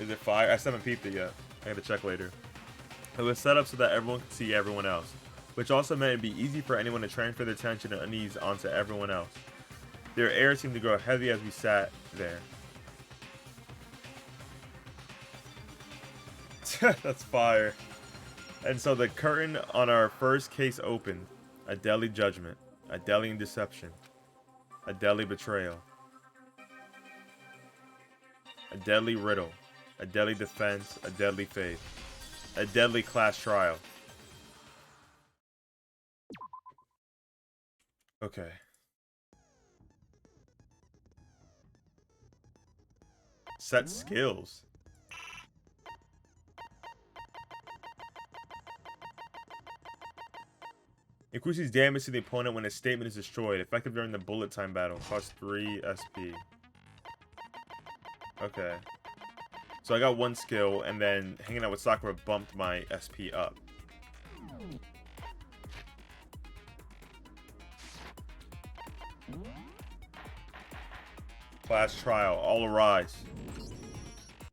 Is it 5? I still haven't peeped it yet. I gotta check later. It was set up so that everyone could see everyone else, which also meant it'd be easy for anyone to transfer their tension and unease onto everyone else. Their air seemed to grow heavy as we sat there. That's fire. And so the curtain on our first case opened. A deadly judgment, a deadly deception, a deadly betrayal, a deadly riddle, a deadly defense, a deadly faith, a deadly class trial. Okay. Set skills. Increases damage to the opponent when a statement is destroyed. Effective during the bullet time battle. Costs 3 SP. Okay. So I got 1 skill, and then hanging out with Sakura bumped my SP up. Class trial. All arise.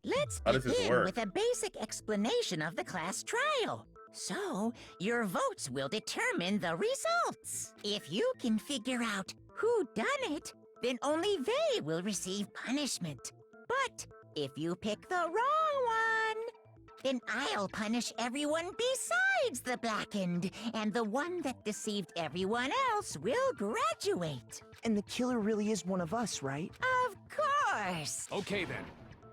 Let's How does this begin work? with a basic explanation of the class trial. So, your votes will determine the results. If you can figure out who done it, then only they will receive punishment. But if you pick the wrong one, then I'll punish everyone besides the blackened, and the one that deceived everyone else will graduate. And the killer really is one of us, right? Of course. Okay then.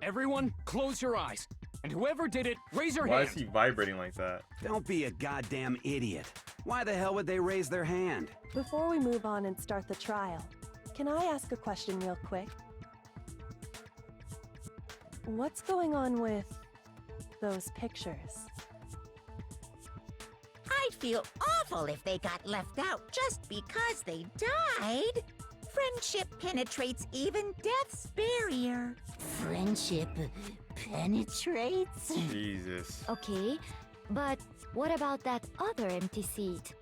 Everyone, close your eyes. And whoever did it, raise your Why hand. is he vibrating like that? Don't be a goddamn idiot. Why the hell would they raise their hand? Before we move on and start the trial, can I ask a question real quick? What's going on with those pictures? I'd feel awful if they got left out just because they died. Friendship penetrates even death's barrier. Friendship penetrates? Jesus. Okay, but what about that other empty seat?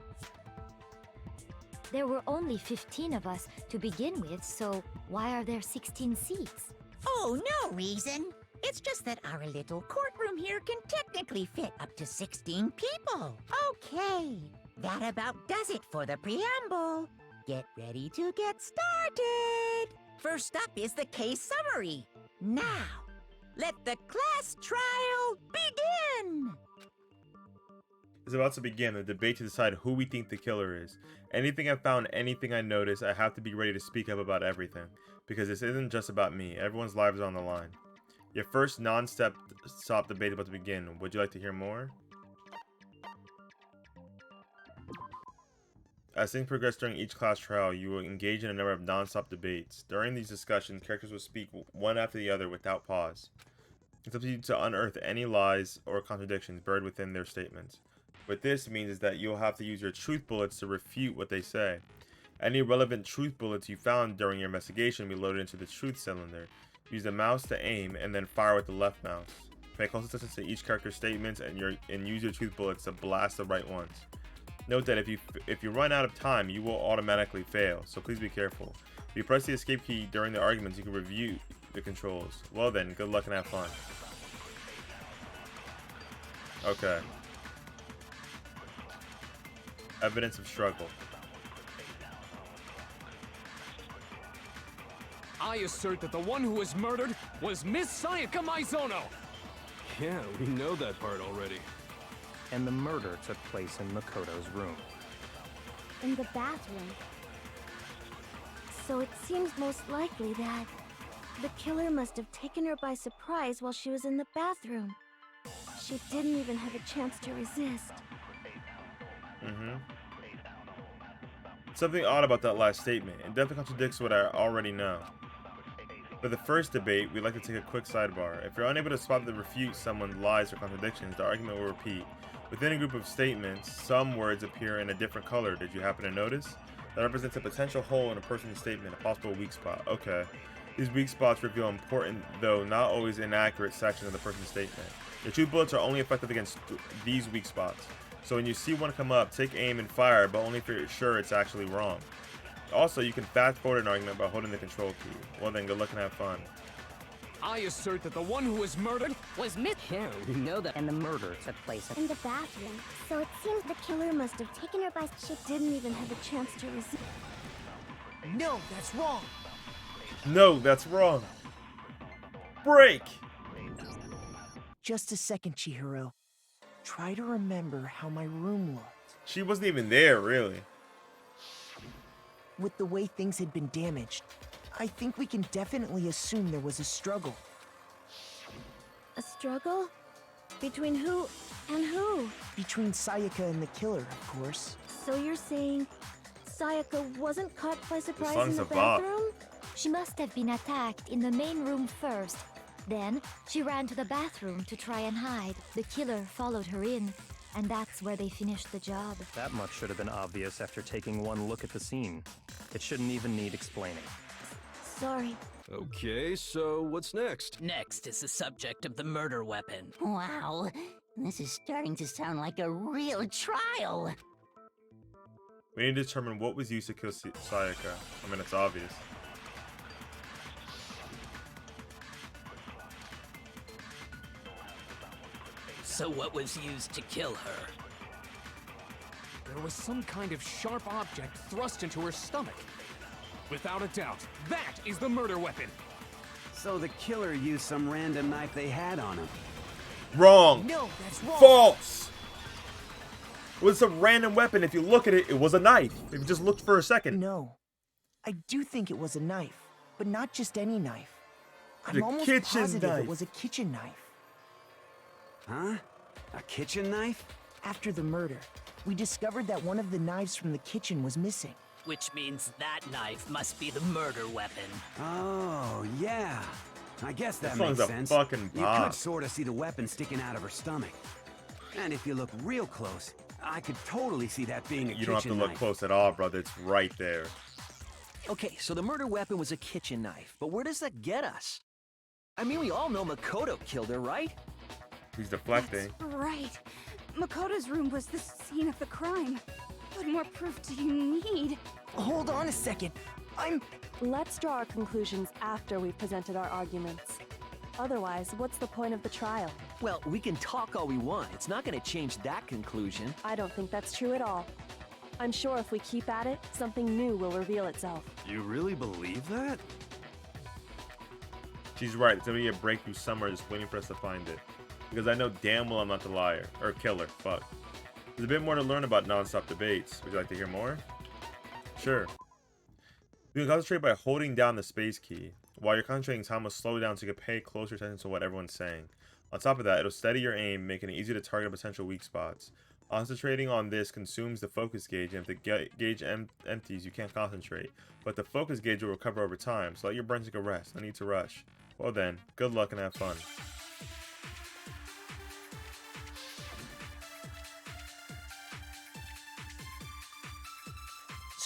There were only 15 of us to begin with, so why are there 16 seats? Oh, no reason. It's just that our little courtroom here can technically fit up to 16 people. Okay, that about does it for the preamble. Get ready to get started. First up is the case summary. Now, let the class trial begin. It's about to begin the debate to decide who we think the killer is. Anything I found, anything I noticed, I have to be ready to speak up about everything. Because this isn't just about me. Everyone's lives are on the line. Your first non-stop debate is about to begin. Would you like to hear more? As things progress during each class trial, you will engage in a number of non-stop debates. During these discussions, characters will speak one after the other without pause. It's up to you to unearth any lies or contradictions buried within their statements. What this means is that you'll have to use your truth bullets to refute what they say. Any relevant truth bullets you found during your investigation will be loaded into the truth cylinder. Use the mouse to aim and then fire with the left mouse. Pay close attention to each character's statements and use your truth bullets to blast the right ones. Note that if you run out of time, you will automatically fail, so please be careful. If you press the escape key during the arguments, you can review the controls. Well then, good luck and have fun. Okay. Evidence of struggle. I assert that the one who was murdered was Miss Sayaka Maizono. Yeah, we know that part already. And the murder took place in Makoto's room. In the bathroom. So it seems most likely that the killer must have taken her by surprise while she was in the bathroom. She didn't even have a chance to resist. Something odd about that last statement. It definitely contradicts what I already know. For the first debate, we'd like to take a quick sidebar. If you're unable to spot and refute someone's lies or contradictions, the argument will repeat. Within a group of statements, some words appear in a different color. Did you happen to notice? That represents a potential hole in a person's statement, a possible weak spot. Okay. These weak spots reveal important, though not always inaccurate, sections of the person's statement. Your truth bullets are only effective against these weak spots. So when you see one come up, take aim and fire, but only if you're sure it's actually wrong. Also, you can fast forward an argument by holding the control key. Well then, good luck and have fun. I assert that the one who was murdered was Miss... Yeah, we know that. And the murder took place in the bathroom. So it seems the killer must have taken her by... She didn't even have a chance to resist. No, that's wrong. No, that's wrong. Break! Just a second, Chihiro. Try to remember how my room looked. She wasn't even there, really. With the way things had been damaged, I think we can definitely assume there was a struggle. A struggle? Between who and who? Between Sayaka and the killer, of course. So you're saying Sayaka wasn't caught by surprise song's in the a bop. bathroom? She must have been attacked in the main room first. Then, she ran to the bathroom to try and hide. The killer followed her in, and that's where they finished the job. That much should have been obvious after taking one look at the scene. It shouldn't even need explaining. Sorry. Okay, so what's next? Next is the subject of the murder weapon. Wow, this is starting to sound like a real trial. We need to determine what was used to kill Sayaka. I mean, it's obvious. So what was used to kill her? There was some kind of sharp object thrust into her stomach. Without a doubt, that is the murder weapon. So the killer used some random knife they had on him. Wrong. No, that's wrong. False. It was a random weapon. If you look at it, it was a knife. If you just looked for a second. No. I do think it was a knife, but not just any knife. The I'm almost kitchen positive knife. it was a kitchen knife. Huh? A kitchen knife? After the murder, we discovered that one of the knives from the kitchen was missing. Which means that knife must be the murder weapon. Oh, yeah. I guess that This makes song's a sense. fucking You bop. could sort of see the weapon sticking out of her stomach. And if you look real close, I could totally see that being a You don't have to kitchen look knife. close at all, brother. It's right there. Okay, so the murder weapon was a kitchen knife, but where does that get us? I mean, we all know Makoto killed her, right? He's deflecting. Right. Makoto's room was the scene of the crime. What more proof do you need? Hold on a second. Let's draw our conclusions after we've presented our arguments. Otherwise, what's the point of the trial? Well, we can talk all we want. It's not going to change that conclusion. I don't think that's true at all. I'm sure if we keep at it, something new will reveal itself. You really believe that? She's right. It's gonna be a breakthrough somewhere just waiting for us to find it. Because I know damn well I'm not the liar. Or killer. Fuck. There's a bit more to learn about non-stop debates. Would you like to hear more? Sure. You can concentrate by holding down the space key. While you're concentrating, time will slow down so you can pay closer attention to what everyone's saying. On top of that, it'll steady your aim, making it easy to target potential weak spots. Concentrating on this consumes the focus gauge, and if the gauge empties, you can't concentrate. But the focus gauge will recover over time, so let your brain take a rest. No need to rush. Well then, good luck and have fun.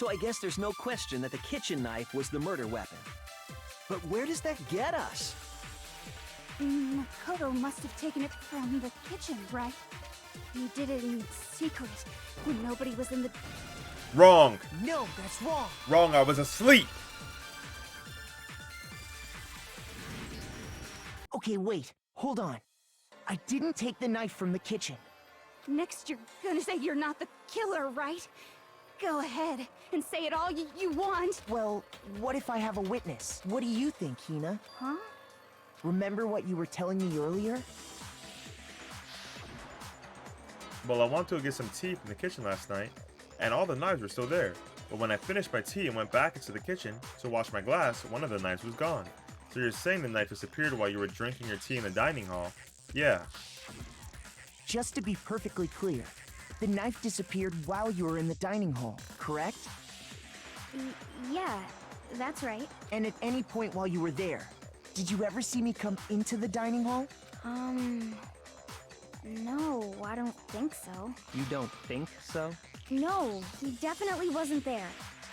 So I guess there's no question that the kitchen knife was the murder weapon. But where does that get us? Makoto must have taken it from the kitchen, right? He did it in secret, when nobody was in the... Wrong. No, that's wrong. Wrong, I was asleep. Okay, wait. Hold on. I didn't take the knife from the kitchen. Next you're gonna say you're not the killer, right? Go ahead and say it all you want. Well, what if I have a witness? What do you think, Hina? Huh? Remember what you were telling me earlier? Well, I wanted to get some tea from the kitchen last night, and all the knives were still there. But when I finished my tea and went back into the kitchen to wash my glass, one of the knives was gone. So you're saying the knife disappeared while you were drinking your tea in the dining hall? Yeah. Just to be perfectly clear, the knife disappeared while you were in the dining hall, correct? Yeah, that's right. And at any point while you were there, did you ever see me come into the dining hall? No, I don't think so. You don't think so? No, he definitely wasn't there.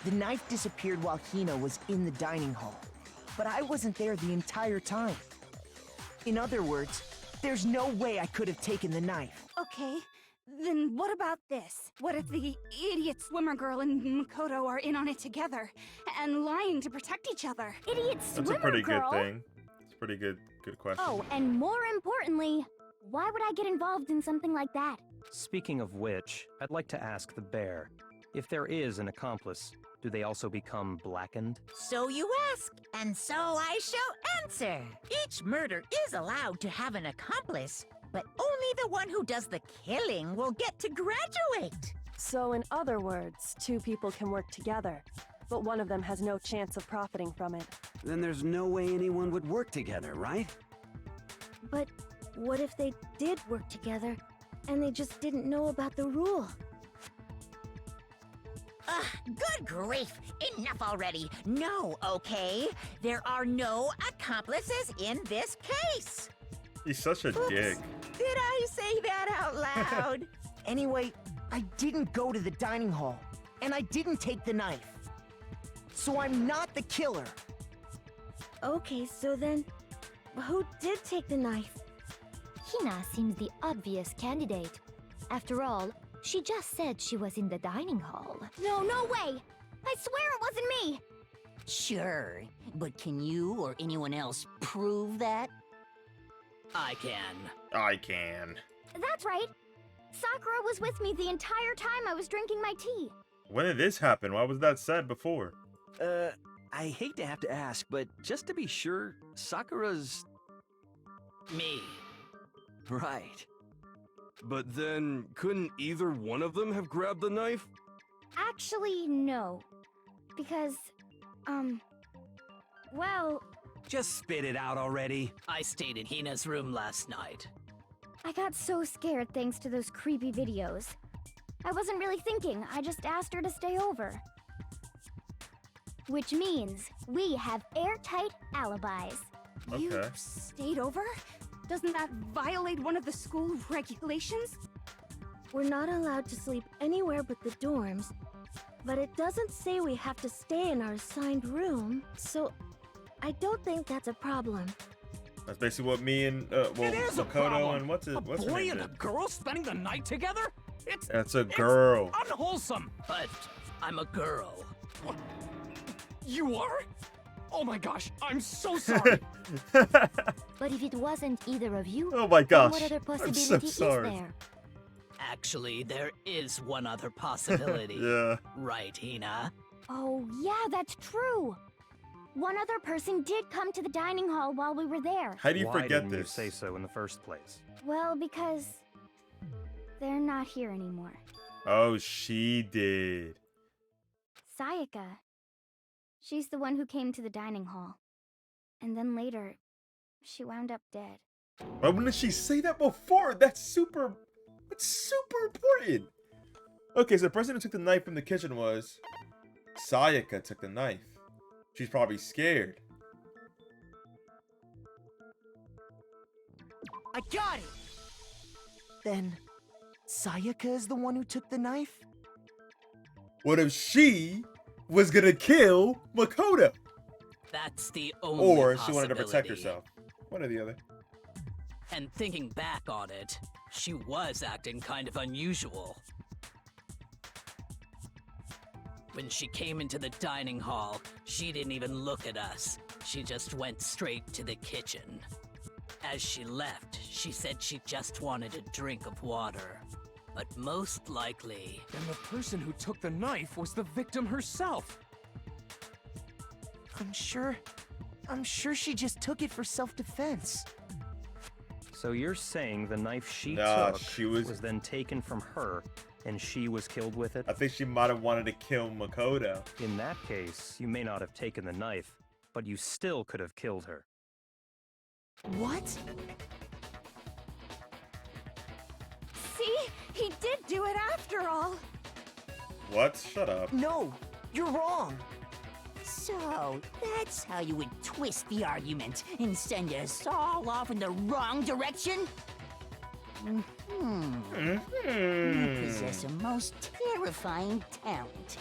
The knife disappeared while Hina was in the dining hall, but I wasn't there the entire time. In other words, there's no way I could have taken the knife. Okay, then what about this? What if the idiot swimmer girl and Makoto are in on it together, and lying to protect each other? Idiot That's swimmer a pretty girl? good thing. It's a pretty good question. Oh, and more importantly, why would I get involved in something like that? Speaking of which, I'd like to ask the bear, if there is an accomplice, do they also become blackened? So you ask, and so I shall answer. Each murder is allowed to have an accomplice, but only the one who does the killing will get to graduate. So in other words, two people can work together, but one of them has no chance of profiting from it. Then there's no way anyone would work together, right? But what if they did work together, and they just didn't know about the rule? Ugh, good grief! Enough already! No, okay? There are no accomplices in this case! He's such a Oops. dick. Did I say that out loud? Anyway, I didn't go to the dining hall, and I didn't take the knife. So I'm not the killer. Okay, so then, who did take the knife? Hina seems the obvious candidate. After all, she just said she was in the dining hall. No way! I swear it wasn't me! Sure, but can you or anyone else prove that? I can. I can. That's right. Sakura was with me the entire time I was drinking my tea. When did this happen? Why was that said before? I hate to have to ask, but just to be sure, Sakura's... Me. Right. But then, couldn't either one of them have grabbed the knife? Actually, no. Because, well, Just spit it out already. I stayed in Hina's room last night. I got so scared thanks to those creepy videos. I wasn't really thinking, I just asked her to stay over. Which means we have airtight alibis. You Okay. stayed over? Doesn't that violate one of the school regulations? We're not allowed to sleep anywhere but the dorms, but it doesn't say we have to stay in our assigned room, so I don't think that's a problem. That's basically what me and well, It is a Makoto problem. and what's her boy name and a did. girl spending the night together? That's a girl. It's unwholesome. But I'm a girl. You are? Oh my gosh, I'm so sorry. But if it wasn't either of you, Oh my then gosh, what other I'm so possibility sorry. is there? Actually, there is one other possibility. Yeah. Right, Hina? Oh, yeah, that's true. One other person did come to the dining hall while we were there. How do you Why forget didn't this? you say so in the first place? Well, because they're not here anymore. Oh, she did. Sayaka. She's the one who came to the dining hall. And then later, she wound up dead. Why wouldn't she say that before? That's super important. Okay, so the person who took the knife from the kitchen was Sayaka took the knife. She's probably scared. I got it! Then, Sayaka is the one who took the knife? What if she was gonna kill Makoto. That's the only Or she wanted to protect possibility. herself. One or the other. And thinking back on it, she was acting kind of unusual. When she came into the dining hall, she didn't even look at us. She just went straight to the kitchen. As she left, she said she just wanted a drink of water. But most likely... Then the person who took the knife was the victim herself. I'm sure she just took it for self-defense. So you're saying the knife she Nah, took she was then taken from her, and she was killed with it? I think she might have wanted to kill Makoto. In that case, you may not have taken the knife, but you still could have killed her. What? See? He did do it after all. What? Shut up. No, you're wrong. So, that's how you would twist the argument and send us all off in the wrong direction? You possess a most terrifying talent.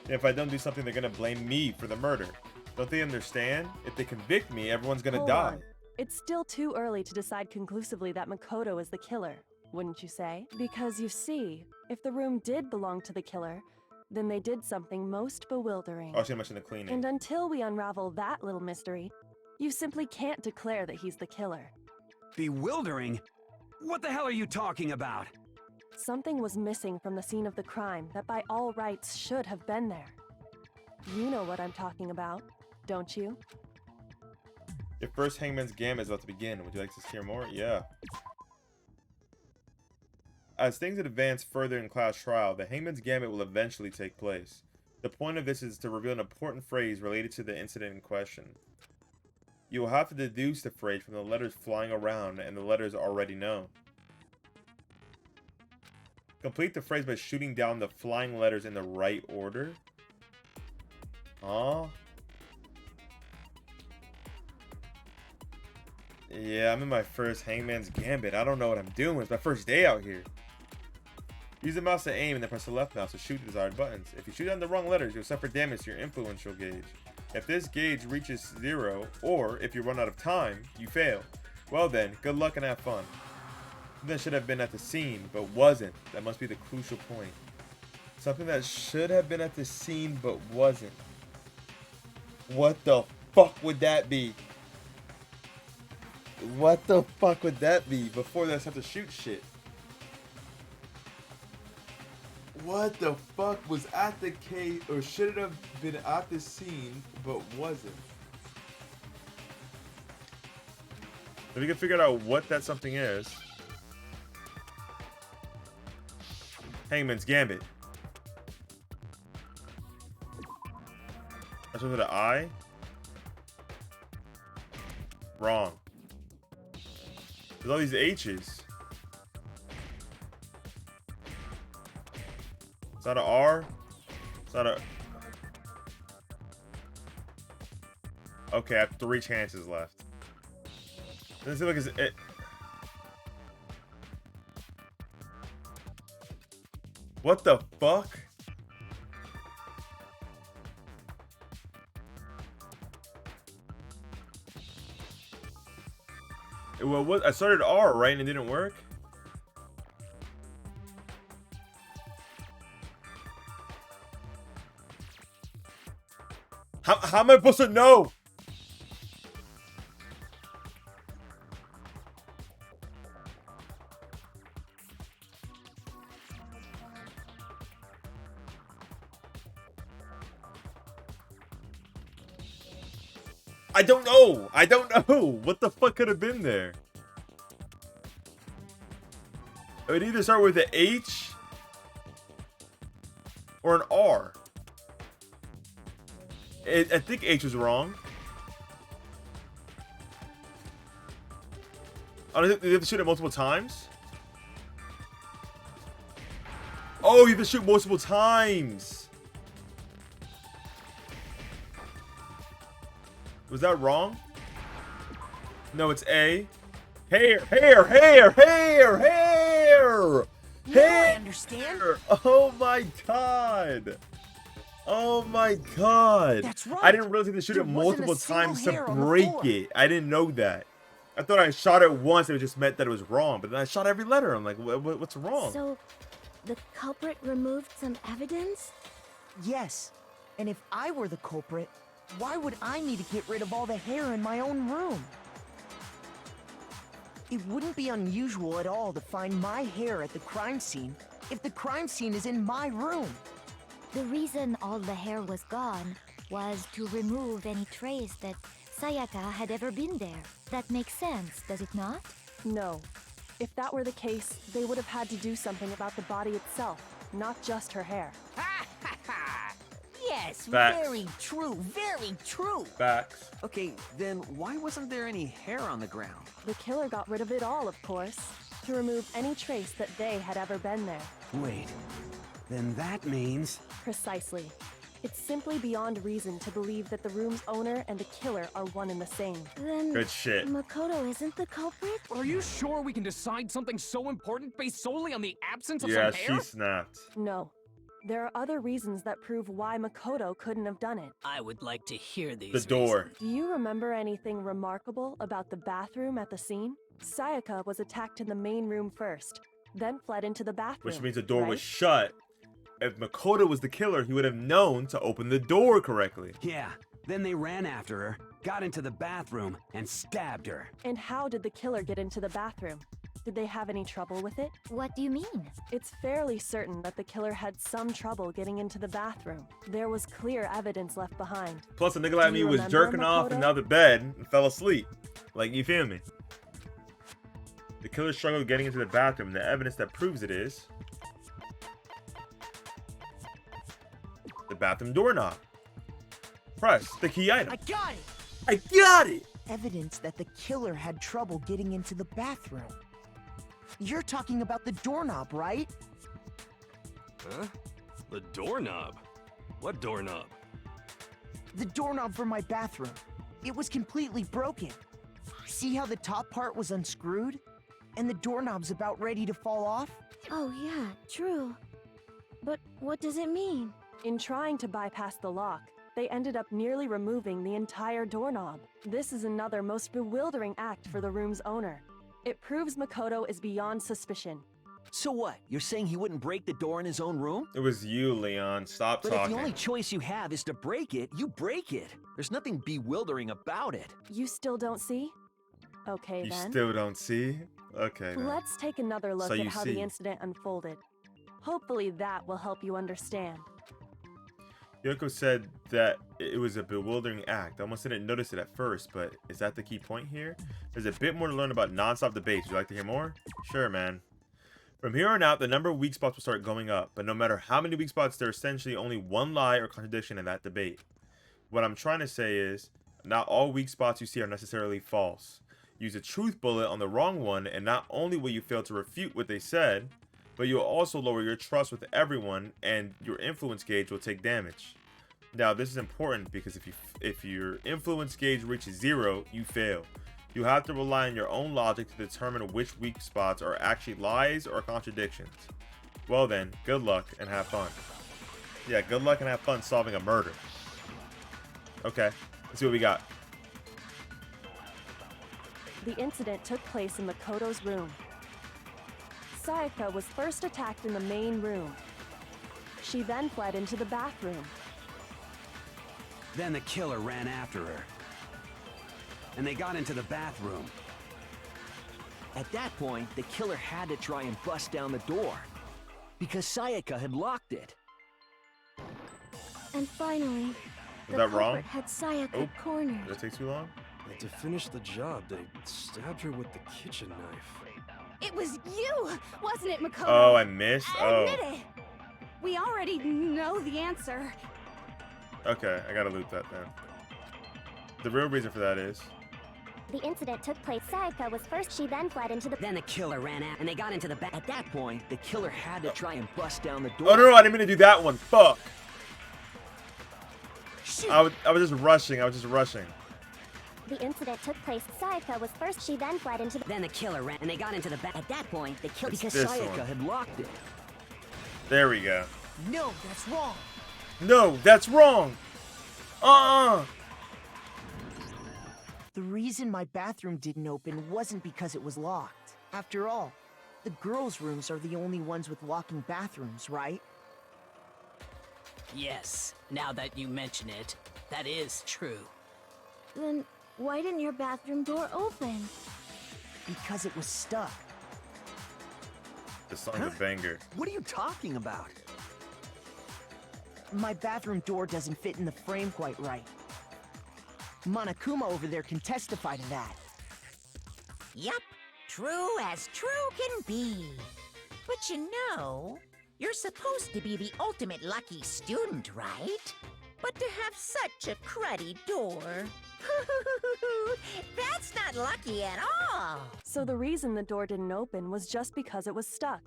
If I don't do something, they're gonna blame me for the murder. Don't they understand? If they convict me, everyone's gonna Hold die. on. It's still too early to decide conclusively that Makoto is the killer, wouldn't you say? Because you see, if the room did belong to the killer, then they did something most bewildering. Oh, she mentioned the cleaning. And until we unravel that little mystery, you simply can't declare that he's the killer. Bewildering? What the hell are you talking about? Something was missing from the scene of the crime that by all rights should have been there. You know what I'm talking about, don't you? Your first Hangman's Gambit is about to begin. Would you like to hear more? Yeah. As things advance further in class trial, the Hangman's Gambit will eventually take place. The point of this is to reveal an important phrase related to the incident in question. You will have to deduce the phrase from the letters flying around and the letters already known. Complete the phrase by shooting down the flying letters in the right order. Huh? Yeah, I'm in my first Hangman's Gambit. I don't know what I'm doing. It's my first day out here. Use the mouse to aim and then press the left mouse to shoot the desired buttons. If you shoot down the wrong letters, you'll suffer damage to your influential gauge. If this gauge reaches 0, or if you run out of time, you fail. Well then, good luck and have fun. Something that should have been at the scene, but wasn't. That must be the crucial point. Something that should have been at the scene, but wasn't. What the fuck would that be? What the fuck would that be before they have to shoot shit? What the fuck was at the cave or should it have been at the scene but wasn't? If we can figure out what that something is. Hangman's Gambit. That's with the I? Wrong. There's all these H's. It's not an R. It's not a... Okay, I have 3 chances left. Doesn't seem like it's... It... What the fuck? Well, what? I started R, right, and it didn't work? How am I supposed to know? I don't know. I don't know. What the fuck could have been there? It would either start with an H or an R. I think H was wrong. Oh, you have to shoot it multiple times? Oh, you have to shoot multiple times. Was that wrong? No, it's A. Hair, hair, hair, hair, hair! I understand. Oh my god. Oh my god. That's right. I didn't realize you had to shoot There it wasn't a multiple single times to hair on the break floor. it. I didn't know that. I thought I shot it once. It just meant that it was wrong. But then I shot every letter. I'm like, what's wrong? So, the culprit removed some evidence? Yes. And if I were the culprit, why would I need to get rid of all the hair in my own room? It wouldn't be unusual at all to find my hair at the crime scene if the crime scene is in my room. The reason all the hair was gone was to remove any trace that Sayaka had ever been there. That makes sense, does it not? No. If that were the case, they would have had to do something about the body itself, not just her hair. Yes, Facts. very true, very true. Facts. Okay, then why wasn't there any hair on the ground? The killer got rid of it all, of course, to remove any trace that they had ever been there. Wait, then that means... Precisely. It's simply beyond reason to believe that the room's owner and the killer are one and the same. Then Good shit. Makoto isn't the culprit? Are you sure we can decide something so important based solely on the absence of Yeah, some hair? she snapped. No. There are other reasons that prove why Makoto couldn't have done it. I would like to hear these. The door. reasons. Do you remember anything remarkable about the bathroom at the scene? Sayaka was attacked in the main room first, then fled into the bathroom. Which means the door was right? shut. If Makoto was the killer, he would have known to open the door correctly. Yeah, then they ran after her, got into the bathroom, and stabbed her. And how did the killer get into the bathroom? Did they have any trouble with it? What do you mean? It's fairly certain that the killer had some trouble getting into the bathroom. There was clear evidence left behind. Plus, the nigga like Do me you was remember, jerking off in Makoto? another bed and fell asleep. Like, you feel me? The killer struggled getting into the bathroom, and the evidence that proves it is the bathroom doorknob. Press the key item. I got it! I got it! Evidence that the killer had trouble getting into the bathroom. You're talking about the doorknob, right? Huh? The doorknob? What doorknob? The doorknob for my bathroom. It was completely broken. See how the top part was unscrewed? And the doorknob's about ready to fall off? Oh yeah, true. But what does it mean? In trying to bypass the lock, they ended up nearly removing the entire doorknob. This is another most bewildering act for the room's owner. It proves Makoto is beyond suspicion. So what? You're saying he wouldn't break the door in his own room? It was you, Leon. Stop But talking. if the only choice you have is to break it, you break it. There's nothing bewildering about it. You still don't see? Okay, You then. still don't see? Okay, then. Let's take another look So at you how see. the incident unfolded. Hopefully that will help you understand. Yoko said that it was a bewildering act. I almost didn't notice it at first, but is that the key point here? There's a bit more to learn about non-stop debates. Would you like to hear more? Sure, man. From here on out, the number of weak spots will start going up, but no matter how many weak spots, there's essentially only one lie or contradiction in that debate. What I'm trying to say is, not all weak spots you see are necessarily false. Use a truth bullet on the wrong one, and not only will you fail to refute what they said, but you'll also lower your trust with everyone, and your influence gauge will take damage. Now, this is important because if your influence gauge reaches 0, you fail. You have to rely on your own logic to determine which weak spots are actually lies or contradictions. Well then, good luck and have fun. Yeah, good luck and have fun solving a murder. Okay, let's see what we got. The incident took place in Makoto's room. Sayaka was first attacked in the main room. She then fled into the bathroom. Then the killer ran after her. And they got into the bathroom. At that point, the killer had to try and bust down the door. Because Sayaka had locked it. And finally, Was the that wrong? culprit had Sayaka Oh, cornered. did that take too long? And to finish the job, they stabbed her with the kitchen knife. It was you, wasn't it, Makoto? Oh, I missed? Oh. Admit it. We already know the answer. Okay, I gotta loot that then. The real reason for that is... The incident took place. Sayaka was first. She then fled into the. Then the killer ran out, and they got into the bath. At that point, the killer had to try and bust down the door. Oh, no, I didn't mean to do that one. Fuck. I was just rushing. the incident took place, Sayaka was first. She then fled into the... Then the killer ran, and they got into the back. At that point, the killer... It's Because this Sayaka one. had locked it. There we go. No, that's wrong. No, that's wrong. The reason my bathroom didn't open wasn't because it was locked. After all, the girls' rooms are the only ones with locking bathrooms, right? Yes, now that you mention it, that is true. Then why didn't your bathroom door open? Because it was stuck. The song's a banger. What are you talking about? My bathroom door doesn't fit in the frame quite right. Monokuma over there can testify to that. Yup, true as true can be. But you know, you're supposed to be the ultimate lucky student, right? But to have such a cruddy door... That's not lucky at all! So the reason the door didn't open was just because it was stuck.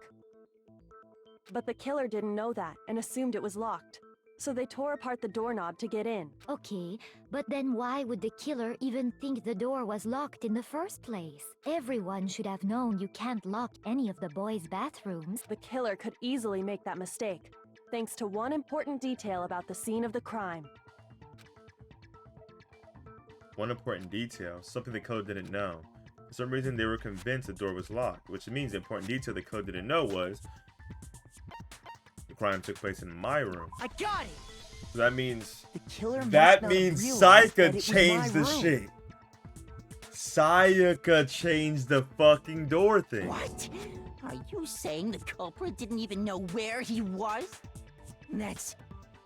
But the killer didn't know that and assumed it was locked. So they tore apart the doorknob to get in. Okay, but then why would the killer even think the door was locked in the first place? Everyone should have known you can't lock any of the boys' bathrooms. The killer could easily make that mistake, thanks to one important detail about the scene of the crime. One important detail, something the killer didn't know. For some reason, they were convinced the door was locked, which means the important detail the killer didn't know was the crime took place in my room. I got it! So that means The killer must that not means have realized that it Sayaka was changed my the room. shit. Sayaka changed the fucking door thing. What? Are you saying the culprit didn't even know where he was? That's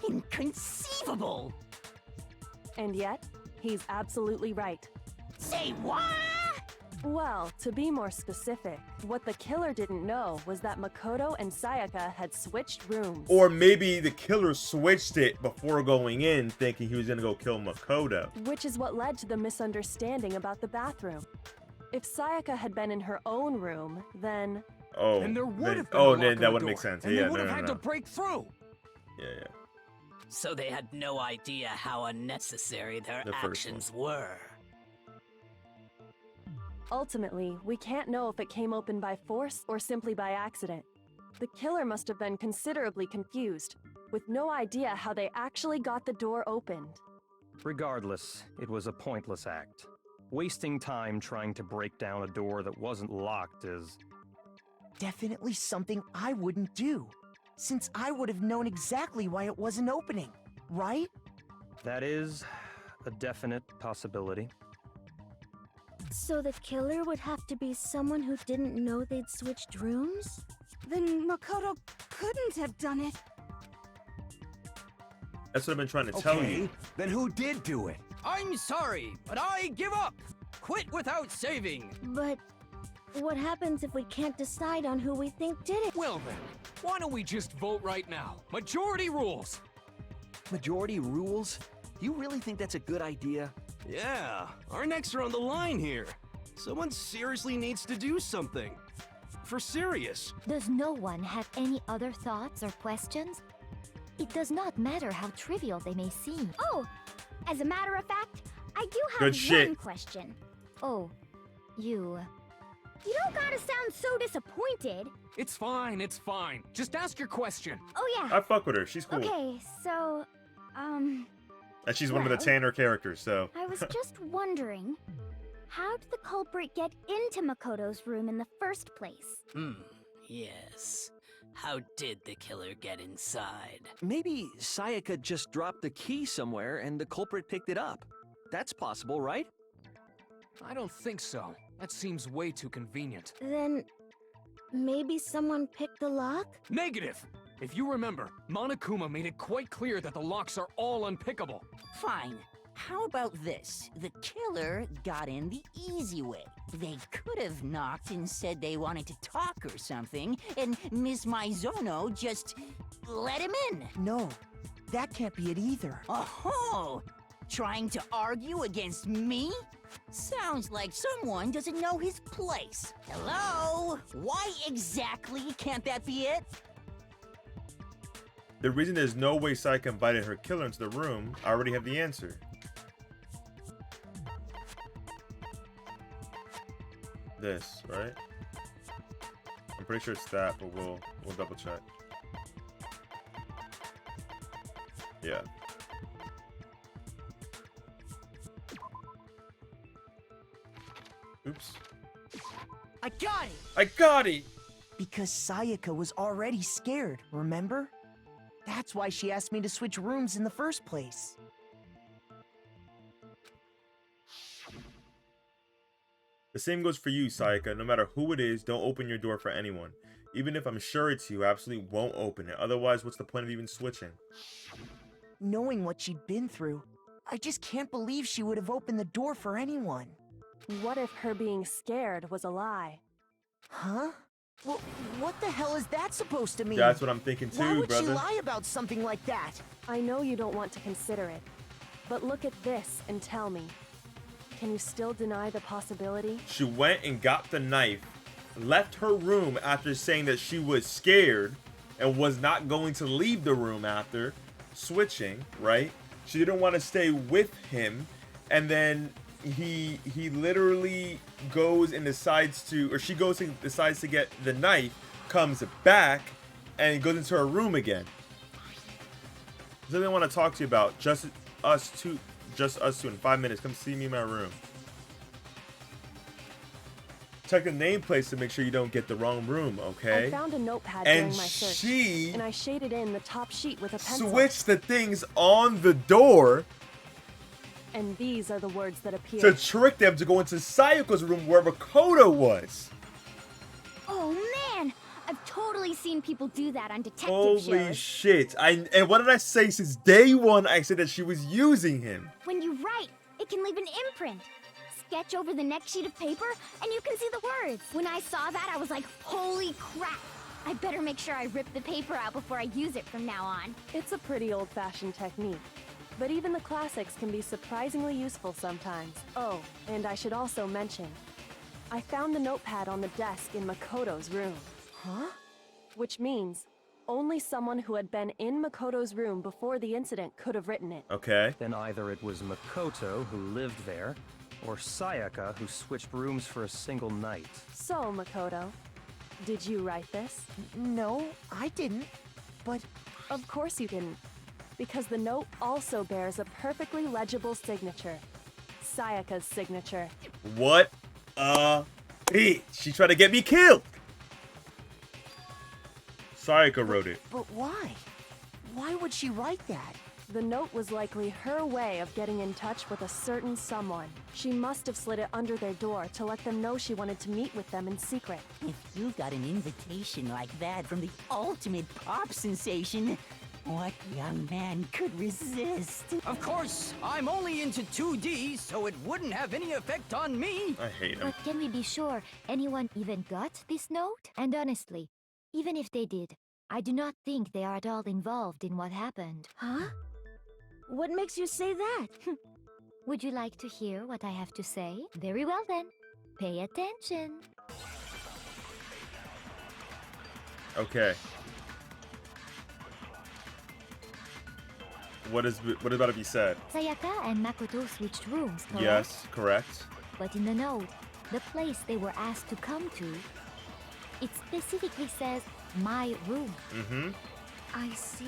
inconceivable! And yet, he's absolutely right. Say what? Well, to be more specific, what the killer didn't know was that Makoto and Sayaka had switched rooms. Or maybe the killer switched it before going in, thinking he was gonna go kill Makoto. Which is what led to the misunderstanding about the bathroom. If Sayaka had been in her own room, then... Oh, And there would have been oh, a lock then on that the would door, make sense. and Yeah, they would no, have no, had no. to break through. Yeah. So they had no idea how unnecessary their The first actions were. Ultimately, we can't know if it came open by force or simply by accident. The killer must have been considerably confused, with no idea how they actually got the door opened. Regardless, it was a pointless act. Wasting time trying to break down a door that wasn't locked is... Definitely something I wouldn't do, since I would have known exactly why it wasn't opening, right? That is a definite possibility. So the killer would have to be someone who didn't know they'd switched rooms? Then Makoto couldn't have done it. That's what I've been trying to tell you. Then who did do it? I'm sorry, but I give up. Quit without saving. But what happens if we can't decide on who we think did it? Well then, why don't we just vote right now? Majority rules! Majority rules? You really think that's a good idea? Yeah, our necks are on the line here. Someone seriously needs to do something. For serious. Does no one have any other thoughts or questions? It does not matter how trivial they may seem. Oh, as a matter of fact, I do have Good shit. one question. Oh, you... You don't gotta sound so disappointed. It's fine, it's fine. Just ask your question. Oh yeah. I fuck with her. She's cool. Okay, so, And she's one of the well, Tanner characters, so. I was just wondering, how did the culprit get into Makoto's room in the first place? Yes. How did the killer get inside? Maybe Sayaka just dropped the key somewhere and the culprit picked it up. That's possible, right? I don't think so. That seems way too convenient. Then, maybe someone picked the lock? Negative! If you remember, Monokuma made it quite clear that the locks are all unpickable. Fine. How about this? The killer got in the easy way. They could have knocked and said they wanted to talk or something, and Ms. Maizono just let him in. No, that can't be it either. Oh, trying to argue against me? Sounds like someone doesn't know his place. Hello? Why exactly can't that be it? The reason there's no way Sayaka invited her killer into the room, I already have the answer. this, right? I'm pretty sure it's that, but we'll double check. Yeah. Oops. I got it! I got it! Because Sayaka was already scared, remember? That's why she asked me to switch rooms in the first place. The same goes for you, Sayaka. No matter who it is, don't open your door for anyone. Even if I'm sure it's you, I absolutely won't open it. Otherwise, what's the point of even switching? Knowing what she'd been through, I just can't believe she would have opened the door for anyone. What if her being scared was a lie? Huh? Well, what the hell is that supposed to mean? That's what I'm thinking too, Why would brother. she lie about something like that? I know you don't want to consider it, but look at this and tell me. Can you still deny the possibility? She went and got the knife, left her room after saying that she was scared and was not going to leave the room after switching, right? She didn't want to stay with him, and then he literally goes and decides to, or she goes and decides to get the knife, comes back, and goes into her room again. Something I want to talk to you about. Just us two in 5 minutes. Come see me in my room. Check the nameplates to make sure you don't get the wrong room, okay? I found a notepad And during my search, and I shaded in the top sheet with a pencil. Switch the things on the door And these are the words that appear. to trick them to go into Sayaka's room where Makoto was. Oh man, I've totally seen people do that on detective Holy shows. shit. And what did I say since day one? I said that she was using him. When you write, it can leave an imprint. Sketch over the next sheet of paper, and you can see the words. When I saw that, I was like, holy crap. I better make sure I rip the paper out before I use it from now on. It's a pretty old-fashioned technique, but even the classics can be surprisingly useful sometimes. Oh, and I should also mention, I found the notepad on the desk in Makoto's room. Huh? Which means only someone who had been in Makoto's room before the incident could have written it. Okay. Then either it was Makoto who lived there, or Sayaka who switched rooms for a single night. So, Makoto, did you write this? No, I didn't. But of course you didn't, because the note also bears a perfectly legible signature. Sayaka's signature. What a bitch. She tried to get me killed. Sayaka wrote it. But why? Why would she write that? The note was likely her way of getting in touch with a certain someone. She must have slid it under their door to let them know she wanted to meet with them in secret. If you got an invitation like that from the ultimate pop sensation, what young man could resist? Of course, I'm only into 2D, so it wouldn't have any effect on me. I hate him. But can we be sure anyone even got this note? And honestly, even if they did, I do not think they are at all involved in what happened. Huh? What makes you say that? Would you like to hear what I have to say? Very well then. Pay attention. Okay. What is about to be said? Sayaka and Makoto switched rooms, correct? Yes, correct. But in the note, the place they were asked to come to, it specifically says, my room. Mm-hmm. I see.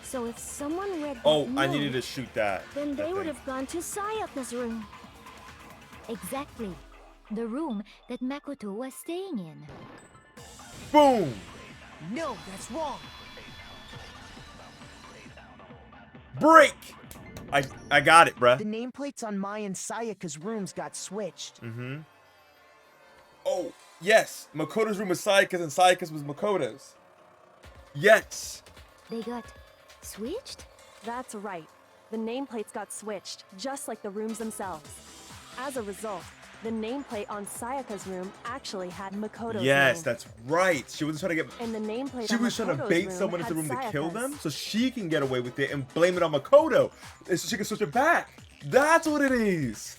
So if someone read that Oh, note, I needed to shoot that. then that they would thing. have gone to Sayaka's room. Exactly. The room that Makoto was staying in. Boom! No, that's wrong. Break! I got it, bruh. The nameplates on Mai and Sayaka's rooms got switched. Mm-hmm. Oh, yes. Makoto's room was Sayaka's and Sayaka's was Makoto's. Yes. They got switched? That's right. The nameplates got switched, just like the rooms themselves. As a result, the nameplate on Sayaka's room actually had Makoto's Yes, name. that's right. She wasn't trying to get... And the nameplate She on was trying to Makoto's bait room someone into the had room to kill Sayaka's. them so she can get away with it and blame it on Makoto. And so she can switch it back. That's what it is.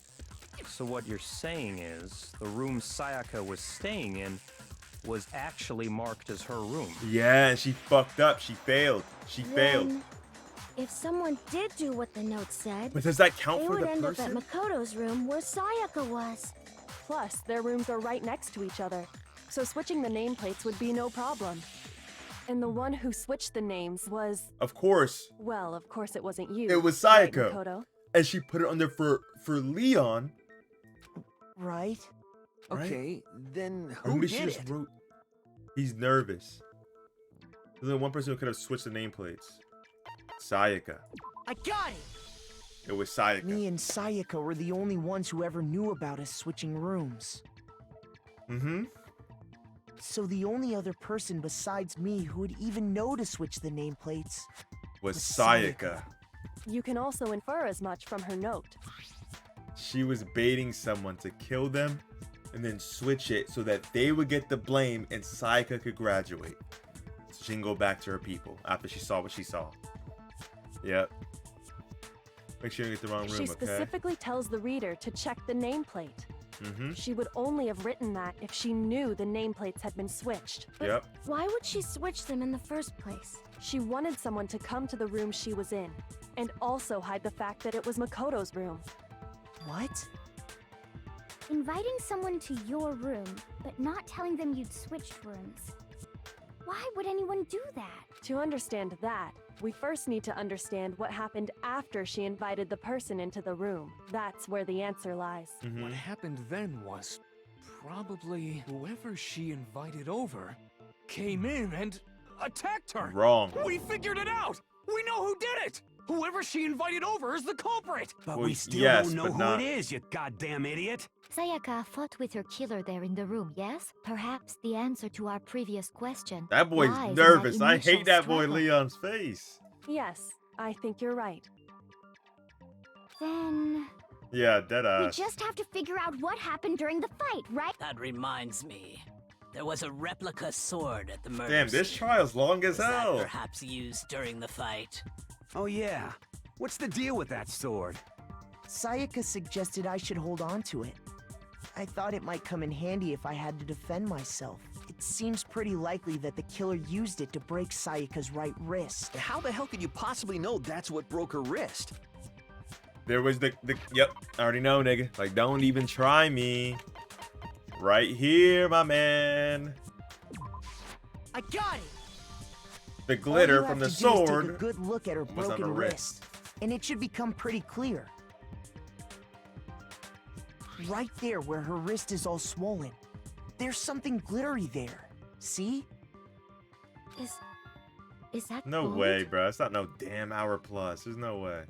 So what you're saying is, the room Sayaka was staying in was actually marked as her room. Yeah, and she fucked up. She failed. She failed. Then, if someone did do what the note said, But does that count they for would the end person? up at Makoto's room where Sayaka was. Plus, their rooms are right next to each other, so switching the nameplates would be no problem. And the one who switched the names was... Of course. Well, of course it wasn't you. It was right, Sayaka. Makoto? And she put it on there for Leon. Right? Okay, then Or who maybe she did just it? wrote, he's nervous. There's only one person who could have switched the nameplates. Sayaka. I got it! It was Sayaka. Me and Sayaka were the only ones who ever knew about us switching rooms. Mm-hmm. So the only other person besides me who would even know to switch the nameplates Was Sayaka. You can also infer as much from her note. She was baiting someone to kill them and then switch it so that they would get the blame and Sayaka could graduate. So she can go back to her people after she saw what she saw. Yep. Make sure you get the wrong room, She okay? specifically tells the reader to check the nameplate. Mm-hmm. She would only have written that if she knew the nameplates had been switched. Yep. Why would she switch them in the first place? She wanted someone to come to the room she was in, and also hide the fact that it was Makoto's room. What? Inviting someone to your room, but not telling them you'd switched rooms. Why would anyone do that? To understand that, we first need to understand what happened after she invited the person into the room. That's where the answer lies. What happened then was probably whoever she invited over came in and attacked her. Wrong. We figured it out. We know who did it. Whoever she invited over is the culprit. But Well, we still yes, don't know but who not- it is, you goddamn idiot. Sayaka fought with her killer there in the room, yes? Perhaps the answer to our previous question. That boy's lies in nervous. that I initial hate that boy struggle. Leon's face. Yes, I think you're right. Then... Yeah, dead We ass. just have to figure out what happened during the fight, right? That reminds me. There was a replica sword at the murder Damn, this scene. trial's long as Was that hell. perhaps used during the fight? Oh yeah. What's the deal with that sword? Sayaka suggested I should hold on to it. I thought it might come in handy if I had to defend myself. It seems pretty likely that the killer used it to break Sayaka's right wrist. How the hell could you possibly know that's what broke her wrist? There was the yep, I already know, nigga. Like, don't even try me. Right here, my man. I got it! The glitter All you from have the to do is take sword a good look at her was on broken her wrist, and it should become pretty clear. Right there where her wrist is all swollen. There's something glittery there. See? Is that No gold? way, bro. It's not no damn hour plus. There's no way.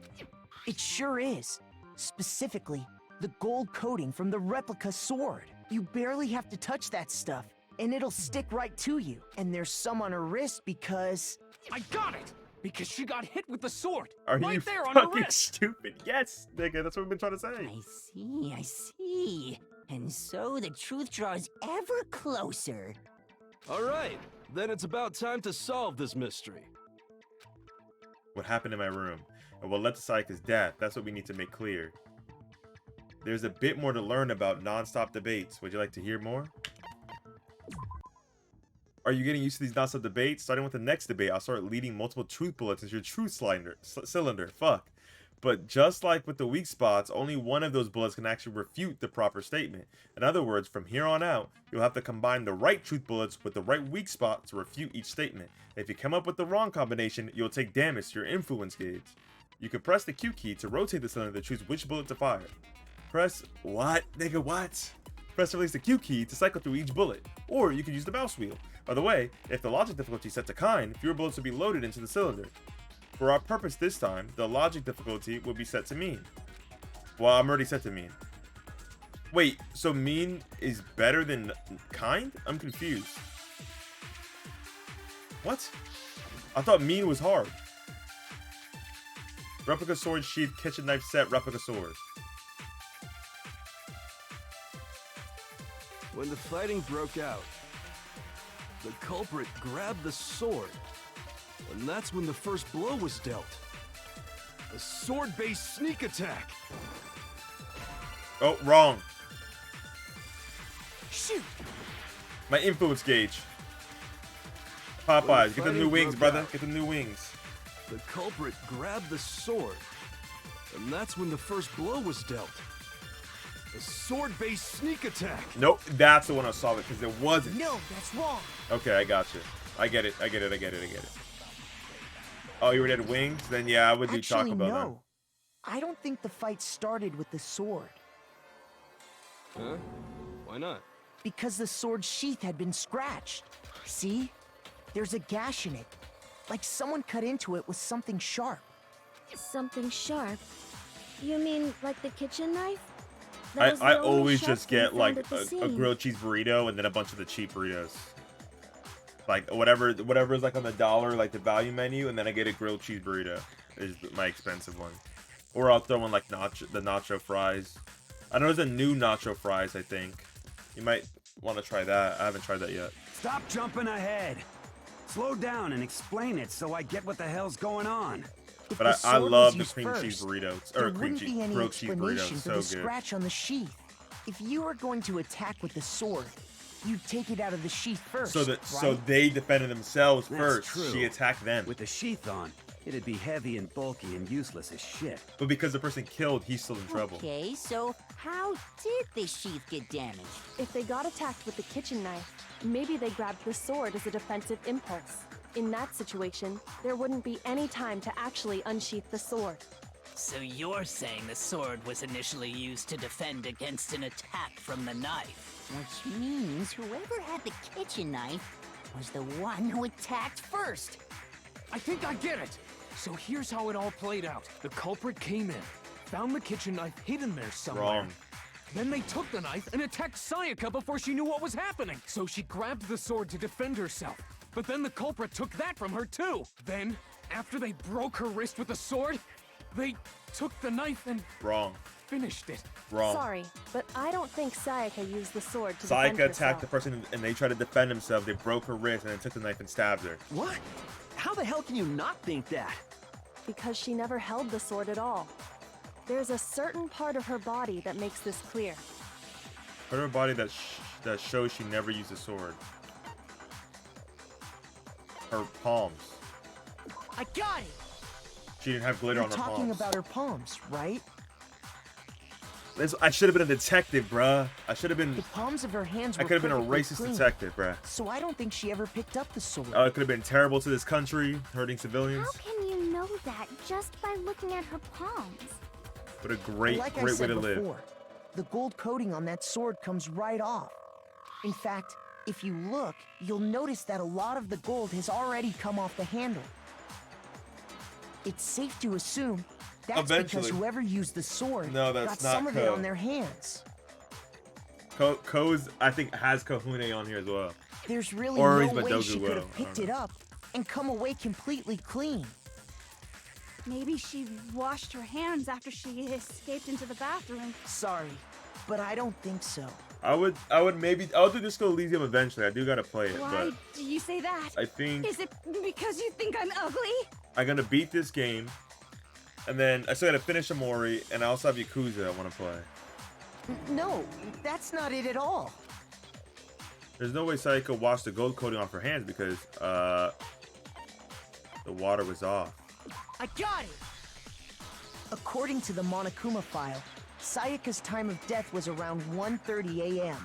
It sure is. Specifically, the gold coating from the replica sword. You barely have to touch that stuff, and it'll stick right to you. And there's some on her wrist because... I got it! Because she got hit with the sword. Are right you there on her fucking wrist. stupid? Yes, nigga. That's what we've been trying to say. I see. And so the truth draws ever closer. All right, then it's about time to solve this mystery. What happened in my room and what led to Sayaka's death? That's what we need to make clear. There's a bit more to learn about non-stop debates. Would you like to hear more? Are you getting used to these non-stop debates? Starting with the next debate, I'll start leading multiple truth bullets into your truth cylinder. Fuck. But just like with the weak spots, only one of those bullets can actually refute the proper statement. In other words, from here on out, you'll have to combine the right truth bullets with the right weak spot to refute each statement. If you come up with the wrong combination, you'll take damage to your influence gauge. You can press the Q key to rotate the cylinder to choose which bullet to fire. Press what? Nigga, what? Press and release the Q key to cycle through each bullet. Or you can use the mouse wheel. By the way, if the logic difficulty is set to kind, fewer bullets will be loaded into the cylinder. For our purpose this time, the logic difficulty will be set to mean. Well, I'm already set to mean. Wait, so mean is better than kind? I'm confused. What? I thought mean was hard. Replica sword sheath, kitchen knife set, replica sword. When the fighting broke out, the culprit grabbed the sword, and that's when the first blow was dealt. A sword-based sneak attack. Oh, wrong. Shoot! My influence gauge. Popeyes, get the new fighting wings, broke brother. out, Get the new wings. The culprit grabbed the sword, and that's when the first blow was dealt. A sword-based sneak attack. Nope, that's the one I saw because it wasn't. No, that's wrong. Okay, I got you. I get it. Oh, you already had wings? Then yeah, I would do Actually, Taco Bell no. then. I don't think the fight started with the sword. Huh? Why not? Because the sword's sheath had been scratched. See? There's a gash in it. Like someone cut into it with something sharp. Something sharp? You mean like the kitchen knife? I always just get thing like found at the a scene. grilled cheese burrito and then a bunch of the cheap burritos. Like whatever is like on the dollar, like the value menu, and then I get a grilled cheese burrito is my expensive one. Or I'll throw in like the nacho fries. I know there's a new nacho fries, I think. You might want to try that. I haven't tried that yet. Stop jumping ahead. Slow down and explain it so I get what the hell's going on. If But the I sword love was the used cream cheese first, burritos there or cream wouldn't cheese be any grilled cheese explanation burritos. for So the good. scratch on the sheath. If you were going to attack with the sword, you'd take it out of the sheath first. So right? they defended themselves That's first. true. She attacked them. With the sheath on, it'd be heavy and bulky and useless as shit. But because the person killed, he's still in trouble. Okay, so how did the sheath get damaged? If they got attacked with the kitchen knife, maybe they grabbed the sword as a defensive impulse. In that situation, there wouldn't be any time to actually unsheath the sword. So you're saying the sword was initially used to defend against an attack from the knife? Which means whoever had the kitchen knife was the one who attacked first. I think I get it. So here's how it all played out. The culprit came in, found the kitchen knife hidden there somewhere. Wrong. Then they took the knife and attacked Sayaka before she knew what was happening. So she grabbed the sword to defend herself. But then the culprit took that from her too. Then, after they broke her wrist with the sword, they took the knife and Wrong. finished it. Wrong. Sorry, but I don't think Sayaka used the sword to Sayaka defend attacked herself. the person and they tried to defend themselves. They broke her wrist and then took the knife and stabbed her. What? How the hell can you not think that? Because she never held the sword at all. There's a certain part of her body that makes this clear. Put her body that shows she never used a sword. Her palms. I got it! She didn't have glitter You're on her talking palms. about her palms, right? I should have been a detective, bruh. I should have been. The palms of her hands were I could have been a perfectly racist clean. detective, bruh. So I don't think she ever picked up the sword. Oh, it could have been terrible to this country, hurting civilians. How can you know that just by looking at her palms? What a great, Like I great way said to live. before, the gold coating on that sword comes right off. In fact, if you look, you'll notice that a lot of the gold has already come off the handle. It's safe to assume that's Eventually. because whoever used the sword No, that's got not some of it Ko. on their hands. Ko's, I think, has Kahune on here as well. There's really Or no he's way Madogu she could Will, have I picked don't it up and come away completely clean. Maybe she washed her hands after she escaped into the bathroom. Sorry, but I don't think so. I'll do Disco Elysium eventually. I do gotta play it, Why but do you say that? I think Is it because you think I'm ugly? I'm gonna beat this game, and then I still gotta finish Amori, and I also have Yakuza I wanna play. No, that's not it at all. There's no way Sayaka washed the gold coating off her hands because the water was off. I got it! According to the Monokuma file, Sayaka's time of death was around 1:30 a.m.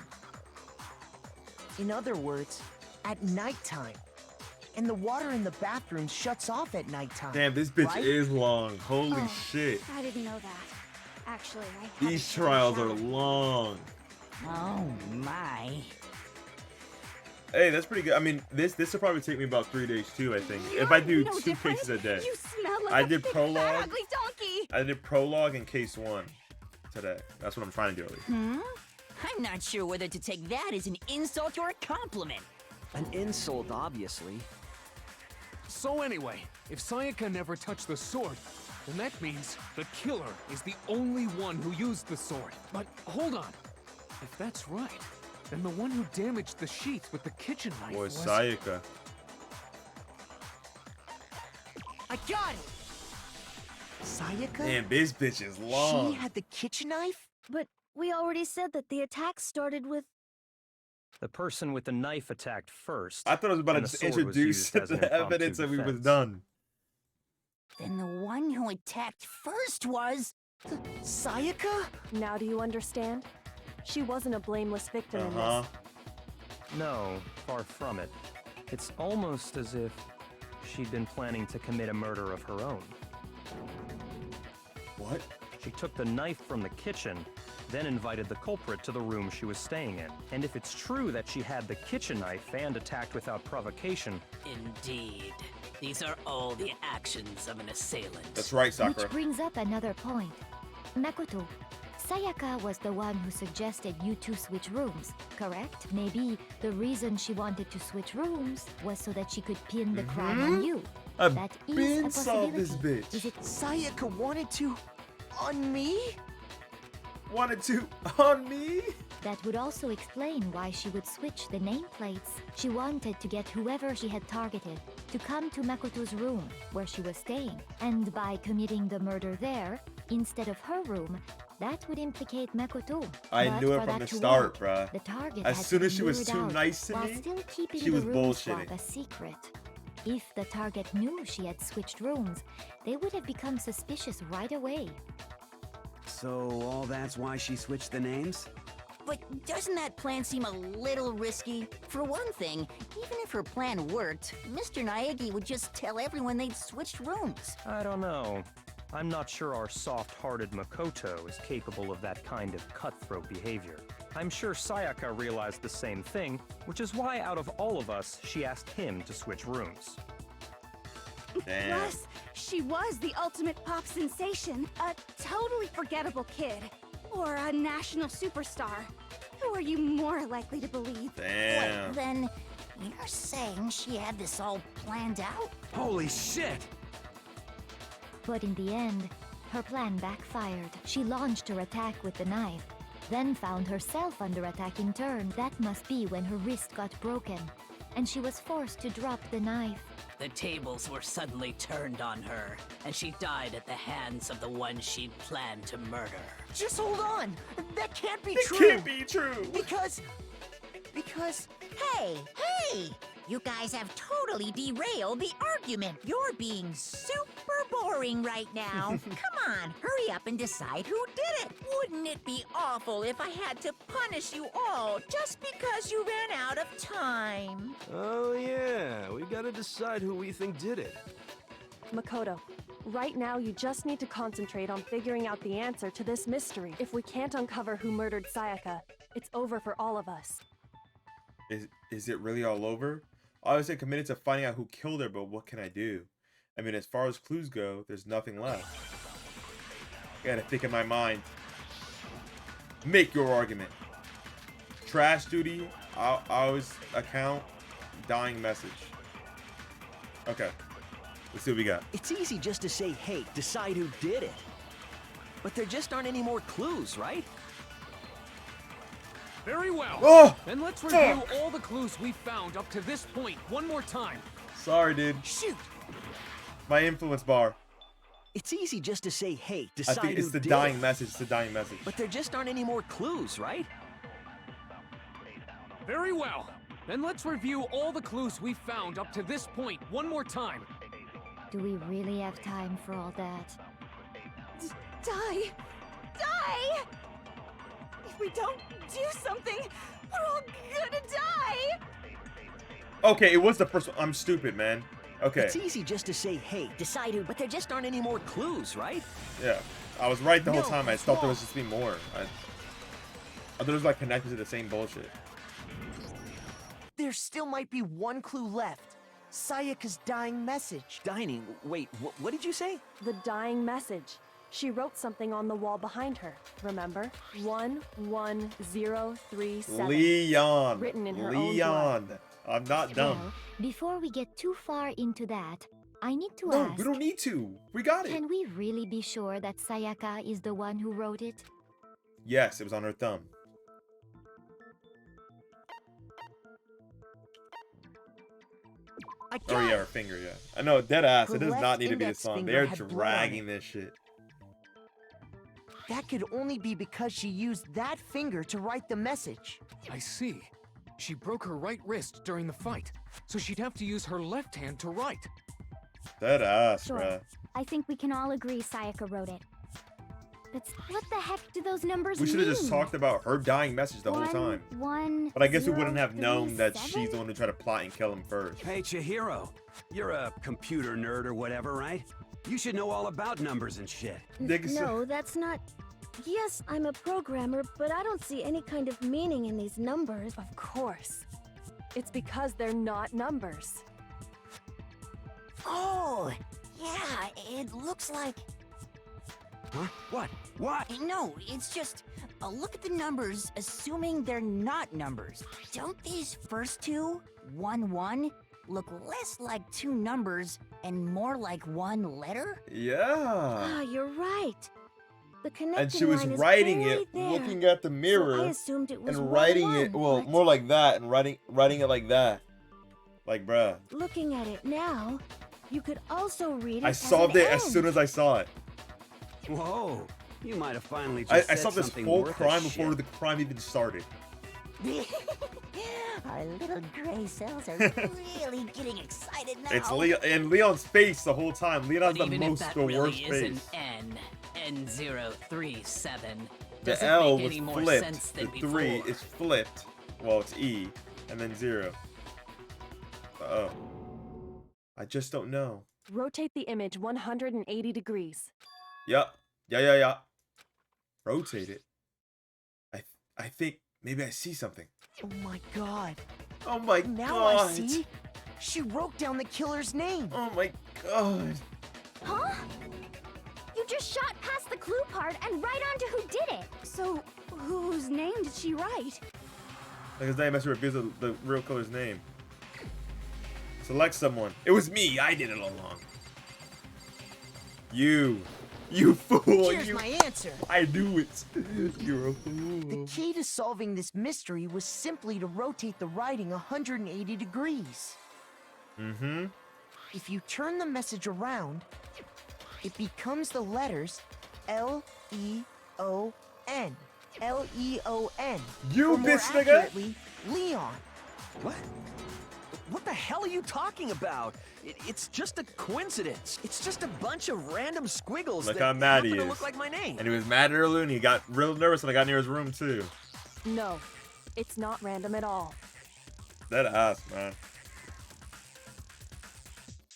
In other words, at nighttime. And the water in the bathroom shuts off at nighttime. Damn, this bitch right? is long. Holy Oh, shit. I didn't know that. Actually, I haven't These taken a trials are shower. long. Oh my. Hey, that's pretty good. I mean, this will probably take me about 3 days too, I think. If I do no 2 different. cases a day. You smell like I a did big, prologue. fat, ugly donkey. I did prologue in case 1 today. That's what I'm trying to do at least. I'm not sure whether to take that as an insult or a compliment. An insult, obviously. So anyway, if Sayaka never touched the sword, then that means the killer is the only one who used the sword. But hold on. If that's right, then the one who damaged the sheath with the kitchen knife Was was... Sayaka. I got it! Sayaka? Damn, this bitch is long. She had the kitchen knife? But we already said that the attack started with... The person with the knife attacked first. I thought I was about to and the just sword was introduce used as an the impromptu evidence and we was defense. done. Then the one who attacked first was... Sayaka? Now do you understand? She wasn't a blameless victim in this. No, far from it. It's almost as if she'd been planning to commit a murder of her own. What? She took the knife from the kitchen, then invited the culprit to the room she was staying in. And if it's true that she had the kitchen knife and attacked without provocation... Indeed. These are all the actions of an assailant. That's right, Sakura. Which brings up another point. Makoto, Sayaka was the one who suggested you two switch rooms, correct? Maybe the reason she wanted to switch rooms was so that she could pin the crime on you. That is a possibility. This bitch. Is it Sayaka wanted to... on me? Wanted to on me? That would also explain why she would switch the nameplates. She wanted to get whoever she had targeted to come to Makoto's room, where she was staying. And by committing the murder there, instead of her room, that would implicate Makoto. I But knew it for from that the to start, work, bruh. The target As had soon to as she be was lured too out nice to while me, still keeping she the was room swap bullshitting. a secret. If the target knew she had switched rooms, they would have become suspicious right away. So all that's why she switched the names? But doesn't that plan seem a little risky? For one thing, even if her plan worked, Mr. Naegi would just tell everyone they'd switched rooms. I don't know. I'm not sure our soft-hearted Makoto is capable of that kind of cutthroat behavior. I'm sure Sayaka realized the same thing, which is why out of all of us, she asked him to switch rooms. Damn. Plus, she was the ultimate pop sensation. A totally forgettable kid. Or a national superstar. Who are you more likely to believe? Damn. Wait, then you're saying she had this all planned out? Holy shit! But in the end, her plan backfired. She launched her attack with the knife, then found herself under attack in turn. That must be when her wrist got broken, and she was forced to drop the knife. The tables were suddenly turned on her, and she died at the hands of the one she'd planned to murder. Just hold on! That can't be It true! can't be true! Because... Hey! You guys have totally derailed the argument. You're being super boring right now. Come on, hurry up and decide who did it. Wouldn't it be awful if I had to punish you all just because you ran out of time? Oh yeah, we gotta decide who we think did it. Makoto, right now you just need to concentrate on figuring out the answer to this mystery. If we can't uncover who murdered Sayaka, it's over for all of us. Is it really all over? Obviously, I'm committed to finding out who killed her, but what can I do? I mean, as far as clues go, there's nothing left. I gotta think in my mind. Make your argument. Trash duty, hours account, dying message. Okay, let's see what we got. It's easy just to say, hey, decide who did it. But there just aren't any more clues, right? Very well. Oh, then let's review fuck. all the clues we've found up to this point one more time. Sorry, dude. Shoot! My influence bar. It's easy just to say, hey, I decide think it's who the did dying it. message. It's the dying message. But there just aren't any more clues, right? Very well. Then let's review all the clues we've found up to this point one more time. Do we really have time for all that? Die! Die! If we don't do something, we're all gonna die! Okay, it was the first one. I'm stupid, man. Okay. It's easy just to say, hey, decide who, but there just aren't any more clues, right? Yeah, I was right the whole No, time. I it's thought there wrong. was just be more. I thought it was like connected to the same bullshit. There still might be one clue left. Sayaka's dying message. Dining? Wait, what did you say? The dying message. She wrote something on the wall behind her, remember? 11037. Leon. Written in her own Leon. I'm not dumb. Well, before we get too far into that, I need to No, ask... we don't need to. We got it. Can we really be sure that Sayaka is the one who wrote it? Yes, it was on her thumb. I Oh got yeah, it. her finger, yeah. I know, dead ass. Her It does left not need to be index this long. finger They're had blood on dragging it. this shit. That could only be because she used that finger to write the message. I see. She broke her right wrist during the fight, so she'd have to use her left hand to write. Dead ass, Sure. bruh. I think we can all agree Sayaka wrote it. What the heck do those numbers We mean? should have just talked about her dying message the whole time. But I guess we wouldn't have known that she's the one who tried to plot and kill him first. Hey, Chihiro. You're a computer nerd or whatever, right? You should know all about numbers and shit. No, that's not... Yes, I'm a programmer, but I don't see any kind of meaning in these numbers. Of course. It's because they're not numbers. Oh, yeah, it looks like... Huh? What? What? No, it's just... look at the numbers, assuming they're not numbers. Don't these first two, 1, 1, look less like two numbers and more like one letter? Yeah. Ah, you're right. The connecting And she was line is writing right it, there. looking at the mirror, So I assumed it was and writing 1, it, 1. well, more like that, and writing it like that. Like, bruh. Looking at it now, you could also read it I as solved an it as N. as I saw it. Whoa. You might have finally just I said solved this something whole worth a crime shit. before the crime even started. Our little gray cells are really getting excited now. It's Leon and Leon's face the whole time. Leon has But the even if most, that the really worst is face. an N037, The doesn't L make was any more flipped. sense The than 3 before. is flipped. Well, it's E, and then 0. Uh-oh. I just don't know. Rotate the image 180 degrees. Yup. Yeah. Rotate it. I think maybe I see something. Oh my god. Oh my now god. I see. She wrote down the killer's name. Oh my god. Huh? You just shot past the clue part and right onto who did it. So, whose name did she write? Like his name actually reveals the real killer's name. Select someone. It was me. I did it all along. You fool. Here's you. my answer. I knew it. You're a fool. The key to solving this mystery was simply to rotate the writing 180 degrees. Mm-hmm. If you turn the message around, it becomes the letters L-E-O-N. L-E-O-N. You or more bitch nigga. accurately, Leon. What? What the hell are you talking about? It's just a coincidence. It's just a bunch of random squiggles Look that how mad he happen to is. look like my name. And he was mad earlier, and he got real nervous when I got near his room too. No, it's not random at all. That ass, man.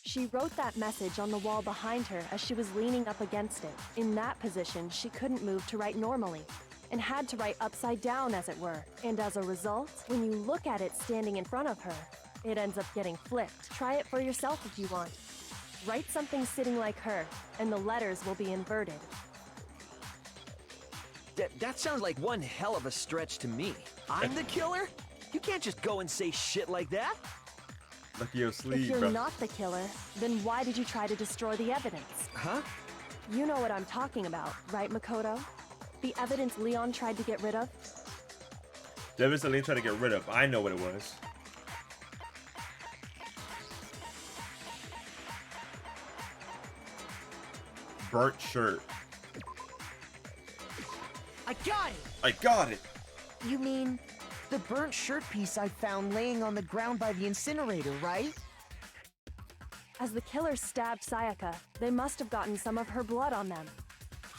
She wrote that message on the wall behind her as she was leaning up against it. In that position, she couldn't move to write normally, and had to write upside down, as it were. And as a result, when you look at it standing in front of her, it ends up getting flipped. Try it for yourself if you want. Write something sitting like her, and the letters will be inverted. That sounds like one hell of a stretch to me. I'm the killer? You can't just go and say shit like that. Lucky your If sleeve, you're bro. not the killer, then why did you try to destroy the evidence? Huh? You know what I'm talking about, right, Makoto? The evidence Leon tried to get rid of? Devin Celine tried to get rid of. I know what it was. Burnt shirt. I got it! I got it. You mean the burnt shirt piece I found laying on the ground by the incinerator, right? As the killers stabbed Sayaka, they must have gotten some of her blood on them.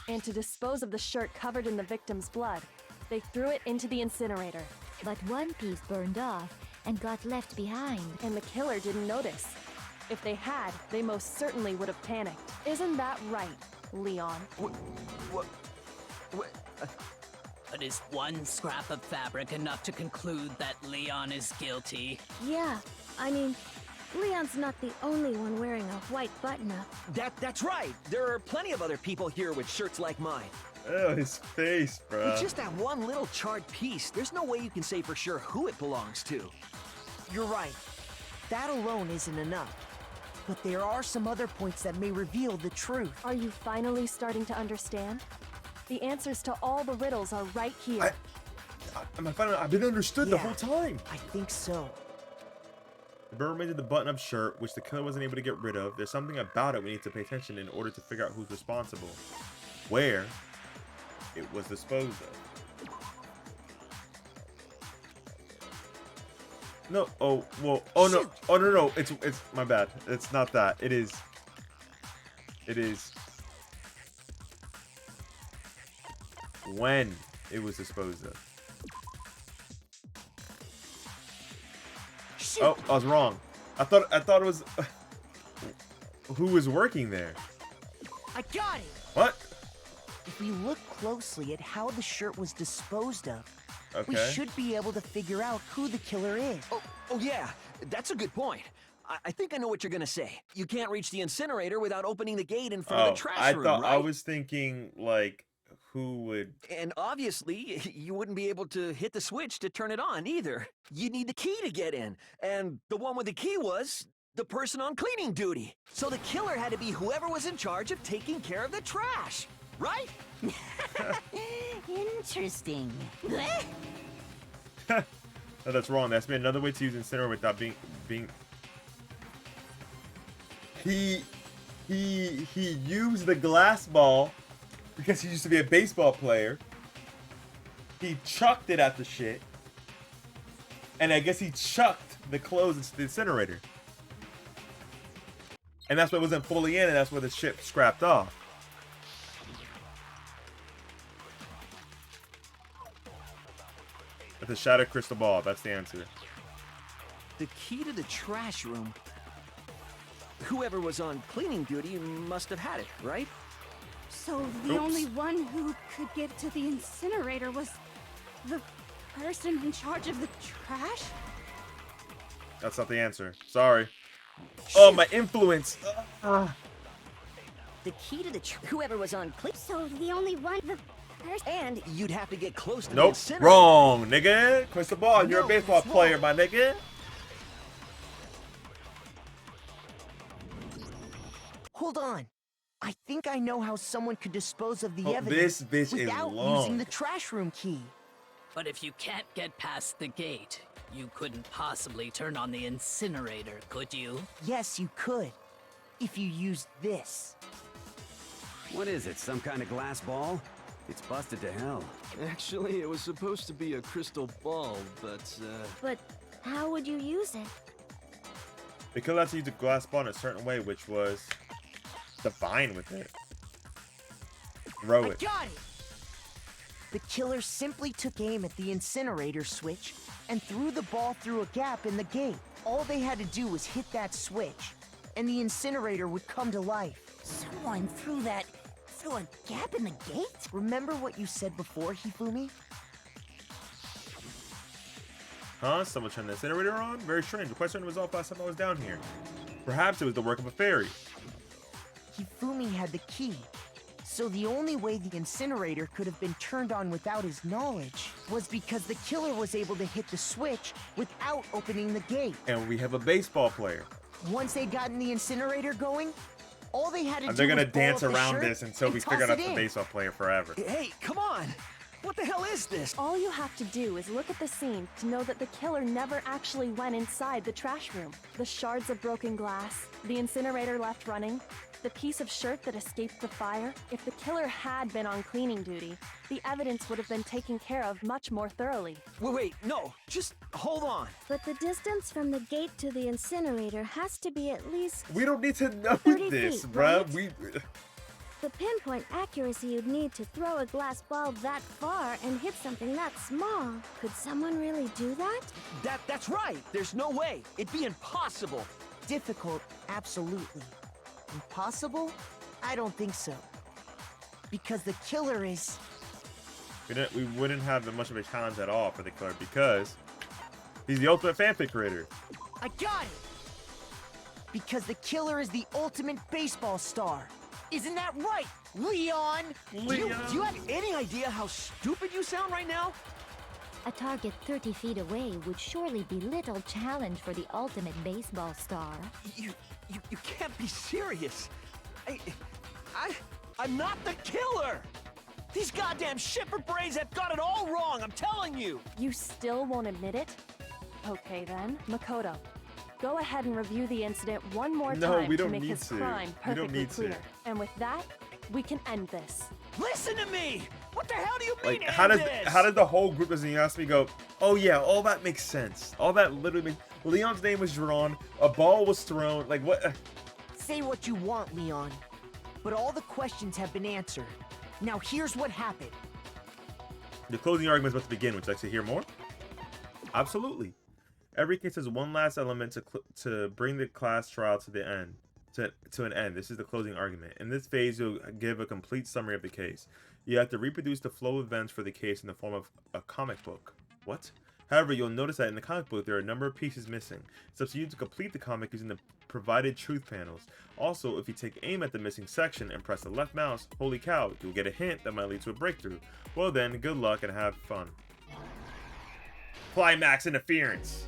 And to dispose of the shirt covered in the victim's blood, they threw it into the incinerator. But one piece burned off and got left behind. And the killer didn't notice. If they had, they most certainly would have panicked. Isn't that right, Leon? What? But is one scrap of fabric enough to conclude that Leon is guilty? Yeah, I mean, Leon's not the only one wearing a white button-up. That's right. There are plenty of other people here with shirts like mine. Oh, his face, bro. With just that one little charred piece, there's no way you can say for sure who it belongs to. You're right. That alone isn't enough. But there are some other points that may reveal the truth. Are you finally starting to understand? The answers to all the riddles are right here. I've been understood the whole time. I think so. The burn remains in the button-up shirt, which the killer wasn't able to get rid of. There's something about it we need to pay attention in order to figure out who's responsible. Where it was disposed of. No, oh, well, oh no, oh no, it's my bad. It's not that. It is. when it was disposed of. Shoot. Oh, I was wrong. I thought it was who was working there. I got it. What? If we look closely at how the shirt was disposed of, we Okay. should be able to figure out who the killer is. Oh yeah, that's a good point. I think I know what you're gonna say. You can't reach the incinerator without opening the gate in front of the trash I room, thought right? I was thinking like who would. And obviously, you wouldn't be able to hit the switch to turn it on either. You'd need the key to get in. And the one with the key was the person on cleaning duty. So the killer had to be whoever was in charge of taking care of the trash, right? Interesting. No, that's wrong. That's been another way to use incinerator without being. He used the glass ball because he used to be a baseball player. He chucked it at the shit, and I guess he chucked the clothes into the incinerator, and that's why it wasn't fully in, and that's where the shit scrapped off. With a shattered crystal ball, that's the answer. The key to the trash room. Whoever was on cleaning duty must have had it, right? So the only one who could get to the incinerator was the person in charge of the trash? That's not the answer. Sorry. Oh, my influence. The key to the whoever was on clip. So the only one And you'd have to get close to the Nope. incinerator. Wrong, nigga. Crystal ball. You're a No, baseball that's player, wrong. my nigga. Hold on. I think I know how someone could dispose of the Oh, evidence this bitch is without long. using the trash room key. But if you can't get past the gate, you couldn't possibly turn on the incinerator, could you? Yes, you could. If you used this. What is it, some kind of glass ball? It's busted to hell. Actually, it was supposed to be a crystal ball, but, But how would you use it? Because I had to use a glass ball in a certain way, which was divine with it. Throw I it. got it! The killer simply took aim at the incinerator switch and threw the ball through a gap in the gate. All they had to do was hit that switch, and the incinerator would come to life. Someone threw a gap in the gate? Remember what you said before, Hifumi? Huh? Someone turned the incinerator on? Very strange. The question was off last time I was down here. Perhaps it was the work of a fairy. Hifumi had the key, so the only way the incinerator could have been turned on without his knowledge was because the killer was able to hit the switch without opening the gate. And we have a baseball player. Once they'd gotten the incinerator going, all they had to And do they're gonna was ball dance up the around shirt this until and we toss figure out it the in. baseball player forever. Hey, come on! What the hell is this? All you have to do is look at the scene to know that the killer never actually went inside the trash room. The shards of broken glass, the incinerator left running, the piece of shirt that escaped the fire. If the killer had been on cleaning duty, the evidence would have been taken care of much more thoroughly. Wait, no, just hold on. But the distance from the gate to the incinerator has to be at least We don't need to know 30 this, feet, bruh. right? We. the pinpoint accuracy you'd need to throw a glass ball that far and hit something that small. Could someone really do that? That's right. There's no way. It'd be impossible. Difficult, absolutely. Impossible? I don't think so. Because the killer is... We wouldn't have much of a challenge at all for the killer because he's the ultimate fanfic creator. I got it! Because the killer is the ultimate baseball star. Isn't that right, Leon? Do you have any idea how stupid you sound right now? A target 30 feet away would surely be little challenge for the ultimate baseball star. You can't be serious. I'm not the killer. These goddamn shipper brains have got it all wrong, I'm telling you. You still won't admit it? Okay then, Makoto. Go ahead and review the incident one more No, time we to don't make need his to. crime We don't perfectly need to. clear. And with that, we can end this. Listen to me! What the hell do you mean? Like, how did the whole group as asked me go? Oh yeah, all that makes sense. All that literally makes. Leon's name was drawn. A ball was thrown. Like what? Say what you want, Leon. But all the questions have been answered. Now here's what happened. The closing argument is about to begin. Would you like to hear more? Absolutely. Every case has one last element to bring the class trial to the end. To an end. This is the closing argument. In this phase, you'll give a complete summary of the case. You have to reproduce the flow of events for the case in the form of a comic book. What? However, you'll notice that in the comic book, there are a number of pieces missing. It's up to you to complete the comic using the provided truth panels. Also, if you take aim at the missing section and press the left mouse, holy cow, you'll get a hint that might lead to a breakthrough. Well then, good luck and have fun. Climax interference.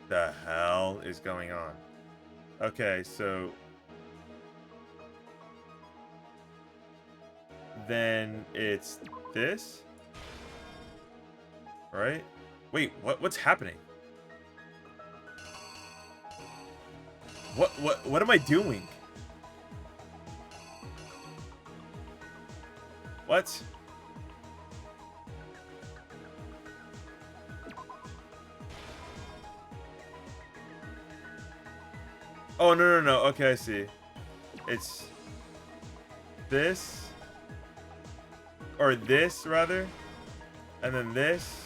The hell is going on? Okay, so then it's this, right? Wait, what's happening? What am I doing? What? Oh, no. Okay, I see. It's this. Or this, rather. And then this.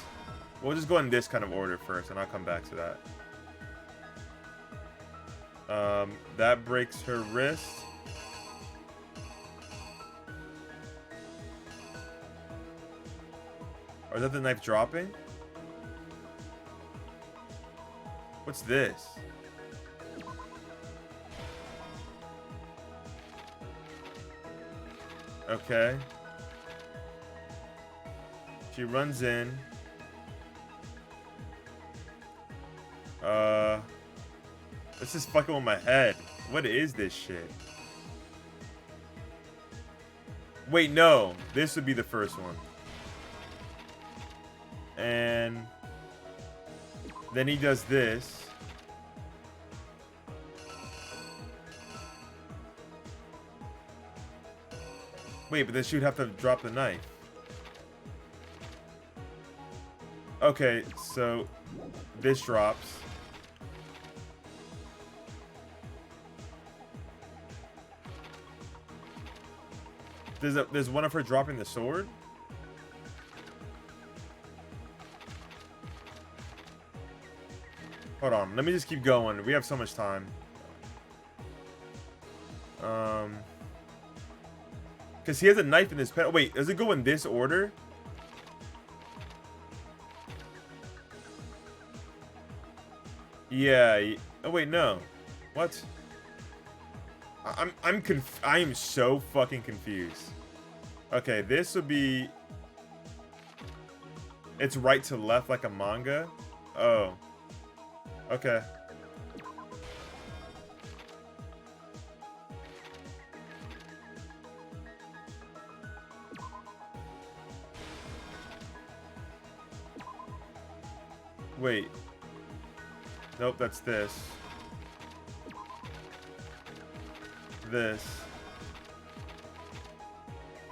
We'll just go in this kind of order first, and I'll come back to that. That breaks her wrist. Or is that the knife dropping? What's this? Okay. She runs in. This is fucking with my head. What is this shit? Wait, no. This would be the first one. And then he does this. Wait, but then she would have to drop the knife. Okay, so this drops. There's one of her dropping the sword? Hold on, let me just keep going. We have so much time. Because he has a knife in his pen. Wait, does it go in this order? Yeah. Oh wait, no. What? I am so fucking confused. Okay, this would be. It's right to left like a manga. Oh. Okay. Wait. Nope, that's this. This.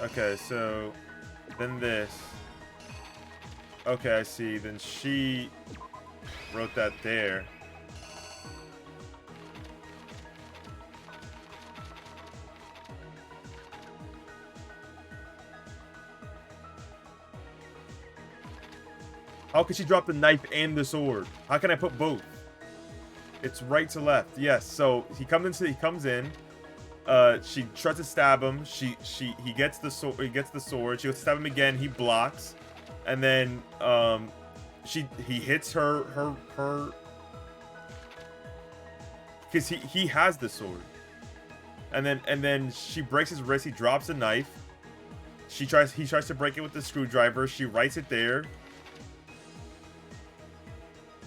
Okay, so then this. Okay, I see. Then she wrote that there. How could she drop the knife and the sword? How can I put both? It's right to left. Yes. So he comes in. She tries to stab him. He gets the sword. He gets the sword. She goes to stab him again. He blocks, and then he hits her because he has the sword, and then she breaks his wrist. He drops the knife. He tries to break it with the screwdriver. She writes it there.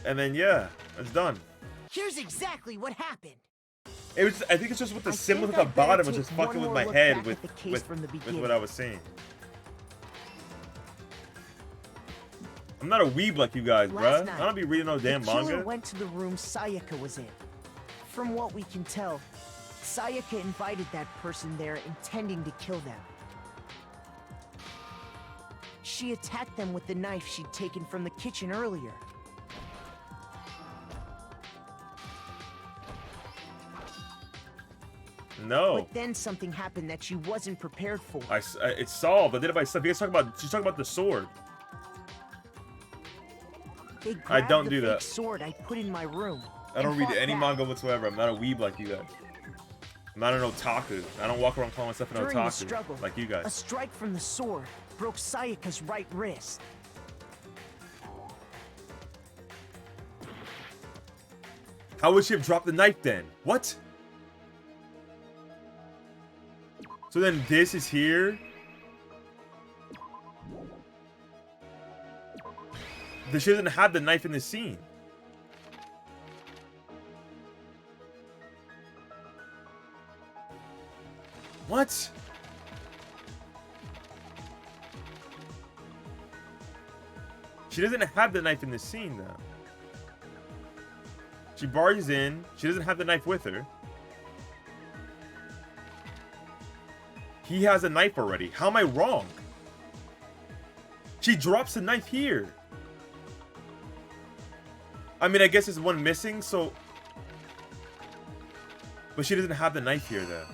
And then, yeah, it's done. Here's exactly what happened. It was. I think it's just with the symbols at the bottom was just fucking with my head with what I was saying. I'm not a weeb like you guys, bruh. I don't be reading no damn the killer manga. Went to the room Sayaka was in. From what we can tell, Sayaka invited that person there intending to kill them. She attacked them with the knife she'd taken from the kitchen earlier. No. But then something happened that she wasn't prepared for. It's solved. I did it myself. You guys she's talking about the sword. They I grabbed don't the do fake that. sword I put in my room. I don't and read fought any back. manga whatsoever. I'm not a weeb like you guys. I'm not an otaku. I don't walk around calling myself an During the otaku struggle, like you a guys. strike from the sword broke Sayaka's right wrist. How would she have dropped the knife then? What? So then this is here. She doesn't have the knife in the scene. What? She doesn't have the knife in the scene though. She barges in. She doesn't have the knife with her. He has a knife already. How am I wrong? She drops the knife here. I mean, I guess there's one missing, so... But she doesn't have the knife here, though.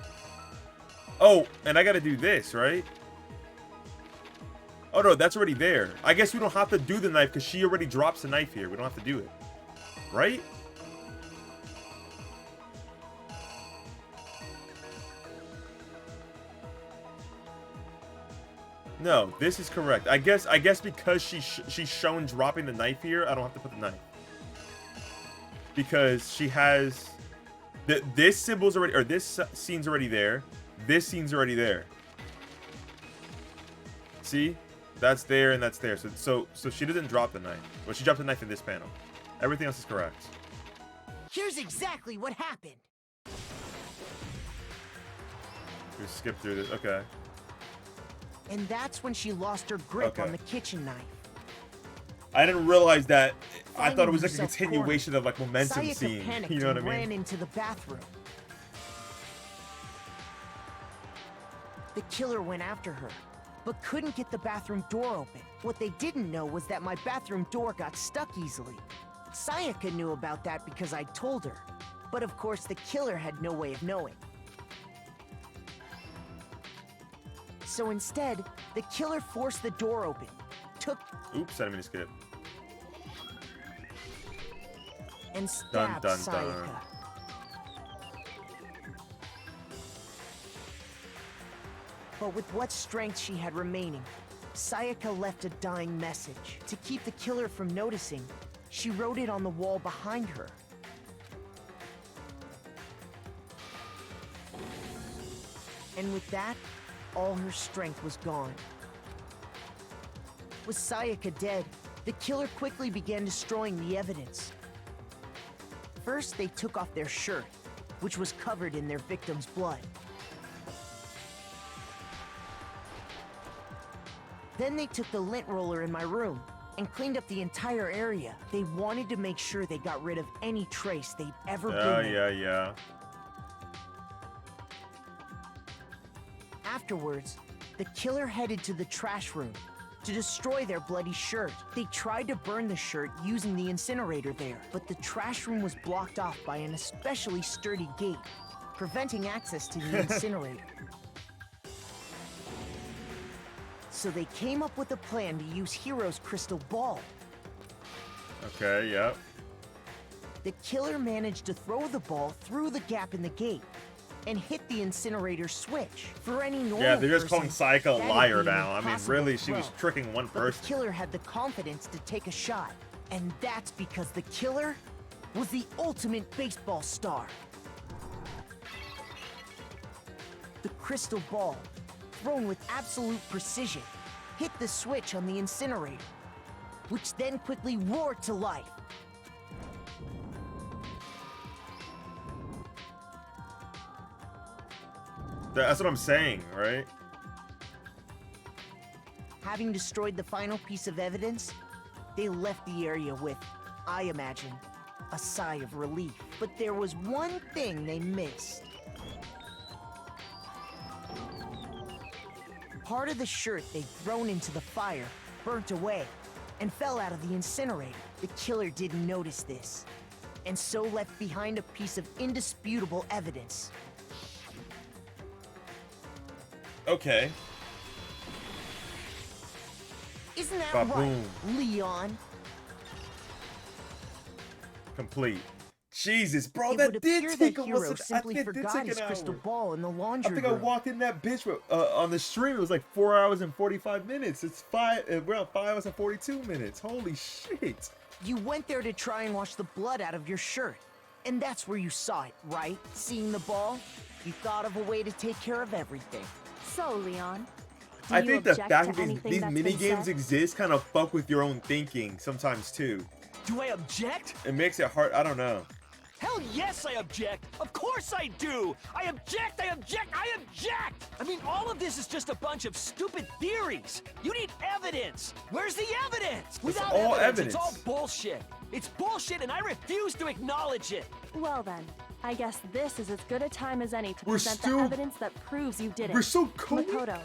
Oh, and I gotta do this, right? Oh, no, that's already there. I guess we don't have to do the knife because she already drops the knife here. We don't have to do it. Right? No, this is correct. I guess because she's shown dropping the knife here, I don't have to put the knife. Because she has this symbol's already, or this scene's already there. This scene's already there. See? That's there and that's there. So she didn't drop the knife. Well, she dropped the knife in this panel. Everything else is correct. Here's exactly what happened. We skip through this. Okay. And that's when she lost her grip Okay. on the kitchen knife. I didn't realize that. I thought Finding it was like a herself continuation of like momentum Sayaka scene. panicked You know what I and mean? ran into the bathroom. The killer went after her, but couldn't get the bathroom door open. What they didn't know was that my bathroom door got stuck easily. Sayaka knew about that because I told her, but of course the killer had no way of knowing. So instead, the killer forced the door open, took... Oops, I didn't mean to skip. and stabbed Dun, dun, Sayaka. dun. But with what strength she had remaining, Sayaka left a dying message. To keep the killer from noticing, she wrote it on the wall behind her. And with that, all her strength was gone. With Sayaka dead, the killer quickly began destroying the evidence. First, they took off their shirt, which was covered in their victim's blood. Then they took the lint roller in my room and cleaned up the entire area. They wanted to make sure they got rid of any trace they'd ever been in. Yeah. Afterwards, the killer headed to the trash room to destroy their bloody shirt. They tried to burn the shirt using the incinerator there, but the trash room was blocked off by an especially sturdy gate, preventing access to the incinerator. So they came up with a plan to use Hero's crystal ball. Okay, yep. The killer managed to throw the ball through the gap in the gate and hit the incinerator switch. For any normal Yeah, they're just calling person, Sayaka a that'd liar be an now. I mean, impossible really, she throw. was tricking one But person. the killer had the confidence to take a shot. And that's because the killer was the ultimate baseball star. The crystal ball, thrown with absolute precision, hit the switch on the incinerator, which then quickly roared to life. That's what I'm saying, right? Having destroyed the final piece of evidence, they left the area with, I imagine, a sigh of relief. But there was one thing they missed. Part of the shirt they'd thrown into the fire burnt away and fell out of the incinerator. The killer didn't notice this, and so left behind a piece of indisputable evidence. Okay. Isn't that Ba-boom. right, Leon? Complete. Jesus, bro, It that would did appear take that almost Hero an, simply I think it did forgot take his an crystal hour. ball in the I laundry think I room. walked in that bitch on the stream. It was like 4 hours and 45 minutes. It's around 5 hours and 42 minutes. Holy shit. You went there to try and wash the blood out of your shirt. And that's where you saw it, right? Seeing the ball? You thought of a way to take care of everything. So, Leon, do I you think the object fact to that anything these that's mini been games said? exist kind of fuck with your own thinking sometimes too. Do I object? It makes it hard. I don't know. Hell yes, I object! Of course I do! I object! I object! I object! I mean, all of this is just a bunch of stupid theories! You need evidence! Where's the evidence? Without all evidence, it's evidence. all bullshit! It's bullshit and I refuse to acknowledge it! Well then, I guess this is as good a time as any to We're present still- the evidence that proves you did it. We're so cool. Makoto,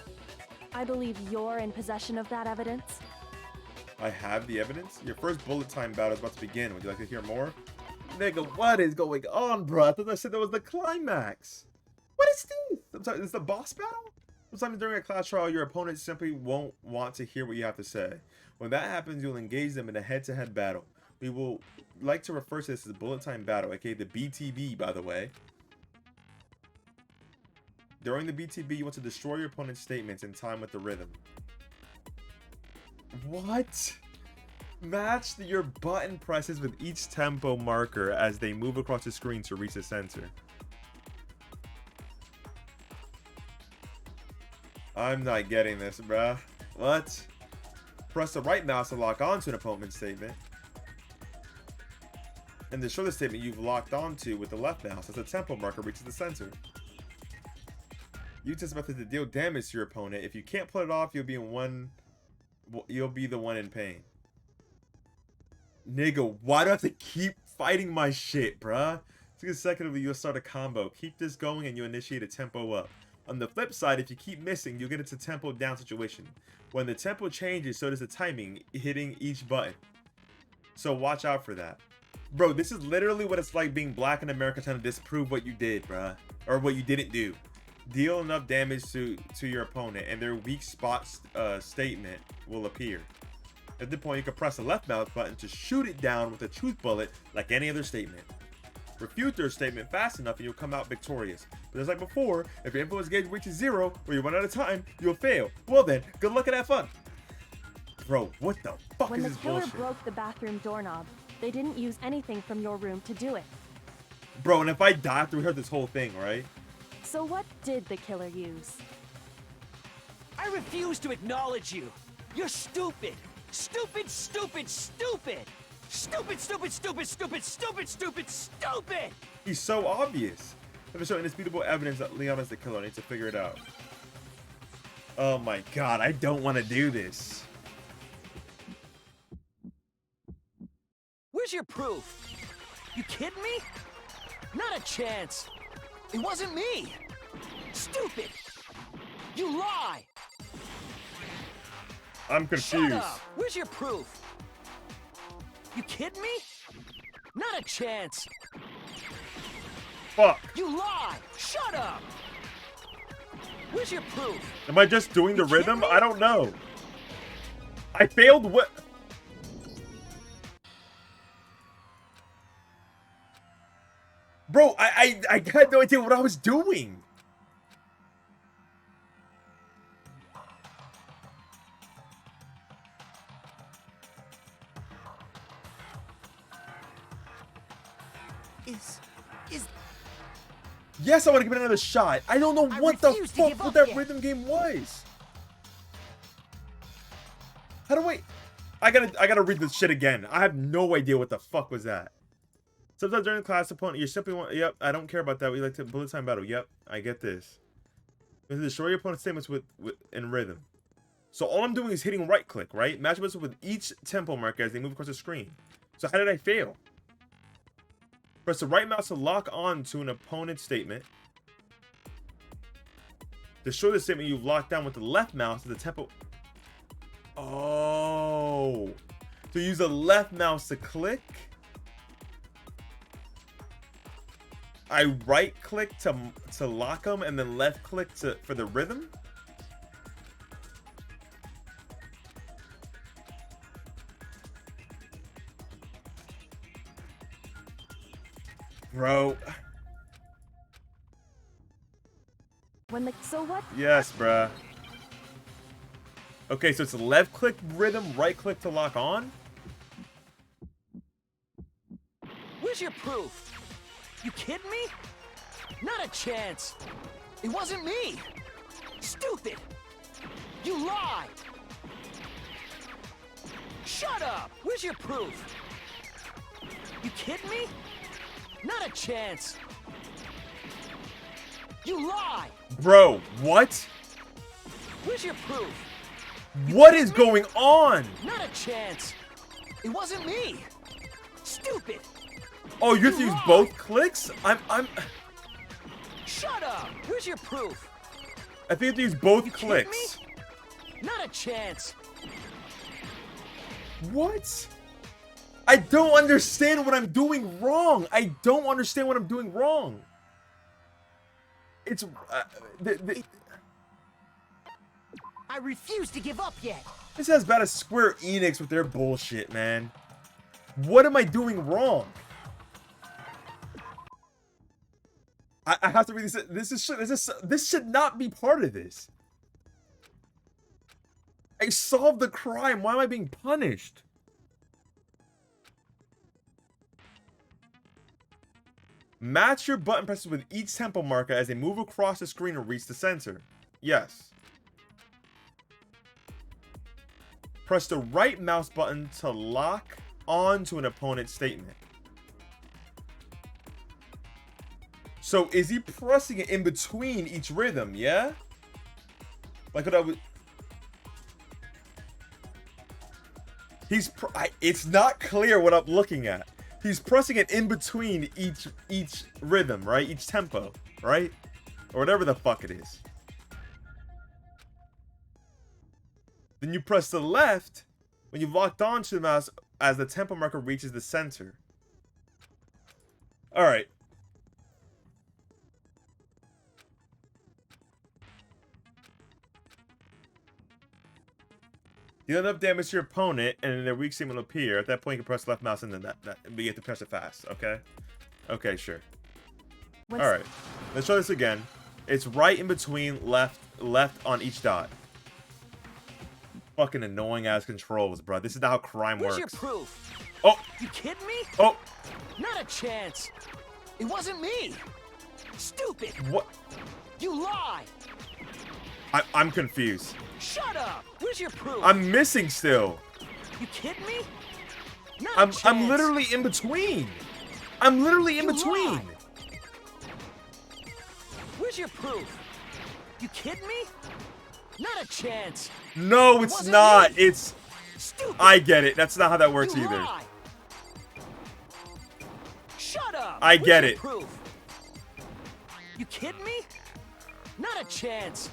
I believe you're in possession of that evidence. I have the evidence. Your first bullet time battle is about to begin. Would you like to hear more? Nigga, what is going on, bro? I thought I said that was the climax. What is this? Sometimes it's the boss battle? Sometimes during a class trial, your opponent simply won't want to hear what you have to say. When that happens, you'll engage them in a head-to-head battle. We will like to refer to this as bullet time battle, aka the BTB, by the way. During the BTB, you want to destroy your opponent's statements in time with the rhythm. What? Match your button presses with each tempo marker as they move across the screen to reach the center. I'm not getting this, bruh. What? Press the right mouse to lock onto an opponent's statement. And destroy the statement you've locked onto with the left mouse as the tempo marker reaches the center. Use this method to deal damage to your opponent. If you can't pull it off, you'll be the one in pain. Nigga, why do I have to keep fighting my shit, bruh? Consecutively, you'll start a combo. Keep this going and you initiate a tempo up. On the flip side, if you keep missing, you'll get into tempo down situation. When the tempo changes, so does the timing hitting each button. So watch out for that. Bro, this is literally what it's like being black in America trying to disprove what you did, bruh. Or what you didn't do. Deal enough damage to your opponent and their weak spot statement will appear. At the point, you can press the left mouse button to shoot it down with a truth bullet like any other statement. Refute their statement fast enough and you'll come out victorious. But just like before, if your influence gauge reaches 0 or you run out of time, you'll fail. Well then, good luck and have fun. Bro, what the fuck When is the this killer bullshit? broke the bathroom doorknob, they didn't use anything from your room to do it. Bro, and if I die after we heard this whole thing, right? So what did the killer use? I refuse to acknowledge you! You're stupid! Stupid, stupid, stupid! Stupid, stupid, stupid, stupid, stupid, stupid, stupid! He's so obvious. If I show indisputable evidence that Leon is the killer, I need to figure it out. Oh my god, I don't want to do this. Where's your proof? You kidding me? Not a chance! It wasn't me! Stupid! You lie! I'm Shut confused. up! Where's your proof? You kidding me? Not a chance! Fuck. You lie! Shut up! Where's your proof? Am I just doing the rhythm? I don't know. I failed what? Bro, I had no idea what I was doing. Yes, I want to give it another shot. I don't know what the fuck what that rhythm game was. How do I gotta read this shit again. I have no idea what the fuck was that. Sometimes during the class opponent, you simply want. Yep, I don't care about that. We like to bullet time battle. Yep, I get this. You have to destroy your opponent's statements in rhythm. So all I'm doing is hitting right click, right? Match them with each tempo marker as they move across the screen. So how did I fail? Press the right mouse to lock on to an opponent's statement. Destroy the statement you've locked down with the left mouse to the tempo. Oh. So use the left mouse to click. I right click to lock them and then left click for the rhythm. Bro. So what? Yes, bruh. Okay, so it's left click rhythm, right click to lock on? Where's your proof? You kidding me? Not a chance. It wasn't me. Stupid. You lie. Shut up. Where's your proof? You kidding me? Not a chance. You lie. Bro, what? Where's your proof? What is going on? Not a chance. It wasn't me. Stupid. Oh, you have to use both clicks? I'm Shut up. Where's your proof? I think you have to use both You clicks. kidding me? Not a chance. What? I don't understand what I'm doing wrong. I don't understand what I'm doing wrong. It's I refuse to give up yet. this is as bad as Square Enix with their bullshit, man. What am I doing wrong? I have to read this. This should not be part of this. I solved the crime. Why am I being punished? Match your button presses with each tempo marker as they move across the screen and reach the center. Yes. Press the right mouse button to lock onto an opponent's statement. So is he pressing it in between each rhythm, yeah? Like what I was... It's not clear what I'm looking at. He's pressing it in between each rhythm, right? Each tempo, right? Or whatever the fuck it is. Then you press the left when you've locked onto the mouse as the tempo marker reaches the center. Alright. Deal enough damage to your opponent, and then their weak state will appear. At that point, you can press left mouse, and then but you have to press it fast. Okay. Okay, sure. All right. Let's try this again. It's right in between, left on each dot. Fucking annoying ass controls, bro. This is not how crime works. Where's your proof? Oh. You kidding me? Oh. Not a chance. It wasn't me. Stupid. What? You lie. I'm confused. Shut up. Where's your proof? I'm missing still. You kidding me? Not I'm literally in between. I'm literally in between. Lie. Where's your proof? You kidding me? Not a chance. No, it's not. Me. It's... Stupid. I get it. That's not how that works either. Lie. Shut up. I get it. Proof? You kidding me? Not a chance.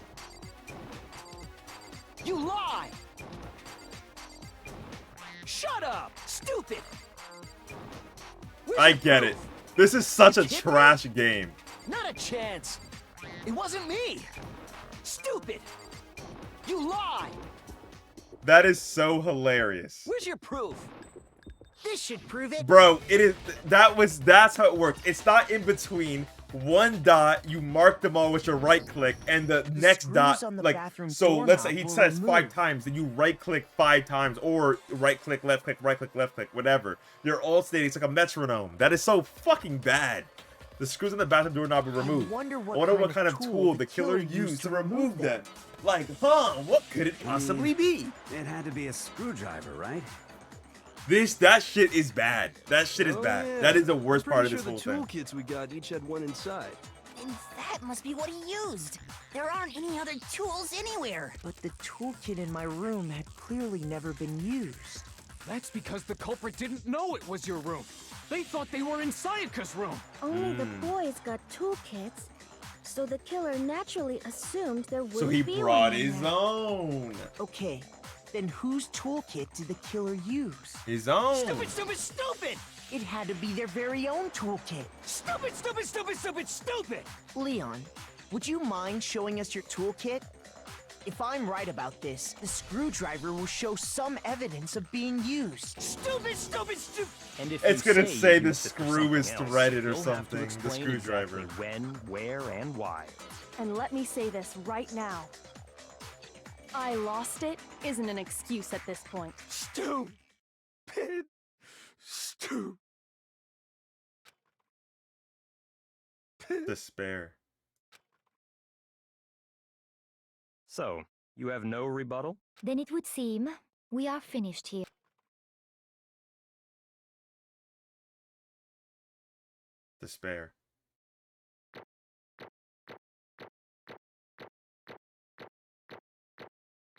You lie. Shut up. Stupid. I get it. This is such a trash game. Not a chance. It wasn't me. Stupid. You lie. That is so hilarious. Where's your proof? This should prove it. Bro, it is that's how it works. It's not in between one dot, you mark them all with your right click, and the next dot, like, so let's say he says 5 times, then you right click 5 times, or right click, left click, whatever. You're all stating it's like a metronome. That is so fucking bad. The screws on the bathroom doorknob are removed. I wonder what kind of tool the killer used to remove them. Like, what could it possibly be? It had to be a screwdriver, right? That shit is bad. That shit is bad. Yeah. That is the worst part of this Pretty whole sure thing. the toolkits we got each had one inside. And that must be what he used. There aren't any other tools anywhere. But the toolkit in my room had clearly never been used. That's because the culprit didn't know it was your room. They thought they were in Sayaka's room. Only the boys got toolkits, so the killer naturally assumed there would be one. So he brought his own. Okay, then whose toolkit did the killer use? His own. Stupid, stupid, stupid! It had to be their very own toolkit. Stupid, stupid, stupid, stupid, stupid! Leon, would you mind showing us your toolkit? If I'm right about this, the screwdriver will show some evidence of being used. Stupid! And if It's you gonna say say you the used it for screw is something else, threaded or you'll have to something, the explain screwdriver. exactly when, where, and why. And let me say this right now. I lost it isn't an excuse at this point. Stupid. Despair. So, you have no rebuttal? Then it would seem we are finished here. Despair.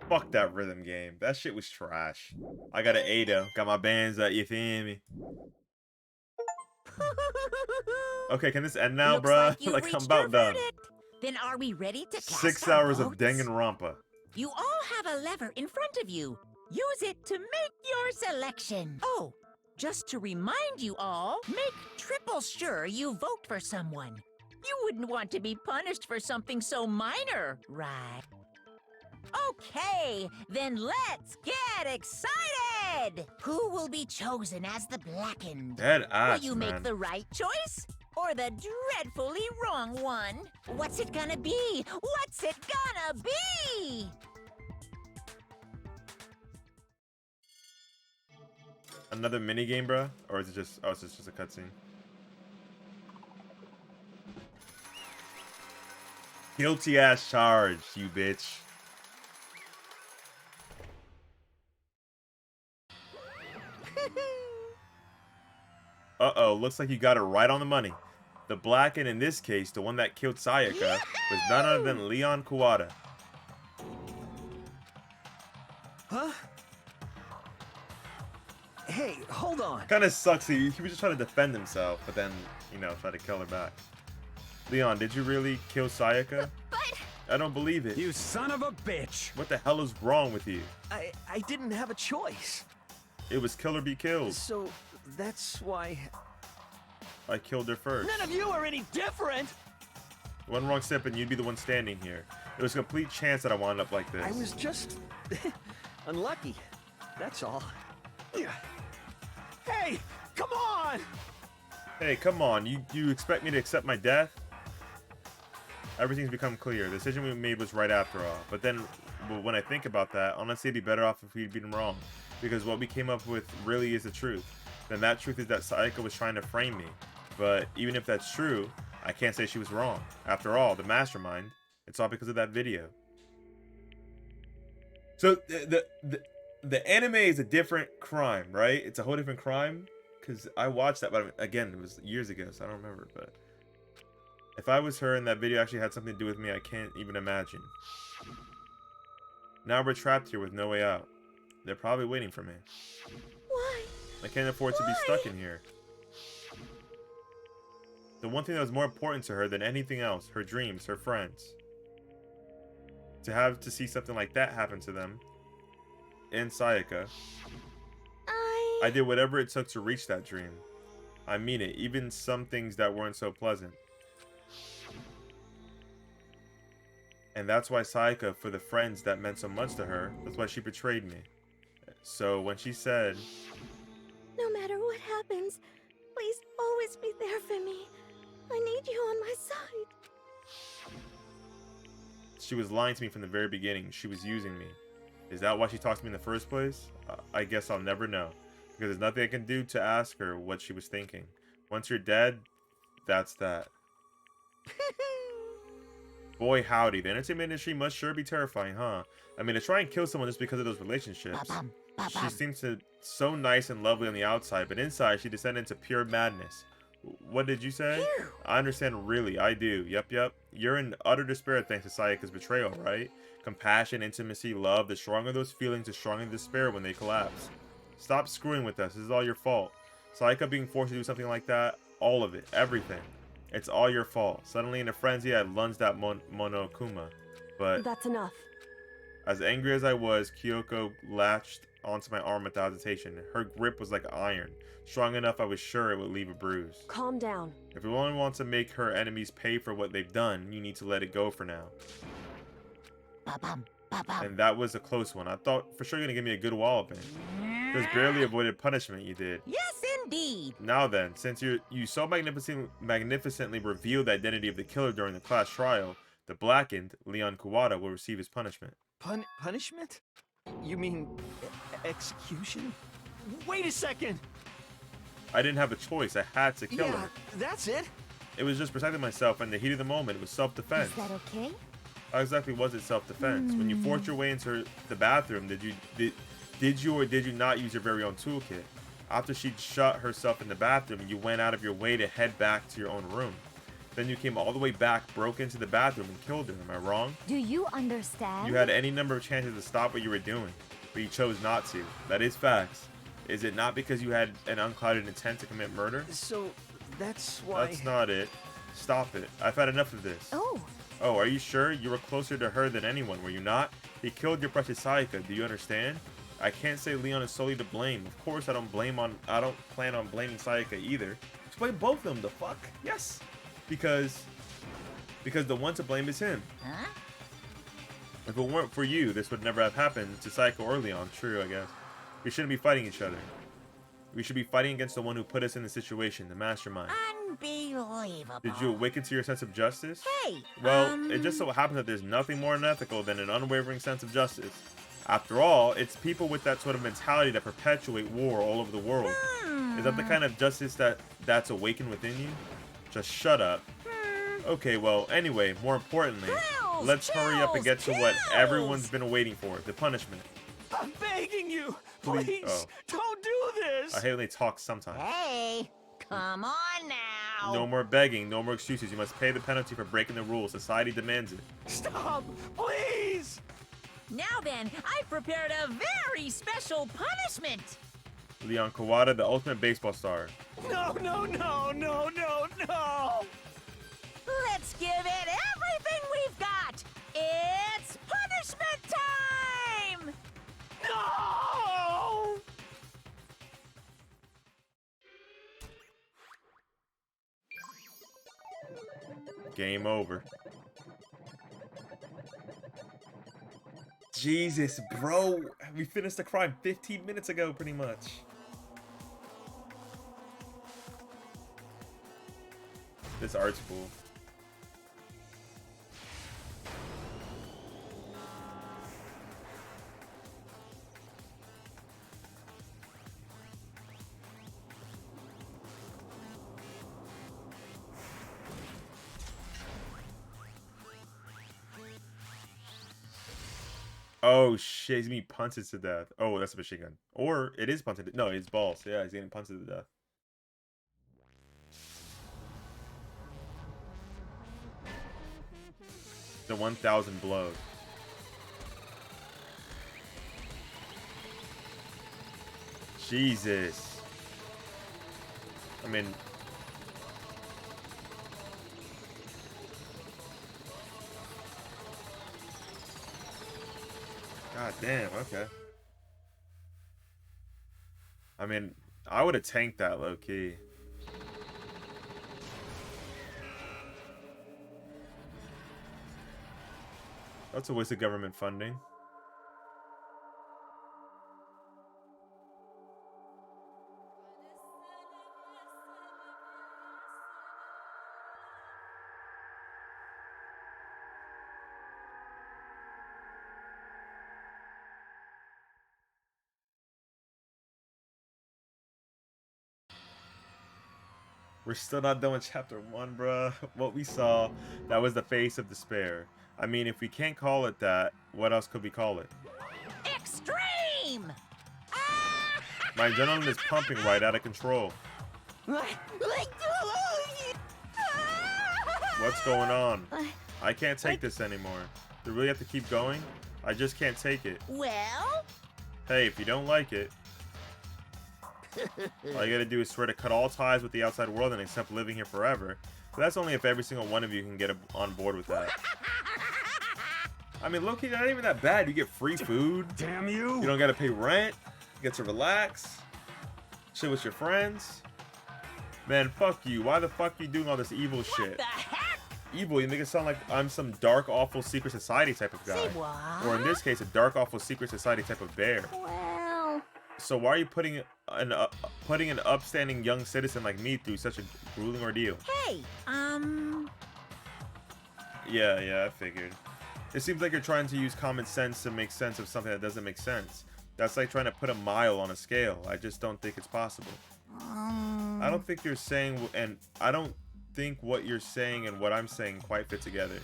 Fuck that rhythm game. That shit was trash. I got an A though. Got my bands up, you feel me? Okay, can this end now, Looks bruh? like you Like, I'm reached about your done. verdict. Then are we ready to cast 6 our hours of votes? Danganronpa. You all have a lever in front of you. Use it to make your selection. Oh, just to remind you all, make triple sure you vote for someone. You wouldn't want to be punished for something so minor, right? Okay, then let's get excited! Who will be chosen as the Blackened? Dead ass, Will you man. make the right choice? Or the dreadfully wrong one? What's it gonna be? What's it gonna be? Another minigame, bruh? Or is it just... Oh, it's just a cutscene. Guilty ass charge, you bitch. Uh-oh, looks like you got it right on the money. The Blackened, in this case, the one that killed Sayaka, was none other than Leon Kuwata. Huh? Hey, hold on. Kinda sucks, he was just trying to defend himself, but then, you know, try to kill her back. Leon, did you really kill Sayaka? But... I don't believe it. You son of a bitch! What the hell is wrong with you? I didn't have a choice. It was kill or be killed. So, that's why... I killed her first. None of you are any different! One wrong step and you'd be the one standing here. It was a complete chance that I wound up like this. I was just... unlucky. That's all. Hey, come on! Hey, come on. You expect me to accept my death? Everything's become clear. The decision we made was right after all. But then, when I think about that, honestly, it'd be better off if we'd been wrong. Because what we came up with really is the truth. Then that truth is that Sayaka was trying to frame me. But even if that's true, I can't say she was wrong. After all, the mastermind, it's all because of that video. So, the anime is a different crime, right? It's a whole different crime. Because I watched that, but again, it was years ago, so I don't remember. But if I was her and that video actually had something to do with me, I can't even imagine. Now we're trapped here with no way out. They're probably waiting for me. Why? I can't afford to be stuck in here. The one thing that was more important to her than anything else, her dreams, her friends. To see something like that happen to them, and Sayaka. I did whatever it took to reach that dream. I mean it, even some things that weren't so pleasant. And that's why Sayaka, for the friends that meant so much to her, that's why she betrayed me. So when she said, No matter what happens, please always be there for me. I need you on my side. she was lying to me from the very beginning. She was using me. Is that why she talked to me in the first place? I guess I'll never know. Because there's nothing I can do to ask her what she was thinking. Once you're dead, that's that. Boy howdy, the entertainment industry must sure be terrifying, huh? I mean, to try and kill someone just because of those relationships. She seems so nice and lovely on the outside, but inside she descended into pure madness. What did you say? I understand, really, I do. Yep. You're in utter despair thanks to Sayaka's betrayal, right? Compassion, intimacy, love, the stronger those feelings, the stronger the despair when they collapse. Stop screwing with us, this is all your fault. Sayaka being forced to do something like that, all of it, everything. It's all your fault. Suddenly in a frenzy, I lunged at Monokuma, but... That's enough. As angry as I was, Kyoko latched onto my arm without hesitation. Her grip was like iron, strong enough I was sure it would leave a bruise. Calm down. If you only want to make her enemies pay for what they've done, you need to let it go for now. And that was a close one. I thought for sure you're gonna give me a good walloping. Just barely avoided punishment you did. Yes, indeed. Now then, since you so magnificently revealed the identity of the killer during the class trial, the blackened, Leon Kuwata, will receive his punishment. Punishment? You mean execution? Wait a second! I didn't have a choice. I had to kill her. That's it. It was just protecting myself in the heat of the moment. It was self-defense. Is that okay? How exactly was it self-defense? When you forced your way into the bathroom, did you or did you not use your very own toolkit? After she'd shut herself in the bathroom, you went out of your way to head back to your own room. Then you came all the way back, broke into the bathroom, and killed her. Am I wrong? Do you understand? You had any number of chances to stop what you were doing, but you chose not to. That is facts. Is it not because you had an unclouded intent to commit murder? So, that's why... That's not it. Stop it. I've had enough of this. Oh, are you sure? You were closer to her than anyone, were you not? He killed your precious Sayaka. Do you understand? I can't say Leon is solely to blame. Of course, I don't plan on blaming Sayaka either. Just blame both of them. The fuck? Yes. Because the one to blame is him. Huh? If it weren't for you, this would never have happened to Sayaka or Leon. True, I guess. We shouldn't be fighting each other. We should be fighting against the one who put us in the situation, the mastermind. Unbelievable. Did you awaken to your sense of justice? Hey, Well, it just so happens that there's nothing more unethical than an unwavering sense of justice. After all, it's people with that sort of mentality that perpetuate war all over the world. Is that the kind of justice that's awakened within you? Just shut up. Okay, well, anyway, more importantly, let's hurry up and get to what everyone's been waiting for, the punishment. I'm begging you! Please, don't do this! I hate when they talk sometimes. Hey, come on now. No more begging, no more excuses. You must pay the penalty for breaking the rules. Society demands it. Stop, please! Now then, I've prepared a very special punishment. Leon Kuwata, the ultimate baseball star. No! Let's give it everything we've got. It's punishment time! No! Game over. Jesus, bro. We finished the crime 15 minutes ago, pretty much. This art's cool. Oh shit, he's getting punted to death. Oh, that's a machine gun. Or it is punted. No, it's balls. Yeah, he's getting punted to death. The 1,000 blows. Jesus. I mean... God damn, okay. I mean, I would have tanked that low key. That's a waste of government funding. We're still not done with chapter 1, bruh. What we saw, that was the face of despair. I mean, if we can't call it that, what else could we call it? Extreme! My adrenaline is pumping right out of control. What's going on? I can't take this anymore. Do we really have to keep going? I just can't take it. Well? Hey, if you don't like it, all you gotta do is swear to cut all ties with the outside world and accept living here forever. But that's only if every single one of you can get on board with that. I mean, low-key, not even that bad. You get free food. Damn you! You don't gotta pay rent. You get to relax. Chill with your friends. Man, fuck you. Why the fuck are you doing all this evil shit? What the heck? evil, you make it sound like I'm some dark, awful secret society type of guy. Say what? Or in this case, a dark, awful secret society type of bear. Well... So why are you putting an upstanding young citizen like me through such a grueling ordeal? Hey, Yeah, I figured. It seems like you're trying to use common sense to make sense of something that doesn't make sense. That's like trying to put a mile on a scale. I just don't think it's possible. I don't think you're saying, and I don't think what you're saying and what I'm saying quite fit together.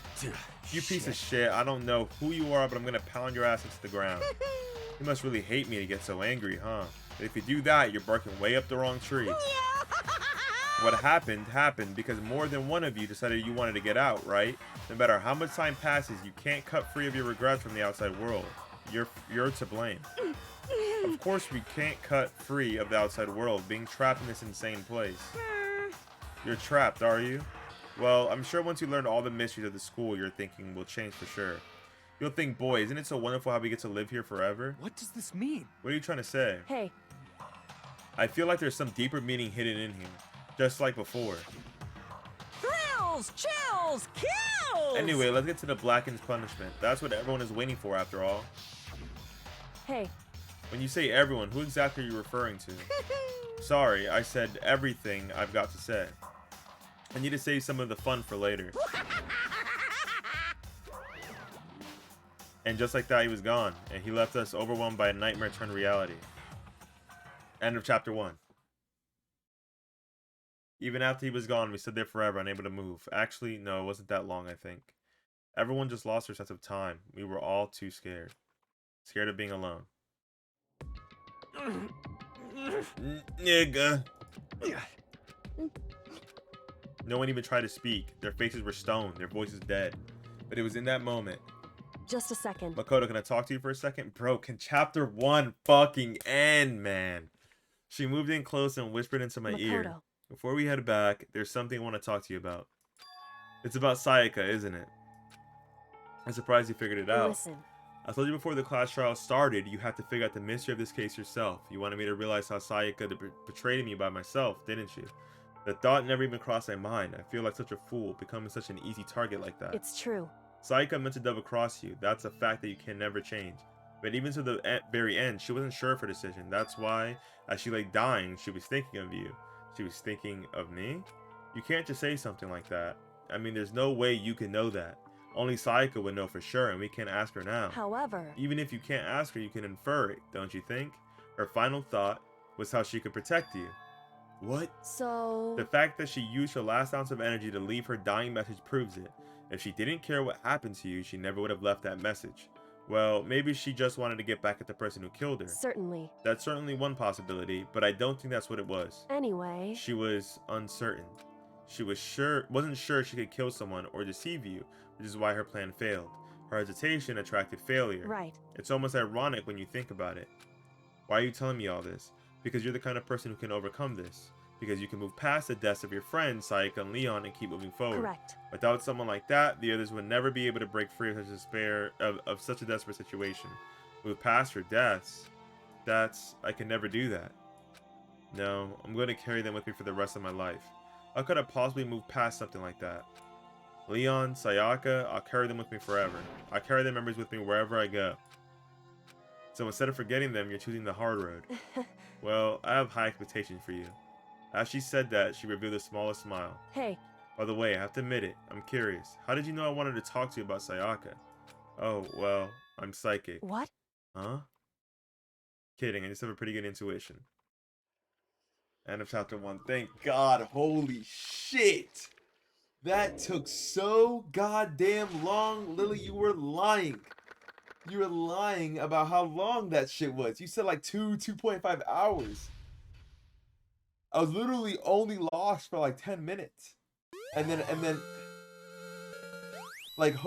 You piece of shit, I don't know who you are, but I'm gonna pound your ass into the ground. You must really hate me to get so angry, huh? But if you do that, you're barking way up the wrong tree. What happened because more than one of you decided you wanted to get out, right? No matter how much time passes, you can't cut free of your regrets from the outside world. You're to blame. Of course we can't cut free of the outside world, being trapped in this insane place. You're trapped, are you? Well, I'm sure once you learn all the mysteries of the school, your thinking will change for sure. You'll think, boy, isn't it so wonderful how we get to live here forever? What does this mean? What are you trying to say? Hey. I feel like there's some deeper meaning hidden in here, just like before. Thrills, chills, kills! Anyway, let's get to the Blackened's punishment. That's what everyone is waiting for after all. Hey. When you say everyone, who exactly are you referring to? Sorry, I said everything I've got to say. I need to save some of the fun for later. And just like that, he was gone, and he left us overwhelmed by a nightmare turned reality. End of chapter 1. Even after he was gone, we stood there forever, unable to move. Actually, no, it wasn't that long, I think. Everyone just lost their sense of time. We were all too scared. Scared of being alone. Nigga. No one even tried to speak. Their faces were stone, their voices dead. But it was in that moment. Just a second. Makoto, can I talk to you for a second? Bro, can chapter 1 fucking end, man? She moved in close and whispered into my ear. Before we head back, there's something I want to talk to you about. It's about Sayaka, isn't it? I'm surprised you figured it out. Listen. I told you before the class trial started, you had to figure out the mystery of this case yourself. You wanted me to realize how Sayaka betrayed me by myself, didn't you? The thought never even crossed my mind. I feel like such a fool, becoming such an easy target like that. It's true. Sayaka meant to double cross you. That's a fact that you can never change. But even to the very end, she wasn't sure of her decision. That's why, as she lay dying, she was thinking of you. She was thinking of me? You can't just say something like that. I mean, there's no way you can know that. Only Sayaka would know for sure, and we can't ask her now. However... Even if you can't ask her, you can infer it, don't you think? Her final thought was how she could protect you. What? So... The fact that she used her last ounce of energy to leave her dying message proves it. If she didn't care what happened to you, she never would have left that message. Well, maybe she just wanted to get back at the person who killed her. Certainly. That's certainly one possibility, but I don't think that's what it was. Anyway... She was uncertain. She wasn't sure she could kill someone or deceive you, which is why her plan failed. Her hesitation attracted failure. Right. It's almost ironic when you think about it. Why are you telling me all this? Because you're the kind of person who can overcome this. Because you can move past the deaths of your friends, Sayaka and Leon, and keep moving forward. Correct. Without someone like that, the others would never be able to break free of such despair, of such a desperate situation. Move past your deaths? I can never do that. No, I'm going to carry them with me for the rest of my life. How could I possibly move past something like that? Leon, Sayaka, I'll carry them with me forever. I carry their memories with me wherever I go. So instead of forgetting them, you're choosing the hard road. Well, I have high expectations for you. As she said that, she revealed the smallest smile. Hey. By the way, I have to admit it, I'm curious. How did you know I wanted to talk to you about Sayaka? Oh, well, I'm psychic. What? Huh? Kidding, I just have a pretty good intuition. End of chapter 1. Thank God. Holy shit. That took so goddamn long. Lily, you were lying. You were lying about how long that shit was. You said like 2.5 hours. I was literally only lost for like 10 minutes. And then like